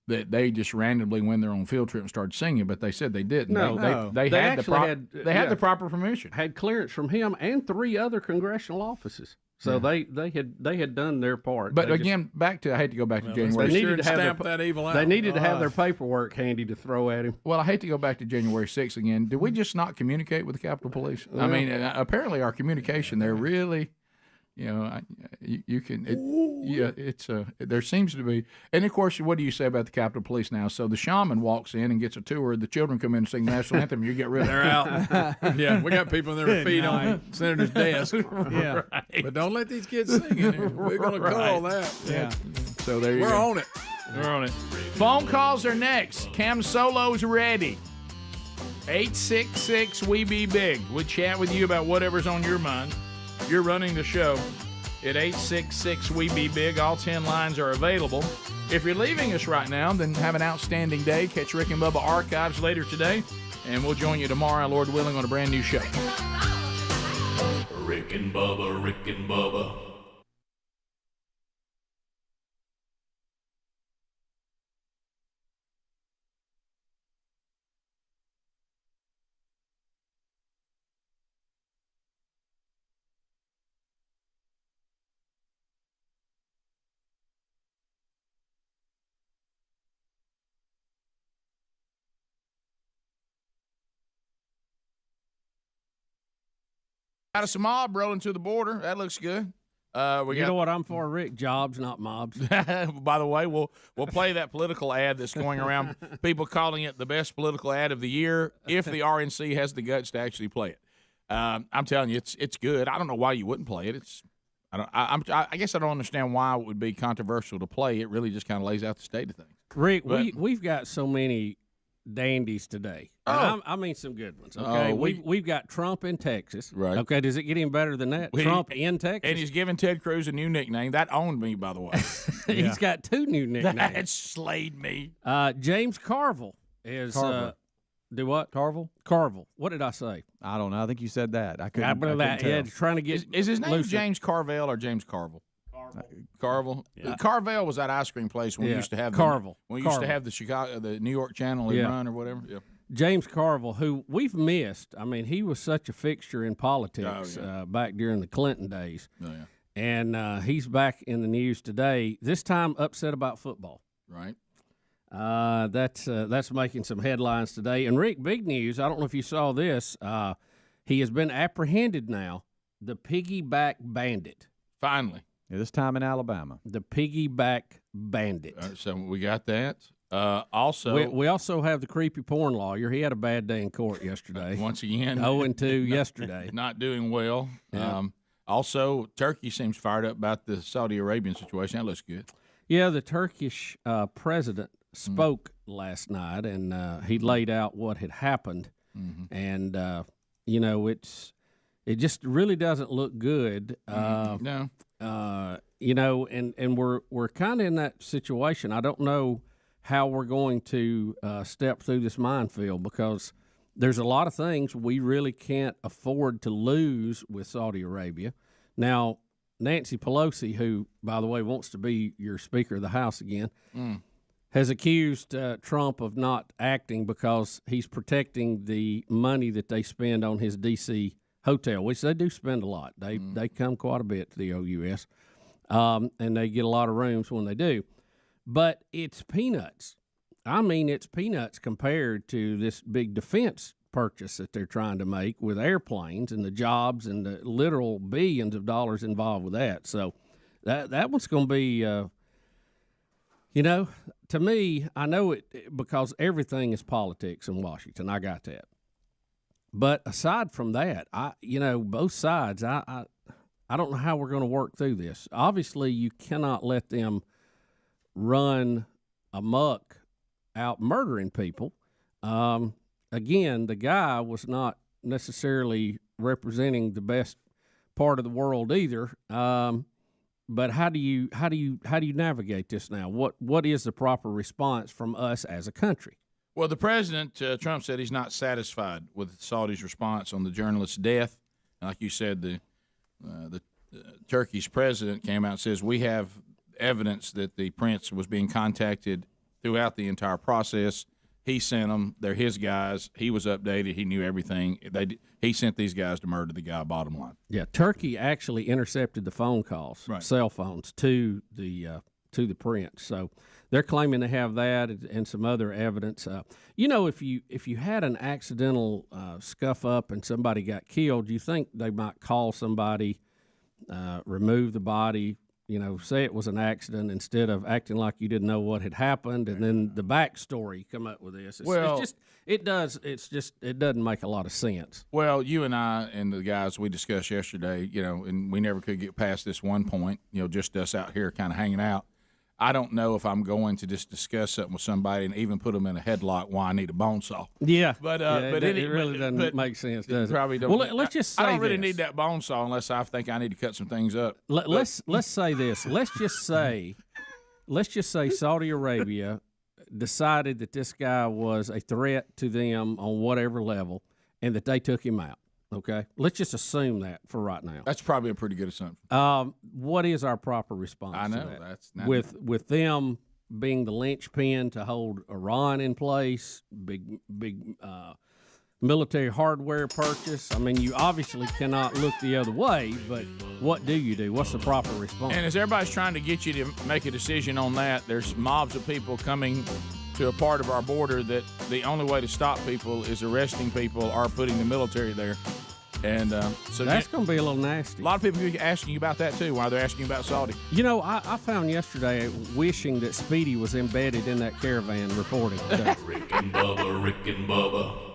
that they just randomly went there on field trip and started singing, but they said they didn't. No, they had the actually had the proper permission. Had clearance from him and 3 other congressional offices. So they had done their part. But They again, back to I hate to go back to They January. needed to stamp that evil out. They needed to have their paperwork handy to throw at him. Well, I hate to go back to January 6th again. Did we just not communicate with the Capitol Police? I mean, apparently our communication there really, you can. There seems to be, and of course, what do you say about the Capitol Police now? So the shaman walks in and gets a tour. The children come in and sing the national anthem. You get rid of They're out. Yeah, we got people in there with feet on the senator's desk. Yeah. Right. But don't let these kids sing in here. We're going to call that. Yeah. So there you We're go. on it. We're on it. Phone calls are next. Cam Solo's ready. 866 We Be Big. We'll chat with you about whatever's on your mind. You're running the show at 866 We Be Big. All 10 lines are available. If you're leaving us right now, then have an outstanding day. Catch Rick and Bubba archives later today, and we'll join you tomorrow, Lord willing, on a brand new show. Rick and Bubba, Rick and Bubba. Out of some mob rolling to the border. That looks good. You know what I'm for, Rick? Jobs, not mobs. By the way, we'll play that political ad that's going around. People calling it the best political ad of the year. If the RNC has the guts to actually play it, I'm telling you, it's good. I don't know why you wouldn't play it. I guess I don't understand why it would be controversial to play. It really just kind of lays out the state of things. Rick, we've got so many dandies today. I mean some good ones. Okay, we've got Trump in Texas. Right. Okay, does it get any better than that? Trump in Texas, and he's giving Ted Cruz a new nickname that owned me, by the way. He's got 2 new nicknames. That slayed me. James Carville is. Do what? Carville? Carville. What did I say? I don't know. I think you said that. I couldn't. I believe that. tell. Yeah, trying to get. Is his name Lucy. James Carville or James Carville? Carville. Carville was that ice cream place when we used to have Carville. When we used to have the New York Channel run or whatever. Yeah. James Carville, who we've missed. I mean, he was such a fixture in politics back during the Clinton days. Oh, yeah. And he's back in the news today, this time upset about football. Right. That's making some headlines today. And Rick, big news. I don't know if you saw this. He has been apprehended now. The piggyback bandit. Finally. Yeah, this time in Alabama. The piggyback bandit. So we got that. Also, we also have the creepy porn lawyer. He had a bad day in court yesterday. Once again, 0-2 yesterday. Not doing well. Yeah. Also, Turkey seems fired up about the Saudi Arabian situation. That looks good. Yeah, the Turkish president spoke last night, and he laid out what had happened. And it just really doesn't look good. No. And we're kind of in that situation. I don't know how we're going to step through this minefield, because there's a lot of things we really can't afford to lose with Saudi Arabia. Now, Nancy Pelosi, who, by the way, wants to be your Speaker of the House again, has accused Trump of not acting because he's protecting the money that they spend on his D.C. hotel, which they do spend a lot. They come quite a bit to the OUS, and they get a lot of rooms when they do. But it's peanuts. I mean, it's peanuts compared to this big defense purchase that they're trying to make with airplanes and the jobs and the literal billions of dollars involved with that. So that one's going to be, to me, I know it because everything is politics in Washington. I got that. But aside from that, both sides, I don't know how we're going to work through this. Obviously, you cannot let them run amok out murdering people. Again, the guy was not necessarily representing the best part of the world either. But how do you navigate this now? What is the proper response from us as a country? Well, the president, Trump, said he's not satisfied with Saudi's response on the journalist's death. Like you said, the Turkish president came out and says, we have evidence that the prince was being contacted throughout the entire process. He sent them. They're his guys. He was updated. He knew everything. He sent these guys to murder the guy, bottom line. Yeah, Turkey actually intercepted the phone calls, cell phones, to the prince. So they're claiming to have that and some other evidence. If you had an accidental scuff up and somebody got killed, you think they might call somebody, remove the body, say it was an accident instead of acting like you didn't know what had happened, and then the backstory come up with this. It doesn't make a lot of sense. Well, you and I and the guys we discussed yesterday, and we never could get past this one point, just us out here kind of hanging out. I don't know if I'm going to just discuss something with somebody and even put them in a headlock why I need a bone saw. Yeah, but it really doesn't make sense, does it? Probably don't. Well, let's just say I don't really this. need that bone saw unless I think I need to cut some things up. Let's say this. Let's just say Saudi Arabia decided that this guy was a threat to them on whatever level, and that they took him out. Okay, let's just assume that for right now. That's probably a pretty good assumption. What is our proper response? I know to that? that's not with them being the linchpin to hold Iran in place, big military hardware purchase. I mean, you obviously cannot look the other way. But what do you do? What's the proper response? And as everybody's trying to get you to make a decision on that, there's mobs of people coming to a part of our border that the only way to stop people is arresting people or putting the military there. And so that's going to be a little nasty. A lot of people are asking you about that, too, while they're asking about Saudi. I found yesterday wishing that Speedy was embedded in that caravan reporting. Rick and Bubba, Rick and Bubba.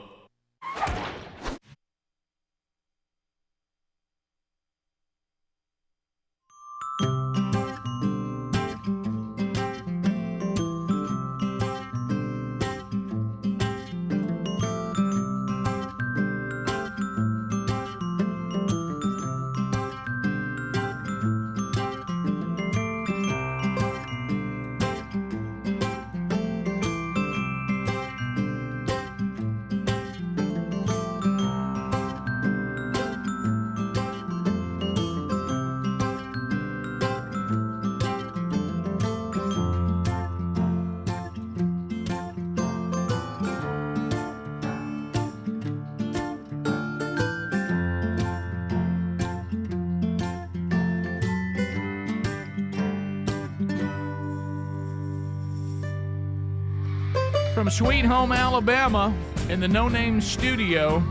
From Sweet Home, Alabama, in the No Name Studio,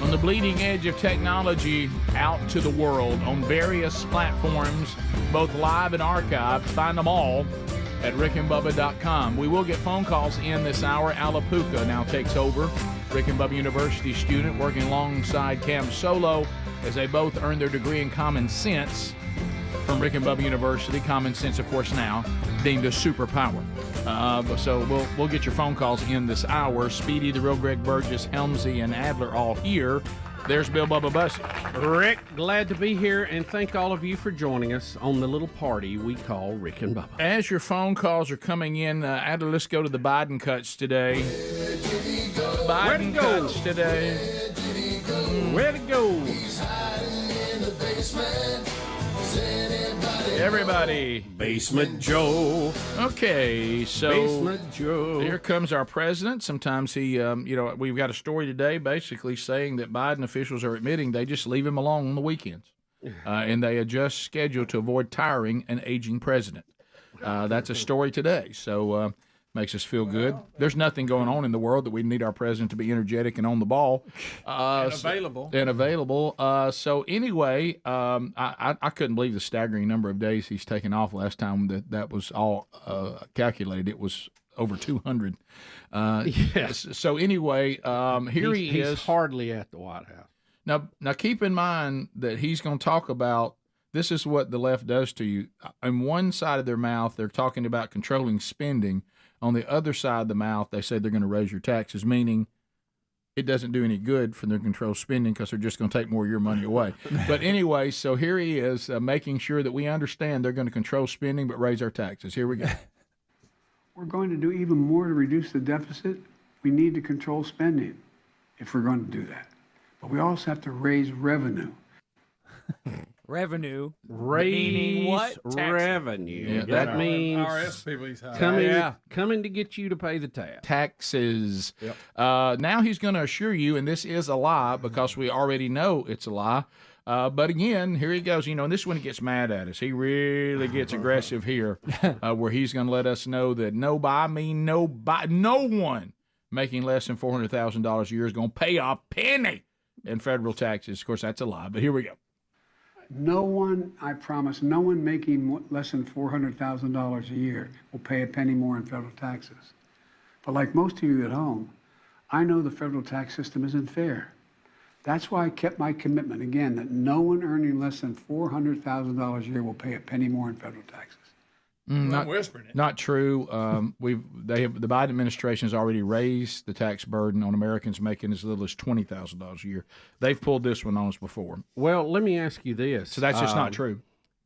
on the bleeding edge of technology out to the world on various platforms, both live and archived. Find them all at rickandbubba.com. We will get phone calls in this hour. Alapuca now takes over. Rick and Bubba University student working alongside Cam Solo as they both earn their degree in common sense from Rick and Bubba University. Common sense, of course, now deemed a superpower. So we'll get your phone calls in this hour. Speedy, the real Greg Burgess, Helmsy, and Adler all here. There's Bill Bubba Bussey. Rick, glad to be here, and thank all of you for joining us on the little party we call Rick and Bubba. As your phone calls are coming in, Adler, let's go to the Biden cuts today. Biden cuts today. Where to go? Everybody. Basement Joe. Okay, so Basement Joe. Here comes our president. Sometimes he, we've got a story today basically saying that Biden officials are admitting they just leave him alone on the weekends. And they adjust schedule to avoid tiring an aging president. That's a story today. So makes us feel good. There's nothing going on in the world that we need our president to be energetic and on the ball. And available. So anyway, I couldn't believe the staggering number of days he's taken off. Last time that was all calculated, it was over 200. Yes. So anyway, here he is. He's hardly at the White House. Now keep in mind that he's going to talk about, this is what the left does to you. On one side of their mouth, they're talking about controlling spending. On the other side of the mouth, they say they're going to raise your taxes, meaning it doesn't do any good for them to control spending because they're just going to take more of your money away. But anyway, so here he is making sure that we understand they're going to control spending but raise our taxes. Here we go. We're going to do even more to reduce the deficit. We need to control spending if we're going to do that. But we also have to raise revenue. Revenue. Raise what? revenue. Yeah, that means IRS people he's hired. coming to get you to pay the tax. Taxes. Yep. Now he's going to assure you, and this is a lie because we already know it's a lie. But again, here he goes. And this is when he gets mad at us. He really gets aggressive here, where he's going to let us know that no one making less than $400,000 a year is going to pay a penny in federal taxes. Of course, that's a lie. But here we go. No one, I promise, no one making less than $400,000 a year will pay a penny more in federal taxes. But like most of you at home, I know the federal tax system isn't fair. That's why I kept my commitment, again, that no one earning less than $400,000 a year will pay a penny more in federal taxes. Not true. The Biden administration has already raised the tax burden on Americans making as little as $20,000 a year. They've pulled this one on us before. Well, let me ask you this. So that's just not true.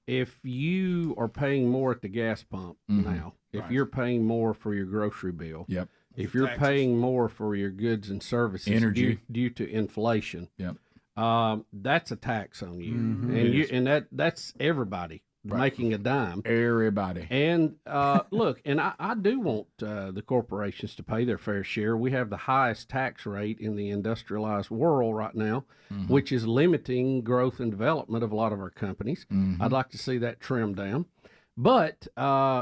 If you are paying more at the gas pump now, if you're paying more for your grocery bill, yep. If you're paying more for your goods and services energy due to inflation, yep. That's a tax on you, and that's everybody. Right. Making a dime. Everybody. And look, and I do want the corporations to pay their fair share. We have the highest tax rate in the industrialized world right now, which is limiting growth and development of a lot of our companies. I'd like to see that trimmed down. But,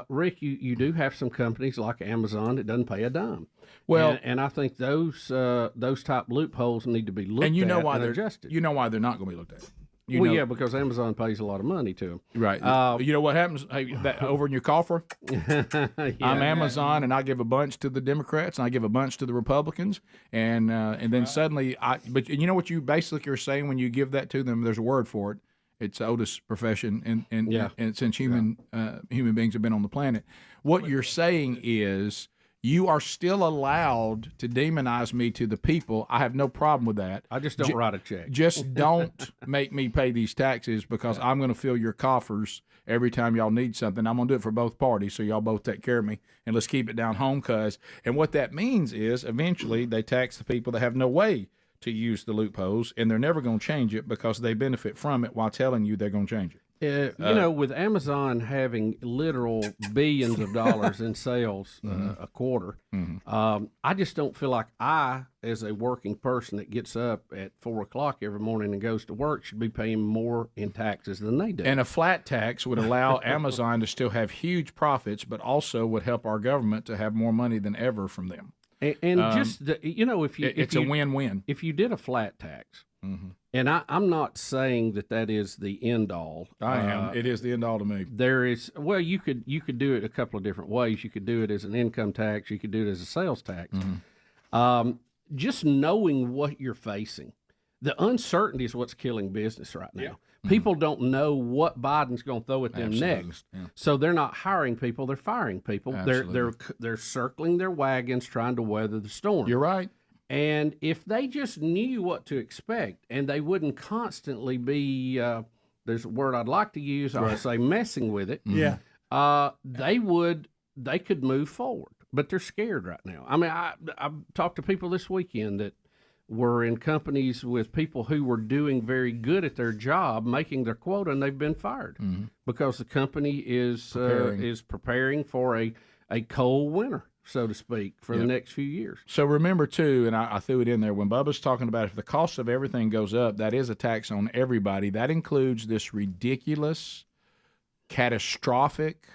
Rick, you do have some companies like Amazon that doesn't pay a dime. Well, and I think those type loopholes need to be looked at and adjusted. You know why they're not going to be looked at. Yeah, because Amazon pays a lot of money to them. Right. You know what happens over in your coffer? I'm Amazon, and I give a bunch to the Democrats, and I give a bunch to the Republicans, and then suddenly, but you know what you basically are saying when you give that to them? There's a word for it. It's the oldest profession, and since human beings have been on the planet, what you're saying is, you are still allowed to demonize me to the people. I have no problem with that. I just don't write a check. Just don't make me pay these taxes because I'm going to fill your coffers every time y'all need something. I'm going to do it for both parties, so y'all both take care of me, and let's keep it down home. And what that means is eventually they tax the people that have no way to use the loopholes, and they're never going to change it because they benefit from it while telling you they're going to change it. You know, with Amazon having literal billions of dollars in sales a quarter, I just don't feel like I, as a working person that gets up at 4 o'clock every morning and goes to work, should be paying more in taxes than they do. And a flat tax would allow Amazon to still have huge profits, but also would help our government to have more money than ever from them. And just you know, if it's a win-win. If you did a flat tax, and I'm not saying that is the end all. I am. It is the end all to me. There is you could do it a couple of different ways. You could do it as an income tax. You could do it as a sales tax. Just knowing what you're facing, the uncertainty is what's killing business right now. People don't know what Biden's going to throw at them next, so they're not hiring people; they're firing people. They're circling their wagons, trying to weather the storm. You're right. And if they just knew what to expect, and they wouldn't constantly be, there's a word I'd like to use, I would say messing with it. They could move forward, but they're scared right now. I mean, I talked to people this weekend that were in companies with people who were doing very good at their job, making their quota, and they've been fired because the company is preparing for a cold winter, so to speak, for the next few years. So remember, too, and I threw it in there, when Bubba's talking about if the cost of everything goes up, that is a tax on everybody. That includes this ridiculous, catastrophic,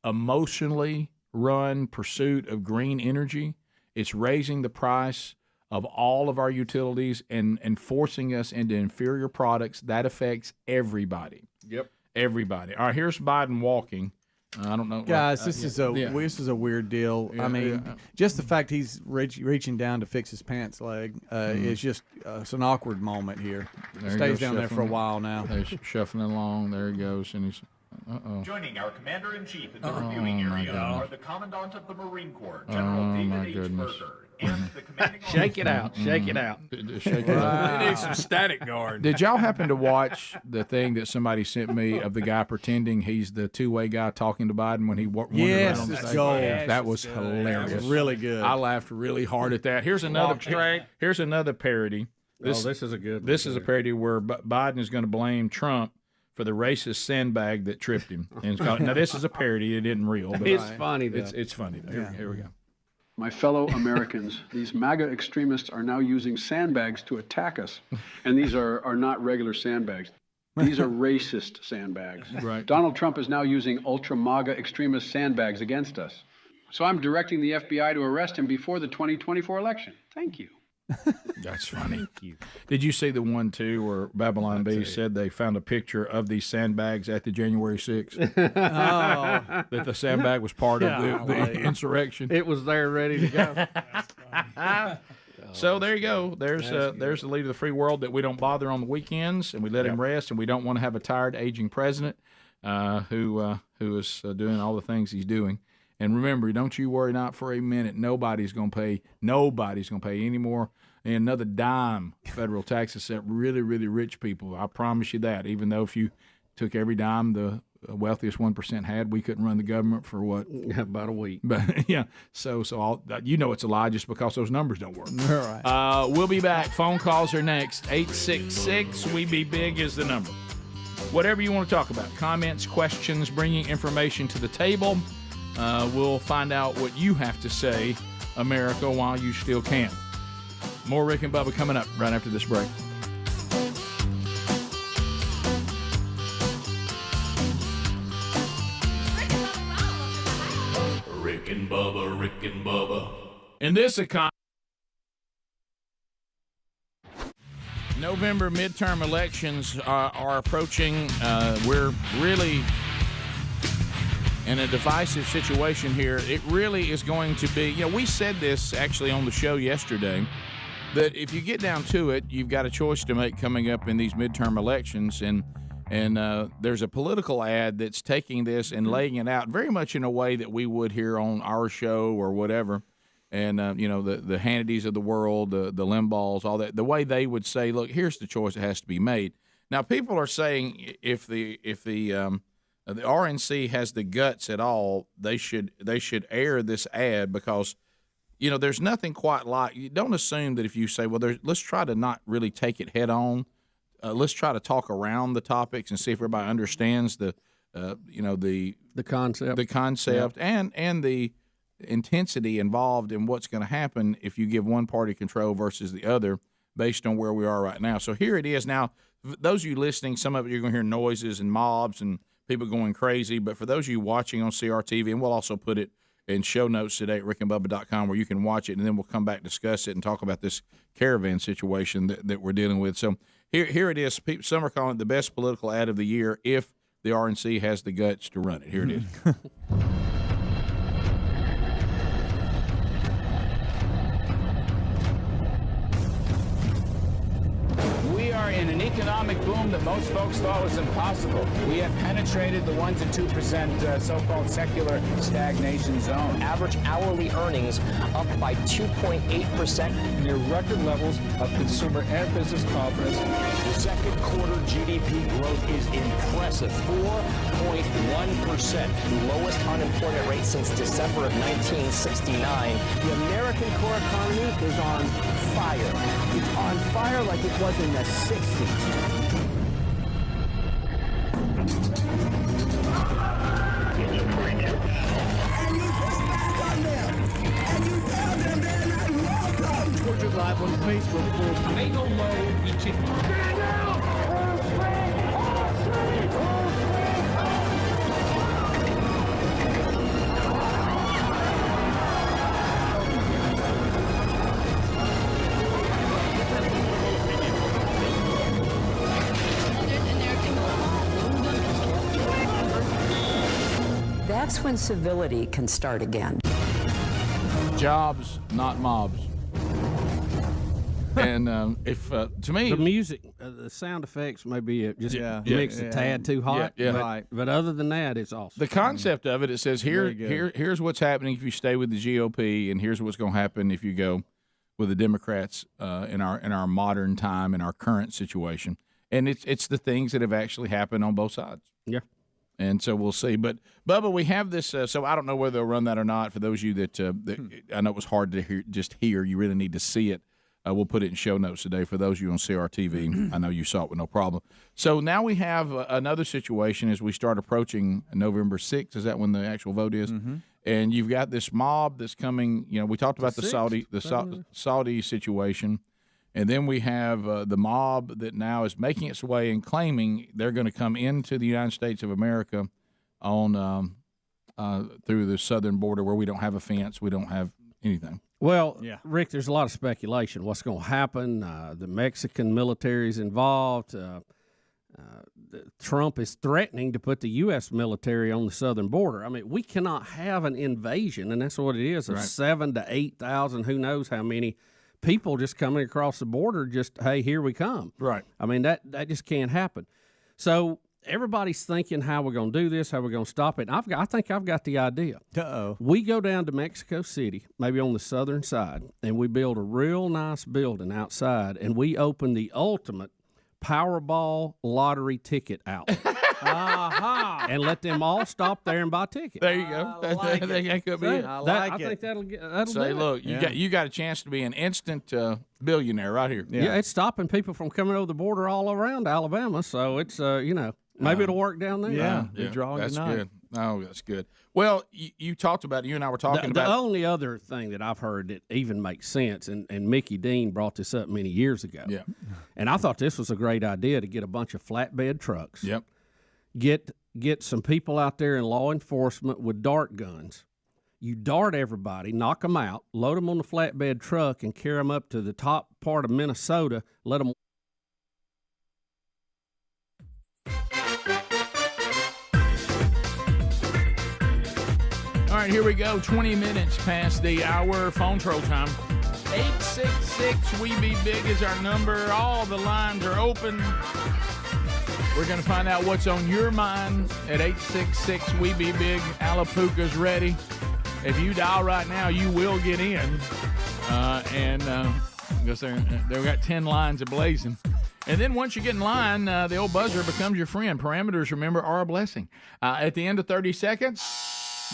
emotionally run pursuit of green energy. It's raising the price of all of our utilities and forcing us into inferior products. That affects everybody. Yep. Everybody. All right, here's Biden walking. I don't know, guys. This is a weird deal. I mean, just the fact he's reaching down to fix his pants leg is just it's an awkward moment here. Stays down there for a while now. He's shuffling along. There he goes, and he's. Joining our commander-in-chief in the reviewing area are the commandant of the Marine Corps, General David H. Burger, and the commanding Shake it out. Shake it out. Shake it out. You need some static guard. Did y'all happen to watch the thing that somebody sent me of the guy pretending he's the two-way guy talking to Biden when he wandered around on the stage? That was hilarious. That was really good. I laughed really hard at that. Here's another parody. This is a good one. This is a parody where Biden is going to blame Trump for the racist sandbag that tripped him. And now this is a parody; it isn't real. But it's funny. Though. It's funny. Though. Here we go. My fellow Americans, these MAGA extremists are now using sandbags to attack us, and these are not regular sandbags. These are racist sandbags. Right. Donald Trump is now using ultra MAGA extremist sandbags against us. So I'm directing the FBI to arrest him before the 2024 election. Thank you. That's funny. Did you see the one, too, where Babylon Bee said they found a picture of these sandbags at the January 6th? That the sandbag was part of the insurrection. It was there ready to go. So there you go. There's the leader of the free world that we don't bother on the weekends, and we let him rest, and we don't want to have a tired, aging president who is doing all the things he's doing. And remember, don't you worry not for a minute. Nobody's going to pay any more another dime federal tax except really, really rich people. I promise you that. Even though if you took every dime the wealthiest 1% had, we couldn't run the government for what? About a week. But yeah, so you know it's a lie just because those numbers don't work. All right. We'll be back. Phone calls are next. 866-WE-BE-BIG is the number. Whatever you want to talk about, comments, questions, bringing information to the table. We'll find out what you have to say, America, while you still can. More Rick and Bubba coming up right after this break. Rick and Bubba, Rick and Bubba. In this economy, November midterm elections are approaching. We're really in a divisive situation here. It really is going to be, we said this actually on the show yesterday, that if you get down to it, you've got a choice to make coming up in these midterm elections. And there's a political ad that's taking this and laying it out very much in a way that we would here on our show or whatever. And, the Hannitys of the world, the Limbaughs, all that, the way they would say, look, here's the choice that has to be made. Now, people are saying if the RNC has the guts at all, they should air this ad because, there's nothing quite like. You don't assume that if you say, well, let's try to not really take it head on. let's try to talk around the topics and see if everybody understands the concept, and the intensity involved in what's going to happen if you give one party control versus the other based on where we are right now. So here it is now. Those of you listening, some of it you're going to hear noises and mobs and people going crazy. But for those of you watching on CRTV, and we'll also put it in show notes today at rickandbubba.com where you can watch it, and then we'll come back, discuss it, and talk about this caravan situation that we're dealing with. So here it is. Some are calling it the best political ad of the year if the RNC has the guts to run it. Here it is. We are in an economic boom that most folks thought was impossible. We have penetrated the 1% to 2% so-called secular stagnation zone. Average hourly earnings up by 2.8%. Near record levels of consumer and business confidence. The second quarter GDP growth is impressive, 4.1%. Lowest unemployment rate since December of 1969. The American core economy is on fire. It's on fire like it was in the 60s. Georgia Live on Facebook for Ain't no low, you chicken. That's when civility can start again. Jobs, not mobs. And if to me, the music, the sound effects maybe just mix a tad too hot. But other than that, it's awesome. The concept of it says here's what's happening if you stay with the GOP, and here's what's going to happen if you go with the Democrats in our modern time, in our current situation. And it's the things that have actually happened on both sides. Yeah. And so we'll see. But, Bubba, we have this. So I don't know whether they'll run that or not. For those of you that I know it was hard to hear, you really need to see it. We'll put it in show notes today. For those of you on CRTV, I know you saw it with no problem. So now we have another situation as we start approaching November 6th. Is that when the actual vote is? Mm-hmm. And you've got this mob that's coming. You know, we talked about the Saudi situation. And then we have the mob that now is making its way and claiming they're going to come into the United States of America on through the southern border where we don't have a fence, we don't have anything. Well, Rick, there's a lot of speculation. What's going to happen? The Mexican military is involved. Trump is threatening to put the U.S. military on the southern border. I mean, we cannot have an invasion, and that's what it is, of 7,000 to 8,000, who knows how many people just coming across the border, just, hey, here we come. Right. I mean, that just can't happen. So everybody's thinking how we're going to do this, how we're going to stop it. And I think I've got the idea. Uh-oh. We go down to Mexico City, maybe on the southern side, and we build a real nice building outside, and we open the ultimate Powerball lottery ticket outlet. And let them all stop there and buy tickets. There you go. That could be it. I think that'll say, do look, it. you got a chance to be an instant billionaire right here. Yeah, it's stopping people from coming over the border all around Alabama. So it's maybe it'll work down there. Yeah, they're drawing that's tonight. good. Oh, that's good. Well, you talked about it. You and I were talking about the only other thing that I've heard that even makes sense, and Mickey Dean brought this up many years ago. Yeah, and I thought this was a great idea to get a bunch of flatbed trucks. Yep. Get some people out there in law enforcement with dart guns. You dart everybody, knock them out, load them on the flatbed truck, and carry them up to the top part of Minnesota. Let them. All right, here we go. 20 minutes past the hour. Phone troll time. 866-WE-BE-BIG is our number. All the lines are open. We're going to find out what's on your mind at 866-WE-BE-BIG. Alapuca's ready. If you dial right now, you will get in. Because they've got 10 lines ablazing. And then once you get in line, the old buzzer becomes your friend. Parameters, remember, are a blessing. At the end of 30 seconds,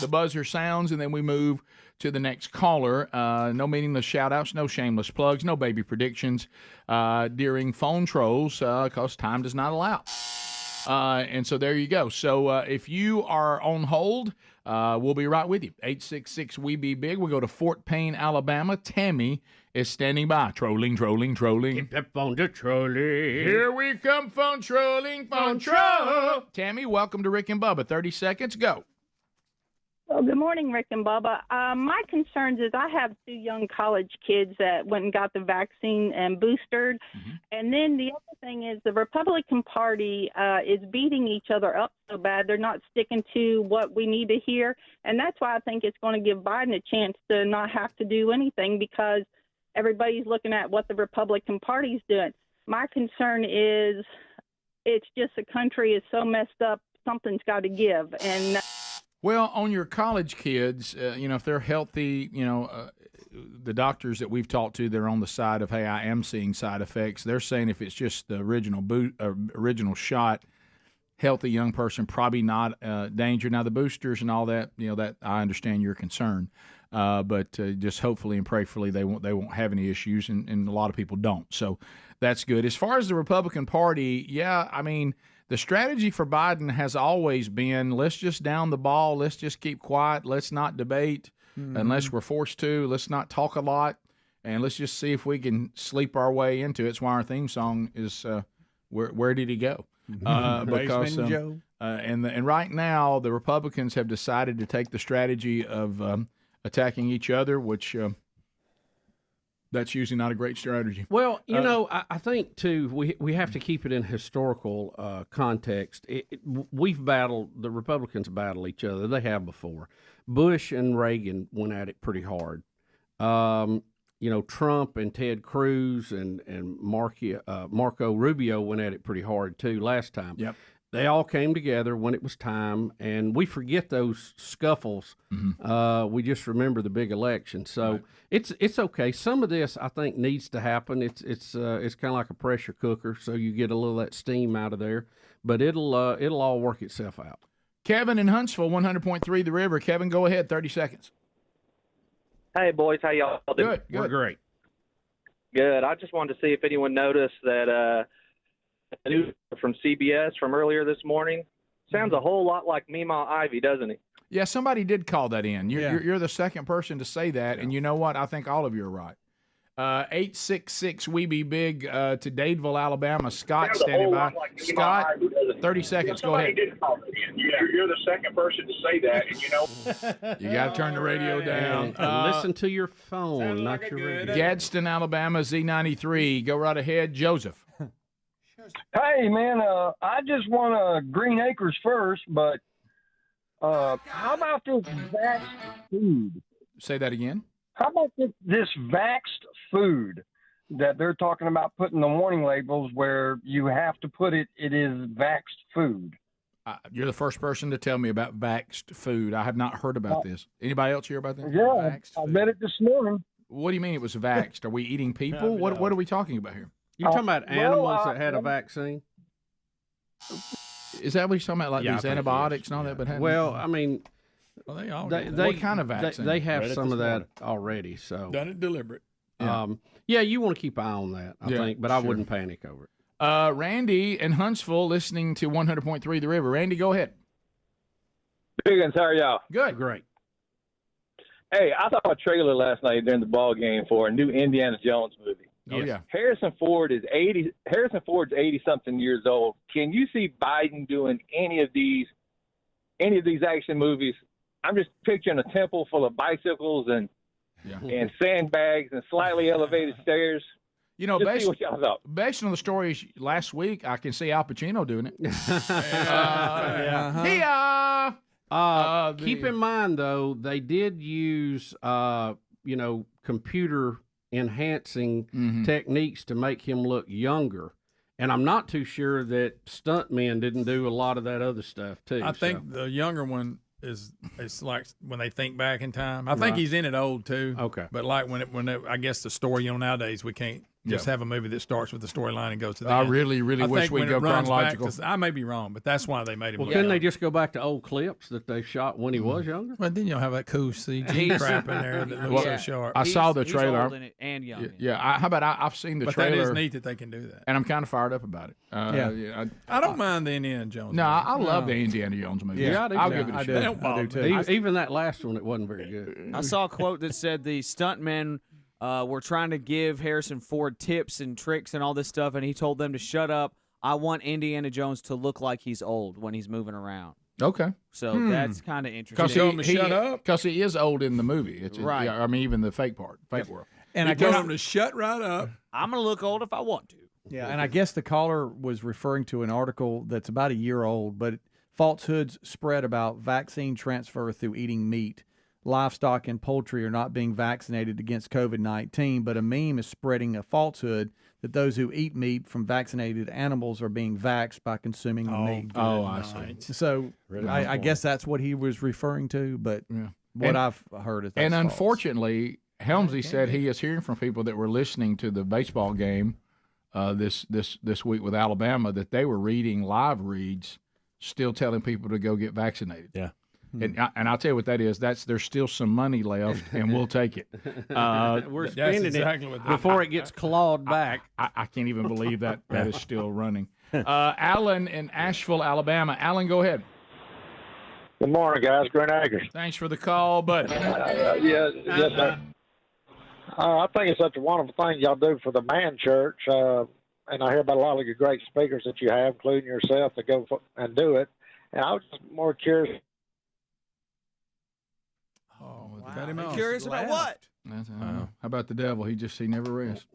the buzzer sounds, and then we move to the next caller. No meaningless shout-outs, no shameless plugs, no baby predictions during phone trolls because time does not allow. And so there you go. So if you are on hold, we'll be right with you. 866-WE-BE-BIG. We'll go to Fort Payne, Alabama. Tammy is standing by. Trolling. Keep that phone to trolling. Here we come, phone trolling, phone troll. Tammy, welcome to Rick and Bubba. 30 seconds, go. Well, good morning, Rick and Bubba. My concerns is I have 2 young college kids that went and got the vaccine and boosted. And then the other thing is the Republican Party is beating each other up so bad. They're not sticking to what we need to hear. And that's why I think it's going to give Biden a chance to not have to do anything because everybody's looking at what the Republican Party's doing. My concern is it's just the country is so messed up, something's got to give. And well, on your college kids, if they're healthy, the doctors that we've talked to, they're on the side of, hey, I am seeing side effects. They're saying if it's just the original shot, healthy young person, probably not danger. Now, the boosters and all that, that I understand your concern. But just hopefully and prayerfully they won't have any issues, and a lot of people don't. So that's good. As far as the Republican Party, yeah, I mean, the strategy for Biden has always been, let's just down the ball, let's just keep quiet, let's not debate unless we're forced to, let's not talk a lot, and let's just see if we can sleep our way into it. It's why our theme song is Where Did He Go? Because and right now the Republicans have decided to take the strategy of attacking each other, which that's usually not a great strategy. Well, I think, too, we have to keep it in historical context. The Republicans battle each other. They have before. Bush and Reagan went at it pretty hard. Trump and Ted Cruz and Marco Rubio went at it pretty hard, too, last time. Yep. They all came together when it was time, and we forget those scuffles. We just remember the big election. So it's okay. Some of this, I think, needs to happen. It's kind of like a pressure cooker, so you get a little of that steam out of there. But it'll all work itself out. Kevin in Huntsville, 100.3 The River. Kevin, go ahead, 30 seconds. Hey, boys, how y'all doing? Good. We're great. Good. I just wanted to see if anyone noticed that the news from CBS from earlier this morning sounds a whole lot like Mima Ivy, doesn't he? Yeah, somebody did call that in. You're the second person to say that, and you know what? I think all of you are right. 866-WE-BE-BIG to Dadeville, Alabama. Scott standing by. Scott, 30 seconds. Go ahead. Did call it in. You're the second person to say that, and You got to turn the radio down. Listen to your phone, not your radio. Gadsden, Alabama, Z93. Go right ahead. Joseph. Hey, man, I just want Green Acres first, but how about this vaxxed food? Say that again. How about this vaxxed food that they're talking about putting the warning labels where you have to put it is vaxxed food? You're the first person to tell me about vaxxed food. I have not heard about this. Anybody else hear about that? Yeah, I read it this morning. What do you mean it was vaxxed? Are we eating people? No. What are we talking about here? You're talking about animals that had a vaccine? Is that what you're talking about, like Yeah, these antibiotics and all that? But Well, I mean, they all they, what kind of vaccine? They have some of that already. So done it deliberate. Yeah, you want to keep an eye on that, I Yeah, think, but I sure. wouldn't panic over it. Randy in Huntsville, listening to 100.3 The River. Randy, go ahead. Biggins, how are y'all? Good. Great. Hey, I saw a trailer last night during the ball game for a new Indiana Jones movie. Oh, yeah. Harrison Ford's 80 something years old. Can you see Biden doing any of these action movies? I'm just picturing a temple full of bicycles and sandbags and slightly elevated stairs. Just based, see what y'all thought. based on the stories last week, I can see Al Pacino doing it. Keep in mind, though, they did use, computer enhancing techniques to make him look younger. And I'm not too sure that stuntmen didn't do a lot of that other stuff, too. I think the younger one is like when they think back in time. I think he's in it old, too. Okay. But like when I guess the story, nowadays we can't Just have a movie that starts with the storyline and goes to the I end. really wish think we'd when go it runs back chronological. to- I may be wrong, but that's why they made him. Well, look couldn't young. they just go back to old clips that they shot when he was younger? Well, then you'll have that cool CG crap in there that looks so sharp. I saw the trailer. He's old in it and young. in it. Yeah, how about I've seen the But trailer. that is neat that they can do that. And I'm kind of fired up about it. I don't mind the Indiana Jones. No, movie. I love the Indiana Jones movie. Yeah, I do I'll too. give it a I shot. do. They don't bother me. Even that last one, it wasn't very good. I saw a quote that said the stuntmen were trying to give Harrison Ford tips and tricks and all this stuff, and he told them to shut up. I want Indiana Jones to look like he's old when he's moving around. Okay. So that's kind of interesting. Because he is old in the movie. It's, Right. yeah, I mean, even the fake world. And I told him to shut right up. I'm going to look old if I want to. Yeah, and I guess the caller was referring to an article that's about a year old, but falsehoods spread about vaccine transfer through eating meat. Livestock and poultry are not being vaccinated against COVID-19, but a meme is spreading a falsehood that those who eat meat from vaccinated animals are being vaxxed by consuming the meat. Oh, I see. So I guess that's what he was referring to, but what I've heard is that's And false. unfortunately, Helmsley said he is hearing from people that were listening to the baseball game this week with Alabama that they were reading live reads, still telling people to go get vaccinated. Yeah. And I'll tell you what that is. There's still some money left, and we'll take it. We're spending it before it gets clawed back. I can't even believe that is still running. Alan in Asheville, Alabama. Alan, go ahead. Good morning, guys. Green Acres. Thanks for the call, bud. Yes, sir. I think it's such a wonderful thing y'all do for the man church, and I hear about a lot of your great speakers that you have, including yourself, that go and do it. And I was just more curious. Cut him off. Curious about what? How about the devil? He never rests.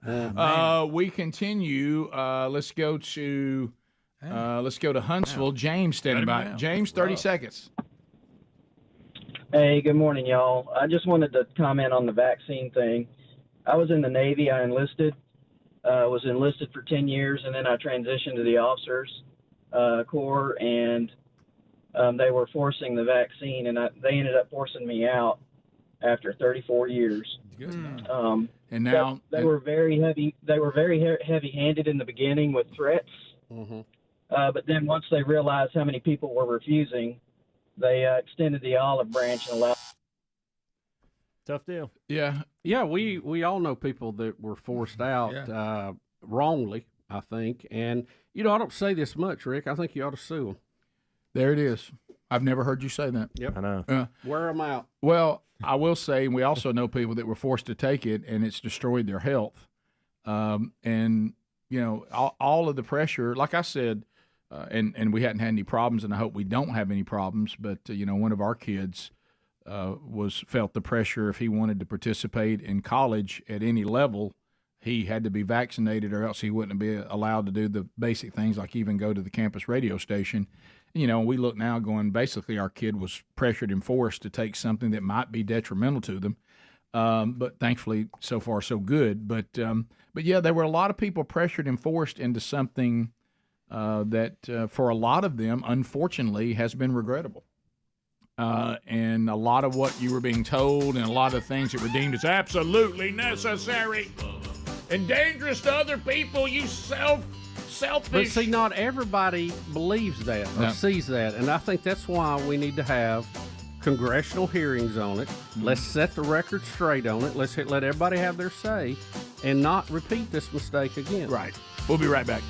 We continue. Let's go to Huntsville. James standing by. down. James, 30 seconds. Hey, good morning, y'all. I just wanted to comment on the vaccine thing. I was in the Navy. I enlisted. Was enlisted for 10 years, and then I transitioned to the officers corps, and they were forcing the vaccine, and they ended up forcing me out after 34 years. And now they were very heavy. They were very heavy-handed in the beginning with threats. But then once they realized how many people were refusing, they extended the olive branch and allowed. Tough deal. Yeah. Yeah, we all know people that were forced out wrongly, I think. And, I don't say this much, Rick. I think you ought to sue them. There it is. I've never heard you say that. Yep. I know. Wear them out. Well, I will say, and we also know people that were forced to take it, and it's destroyed their health. And, all of the pressure, like I said, and we hadn't had any problems, and I hope we don't have any problems, but, one of our kids felt the pressure if he wanted to participate in college at any level, he had to be vaccinated or else he wouldn't be allowed to do the basic things like even go to the campus radio station. We look now going, basically our kid was pressured and forced to take something that might be detrimental to them. But thankfully, so far, so good. But yeah, there were a lot of people pressured and forced into something that for a lot of them, unfortunately, has been regrettable. And a lot of what you were being told and a lot of things that were deemed as absolutely necessary and dangerous to other people, you selfish. But see, not everybody believes that or sees that. And I think that's why we need to have congressional hearings on it. Let's set the record straight on it. Let's let everybody have their say and not repeat this mistake again. Right. We'll be right back.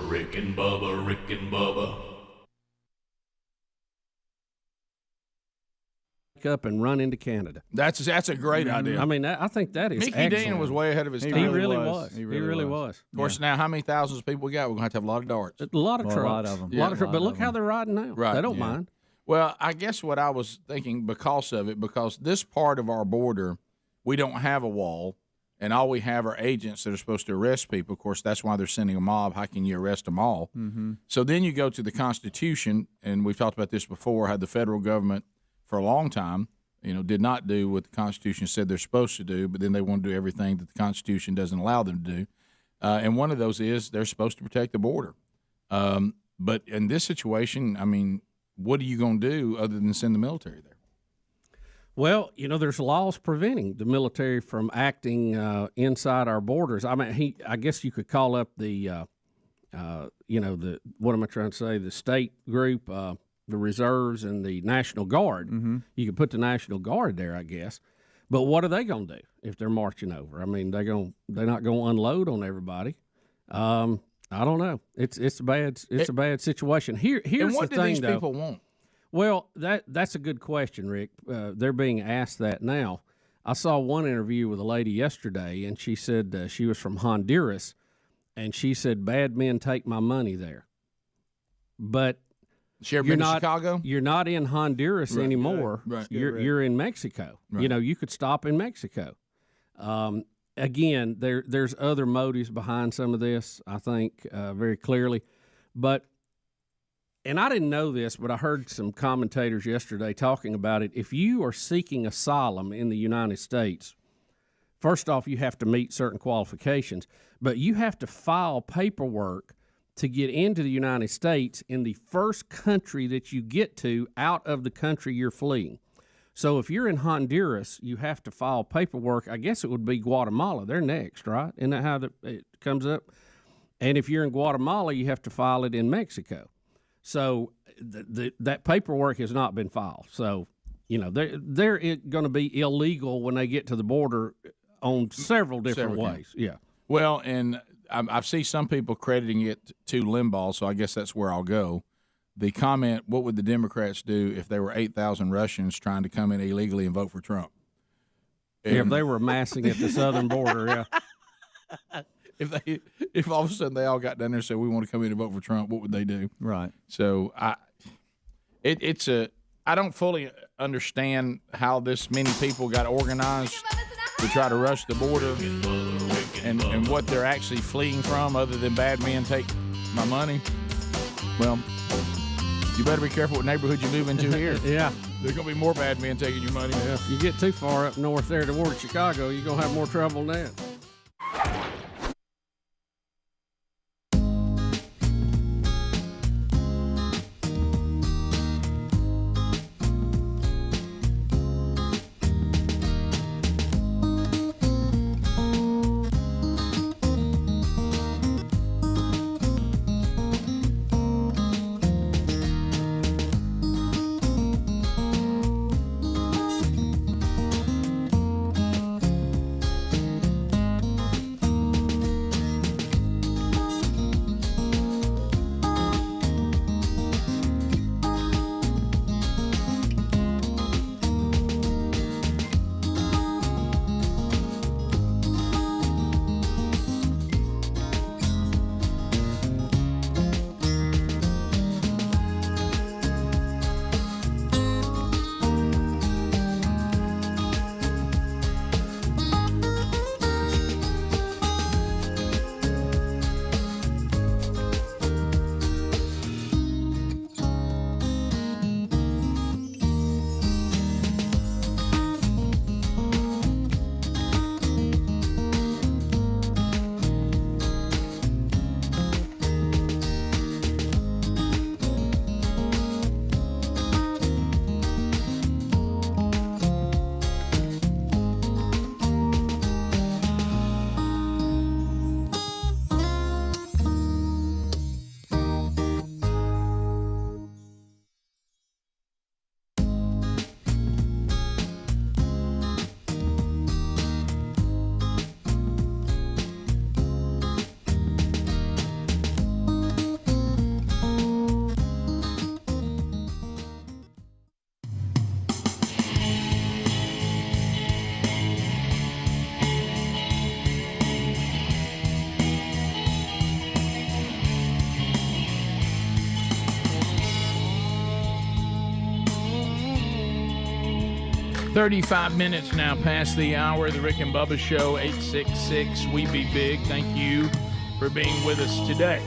Rick and Bubba, Rick and Bubba. Up and run into Canada. That's a great idea. I mean, I think that is Mickey excellent. Dean was way ahead of his time. He really was. He really was. Of course, now how many thousands of people we got? We're going to have a lot of darts. A lot of trucks. A lot of them. But look how they're riding now. Right. They don't mind. Well, I guess what I was thinking because this part of our border, we don't have a wall, and all we have are agents that are supposed to arrest people. Of course, that's why they're sending a mob. How can you arrest them all? Mm-hmm. So then you go to the Constitution, and we've talked about this before, how the federal government for a long time did not do what the Constitution said they're supposed to do, but then they want to do everything that the Constitution doesn't allow them to do. And one of those is they're supposed to protect the border. But in this situation, I mean, what are you going to do other than send the military there? Well, there's laws preventing the military from acting inside our borders. I mean, I guess you could call up the, what am I trying to say? The state group, the reserves, and the National Guard. Mm-hmm. You could put the National Guard there, I guess. But what are they going to do if they're marching over? I mean, they're not going to unload on everybody. I don't know. It's a bad situation. Here's and what the do thing, these though. people want? Well, that's a good question, Rick. They're being asked that now. I saw one interview with a lady yesterday, and she said she was from Honduras, and she said, bad men take my money there. But you're not Chicago? You're not in Honduras anymore. Right. You're in Mexico. Right. You could stop in Mexico. Again, there's other motives behind some of this, I think, very clearly. And I didn't know this, but I heard some commentators yesterday talking about it. If you are seeking asylum in the United States, first off, you have to meet certain qualifications, but you have to file paperwork to get into the United States in the first country that you get to out of the country you're fleeing. So if you're in Honduras, you have to file paperwork. I guess it would be Guatemala. They're next, right? Isn't that how it comes up? And if you're in Guatemala, you have to file it in Mexico. So that paperwork has not been filed. So, they're going to be illegal when they get to the border on several different ways. Yeah. Well, and I see some people crediting it to Limbaugh, so I guess that's where I'll go. The comment, what would the Democrats do if there were 8,000 Russians trying to come in illegally and vote for Trump? If they were amassing at the southern border, yeah. If all of a sudden they all got down there and said we want to come in and vote for Trump, what would they do? Right. So I don't fully understand how this many people got organized to try to rush the border and what they're actually fleeing from, other than bad men take my money. Well, you better be careful what neighborhood you move into here. Yeah. There's going to be more bad men taking your money. Yeah. If you get too far up north there toward Chicago, you're going to have more trouble than that. $35 minutes now past the hour. The Rick and Bubba Show, 866-WE-BE-BIG. Thank you for being with us today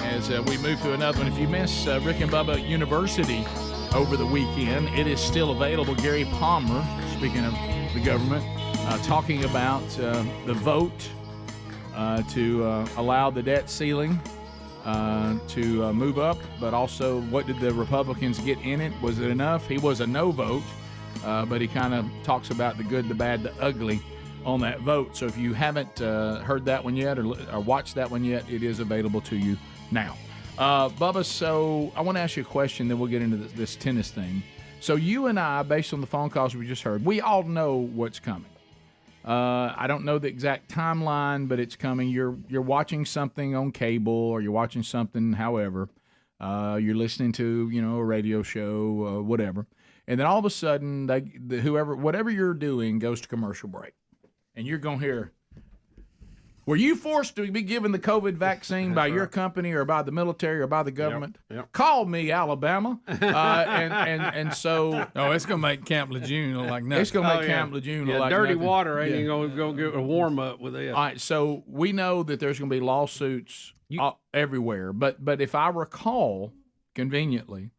as we move to another one. If you miss Rick and Bubba University over the weekend, it is still available. Gary Palmer, speaking of the government, talking about the vote to allow the debt ceiling to move up, but also what did the Republicans get in it? Was it enough? He was a no vote. but he kind of talks about the good, the bad, the ugly on that vote. So if you haven't heard that one yet or watched that one yet, it is available to you now. Bubba, so I want to ask you a question, then we'll get into this tennis thing. So you and I, based on the phone calls we just heard, we all know what's coming. I don't know the exact timeline, but it's coming. You're watching something on cable, or you're watching something, however. You're listening to, a radio show, whatever. And then all of a sudden, whatever you're doing goes to commercial break. And you're going to hear, were you forced to be given the COVID vaccine by your company or by the military or by the government? Yep. Call me, Alabama. And so... Oh, it's going to make Camp Lejeune look like nothing. It's going to make Camp Lejeune look like dirty nothing. water ain't going to go get a warm-up with it. All right, so we know that there's going to be lawsuits everywhere. But if I recall, conveniently,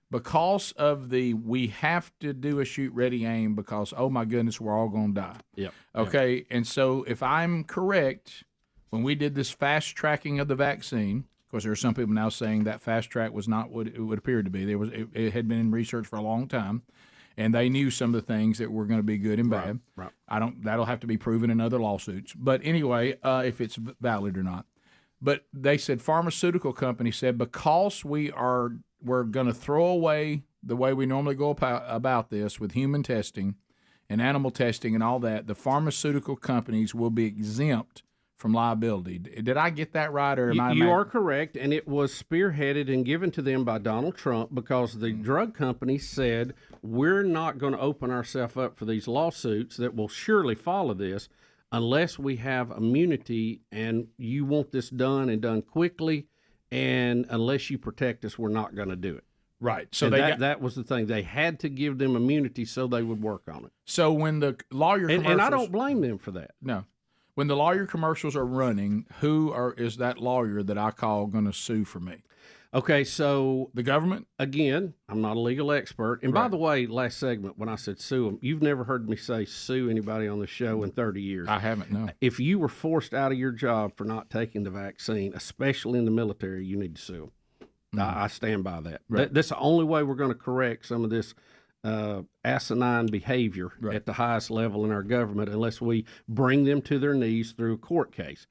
because of we have to do a shoot, ready, aim, because, oh, my goodness, we're all going to die. Yep. Okay, and so if I'm correct, when we did this fast tracking of the vaccine, of course, there are some people now saying that fast track was not what it appeared to be. It had been in research for a long time, and they knew some of the things that were going to be good and bad. Right. That'll have to be proven in other lawsuits. But anyway, if it's valid or not. But they said, pharmaceutical companies said, because we're going to throw away the way we normally go about this with human testing and animal testing and all that, the pharmaceutical companies will be exempt from liability. Did I get that right, or am I? You are correct, and it was spearheaded and given to them by Donald Trump because the drug companies said, we're not going to open ourselves up for these lawsuits that will surely follow this unless we have immunity, and you want this done and done quickly, and unless you protect us, we're not going to do it. Right. So that was the thing. They had to give them immunity so they would work on it. So when the lawyer commercials, and I don't blame them for that. No. When the lawyer commercials are running, is that lawyer that I call going to sue for me? Okay, so the government? Again, I'm not a legal expert. And by the way, last segment, when I said sue them, you've never heard me say sue anybody on the show in 30 years. I haven't, no. If you were forced out of your job for not taking the vaccine, especially in the military, you need to sue them. I stand by that. Right. That's the only way we're going to correct some of this asinine behavior at the highest level in our government, unless we bring them to their knees through a court case.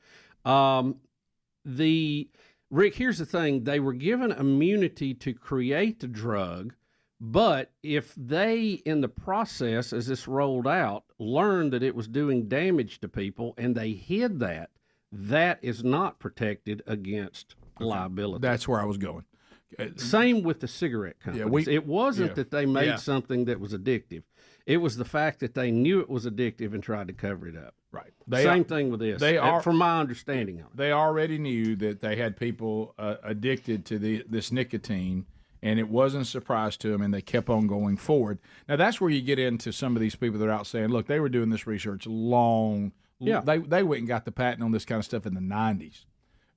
Rick, here's the thing. They were given immunity to create the drug, but if they, in the process, as this rolled out, learned that it was doing damage to people and they hid that, that is not protected against liability. That's where I was going. Same with the cigarette companies. It wasn't that they made something that was addictive. It was the fact that they knew it was addictive and tried to cover it up. Right. Same thing with this. From my understanding of it. They already knew that they had people addicted to this nicotine, and it wasn't a surprise to them, and they kept on going forward. Now, that's where you get into some of these people that are out saying, look, they were doing this research long. Yeah. They went and got the patent on this kind of stuff in the 90s.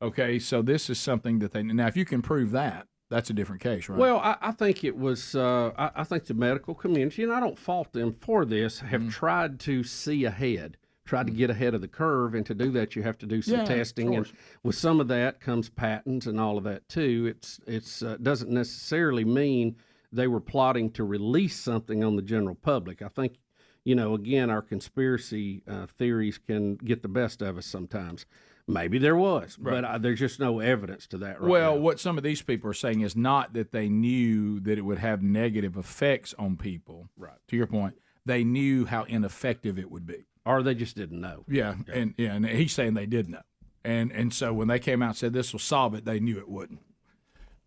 Okay, so this is something that now, if you can prove that, that's a different case, right? Well, I think it was, I think the medical community, and I don't fault them for this, have tried to see ahead, tried to get ahead of the curve, and to do that, you have to do some testing, and with some of that comes patents and all of that too. It's doesn't necessarily mean they were plotting to release something on the general public. I think, again, our conspiracy theories can get the best of us sometimes. Maybe there was, but there's just no evidence to that right now. Well, what some of these people are saying is not that they knew that it would have negative effects on people. Right. To your point, they knew how ineffective it would be. Or they just didn't know. Yeah, and he's saying they did know. And so when they came out and said this will solve it, they knew it wouldn't.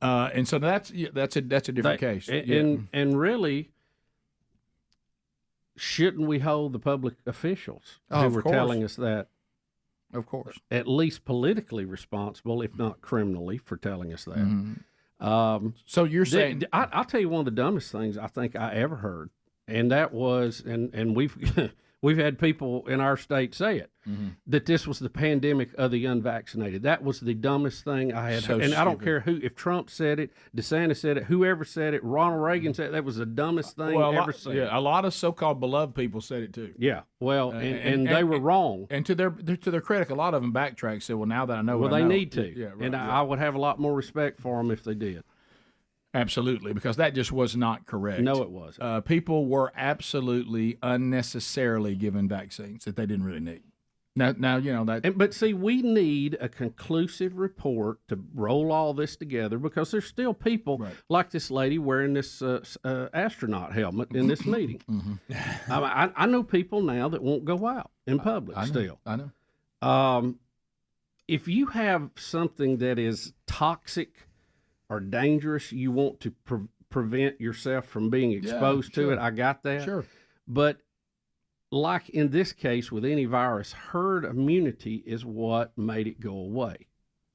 And so that's a different case. And really, shouldn't we hold the public officials who were telling us that? Of course. At least politically responsible, if not criminally, for telling us that. Mm-hmm. So you're saying... I'll tell you one of the dumbest things I think I ever heard, and that was, and we've we've had people in our state say it, that this was the pandemic of the unvaccinated. That was the dumbest thing I had heard. And I don't care who, if Trump said it, DeSantis said it, whoever said it, Ronald Reagan said it, that was the dumbest thing ever said. Yeah, a lot of so-called beloved people said it too. Yeah, well, and they were wrong. And to their credit, a lot of them backtracked, said, well, now that I know well, what I they know. need to. Yeah, right, and I would have a lot more respect for them if they did. Absolutely, because that just was not correct. No, it wasn't. People were absolutely unnecessarily given vaccines that they didn't really need. Now you know that. But see, we need a conclusive report to roll all this together because there's still people like this lady wearing this astronaut helmet in this meeting. I know people now that won't go out in public still. I know. If you have something that is toxic or dangerous, you want to prevent yourself from being exposed to it. I got that. Sure. But like in this case with any virus, herd immunity is what made it go away.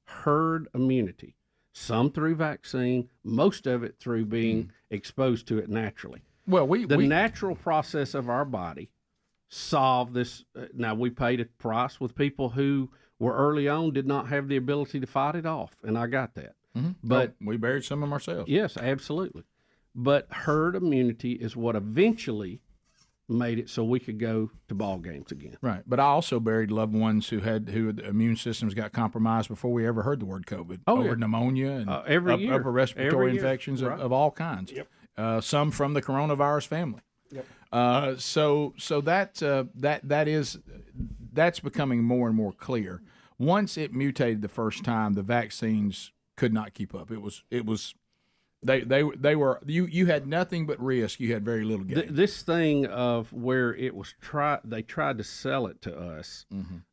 Herd immunity. Some through vaccine, most of it through being exposed to it naturally. Well, the natural process of our body solved this. Now, we paid a price with people who were early on did not have the ability to fight it off, and I got that. But we buried some of them ourselves. Yes, absolutely. But herd immunity is what eventually made it so we could go to ball games again. Right. But I also buried loved ones who had immune systems got compromised before we ever heard the word COVID. Over pneumonia and upper respiratory infections of all kinds. Yep. Some from the coronavirus family. Yep. So that's becoming more and more clear. Once it mutated the first time, the vaccines could not keep up. They were you had nothing but risk. You had very little gain. This thing of where it was they tried to sell it to us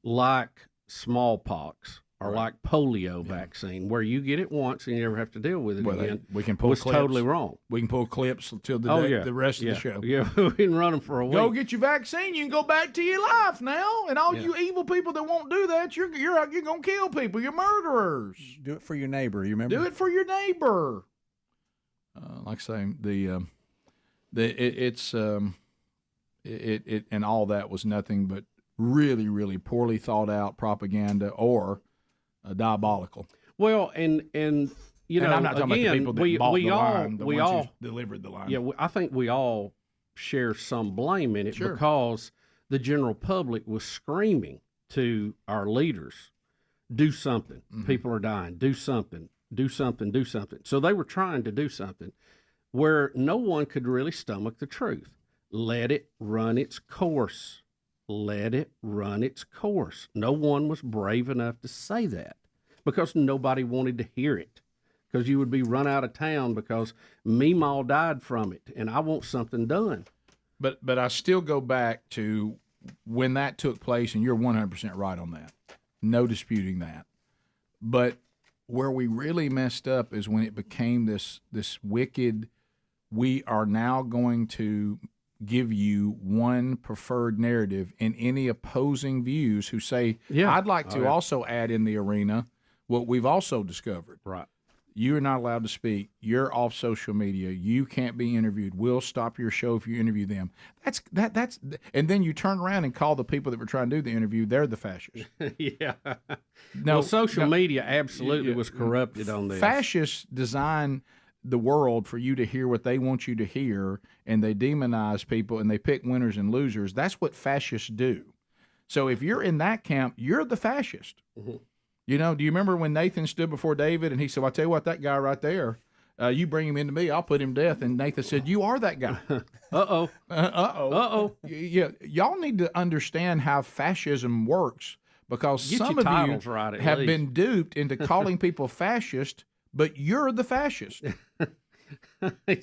like smallpox or like polio vaccine, where you get it once and you never have to deal with it again. We can pull was clips. Totally wrong. We can pull clips till the rest of the show. Yeah, we've been running for a week. Go get your vaccine. You can go back to your life now. And all you evil people that won't do that, you're gonna kill people. You're murderers. Do it for your neighbor. You remember? Do it for your neighbor. Like I say, it and all that was nothing but really, really poorly thought out propaganda or diabolical. Well, and you know, and I'm not talking about the people that bought the line, the ones who delivered the line. Yeah, I think we all share some blame in it because the general public was screaming to our leaders, "Do something! People are dying. Do something! Do something! Do something!" So they were trying to do something where no one could really stomach the truth. Let it run its course. Let it run its course. No one was brave enough to say that because nobody wanted to hear it, because you would be run out of town because Meemaw died from it, and I want something done. But I still go back to when that took place, and you're 100% right on that. No disputing that. But where we really messed up is when it became this wicked, we are now going to give you one preferred narrative, and any opposing views who say, I'd like to also add in the arena what we've also discovered. Right. You are not allowed to speak. You're off social media. You can't be interviewed. We'll stop your show if you interview them. That's and then you turn around and call the people that were trying to do the interview, they're the fascists. Yeah. No, social media absolutely was corrupted on this. Fascists design the world for you to hear what they want you to hear, and they demonize people and they pick winners and losers. That's what fascists do. So if you're in that camp, you're the fascist. You know, do you remember when Nathan stood before David and he said, well, I'll tell you what, that guy right there, you bring him into me, I'll put him to death. And Nathan said, you are that guy. Uh-oh. Uh-oh. Uh-oh. Yeah, y'all need to understand how fascism works, because some of you have been duped into calling people fascist, but you're the fascist.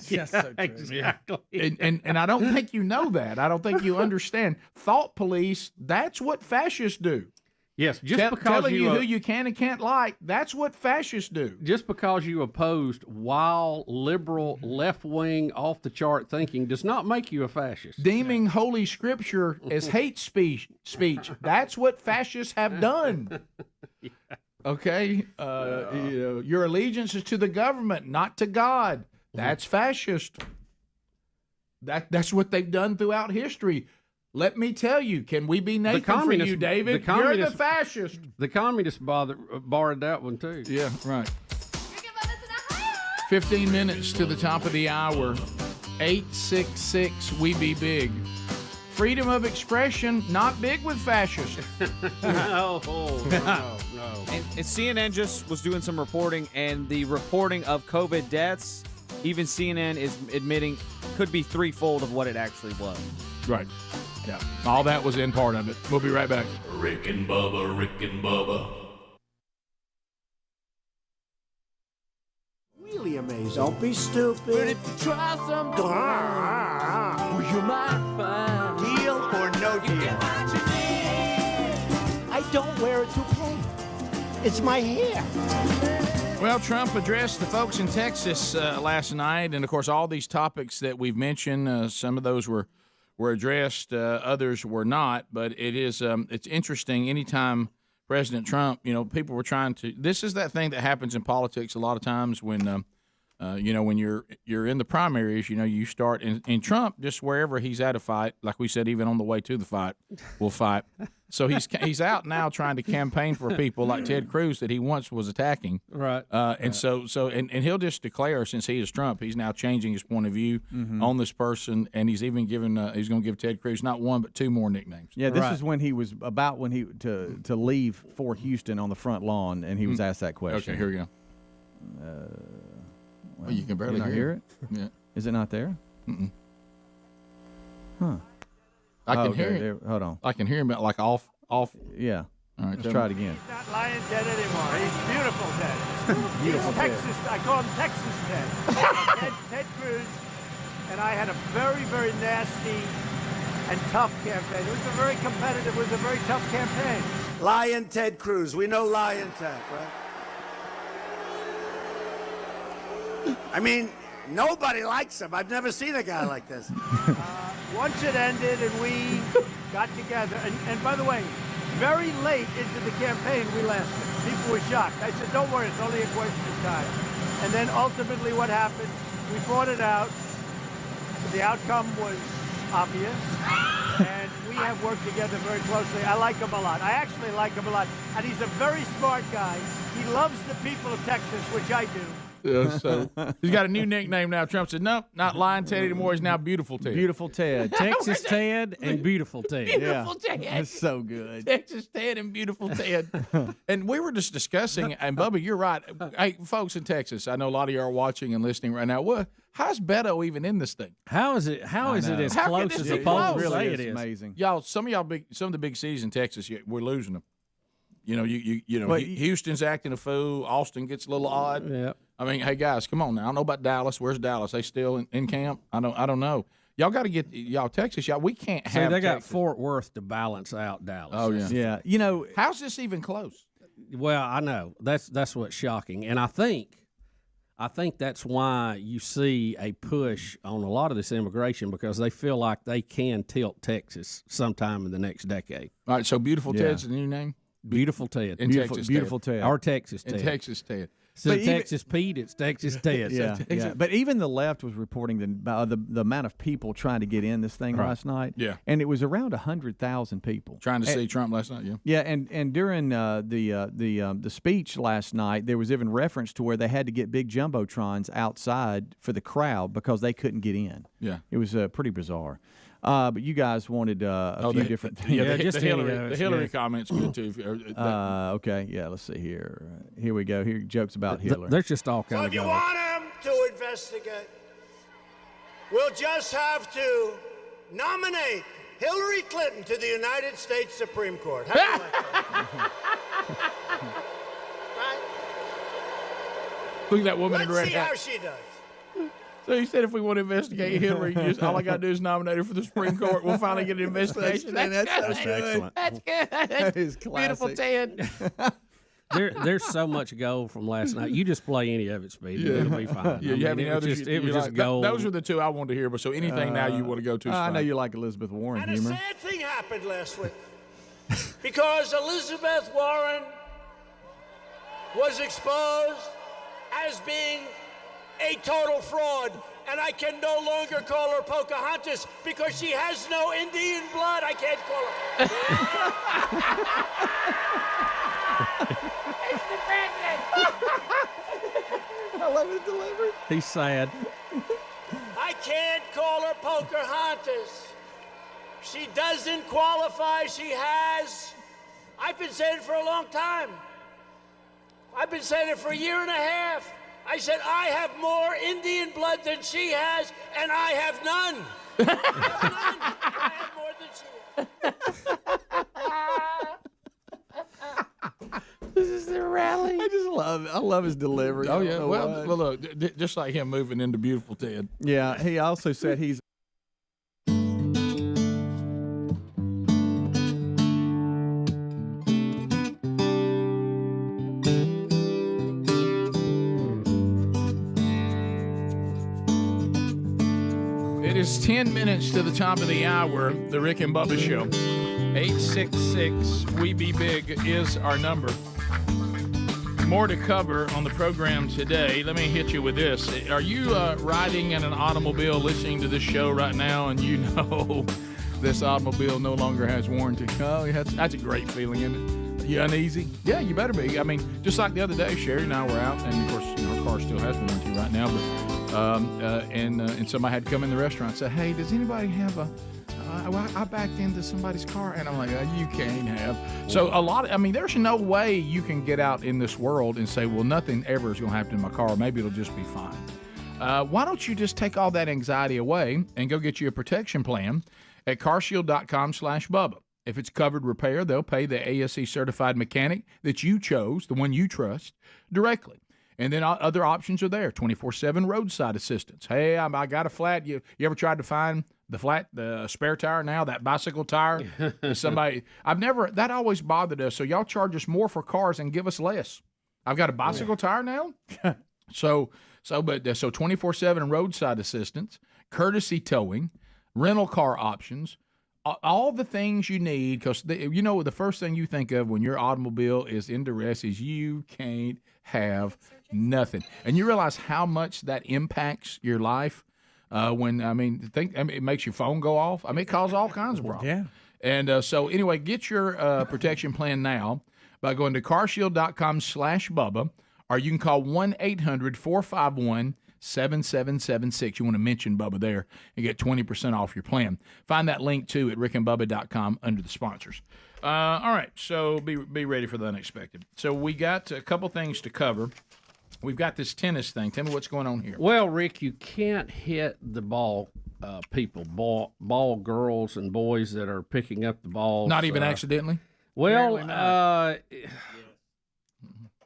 Yes, so exactly. And I don't think you know that. I don't think you understand. Thought police, that's what fascists do. Yes, just because telling you who you can and can't like, that's what fascists do. Just because you opposed wild, liberal, left-wing, off-the-chart thinking does not make you a fascist. Deeming Holy Scripture as hate speech, that's what fascists have done. Okay? Your allegiance is to the government, not to God. That's fascist. That's what they've done throughout history. Let me tell you, can we be Nathan for you, David? You're the fascist. The communists borrowed that one, too. Yeah, right. 15 minutes to the top of the hour. 866 We Be Big. Freedom of expression, not big with fascists. No. And CNN just was doing some reporting, and the reporting of COVID deaths even CNN is admitting could be threefold of what it actually was. Right. Yeah. All that was in part of it. We'll be right back. Rick and Bubba, Rick and Bubba. Really amazing. Don't be stupid. But if you try something, you might find deal or no deal. I don't wear a toupee. It's my hair. Well, Trump addressed the folks in Texas last night, and of course, all these topics that we've mentioned, some of those were addressed, others were not. But it's interesting. Anytime President Trump, people were trying to. This is that thing that happens in politics a lot of times when, when you're in the primaries. You start and Trump, just wherever he's at a fight, like we said, even on the way to the fight, will fight. So he's out now trying to campaign for people like Ted Cruz that he once was attacking. Right. And so he'll just declare, since he is Trump, he's now changing his point of view on this person, and he's even given he's going to give Ted Cruz not one but two more nicknames. Yeah, this is when he was about to leave for Houston on the front lawn, and he was asked that question. Okay, here we go. Well, you can barely hear it. Yeah. Is it not there? Mm-mm. Huh. I can hear him. There, hold on. I can hear him like off. Yeah. All right, let's try it again. He's not lying Ted anymore. He's beautiful Ted. Beautiful He's Ted. Texas. I call him Texas Ted. Ted Cruz and I had a very, very nasty and tough campaign. It was a very competitive, it was a very tough campaign. Lion Ted Cruz. We know Lion Ted, right? I mean, nobody likes him. I've never seen a guy like this. Once it ended and we got together, and by the way, very late into the campaign we lasted. People were shocked. I said, don't worry, it's only a question of time. And then ultimately what happened, we fought it out. The outcome was obvious. And we have worked together very closely. I like him a lot. I actually like him a lot. And he's a very smart guy. He loves the people of Texas, which I do. So he's got a new nickname now. Trump said, nope, not Lion Ted anymore. He's now Beautiful Ted. Beautiful Ted. Texas Ted and Beautiful Ted. Beautiful Ted. That's so good. Texas Ted and Beautiful Ted. And we were just discussing, and Bubba, you're right. Hey, folks in Texas, I know a lot of you are watching and listening right now. How's Beto even in this thing? How is it as close as the polls say it is? Amazing. Y'all, some of the big cities in Texas, we're losing them. Houston's acting a fool. Austin gets a little odd. Yeah. I mean, hey guys, come on now. I don't know about Dallas. Where's Dallas? They still in camp? I don't know. Y'all got to get Texas. We can't have. See, they got Texas. Fort Worth to balance out Dallas. Oh yeah. Yeah. How's this even close? Well, I know that's what's shocking, and I think that's why you see a push on a lot of this immigration, because they feel like they can tilt Texas sometime in the next decade. All right. So Beautiful Ted's the new name. Beautiful Ted. Beautiful Ted. Or Texas Ted. And Texas Ted. So Texas Pete, it's Texas Ted. Yeah. But even the left was reporting the amount of people trying to get in this thing last night. Yeah. And it was around 100,000 people Trying to see Trump last night, yeah. Yeah, and during the speech last night, there was even reference to where they had to get big jumbotrons outside for the crowd because they couldn't get in. Yeah. It was pretty bizarre. But you guys wanted a few different things. Yeah, the Hillary comments good too. Okay, yeah, let's see here. Here we go. Here jokes about Hillary. There's just all kind So of if you gold. want him to investigate, we'll just have to nominate Hillary Clinton to the United States Supreme Court. How do you like that? Right? Look at that woman in the red Let's see hat. how she does. So you said if we want to investigate Hillary, all I got to do is nominate her for the Supreme Court. We'll finally get an investigation. That's excellent. That's good. That is classic. Beautiful Ted. There's so much gold from last night. You just play any of it, Speed. It'll be fine. Yeah, you have any others? It was just gold. Those are the two I wanted to hear. But so anything now you want to go to? Is I fine. know you like Elizabeth Warren And humor. a sad thing happened last week because Elizabeth Warren was exposed as being a total fraud, and I can no longer call her Pocahontas because she has no Indian blood. I can't call her. I love his delivery. He's sad. I can't call her Pocahontas. She doesn't qualify. She has. I've been saying it for a long time. I've been saying it for a year and a half. I said, I have more Indian blood than she has, and I have none. I have more than she has. This is the rally. I love his delivery. Oh yeah. Well, look, just like him moving into beautiful Ted. Yeah. He also said he's. It is 10 minutes to the top of the hour, the Rick and Bubba Show. 866-WE-BE-BIG is our number. More to cover on the program today. Let me hit you with this. Are you riding in an automobile listening to this show right now and you know this automobile no longer has warranty? Oh, yeah, that's a great feeling, isn't it? You uneasy? Yeah, you better be. I mean, just like the other day, Sherry and I were out, and of course, our car still has warranty right now, but and somebody had to come in the restaurant and say, hey, does anybody have a I backed into somebody's car, and I'm like, you can't have. So there's no way you can get out in this world and say, well, nothing ever is going to happen to my car. Maybe it'll just be fine. Why don't you just take all that anxiety away and go get you a protection plan at carshield.com/Bubba. If it's covered repair, they'll pay the ASE certified mechanic that you chose, the one you trust, directly. And then other options are there, 24/7 roadside assistance. Hey, I got a flat. You ever tried to find the spare tire now, that bicycle tire? Somebody, that always bothered us. So y'all charge us more for cars and give us less. I've got a bicycle tire now. So 24/7 roadside assistance, courtesy towing, rental car options, all the things you need, because the first thing you think of when your automobile is in duress is you can't have nothing, and you realize how much that impacts your life. It makes your phone go off. It causes all kinds of problems. Yeah. And so anyway, get your protection plan now by going to carshield.com/Bubba, or you can call 1-800-451-7776. You want to mention Bubba there and get 20% off your plan. Find that link too at rickandbubba.com under the sponsors. All right, so be ready for the unexpected. So we got a couple things to cover. We've got this tennis thing. Tell me what's going on here. Well, Rick, you can't hit the ball people, ball girls and boys that are picking up the balls. Not even accidentally? Well,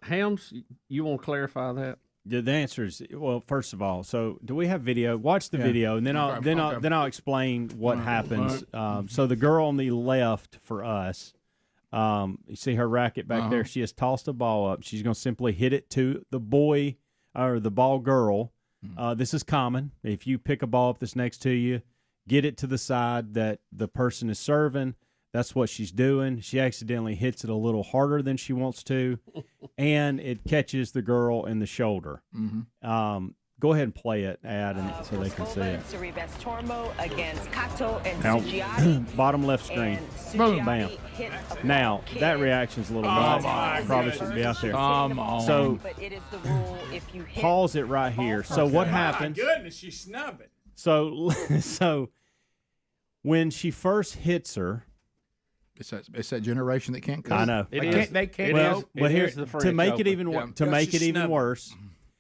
Helms, you want to clarify that? The answer is, well, first of all, so do we have video? Watch the video, and then I'll explain what happens. So the girl on the left for us, you see her racket back there. She has tossed a ball up. She's going to simply hit it to the boy or the ball girl. This is common. If you pick a ball up that's next to you, get it to the side that the person is serving. That's what she's doing. She accidentally hits it a little harder than she wants to, and it catches the girl in the shoulder. Go ahead and play it, so they can see it. Now, bottom left screen. Boom, bam. Now, that reaction's a little much. Probably shouldn't be out there. So, pause it right here. So what happens? My goodness, she's snubbing. So when she first hits her, it's that generation that can't cope. I know. They can't. Well, here's to make it even worse.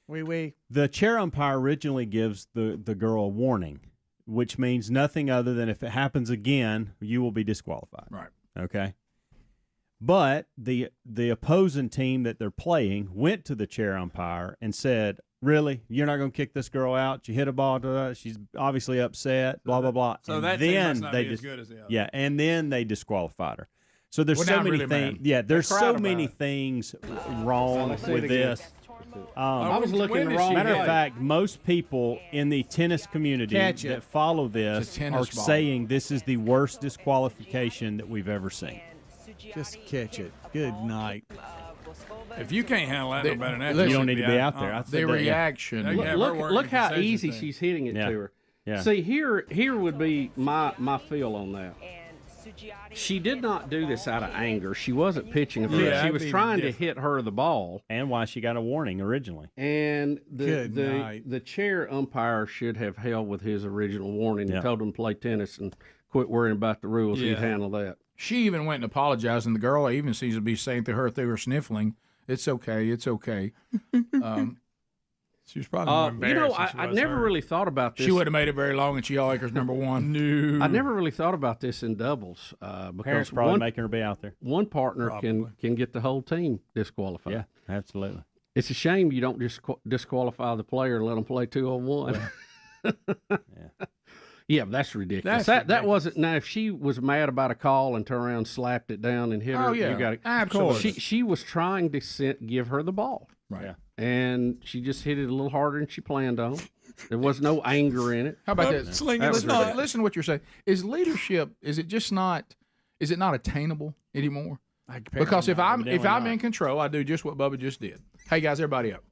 The chair umpire originally gives the girl a warning, which means nothing other than if it happens again, you will be disqualified. Right. Okay. But the opposing team that they're playing went to the chair umpire and said, "Really, you're not going to kick this girl out? She hit a ball to us. She's obviously upset. Blah blah blah." So and that team must not be as good as the other. Yeah, and then they disqualified her. So there's so many things. Yeah, there's so many things wrong with this. I was looking the wrong Matter way. of fact, most people in the tennis community that follow this are saying this is the worst disqualification that we've ever seen. Just catch it. Good night. If you can't handle that no better than that, you don't need to be out there. The reaction. Look how easy she's hitting it to her. Yeah. See, here would be my feel on that. She did not do this out of anger. She wasn't pitching for it. She was trying to hit her the ball. And why she got a warning originally. And the chair umpire should have held with his original warning and told him to play tennis and quit worrying about the rules. He'd handle that. She even went and apologized, and the girl even seems to be saying to her through her sniffling, "It's okay, it's okay." She was probably more embarrassed. I never really thought about this. She would have made it very long, and she all acres number one. No. I never really thought about this in doubles because Parents probably making her be out there. One partner can get the whole team disqualified. Yeah, absolutely. It's a shame you don't just disqualify the player and let them play 2-on-1. Yeah, but that's ridiculous. That wasn't. Now, if she was mad about a call and turned around, slapped it down, and hit her, yeah, you got it. absolutely. She was trying to give her the ball, right? Yeah. And she just hit it a little harder than she planned on. There was no anger in it. How about that? Listen to what you're saying. Is leadership? Is it not attainable anymore? Because if I'm in control, I do just what Bubba just did. Hey guys, everybody up.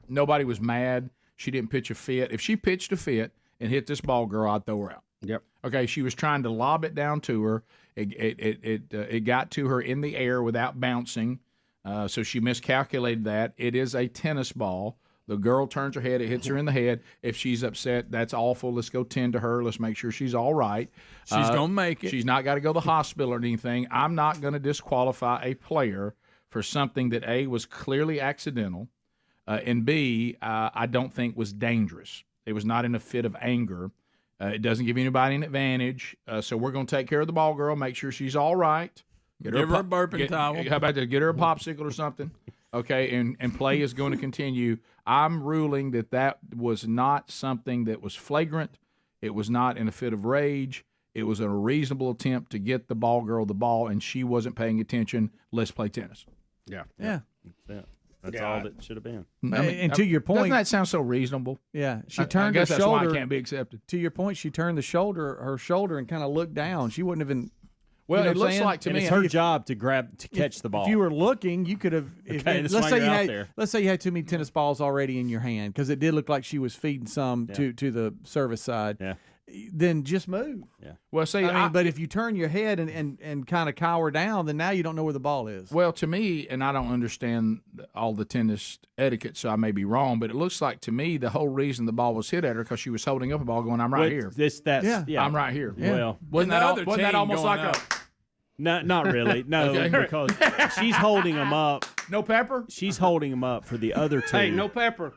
Nobody was mad. She didn't pitch a fit. If she pitched a fit and hit this ball girl, I'd throw her out. Yep. Okay. She was trying to lob it down to her. It got to her in the air without bouncing. So she miscalculated that. It is a tennis ball. The girl turns her head. It hits her in the head. If she's upset, that's awful. Let's go tend to her. Let's make sure she's all right. She's going to make it. She's not got to go to the hospital or anything. I'm not going to disqualify a player for something that, A, was clearly accidental, and B, I don't think was dangerous. It was not in a fit of anger. It doesn't give anybody an advantage. So we're going to take care of the ball girl, make sure she's all right. Give her a burping towel. How about that? Get her a popsicle or something. Okay, and play is going to continue. I'm ruling that was not something that was flagrant. It was not in a fit of rage. It was a reasonable attempt to get the ball girl the ball, and she wasn't paying attention. Let's play tennis. Yeah. That's all that should have been. And to your point, doesn't that sound so reasonable? Yeah, she I turned guess her that's why shoulder. it can't be accepted. To your point, she turned her shoulder, and kind of looked down. She wouldn't have been. Well, you know it looks like to me it's her job to catch the ball. If you were looking, you could have. Let's say you had too many tennis balls already in your hand, because it did look like she was feeding some to the service side. Yeah. Then just move. Yeah. Well, see, but if you turn your head and kind of cower down, then now you don't know where the ball is. Well, to me, and I don't understand all the tennis etiquette, so I may be wrong, but it looks like to me the whole reason the ball was hit at her because she was holding up a ball, going, "I'm right here." I'm right here. Yeah. Well, wasn't that almost like a? Not really. No, because she's holding him up. No pepper. She's holding him up for the other two. Hey, no pepper.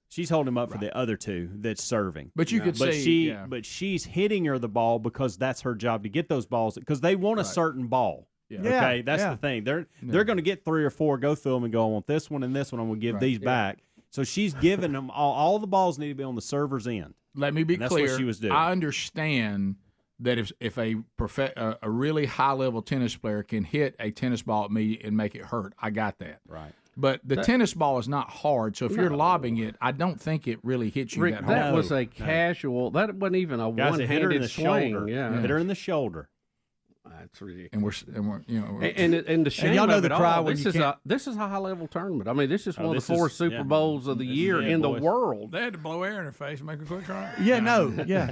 She's holding him up for the other two that's serving. But you could see, but she's hitting her the ball because that's her job to get those balls, because they want a certain ball. Yeah. Okay, that's the thing. They're going to get 3 or 4, go through them and go, I want this one and this one. I'm going to give these back. So she's giving them all the balls need to be on the server's end. Let me be clear. That's what she was doing. I understand that if a really high level tennis player can hit a tennis ball at me and make it hurt, I got that. Right. But the tennis ball is not hard, so if you're lobbing it, I don't think it really hits you Rick, that hard. That was a casual. That wasn't even a one-handed swing. Shoulder. Yeah, hit her in the shoulder. That's ridiculous. And we're and the shame y'all know of the it cry all, when this is a high level tournament. I mean, this is one of the this 4 is- Super Bowls of the year in the world. They had to blow air in her face and make her quit crying. Yeah, yeah.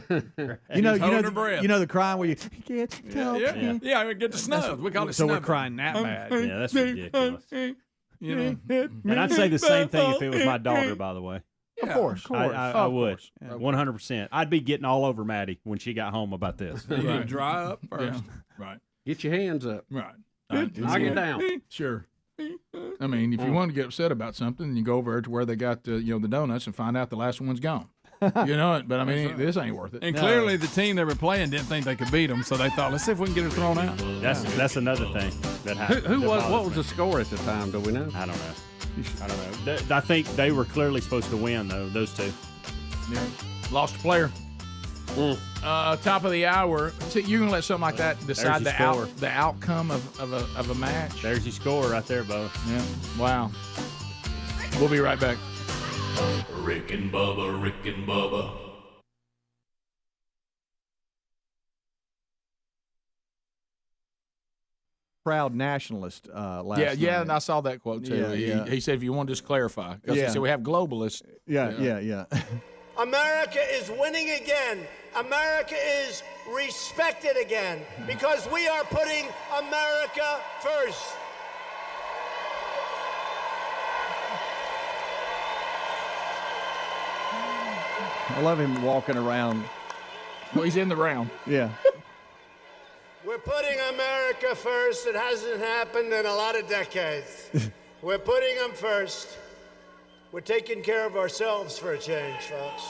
you know holding her breath. You know the crying where you get Yeah, get the snub. We call it So we're snubbing. crying that bad. Yeah, that's ridiculous. You know, And I'd say the same thing if it was my daughter, by the way. Of course. I would. 100%. I'd be getting all over Maddie when she got home about this. you can dry up first. Right. Get your hands up. Right. Knock it down. Sure. I mean, if you want to get upset about something, you go over to where they got the donuts and find out the last one's gone. You know it, but I mean, this ain't worth it. And clearly, the team they were playing didn't think they could beat them, so they thought, let's see if we can get her thrown out. That's another thing that happened. What was the score at the time? Do we know? I don't know. I think they were clearly supposed to win, though, those two. Yeah. Lost a player. Top of the hour. So you can let something like that decide the outcome of a match. There's your score right there, Bo. Yeah. Wow. We'll be right back. Rick and Bubba, Rick and Bubba. Proud nationalist last night. Yeah, and I saw that quote too. He said, if you want to just clarify, because he said we have globalists. Yeah. America is winning again. America is respected again because we are putting America first. I love him walking around. Well, he's in the round. Yeah. We're putting America first. It hasn't happened in a lot of decades. We're putting them first. We're taking care of ourselves for a change, folks.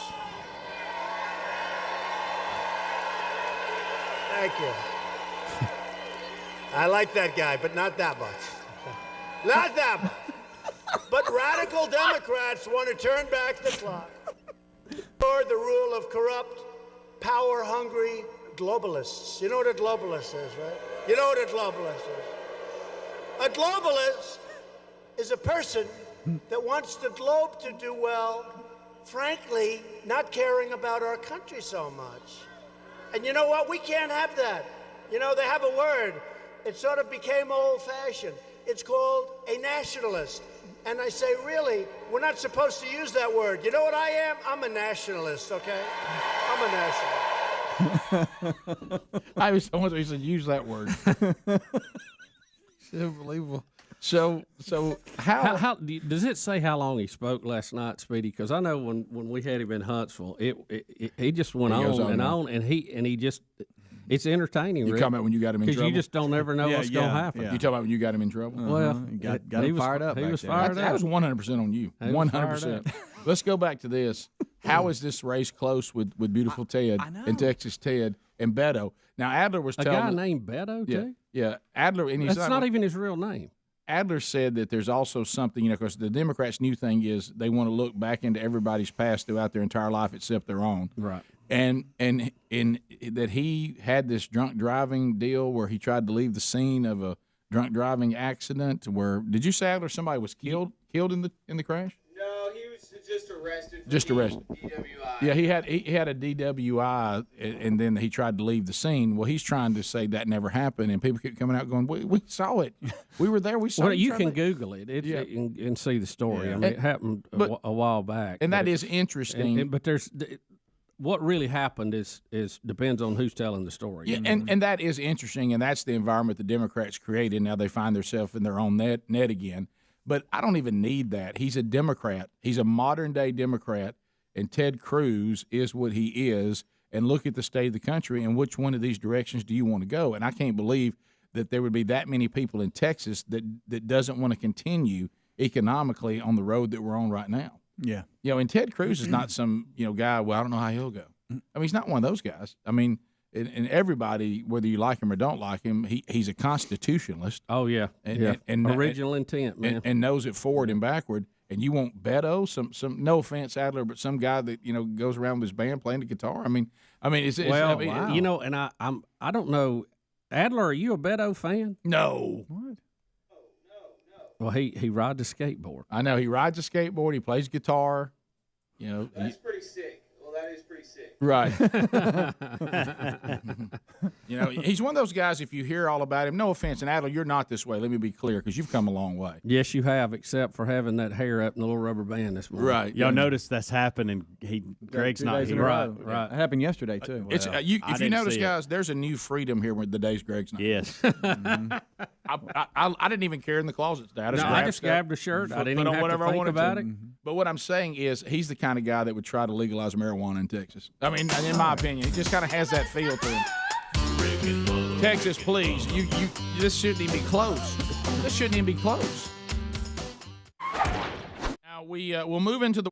Thank you. I like that guy, but not that much. Not that much. But radical Democrats want to turn back the clock toward the rule of corrupt, power-hungry globalists. You know what a globalist is, right? You know what a globalist is. A globalist is a person that wants the globe to do well, frankly, not caring about our country so much. And you know what? We can't have that. You know, they have a word. It sort of became old-fashioned. It's called a nationalist. And I say, really, we're not supposed to use that word. You know what I am? I'm a nationalist, okay? I'm a nationalist. I was someone who said use that word. It's unbelievable. So how does it say how long he spoke last night, Speedy? Because I know when we had him in Huntsville, he just went on and on, and he just. It's entertaining. You talking about when you got him in trouble? Because you just don't ever know what's going to happen. You talking about when you got him in trouble? Well, got him fired up. He was fired up. That was 100% on you. 100%. Let's go back to this. How is this race close with beautiful Ted and Texas Ted and Beto? Now Adler was telling a guy named Beto too. Yeah, Adler, and he's that's not even his real name. Adler said that there's also something, because the Democrats' new thing is they want to look back into everybody's past throughout their entire life except their own. Right. And that he had this drunk driving deal where he tried to leave the scene of a drunk driving accident. Where did you say, Adler, somebody was killed in the crash? No, he was just arrested. Just arrested. DWI. Yeah, he had a DWI, and then he tried to leave the scene. Well, he's trying to say that never happened, and people keep coming out going, "We saw it. We were there. We saw it." Well, you can Google it and see the story. Yeah. I mean, it happened a while back, and that is interesting. But there's. What really happened is depends on who's telling the story. Yeah, and that is interesting, and that's the environment the Democrats created. Now they find themselves in their own net again. But I don't even need that. He's a Democrat. He's a modern-day Democrat, and Ted Cruz is what he is. And look at the state of the country, and which one of these directions do you want to go? And I can't believe that there would be that many people in Texas that doesn't want to continue economically on the road that we're on right now. Yeah. And Ted Cruz is not some, guy, well, I don't know how he'll go. I mean, he's not one of those guys. I mean, and everybody, whether you like him or don't like him, he's a constitutionalist. Oh, yeah. And original intent, man. And knows it forward and backward. And you want Beto, some no offense, Adler, but some guy that, goes around with his band playing the guitar. I mean, wow. And I don't know. Adler, are you a Beto fan? No. What? Well, he rides a skateboard. I know he rides a skateboard. He plays guitar. That's pretty sick. Well, that is pretty sick. Right. He's one of those guys. If you hear all about him, no offense, and Adler, you're not this way. Let me be clear, because you've come a long way. Yes, you have, except for having that hair up in the little rubber band this morning. Right. Y'all notice that's happening. Greg's not here. Right. It happened yesterday too. It's if you notice, guys, there's a new freedom here with the days Greg's not. Yes. I didn't even care in the closet today. I just grabbed a shirt. I didn't even have to think about it. But what I'm saying is, he's the kind of guy that would try to legalize marijuana in Texas. I mean, in my opinion, he just kind of has that feel to him. Texas, please, this shouldn't even be close. This shouldn't even be close. Now we'll move into the.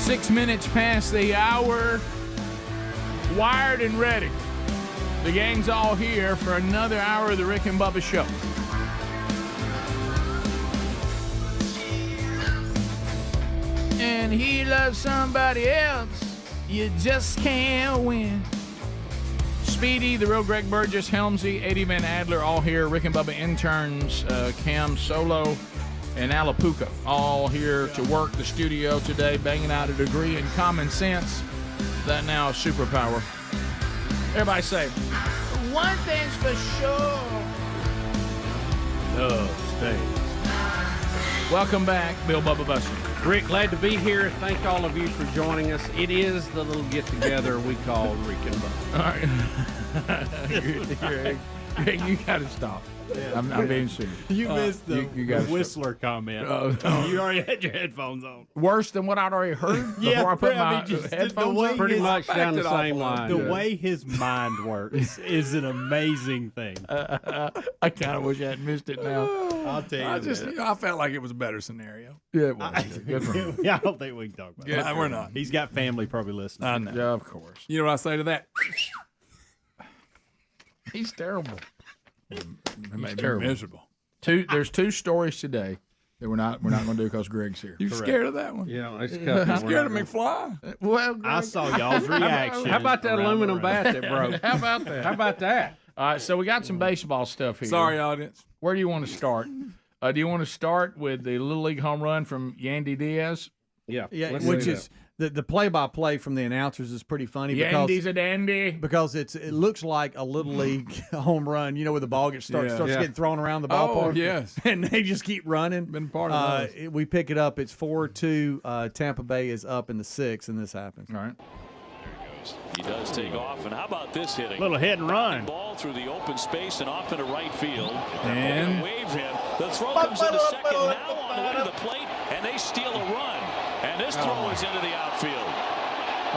6 minutes past the hour. Wired and ready. The gang's all here for another hour of the Rick and Bubba Show. And he loves somebody else. You just can't win. Speedy, the real Greg Burgess, Helmsy, Eddie Van Adler, all here. Rick and Bubba interns, Cam Solo, and Alapuca, all here to work the studio today, banging out a degree in common sense. That now is superpower. Everybody say, one thing's for sure. Love stays. Welcome back, Bill Bubba Bussey. Rick, glad to be here. Thank all of you for joining us. It is the little get-together we call Rick and Bubba. All right. Greg, you got to stop. Yeah. I'm being serious. You missed the Whistler stop. comment. Oh. You already had your headphones on. Worse than what I'd already heard before I put my headphones on? Pretty much down the same line. The way his mind works is an amazing thing. I kind of wish I had missed it now. I'll tell you. I felt like it was a better scenario. Yeah, it was. Good for him. Yeah, I don't think we can talk about it. We're not. He's got family probably listening. I know. Yeah, of course. You know what I say to that? He's terrible. It made me miserable. There's two stories today that we're not going to do because Greg's here. You scared of that one? Yeah, it's I'm scared of McFly. Well, Greg, I saw y'all's reaction. How about that aluminum bat that broke? How about that? How about that? All right, so we got some baseball stuff here. Sorry, audience. Where do you want to start? Do you want to start with the Little League home run from Yandy Diaz? Yeah, which is the play-by-play from the announcers is pretty funny. Yandy's a dandy. Because it looks like a Little League home run, where the ball starts getting thrown around the ballpark. Oh, yes. And they just keep running. Been part of those. We pick it up. It's 4-2. Tampa Bay is up in the 6th, and this happens. All right. He does take off, and how about this hitting? Little hit and run. Ball through the open space and off into right field. And wave him. The throw comes into second, now on the way to the plate, and they steal a run. And this throw is into the outfield.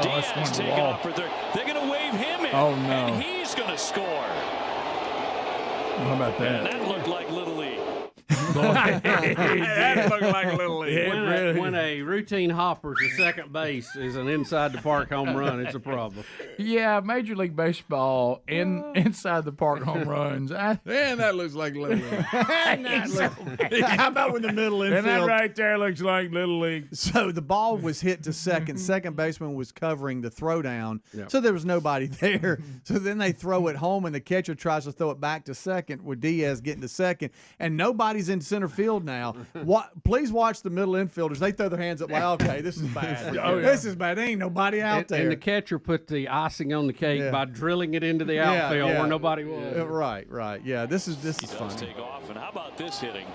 Diaz taking off for third. They're going to wave him in. Oh, no. And he's going to score. How about that? And that looked like Little League. That looked like a Little League. When a routine hopper to second base is an inside the park home run, it's a problem. Yeah, Major League Baseball inside the park home runs. Man, that looks like Little League. How about when the middle infield? And that right there looks like Little League. So the ball was hit to second. Second baseman was covering the throwdown, so there was nobody there. So then they throw it home, and the catcher tries to throw it back to second with Diaz getting to second, and nobody's in center field now. Please watch the middle infielders. They throw their hands up like, okay, this is bad. This is bad. There ain't nobody out there. And the catcher put the icing on the cake by drilling it into the outfield where nobody was. Right. Yeah, this is fun. Take off, and how about this hitting?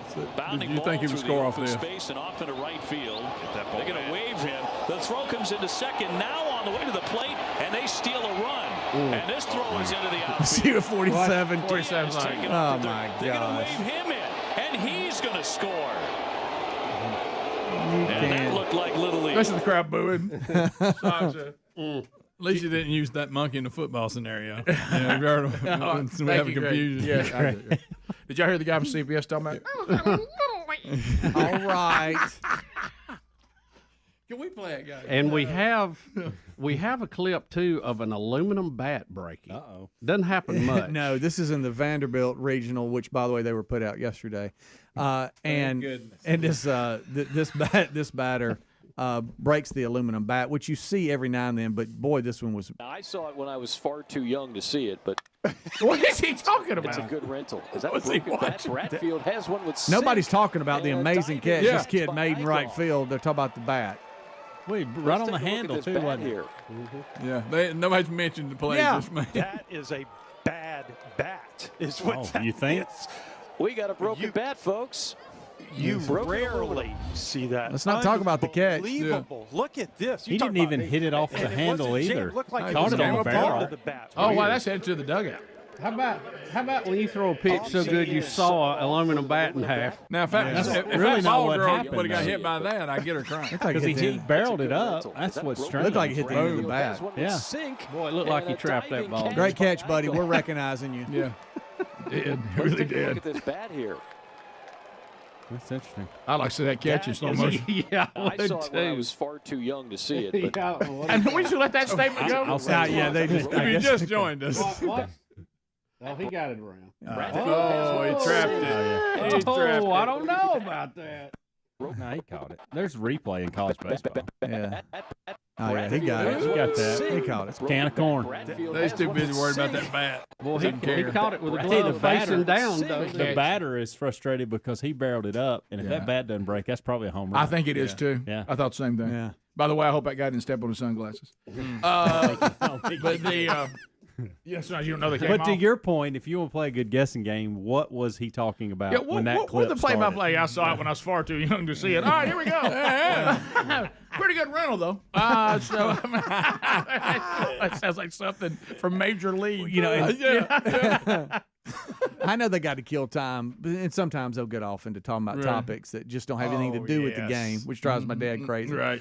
Did you think he would score off this? Space and off into right field. They're going to wave him. The throw comes into second, now on the way to the plate, and they steal a run. And this throw is into the outfield. See a 47. 47 line. Oh my They're going to gosh. wave him in, and he's going to score. You And that looked like Little League. Rest of the crowd booing. At least you didn't use that monkey in the football scenario. We have a confusion. Yes, I did. Did y'all hear the guy from CBS talking about? All right. Can we play it, guys? And we have a clip too of an aluminum bat breaking. Doesn't happen much. No, this is in the Vanderbilt Regional, which, by the way, they were put out yesterday. And this batter breaks the aluminum bat, which you see every now and then. But boy, this one was. I saw it when I was far too young to see it, but what is he talking about? it's a good rental. Is that a broken bat? Bradfield has one with Nobody's six. talking about the amazing catch this kid made in right Eichel. field. They're talking about the bat. Wait, right on the handle too, wasn't it? Here. Yeah, nobody's mentioned the play just made. That is a bad bat, is what that you think? is. We got a broken bat, folks. You rarely see that. Let's not talk about the catch. Unbelievable. Look at this. He didn't even hit it off the handle either. It looked like Caught it on the barrel. Oh, wow, that's headed to the dugout. How about when you throw a pitch so good you saw an aluminum bat in half? Now, if really that not ball what girl happened, would have got though. hit by that, I'd get her crying. Because he barreled it up. That's what's strange. Looked like he hit the end of the bat. Yeah. Boy, it looked like he trapped that ball. Great catch, buddy. We're recognizing you. Yeah. It Let's really take a did. look at this bat here. That's interesting. I like to see that catch in slow motion. Yeah, I saw it when I was far too young to see it. But And we should let that statement go. They just. If you just joined us. What? Oh, he got it around. Oh, he trapped it. He trapped I it. don't know about that. No, he caught it. There's replay in college baseball. Yeah. Oh, yeah, he got it. He got that. He caught it. It's a can of corn. They're too busy worried about that bat. Well, he caught it with a Hey, glove facing down, though. The batter is frustrated because he barreled it up, and if that bat doesn't break, that's probably a home run. I think it is too. Yeah. I thought the same thing. Yeah. By the way, I hope that guy didn't step on his sunglasses. But the yes, you don't know the game. But to your point, if you want to play a good guessing game, what was he talking about when that clip the started? play-by-play? I saw it when I was far too young to see it. All right, here we go. Pretty good rental though. So that sounds like something from Major League. You know, I know they got to kill time, and sometimes they'll get off into talking about topics that just don't have anything to do with the game, which drives my dad crazy. Right.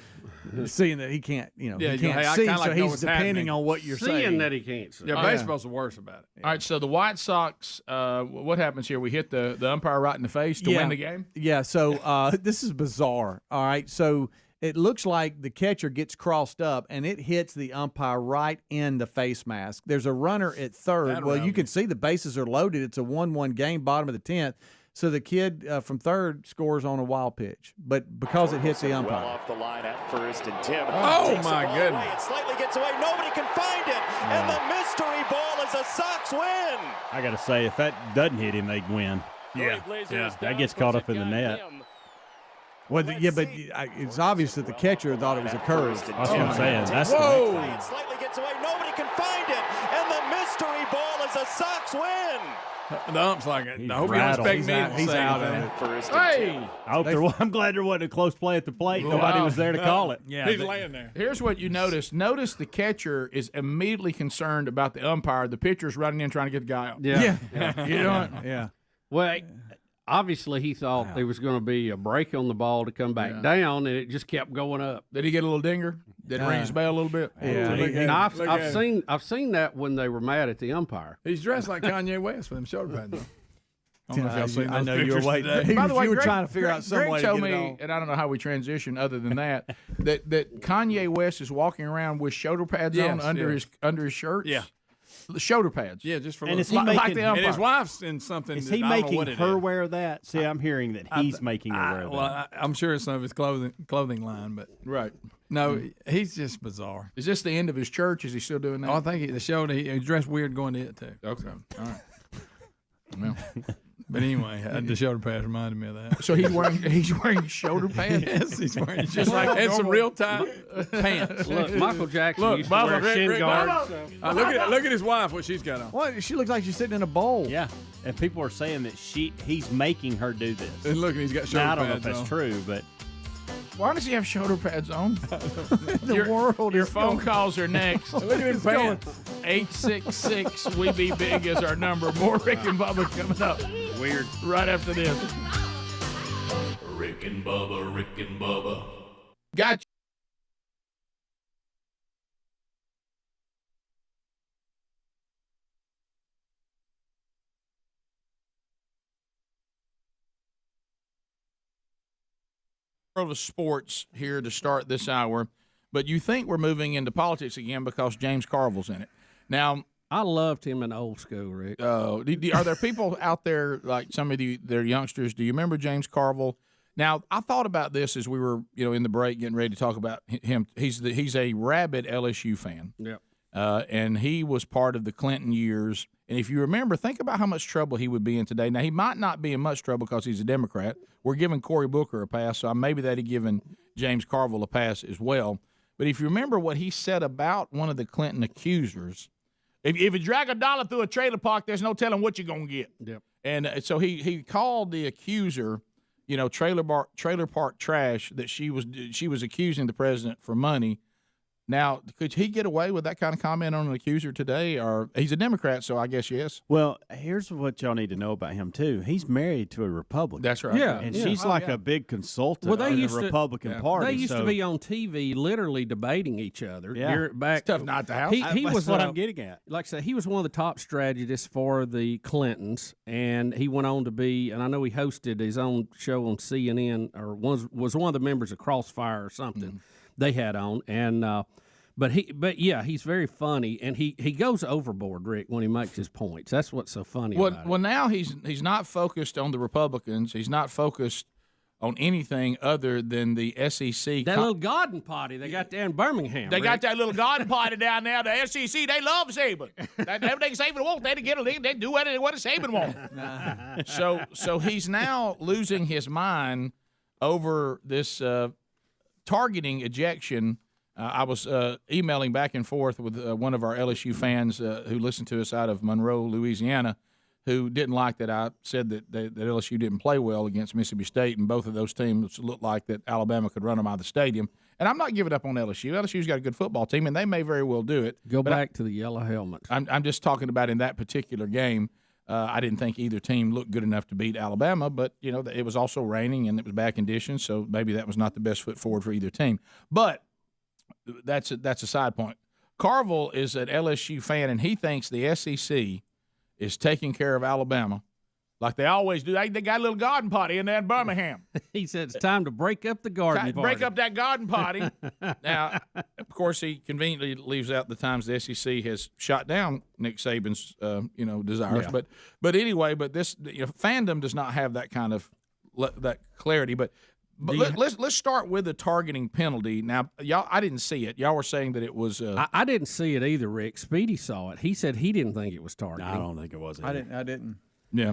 Seeing that he can't, he hey, can't I see, kinda so like know he's what's depending happening. on what you're Seeing saying. that he can't see. Yeah, baseball's the worst about it. All right, so the White Sox, what happens here? We hit the umpire right in the face to win the game? Yeah, so this is bizarre. All right, so it looks like the catcher gets crossed up, and it hits the umpire right in the face mask. There's a runner at third. Well, you can see the bases are loaded. It's a 1-1 game, bottom of the 10th. So the kid from third scores on a wild pitch, but because it hits the umpire. Well off the line at first, and Tim. Oh, my goodness. It slightly gets away. Nobody can find it. And the mystery ball is a Sox win. I got to say, if that doesn't hit him, they win. Yeah. That gets caught up in the net. Well, but it's obvious that the catcher thought it was a curve. That's what I'm saying. That's Whoa! It slightly gets away. Nobody can find it. And the mystery ball is a Sox win. The ump's like it. I hope you don't expect me to He's say out of anything. it. Hey! I'm glad there wasn't a close play at the plate. Nobody was there to call it. Yeah, he's laying there. Here's what you notice. Notice the catcher is immediately concerned about the umpire. The pitcher's running in trying to get the guy out. Yeah. You know? Yeah. Well, obviously he thought there was going to be a break on the ball to come back down, and it just kept going up. Did he get a little dinger? Did it ring his bell a little bit? Yeah. And I've seen that when they were mad at the umpire. He's dressed like Kanye West with them shoulder pads on. I don't know if y'all seen I those know you were pictures waiting. today. By the way, you were Greg, trying to figure out some Greg way to told get it me, on. and I don't know how we transition other than that, that Kanye West is walking around with shoulder pads on under his shirt. Yeah. The shoulder pads. Yeah, just for And little- is he like making- the and umpire. his wife's in something. Is that he I don't know making what it her is. wear that? See, I'm hearing that he's making her wear that. Well, I'm sure it's some of his clothing line, but Right. no, he's just bizarre. Is this the end of his church? Is he still doing that? Oh, I think the shoulder he dressed weird going to it too. Okay. So, All right. Well, but anyway, the shoulder pads reminded me of that. so he's wearing shoulder pads. Yes, he's wearing Just like and some normal- real tight pants. Look, Michael Jackson Look, used to Bubba, wear Rick, shin Rick, guards. look at his wife, what she's got on. What? She looks like she's sitting in a bowl. Yeah, and people are saying that he's making her do this. And look, he's got shoulder Now, I don't know if pads that's on. true, but Why does he have shoulder pads on? The world Your is phone going- calls are next. Look at his pants. 866 We Be Big is our number. More Rick and Bubba coming up. weird. Right after this. Rick and Bubba, Rick and Bubba. Gotcha. World of sports here to start this hour, but you think we're moving into politics again because James Carville's in it. Now, I loved him in old school, Rick. are there people out there like some of their youngsters? Do you remember James Carville? Now, I thought about this as we were, in the break getting ready to talk about him. He's a rabid LSU fan. Yep. And he was part of the Clinton years. And if you remember, think about how much trouble he would be in today. Now, he might not be in much trouble because he's a Democrat. We're giving Cory Booker a pass, so maybe that he'd given James Carville a pass as well. But if you remember what he said about one of the Clinton accusers, if you drag a dollar through a trailer park, there's no telling what you're going to get. Yep. And so he called the accuser, trailer park trash, that she was accusing the president for money. Now, could he get away with that kind of comment on an accuser today? Or he's a Democrat, so I guess yes. Well, here's what y'all need to know about him too. He's married to a Republican. That's right. Yeah, and yeah. she's like a big consultant in the Republican Party. They used to be on TV literally debating each other. Yeah. Back, it's tough not to have. He that's was what I'm getting at. Like I said, he was one of the top strategists for the Clintons, and he went on to be. And I know he hosted his own show on CNN, or was one of the members of Crossfire or something they had on, and. But yeah, he's very funny, and he goes overboard, Rick, when he makes his points. That's what's so funny about it. Well, now he's not focused on the Republicans. He's not focused on anything other than the SEC. That little garden party they got there in Birmingham. They Rick. got that little garden party down there. The SEC, they love Saban. Everything Saban wants, they do what Saban wants. So he's now losing his mind over this targeting ejection. I was emailing back and forth with one of our LSU fans who listened to us out of Monroe, Louisiana, who didn't like that I said that LSU didn't play well against Mississippi State, and both of those teams looked like that Alabama could run them out of the stadium. And I'm not giving up on LSU. LSU's got a good football team, and they may very well do it. Go back to the yellow helmet. I'm just talking about in that particular game. I didn't think either team looked good enough to beat Alabama, but it was also raining and it was bad conditions, so maybe that was not the best foot forward for either team. But that's a side point. Carville is an LSU fan, and he thinks the SEC is taking care of Alabama like they always do. They got a little garden party in there in Birmingham. He said it's time to break up the garden party. Break up that garden party. Now, of course, he conveniently leaves out the times the SEC has shot down Nick Saban's desires. Yeah. But anyway, this fandom does not have that kind of that clarity. But let's start with the targeting penalty. Now, y'all, I didn't see it. Y'all were saying that it was. I didn't see it either, Rick. Speedy saw it. He said he didn't think it was targeting. I don't think it was either. I didn't. Yeah.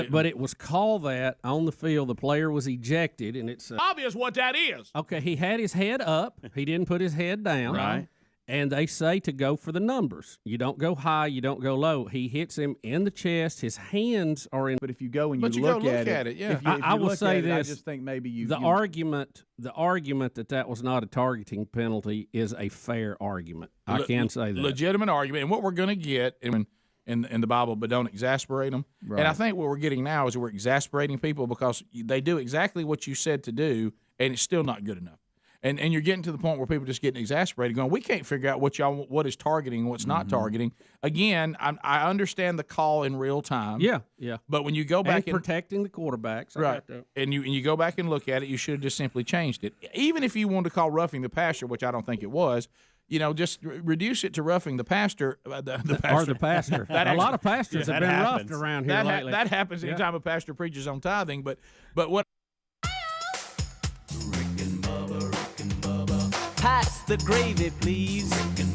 But it was called that on the field. The player was ejected, and it's obvious what that is. Okay, he had his head up. He didn't put his head down. Right. And they say to go for the numbers. You don't go high, you don't go low. He hits him in the chest. His hands are in. But if you go and you look at it, yeah. if you I will look say at this. I just think maybe you. The argument that was not a targeting penalty is a fair argument. I can say that. Legitimate argument. And what we're going to get in the Bible, but don't exasperate them. Right. And I think what we're getting now is we're exasperating people because they do exactly what you said to do, and it's still not good enough. And you're getting to the point where people are just getting exasperated, going, we can't figure out what is targeting and what's not targeting. Again, I understand the call in real time. Yeah. But when you go back and protecting the quarterbacks, right? And you go back and look at it, you should have just simply changed it. Even if you wanted to call roughing the passer, which I don't think it was, just reduce it to roughing the pastor. The pastor. Or the pastor. A lot of pastors have been roughed around here lately. That happens anytime a pastor preaches on tithing. But what? Pass the gravy, please.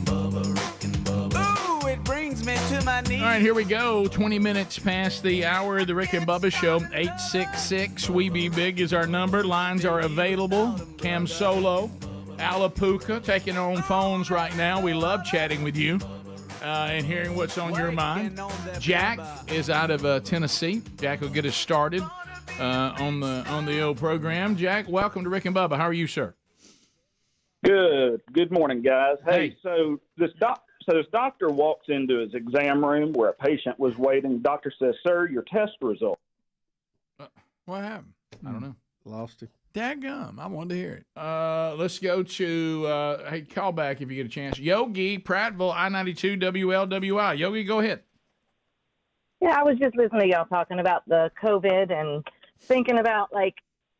Ooh, it brings me to my knees. All right, here we go. 20 minutes past the hour of the Rick and Bubba Show. 866-WE-BE-BIG is our number. Lines are available. Cam Solo, Alapuca, taking on phones right now. We love chatting with you and hearing what's on your mind. Jack is out of Tennessee. Jack will get us started on the old program. Jack, welcome to Rick and Bubba. How are you, sir? Good morning, guys. Hey, so this doctor walks into his exam room where a patient was waiting. Doctor says, "Sir, your test result." What happened? I don't know. Lost it. Dadgum. I wanted to hear it. Let's go to call back if you get a chance. Yogi, Prattville, I-92 WLWI. Yogi, go ahead. Yeah, I was just listening to y'all talking about the COVID and thinking about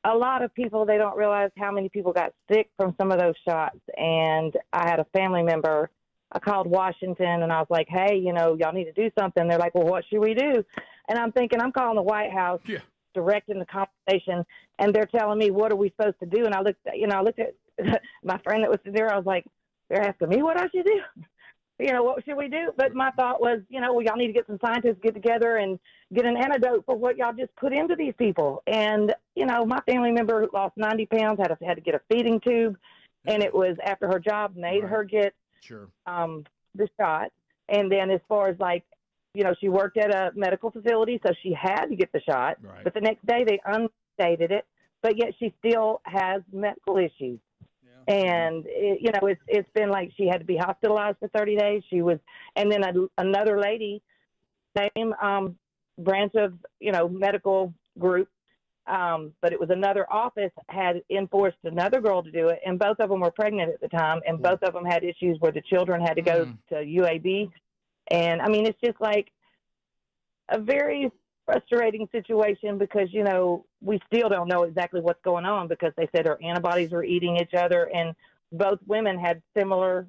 a lot of people, they don't realize how many people got sick from some of those shots. And I had a family member, I called Washington and I was like, hey, y'all need to do something. They're like, well, what should we do? And I'm thinking, I'm calling the White House, directing the conversation, and they're telling me, what are we supposed to do? And I looked at my friend that was there. I was like, they're asking me what I should do. What should we do? But my thought was, y'all need to get some scientists, get together and get an antidote for what y'all just put into these people. And, my family member lost 90 pounds, had to get a feeding tube, and it was after her job made her get the shot. And then as far as she worked at a medical facility, so she had to get the shot. Right. But the next day they unstated it, but yet she still has medical issues. And it's been like she had to be hospitalized for 30 days. She was, and then another lady, same branch of medical group, but it was another office had enforced another girl to do it, and both of them were pregnant at the time, and both of them had issues where the children had to go to UAB, and I mean it's just like a very frustrating situation because we still don't know exactly what's going on because they said her antibodies were eating each other, and both women had similar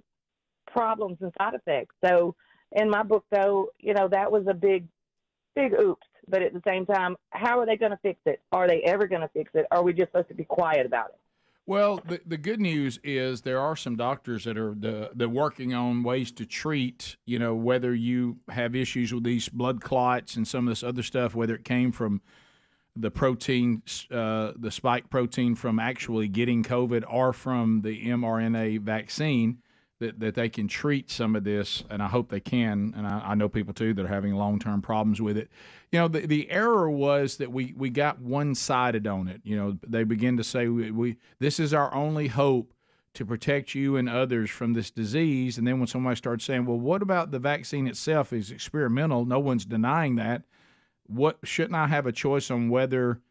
problems and side effects. So in my book, though, that was a big oops. But at the same time, how are they going to fix it? Are they ever going to fix it? Are we just supposed to be quiet about it? Well, the good news is there are some doctors that are they're working on ways to treat, whether you have issues with these blood clots and some of this other stuff, whether it came from the protein, the spike protein from actually getting COVID or from the mRNA vaccine, that they can treat some of this, and I hope they can, and I know people, too, that are having long-term problems with it. The error was that we got one-sided on it. They begin to say, this is our only hope to protect you and others from this disease, and then when somebody starts saying, well, what about the vaccine itself is experimental, no one's denying that, shouldn't I have a choice on whether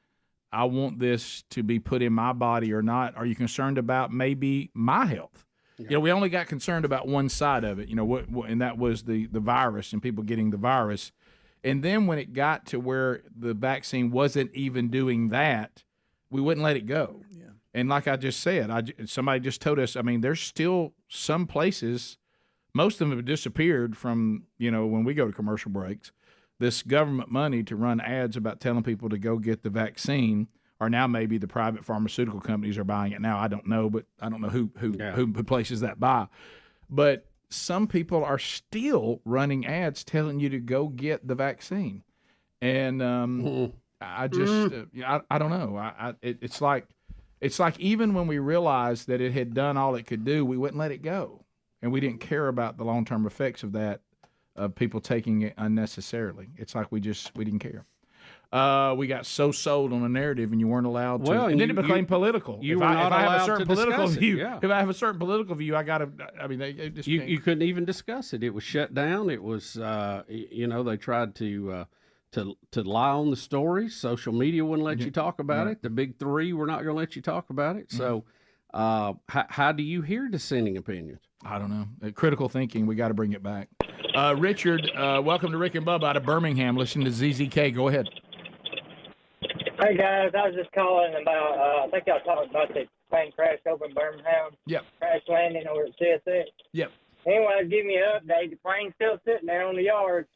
I want this to be put in my body or not? Are you concerned about maybe my health? Yeah. We only got concerned about one side of it, and that was the virus and people getting the virus. And then when it got to where the vaccine wasn't even doing that, we wouldn't let it go. Yeah. And like I just said, somebody just told us, there's still some places, most of them have disappeared from, when we go to commercial breaks, this government money to run ads about telling people to go get the vaccine. Or now maybe the private pharmaceutical companies are buying it now. I don't know, but I don't know who places that buy. But some people are still running ads telling you to go get the vaccine, and I just I don't know. It's like even when we realized that it had done all it could do, we wouldn't let it go, and we didn't care about the long-term effects of that, of people taking it unnecessarily. It's like we didn't care. We got so sold on a narrative, and you weren't allowed to. Well, and then it became political. If I have a certain political view, yeah. If I have a certain political view, I got to. They just you couldn't even discuss it. It was shut down. It was, they tried to lie on the stories. Social media wouldn't let you talk about it. The big three were not going to let you talk about it. So, how do you hear dissenting opinions? I don't know. Critical thinking. We got to bring it back. Richard, welcome to Rick and Bubba out of Birmingham. Listen to ZZK. Go ahead. Hey guys, I was just calling about. I think y'all talked about the plane crash over in Birmingham. Yep. Crash landing over at CSX. Yep. Anyway, give me an update. The plane's still sitting there on the yard.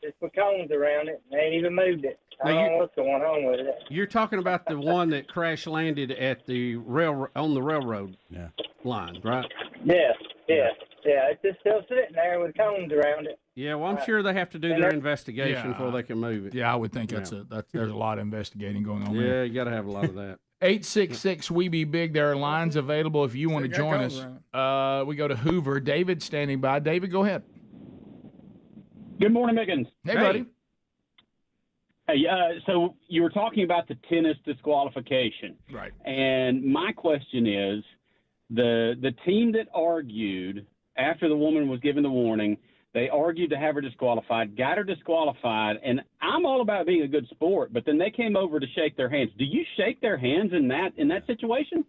Just put cones around it. They ain't even moved it. I don't know what's going on with it. You're talking about the one that crash landed at the on the railroad line, right? Yes. It's just still sitting there with cones around it. Yeah, well, I'm sure they have to do their investigation before they can move it. Yeah, I would think there's a lot of investigating going on there. Yeah, you got to have a lot of that. 866 We Be Big. There are lines available if you want to join us. We go to Hoover. David standing by. David, go ahead. Good morning, Miggins. Hey, buddy. Hey, so you were talking about the tennis disqualification. Right. And my question is, the team that argued after the woman was given the warning, they argued to have her disqualified, got her disqualified, and I'm all about being a good sport, but then they came over to shake their hands. Do you shake their hands in that situation?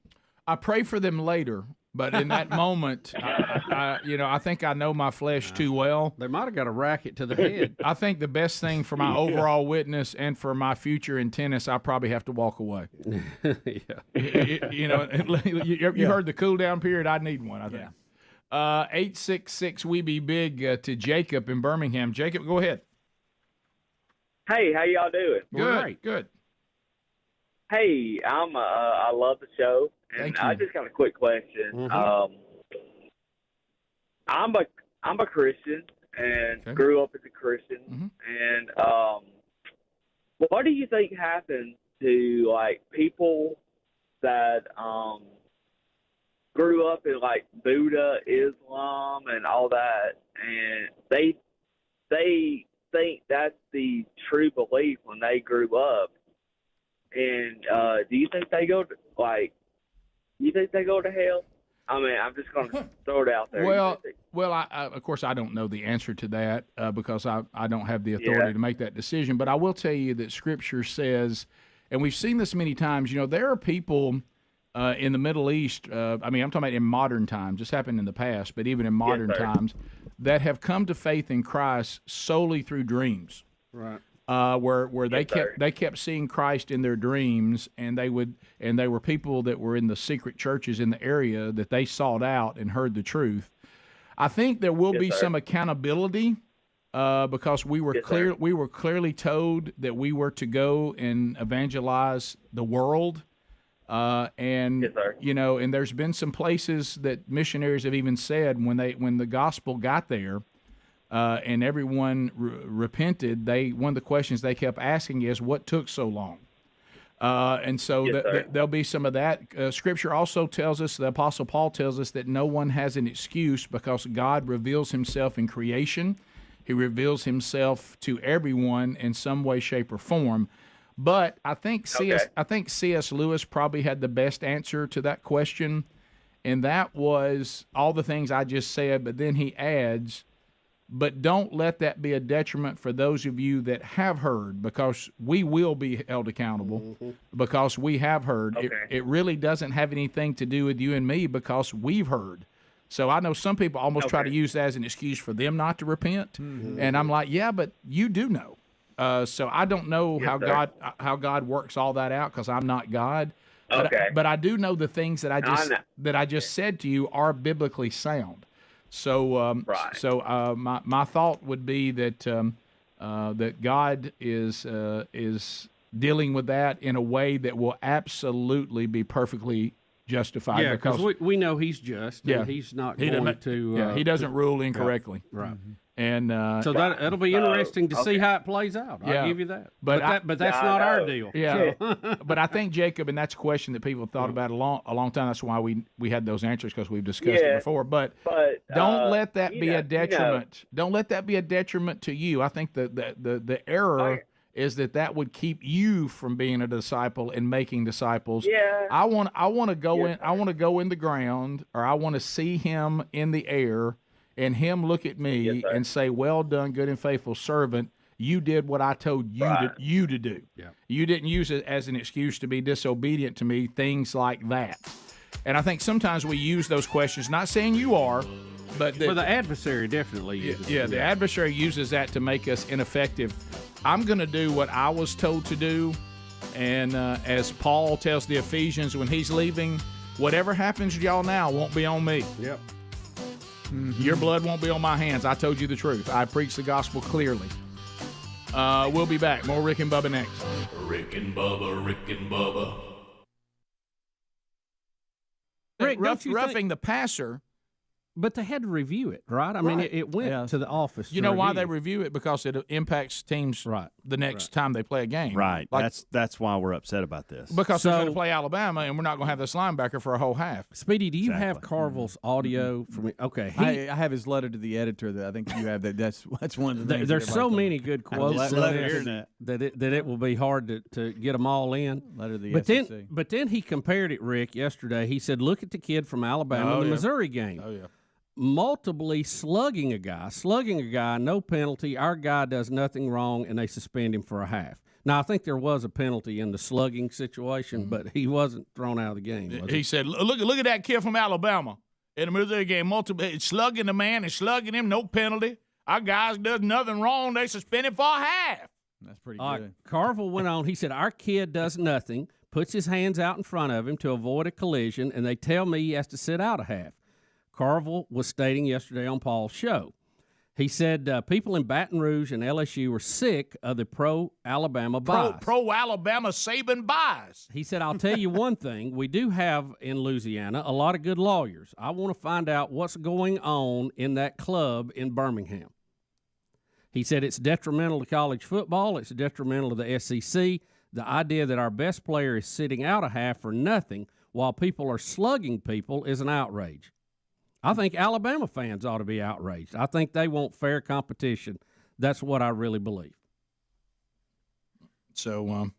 I pray for them later, but in that moment, I think I know my flesh too well. They might have got a racket to the head. I think the best thing for my overall witness and for my future in tennis, I probably have to walk away. You heard the cool down period. I need one, I think. 866 We Be Big to Jacob in Birmingham. Jacob, go ahead. Hey, how y'all doing? Good. Hey, I love the show, and I just got a quick question. Mm-hmm. I'm a Christian and grew up as a Christian, and what do you think happens to like people that grew up in like Buddha, Islam, and all that, and they think that's the true belief when they grew up? And do you think they go to hell? I mean, I'm just going to throw it out there. Well, I, of course, I don't know the answer to that because I don't have the authority to make that decision. But I will tell you that Scripture says, and we've seen this many times, there are people in the Middle East, I'm talking about in modern times, this happened in the past, but even in modern times, that have come to faith in Christ solely through dreams. Right. Where they kept seeing Christ in their dreams, and they were people that were in the secret churches in the area that they sought out and heard the truth. I think there will be some accountability because we were clearly told that we were to go and evangelize the world, and and there's been some places that missionaries have even said when the gospel got there. And everyone repented. One of the questions they kept asking is, "What took so long?" And so there'll be some of that. Scripture also tells us, the Apostle Paul tells us, that no one has an excuse because God reveals Himself in creation. He reveals Himself to everyone in some way, shape, or form. But I think C.S. Lewis probably had the best answer to that question, and that was all the things I just said. But then he adds, but don't let that be a detriment for those of you that have heard, because we will be held accountable because we have heard. It really doesn't have anything to do with you and me because we've heard. So I know some people almost try to use that as an excuse for them not to repent. And I'm like, yeah, but you do know. So I don't know how God works all that out because I'm not God. But I do know the things that I just said to you are biblically sound. So, my thought would be that that God is dealing with that in a way that will absolutely be perfectly justified. Yeah, because we know He's just. And He's not going to. He doesn't rule incorrectly. Right. And so that'll be interesting to see how it plays out. I'll give you that. But that's not our deal. Yeah. But I think, Jacob, and that's a question that people have thought about a long time. That's why we had those answers, because we've discussed it before. But don't let that be a detriment. Don't let that be a detriment to you. I think the error is that would keep you from being a disciple and making disciples. Yeah. I want to go in. I want to go in the ground, or I want to see Him in the air. And Him look at me and say, "Well done, good and faithful servant. You did what I told you to do. Yeah. You didn't use it as an excuse to be disobedient to me." Things like that. And I think sometimes we use those questions. Not saying you are, but the adversary definitely uses. The adversary uses that to make us ineffective. I'm going to do what I was told to do, and as Paul tells the Ephesians when he's leaving, whatever happens to y'all now won't be on me. Yep. Your blood won't be on my hands. I told you the truth. I preached the gospel clearly. We'll be back. More Rick and Bubba next. Rick and Bubba, Rick and Bubba. Rick, roughing the passer. But they had to review it, right? I mean, it went to the office. You know why they review it? Because it impacts teams the next time they play a game. Right. That's why we're upset about this. Because they're going to play Alabama, and we're not going to have this linebacker for a whole half. Speedy, do you have Carville's audio from me? Okay. I have his letter to the editor that I think you have. That's one of the things. There's so many good quotes that it will be hard to get them all in. Letter to the SEC. But then he compared it, Rick, yesterday. He said, look at the kid from Alabama in the Missouri game. Oh, yeah. Multiply slugging a guy, no penalty. Our guy does nothing wrong, and they suspend him for a half. Now, I think there was a penalty in the slugging situation, but he wasn't thrown out of the game. He said, look at that kid from Alabama in the Missouri game, slugging the man and slugging him, no penalty. Our guys does nothing wrong. They suspend him for a half. That's pretty good. Carville went on. He said, our kid does nothing, puts his hands out in front of him to avoid a collision, and they tell me he has to sit out a half. Carville was stating yesterday on Paul's show. He said people in Baton Rouge and LSU were sick of the pro-Alabama bias. Pro-Alabama Saban bias. He said, I'll tell you one thing. We do have in Louisiana a lot of good lawyers. I want to find out what's going on in that club in Birmingham. He said it's detrimental to college football. It's detrimental to the SEC. The idea that our best player is sitting out a half for nothing while people are slugging people is an outrage. I think Alabama fans ought to be outraged. I think they want fair competition. That's what I really believe. So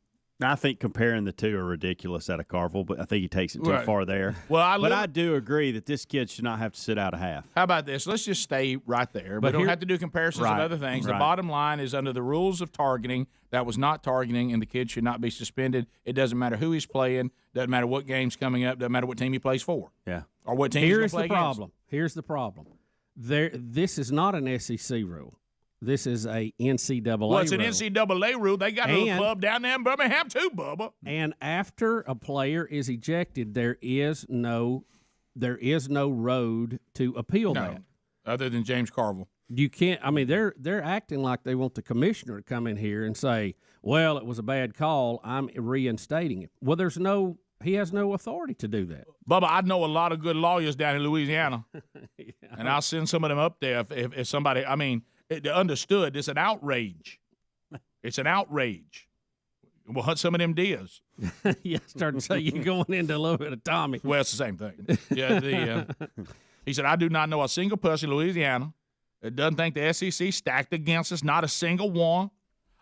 I think comparing the two are ridiculous at a carnival, but I think he takes it too Right. far there. Well, I do agree that this kid should not have to sit out a half. How about this? Let's just stay right there. But We don't here- have to do comparisons Right, of other things. The right. bottom line is under the rules of targeting, that was not targeting, and the kid should not be suspended. It doesn't matter who he's playing. Doesn't matter what game's coming up. Doesn't matter what team he plays for. Yeah. Or what team Here's he's going to the play problem. Here's the problem. This is not an SEC rule. This is a NCAA Well, it's an rule. NCAA rule. They got a little And- club down there in Birmingham too, Bubba. And after a player is ejected, there is no road to appeal that. Other than James Carville. You can't. I mean, they're acting like they want the commissioner to come in here and say, "Well, it was a bad call. I'm reinstating it." Well, he has no authority to do that. Bubba, I know a lot of good lawyers down in Louisiana, and I'll send some of them up there if somebody. I mean, they understood. It's an outrage. It's an outrage. We'll hunt some of them deers. Yeah, starting to say you're going into a little bit of Tommy. Well, it's the same thing. Yeah, he said, I do not know a single person in Louisiana that doesn't think the SEC stacked against us, not a single one.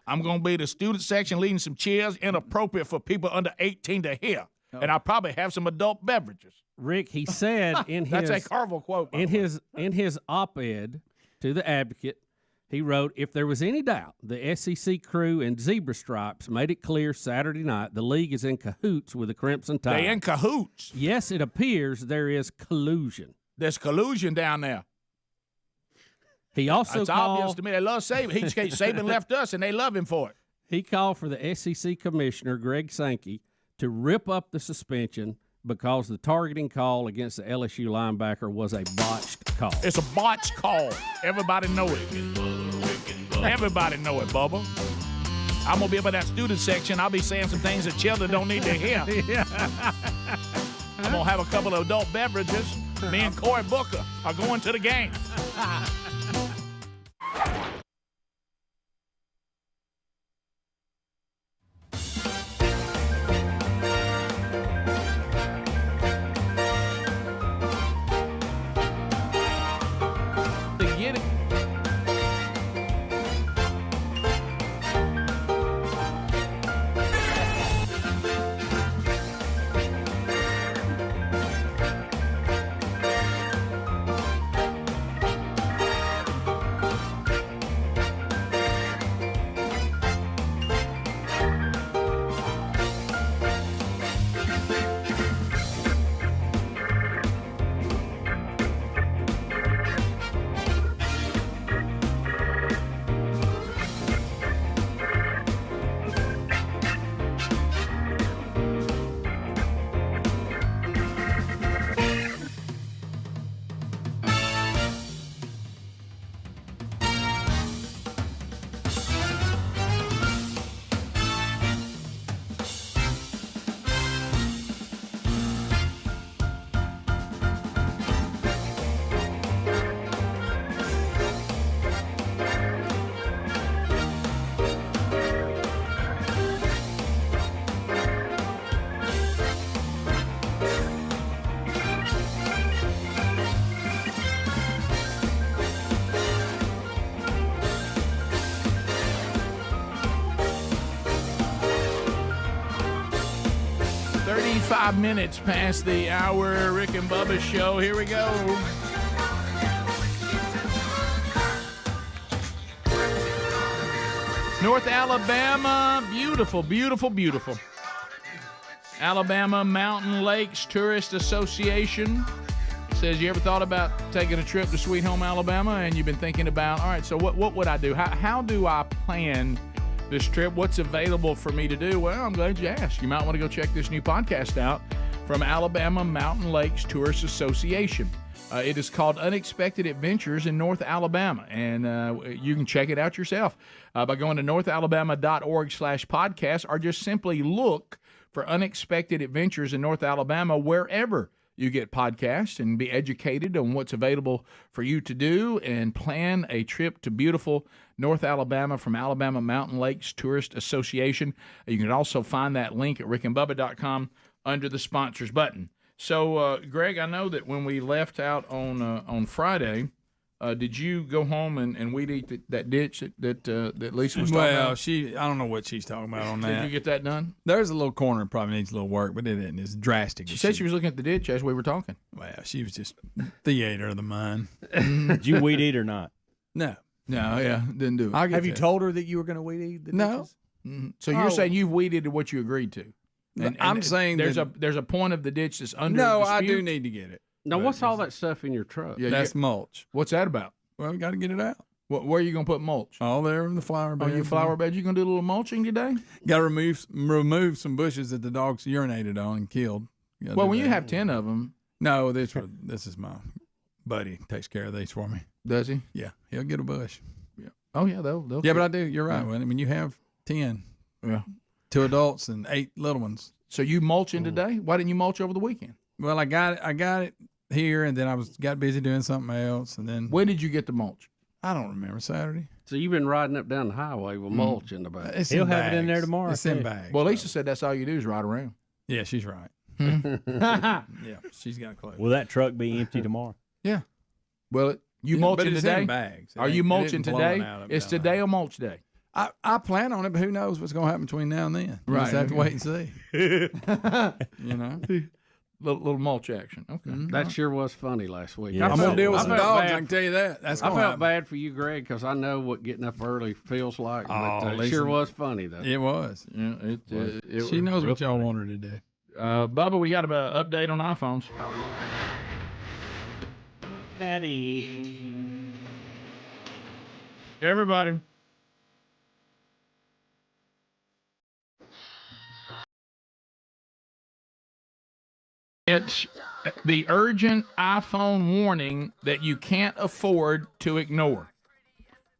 I'm going to be the student section leading some cheers, inappropriate for people under 18 to hear. And I'll probably have some adult beverages. Rick, he said in his That's a Carville quote. in his op-ed to the Advocate, he wrote, "If there was any doubt, the SEC crew and Zebra Stripes made it clear Saturday night the league is in cahoots with the Crimson Tide. They in cahoots. Yes, it appears there is collusion. There's collusion down there. He also It's obvious to me. They love Saban. Saban left us, and they love him for it. He called for the SEC commissioner, Greg Sankey, to rip up the suspension because the targeting call against the LSU linebacker was a botched call. It's a botched call. Everybody know it. Everybody know it, Bubba. I'm going to be up in that student section. I'll be saying some things that children don't need to hear. I'm going to have a couple of adult beverages. Me and Cory Booker are going to the game. Minutes past the hour. Rick and Bubba show. Here we go. North Alabama. Beautiful, beautiful, beautiful. Alabama Mountain Lakes Tourist Association says, you ever thought about taking a trip to Sweet Home Alabama? And you've been thinking about, all right, so what would I do? How do I plan this trip? What's available for me to do? Well, I'm glad you asked. You might want to go check this new podcast out from Alabama Mountain Lakes Tourist Association. It is called Unexpected Adventures in North Alabama, and you can check it out yourself by going to northalabama.org/podcast, or just simply look for Unexpected Adventures in North Alabama wherever you get podcasts, and be educated on what's available for you to do and plan a trip to beautiful North Alabama from Alabama Mountain Lakes Tourist Association. You can also find that link at rickandbubba.com under the sponsors button. So, Greg, I know that when we left out on Friday, Did you go home and weed eat that ditch that Lisa was talking Well, about? I don't know what she's talking about on that. Did you get that done? There's a little corner that probably needs a little work, but it isn't as drastic. She said she was looking at the ditch as we were talking. Well, she was just theater of the mind. Did you weed eat or not? No. No, yeah, didn't do it. Have you told her that you were going to weed eat the No. dishes? So you're saying you've weeded what you agreed to? I'm saying there's that- there's a point of the ditch that's under. No, I dispute? do need to get it. Now, what's all that stuff in your truck? Yeah, That's mulch. What's that about? Well, we got to get it out. Where are you going to put mulch? All there in the flower bed. On your flower bed, you going to do a little mulching today? Got to remove some bushes that the dogs urinated on and killed. Well, when you have 10 of them. No, this is my buddy takes care of these for me. Does he? Yeah, he'll get a bush. Yeah. Oh yeah, they'll. Yeah, but I do. You're right. When you have 10, 2 adults and 8 little ones. So you mulching today? Why didn't you mulch over the weekend? Well, I got it here, and then I got busy doing something else, and then. When did you get the mulch? I don't remember. Saturday. So you've been riding up down the highway with mulch in the bag. He'll have it in there tomorrow. It's in bags. Well, Lisa said that's all you do is ride around. Yeah, she's right. Yeah, she's got a clue. Will that truck be empty tomorrow? Yeah. Well, you Yeah, mulching but it's today? in bags. Are you mulching today? It's today or mulch day? I plan on it, but who knows what's going to happen between now and then? We'll just have to wait and see. You know, little mulch action. Okay, That sure was funny last week. Yeah. I'm gonna deal with some dogs. I can tell you that. I felt bad for you, Greg, because I know what getting up early feels like. But it sure was funny though. It was. Yeah, She knows what y'all want her to do. Bubba, we got an update on iPhones. Daddy. Everybody. It's the urgent iPhone warning that you can't afford to ignore.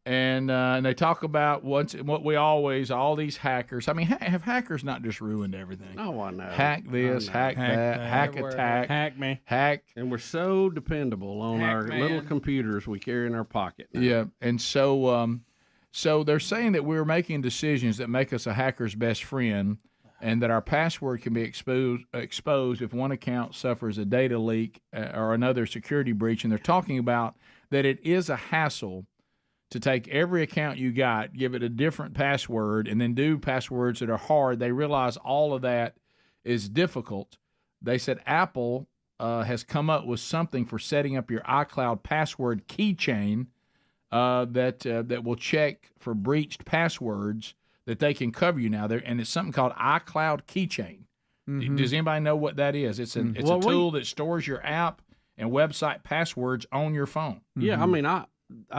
And they talk about what we always, all these hackers. I mean, have hackers not just ruined everything? Oh, I know. Hack this, hack that, hack attack. Hack me. Hack. And we're so dependable on our little computers we carry in our pocket now. Yeah, and so they're saying that we're making decisions that make us a hacker's best friend, and that our password can be exposed if one account suffers a data leak or another security breach. And they're talking about that it is a hassle to take every account you got, give it a different password, and then do passwords that are hard. They realize all of that is difficult. They said Apple has come up with something for setting up your iCloud password keychain that will check for breached passwords that they can cover you now. And it's something called iCloud Keychain. Mm-hmm. Does anybody know what that is? It's a tool that stores your app and website passwords on your phone. Yeah, I mean, I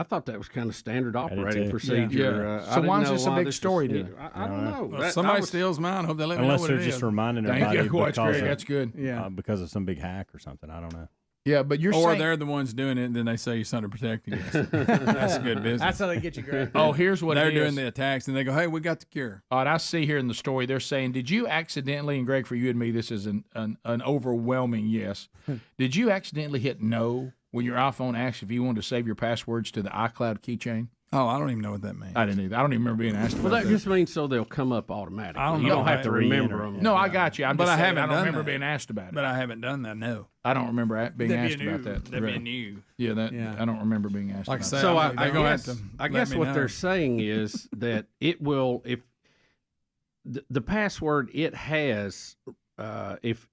thought that was kind of standard operating procedure. Yeah. So why is this a big story to you? I don't know. Well, somebody steals mine. Hope they let me know Unless what they're it just is. reminding Thank everybody you. because That's good. Yeah. because of some big hack or something. I don't know. Yeah, but you're Or saying they're the ones doing it, and then they say you're under protect against it. That's good business. That's how they get you, Greg. Oh, here's what they're it is. doing the attacks, and they go, "Hey, we got the cure." All right, I see here in the story they're saying, did you accidentally, and Greg, for you and me, this is an overwhelming yes. Did you accidentally hit no when your iPhone asked if you wanted to save your passwords to the iCloud keychain? Oh, I don't even know what that means. I didn't either. I don't even remember being asked about Well, that just means so they'll come up automatically. You don't have to remember them. No, I got you. But I haven't I don't done remember that. being asked about it. But I haven't done that. No, I don't remember being That'd asked be about new. that. That'd be Right. new. Yeah, I don't remember being asked Like I about said, that. So I guess me what know. they're saying is that it will, if the password it has, if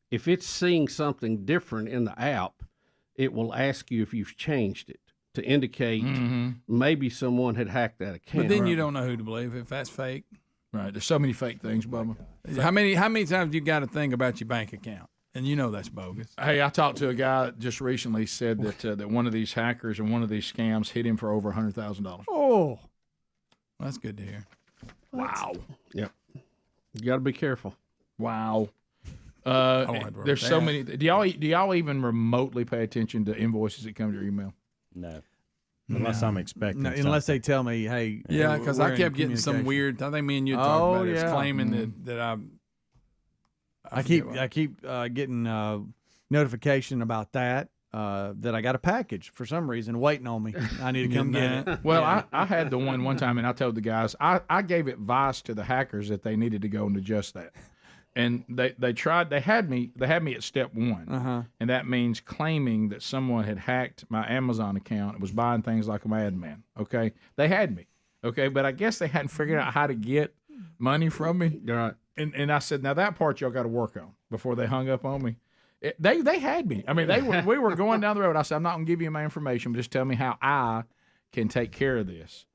it's seeing something different in the app, it will ask you if you've changed it to indicate maybe someone had hacked that account. But then you don't know who to believe if that's fake. Right. There's so many fake things, Bubba. How many times you got to think about your bank account, and you know that's bogus. Hey, I talked to a guy that just recently said that one of these hackers and one of these scams hit him for over $100,000. Oh, that's good to hear. Wow. Yep. You got to be careful. Wow. There's There's so many. Do y'all even remotely pay attention to invoices that come to your email? No. Unless I'm expecting No, unless they tell me, hey. Yeah, because I we're in kept getting some communication. weird. I think me and you talked about it. It's claiming that I keep getting notification about that I got a package for some reason waiting on me. I need to come get it. Well, I had the one time, and I told the guys I gave advice to the hackers that they needed to go and adjust that. And they had me at step one, and that means claiming that someone had hacked my Amazon account and was buying things like a madman. Okay, they had me. Okay, but I guess they hadn't figured out how to get money from me. Right. And I said, now that part y'all got to work on before they hung up on me. They had me. I mean, we were going down the road. I said, I'm not going to give you my information, but just tell me how I can take care of this.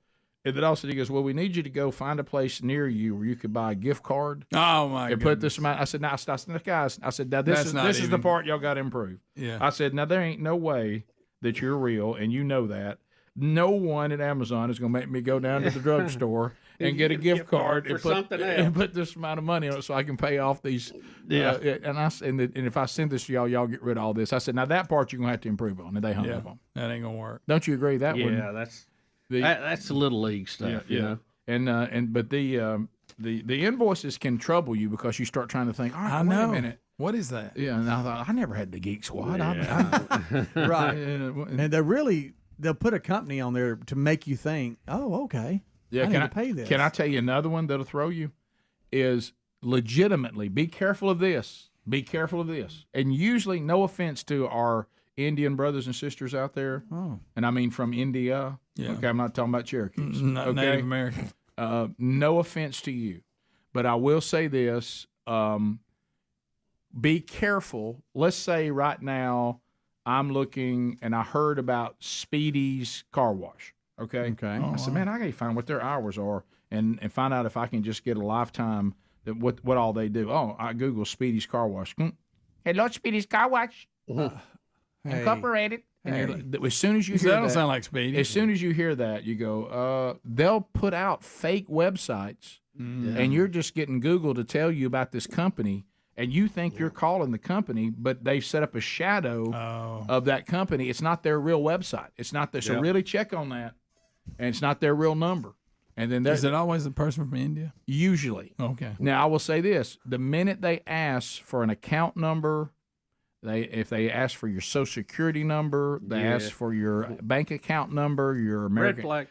And then also he goes, well, we need you to go find a place near you where you could buy a gift card. Oh my! And put this amount. I said, now, guys. I said, now this is the part y'all got to improve. Yeah. I said, now there ain't no way that you're real, and you know that. No one at Amazon is going to make me go down to the drugstore and get a gift card and put this amount of money on it so I can pay off these. Yeah. And if I send this to y'all get rid of all this. I said, now that part you're going to have to improve on. And they hung up on. That ain't going to work. Don't you agree? That one? Yeah, that's the little league stuff. You know? But the invoices can trouble you because you start trying to think. All right, wait a minute. What is that? Yeah, and I thought I never had the Geek Squad. Right, and they'll put a company on there to make you think, oh, okay, I need to pay this. Can I tell you another one that'll throw you? Is legitimately be careful of this. Be careful of this. And usually, no offense to our Indian brothers and sisters out there, and I mean from India. Yeah. Okay, I'm not talking about Cherokees. Not okay? Native American. No offense to you, but I will say this. Be careful. Let's say right now I'm looking and I heard about Speedy's car wash. Okay. I said, man, I got to find what their hours are and find out if I can just get a lifetime that what all they do. Oh, I Google Speedy's car wash. Hello, Speedy's car wash. Incorporated. And as soon as you hear that don't sound like Speedy. As soon as you hear that, you go, they'll put out fake websites, and you're just getting Google to tell you about this company, and you think you're calling the company, but they've set up a shadow of that company. It's not their real website. It's not there. So really check on that, and it's not their real number. And then is it always the person from India? Usually. Okay. Now I will say this: the minute they ask for an account number. If they ask for your Social Security number, they ask for your bank account number, your American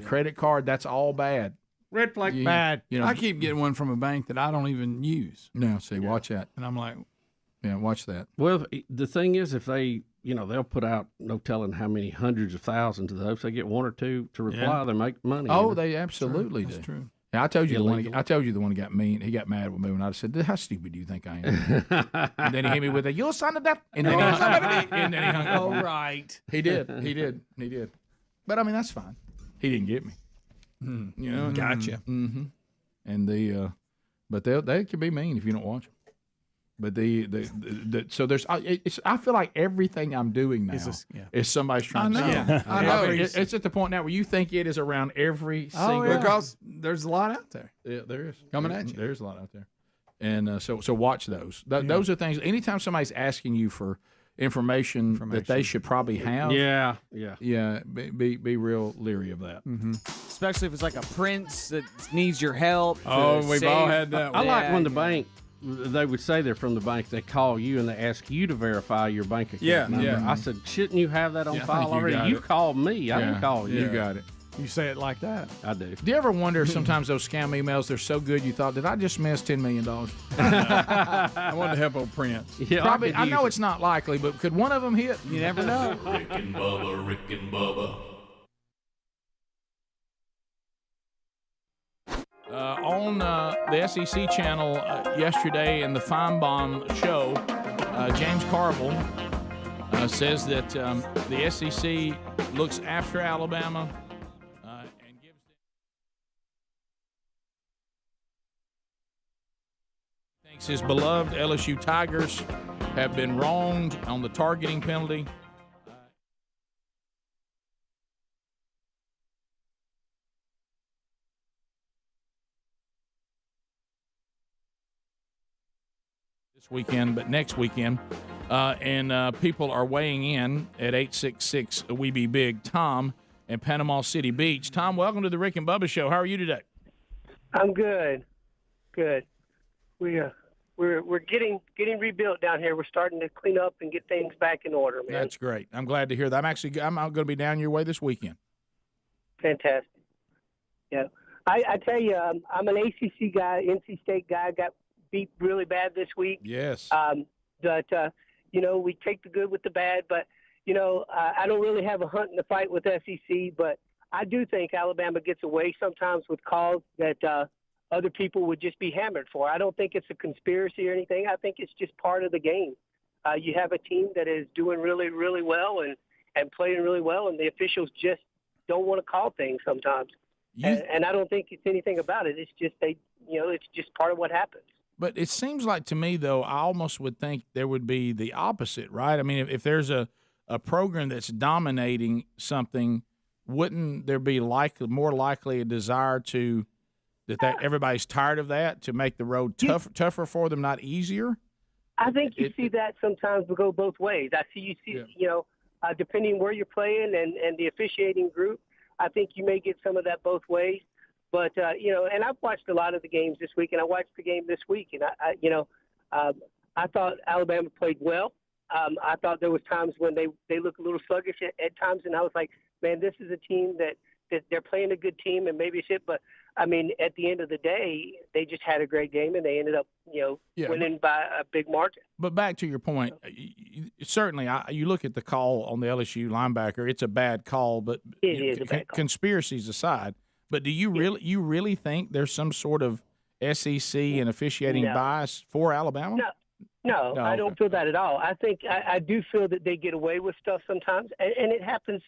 credit card. That's all bad. Red flag. Bad. You know, I keep getting one from a bank that I don't even use. No, see, watch that. And I'm like, watch that. Well, the thing is, if they, they'll put out no telling how many hundreds of thousands of those. They get one or two to reply. They make money. Oh, they absolutely do. That's true. Yeah, I told you the one who got mean. He got mad with me when I said, "How stupid do you think I am?" And then he hit me with a, "You're son of that," and then he hung up. Oh, right. He did. But I mean, that's fine. He didn't get me. Gotcha. Mm-hmm. And but they can be mean if you don't watch them. But so there's I feel like everything I'm doing now is somebody's trying to say. I know. It's at the point now where you think it is around every single. Because there's a lot out there. Yeah, there is coming at you. There's a lot out there, and so watch those. Those are things. Anytime somebody's asking you for information that they should probably have. Yeah. Be real leery of that. Mm-hmm. Especially if it's like a prince that needs your help. We've all had that. I like when the bank. They would say they're from the bank. They call you and they ask you to verify your bank account number. Yeah. I said, shouldn't you have that on file already? You called me. I didn't call you. You got it. You say it like that. I do. Do you ever wonder if sometimes those scam emails, they're so good you thought, did I just miss $10 million? I wanted to help old Prince. Yeah, probably. I know it's not likely, but could one of them hit? You never know. Rick and Bubba. On the SEC channel yesterday in the Feinbaum show, James Carville says that the SEC looks after Alabama and gives them thinks his beloved LSU Tigers have been wronged on the targeting penalty. This weekend, but next weekend. And people are weighing in at 866 We Be Big. Tom in Panama City Beach. Tom, welcome to the Rick and Bubba Show. How are you today? I'm good. Good. We're getting rebuilt down here. We're starting to clean up and get things back in order, man. That's great. I'm glad to hear that. I'm going to be down your way this weekend. Fantastic. Yeah. I tell you, I'm an ACC guy, NC State guy. Got beat really bad this week. Yes. But we take the good with the bad. But I don't really have a hunt in the fight with SEC, but I do think Alabama gets away sometimes with calls that other people would just be hammered for. I don't think it's a conspiracy or anything. I think it's just part of the game. You have a team that is doing really, really well and playing really well, and the officials just don't want to call things sometimes. And I don't think it's anything about it. It's just it's just part of what happens. But it seems like to me, though, I almost would think there would be the opposite, right? I mean, if there's a program that's dominating something, wouldn't there be more likely a desire that everybody's tired of that, to make the road tougher for them, not easier? I think you see that sometimes go both ways. Depending where you're playing and the officiating group, I think you may get some of that both ways. But, and I've watched a lot of the games this week, and I watched the game this week, and I thought Alabama played well. I thought there was times when they looked a little sluggish at times, and I was like, man, this is a team that they're playing a good team, and maybe it's it. But, I mean, at the end of the day, they just had a great game, and they ended up, winning by a big margin. But back to your point, certainly you look at the call on the LSU linebacker, it's a bad call. But it is a bad call. Conspiracies aside, but do you really think there's some sort of SEC and officiating bias for Alabama? No, I don't feel that at all. I think I do feel that they get away with stuff sometimes, and it happens,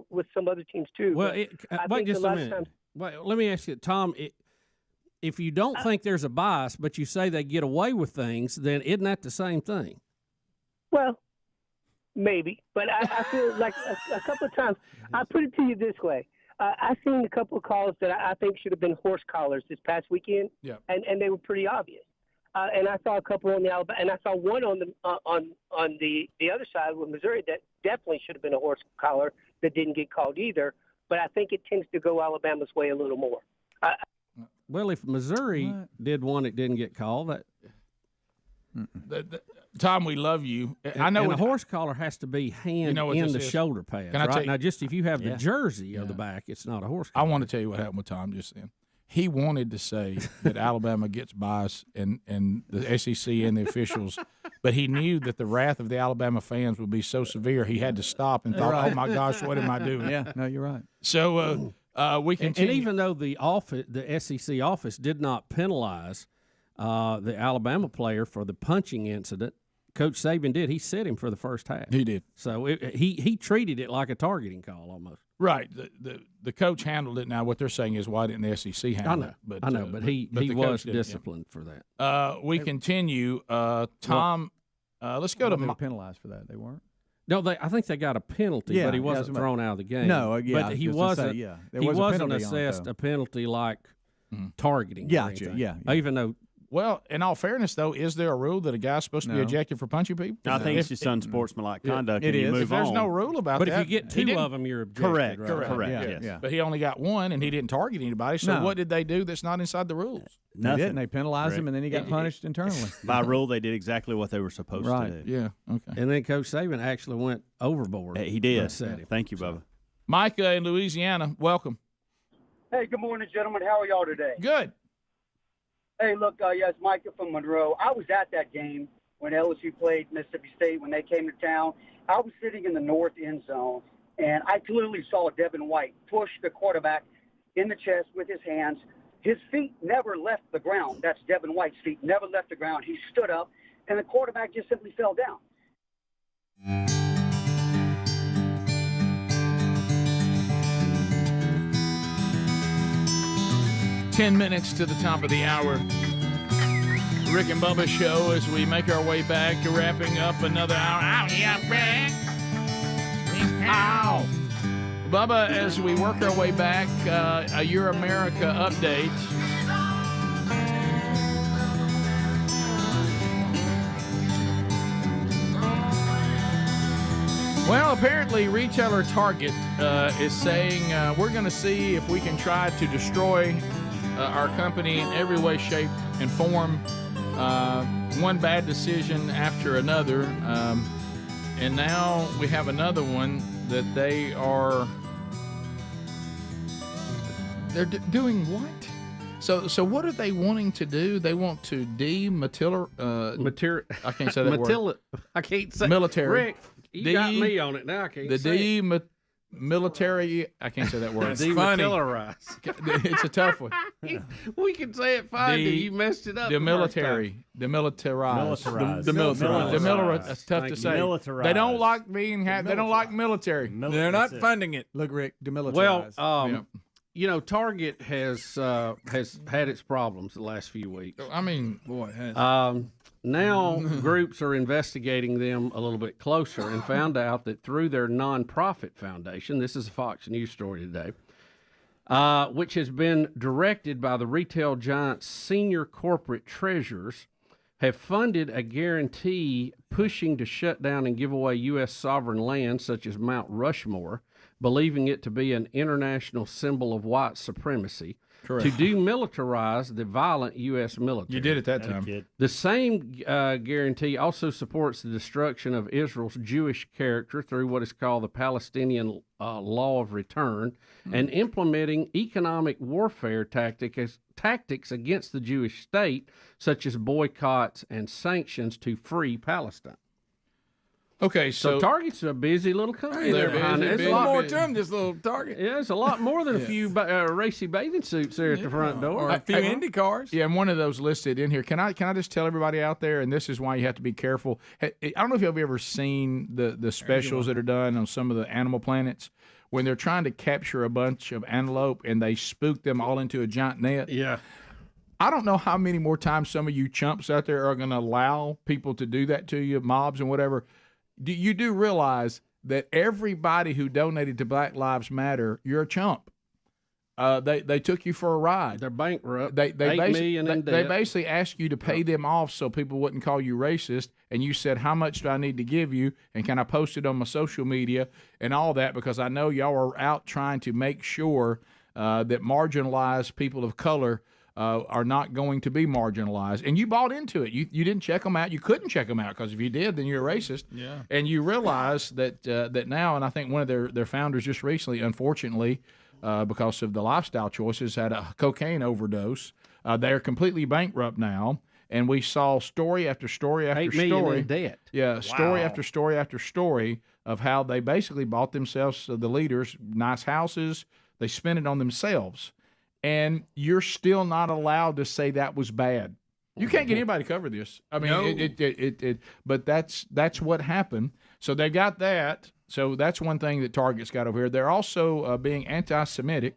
with some other teams too. Well, wait just a minute. Wait, let me ask you, Tom. If you don't think there's a bias, but you say they get away with things, then isn't that the same thing? Well, maybe, but I feel like a couple of times. I put it to you this way. I've seen a couple of calls that I think should have been horse collars this past weekend, and they were pretty obvious. And I saw a couple on the Alabama, and I saw one on the other side with Missouri that definitely should have been a horse collar that didn't get called either. But I think it tends to go Alabama's way a little more. Well, if Missouri did one that didn't get called, Tom, we love you. I know a horse collar has to be hand in the shoulder pads, right? Now, just if you have the jersey on the back, it's not a horse collar. I want to tell you what happened with Tom just then. He wanted to say that Alabama gets bias and the SEC and the officials, but he knew that the wrath of the Alabama fans would be so severe he had to stop and thought, oh, my gosh, what am I doing? Yeah, no, you're right. So we continue. And even though the SEC office did not penalize the Alabama player for the punching incident, Coach Saban did. He set him for the first half. He did. So he treated it like a targeting call almost. Right. The coach handled it. Now what they're saying is, why didn't the SEC handle it? I know, but he was disciplined for that. We continue. Tom, let's go to they were penalized for that. They weren't. No, I think they got a penalty, but he wasn't thrown out of the game. No, but he wasn't. He wasn't assessed a penalty like targeting. Gotcha. Yeah. Even though. Well, in all fairness, though, is there a rule that a guy's supposed to be ejected for punching people? I think it's just unsportsmanlike conduct. It is. If there's no rule about that. But if you get two of them, you're ejected. Correct. Yes. But he only got one, and he didn't target anybody. So what did they do that's not inside the rules? Nothing. They didn't. They penalized him, and then he got punished internally. By rule, they did exactly what they were supposed to do. Yeah. Okay. And then Coach Saban actually went overboard. He did. Thank you, Bubba. Micah in Louisiana, welcome. Hey, good morning, gentlemen. How are y'all today? Good. Hey, look, it's Micah from Monroe. I was at that game when LSU played Mississippi State when they came to town. I was sitting in the north end zone, and I clearly saw Devin White push the quarterback in the chest with his hands. His feet never left the ground. That's Devin White's feet never left the ground. He stood up, and the quarterback just simply fell down. Ten minutes to the top of the hour. Rick and Bubba show as we make our way back to wrapping up another hour. Ow, yeah, Rick. Ow. Bubba, as we work our way back, a Your America update. Well, apparently retailer Target is saying we're going to see if we can try to destroy our company in every way, shape, and form. One bad decision after another. And now we have another one that they're doing what? So what are they wanting to do? They want to I can't say that word. I can't say military. Rick, you got me on it now. I can't say it. Military. I can't say that word. Demilitarize. It's a tough one. We can say it fine. You messed it up. Demilitarized. That's tough to say. Demilitarized. They don't like being. They don't like military. They're not funding it. Look, Rick, demilitarized. Well, you know, Target has had its problems the last few weeks. I mean, boy, it has. Now groups are investigating them a little bit closer and found out that through their nonprofit foundation, this is a Fox News story today, which has been directed by the retail giant's senior corporate treasurers, have funded a guarantee pushing to shut down and give away U.S. sovereign land such as Mount Rushmore, believing it to be an international symbol of white supremacy. Correct. To demilitarize the violent U.S. military. You did it that time. The same guarantee also supports the destruction of Israel's Jewish character through what is called the Palestinian Law of Return and implementing economic warfare tactics against the Jewish state, such as boycotts and sanctions to free Palestine. Okay, so Target's a busy little company. They're There's a lot more to them, just little Target. Yeah, it's a lot more than a few racy bathing suits there at the front door. Or a few Indy cars. Yeah, and one of those listed in here. Can I just tell everybody out there, and this is why you have to be careful. I don't know if you've ever seen the specials that are done on some of the animal planets when they're trying to capture a bunch of antelope and they spook them all into a giant net. Yeah. I don't know how many more times some of you chumps out there are going to allow people to do that to you, mobs and whatever. You do realize that everybody who donated to Black Lives Matter, you're a chump. They took you for a ride. They're bankrupt. They $8 million in they debt. basically asked you to pay them off so people wouldn't call you racist, and you said, how much do I need to give you, and can I post it on my social media and all that, because I know y'all are out trying to make sure that marginalized people of color are not going to be marginalized. And you bought into it. You didn't check them out. You couldn't check them out, because if you did, then you're a racist. Yeah. And you realize that that now, and I think one of their founders just recently, unfortunately, because of the lifestyle choices, had a cocaine overdose. They're completely bankrupt now. And we saw story after story after $8 million story. in debt. Yeah, story after story after story of how they basically bought themselves, the leaders, nice houses. They spent it on themselves. And you're still not allowed to say that was bad. You can't get anybody to cover this. I mean, no. But that's what happened. So they got that. So that's one thing that Target's got over here. They're also being anti-Semitic.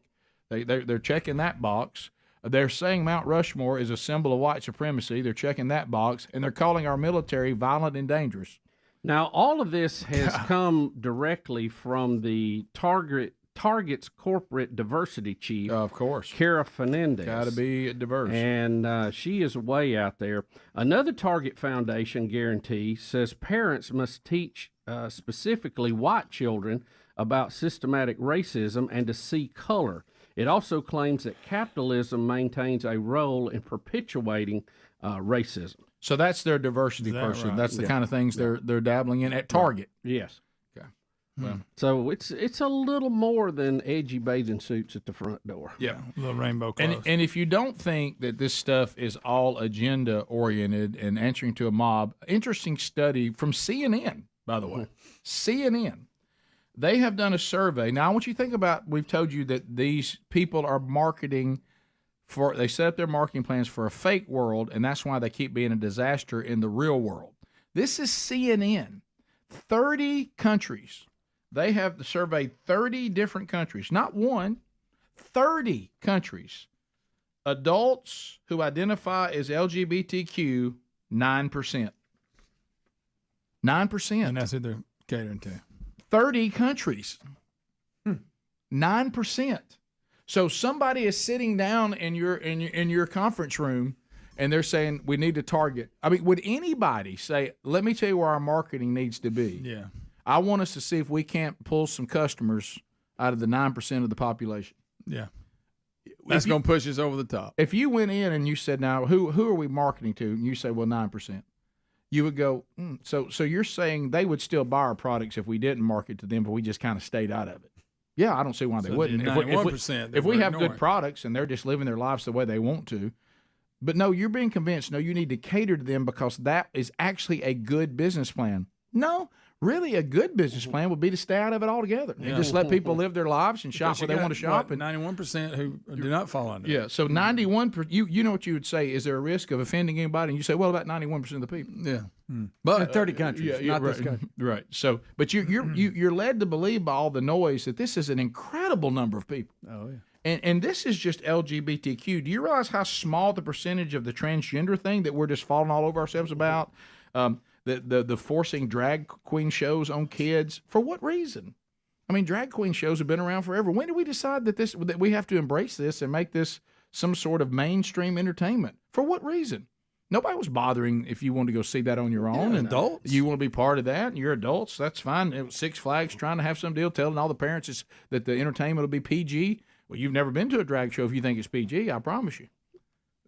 They're checking that box. They're saying Mount Rushmore is a symbol of white supremacy. They're checking that box, and they're calling our military violent and dangerous. Now, all of this has come directly from the Target's corporate diversity chief, of course, Cara Fernandez. Got to be diverse, and she is way out there. Another Target Foundation guarantee says parents must teach specifically white children about systematic racism and to see color. It also claims that capitalism maintains a role in perpetuating racism. So that's their diversity person. Right? That's the kind of things they're dabbling in at Target. Yes. Well, so it's a little more than edgy bathing suits at the front door. Yeah, little rainbow clothes. And if you don't think that this stuff is all agenda oriented and answering to a mob, interesting study from CNN, by the way, CNN, they have done a survey. Now I want you to think about. We've told you that these people are marketing for. They set up their marketing plans for a fake world, and that's why they keep being a disaster in the real world. This is CNN. 30 countries. They have surveyed 30 different countries, not one, 30 countries. Adults who identify as LGBTQ, 9%. 9%. And that's who they're catering to. 30 countries. 9%. So somebody is sitting down in your conference room and they're saying we need to target. I mean, would anybody say, let me tell you where our marketing needs to be? Yeah. I want us to see if we can't pull some customers out of the 9% of the population. Yeah. That's going to push us over the top. If you went in and you said, now, who are we marketing to? And you say, well, 9%. You would go, so you're saying they would still buy our products if we didn't market to them, but we just kind of stayed out of it. Yeah, I don't see why they wouldn't. If 91%, if we have ignoring. good products and they're just living their lives the way they want to. But no, you're being convinced. No, you need to cater to them because that is actually a good business plan. No, really, a good business plan would be to stay out of it altogether and just let people live their lives and shop where they want to shop. And 91% who do not fall under. Yeah, so 91%. You know what you would say? Is there a risk of offending anybody? And you say, well, about 91% of the people. Yeah, but 30 countries, not right, this country. Right. So, but you're led to believe by all the noise that this is an incredible number of people. Oh yeah. And this is just LGBTQ. Do you realize how small the percentage of the transgender thing that we're just falling all over ourselves about? The forcing drag queen shows on kids. For what reason? I mean, drag queen shows have been around forever. When did we decide that we have to embrace this and make this some sort of mainstream entertainment? For what reason? Nobody was bothering if you wanted to go see that on your own. Yeah, and adults. You want to be part of that, and you're adults. That's fine. It was Six Flags trying to have some deal telling all the parents that the entertainment will be PG. Well, you've never been to a drag show if you think it's PG, I promise you.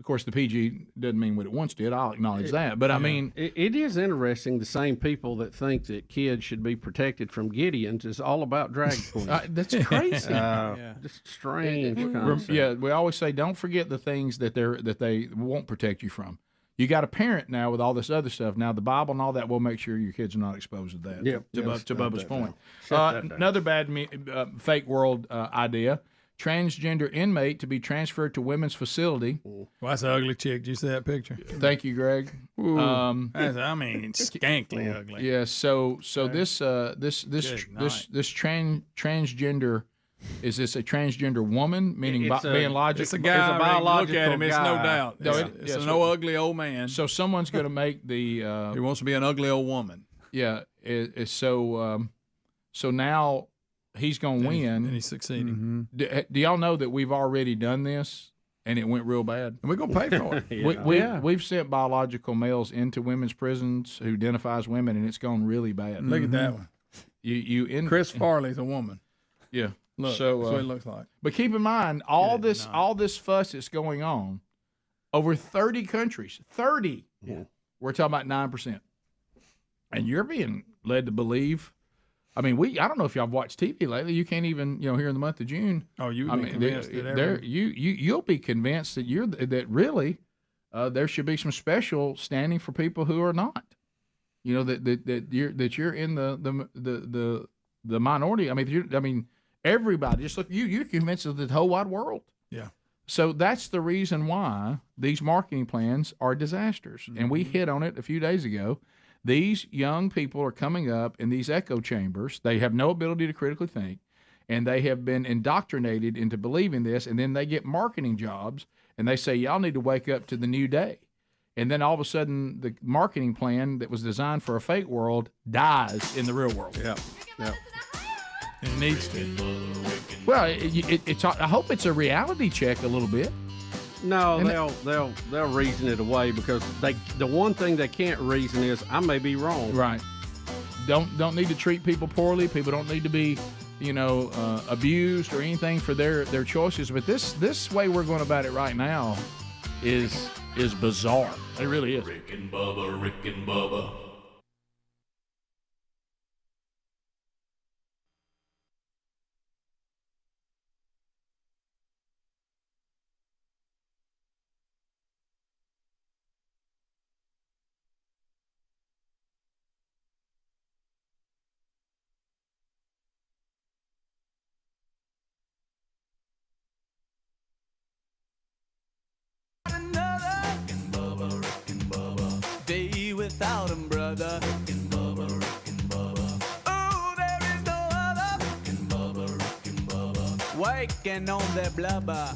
Of course, the PG doesn't mean what it once did. I'll acknowledge that. But, I mean... It is interesting, the same people that think that kids should be protected from Gideons is all about drag queens. That's crazy. Just strange concept. Yeah, we always say don't forget the things that they won't protect you from. You got a parent now with all this other stuff. Now, the Bible and all that will make sure your kids are not exposed to that. Yep. To Bubba's point. Another bad fake world idea. Transgender inmate to be transferred to women's facility. Well, that's an ugly chick. Did you see that picture? Thank you, Greg. Skankly ugly. Yeah. So this transgender, is this a transgender woman? Meaning being logical. It's a guy. It's a biological look at him. It's no guy. doubt. It's no ugly old man. So someone's going to make the. He wants to be an ugly old woman. Yeah. So now. He's going to win. And he's succeeding. Mm-hmm. Do y'all know that we've already done this and it went real bad? And we're going to pay for it. We've sent biological males into women's prisons who identify as women, and it's gone really bad. Look at that one. Chris Farley's a woman. Yeah. Look, so, that's what it looks like. But keep in mind, all this fuss that's going on over 30 countries. 30. Yeah. We're talking about 9%. And you're being led to believe. I mean, I don't know if y'all have watched TV lately. You can't even, here in the month of June. Oh, you'd be convinced that you'll be convinced that really there should be some special standing for people who are not. That you're in the minority. I mean, everybody. Just look, you're convinced of the whole wide world. Yeah. So that's the reason why these marketing plans are disasters, and we hit on it a few days ago. These young people are coming up in these echo chambers. They have no ability to critically think, and they have been indoctrinated into believing this, and then they get marketing jobs, and they say, y'all need to wake up to the new day. And then all of a sudden, the marketing plan that was designed for a fake world dies in the real world. Yeah. It needs to. Well, I hope it's a reality check a little bit. No, they'll reason it away because the one thing they can't reason is I may be wrong. Right. Don't need to treat people poorly. People don't need to be, abused or anything for their choices. But this way we're going about it right now is bizarre. It really is. Rick and Bubba. Without him, brother. Rick and Bubba. Oh, there is no other. Rick and Bubba. Waking on their blubber.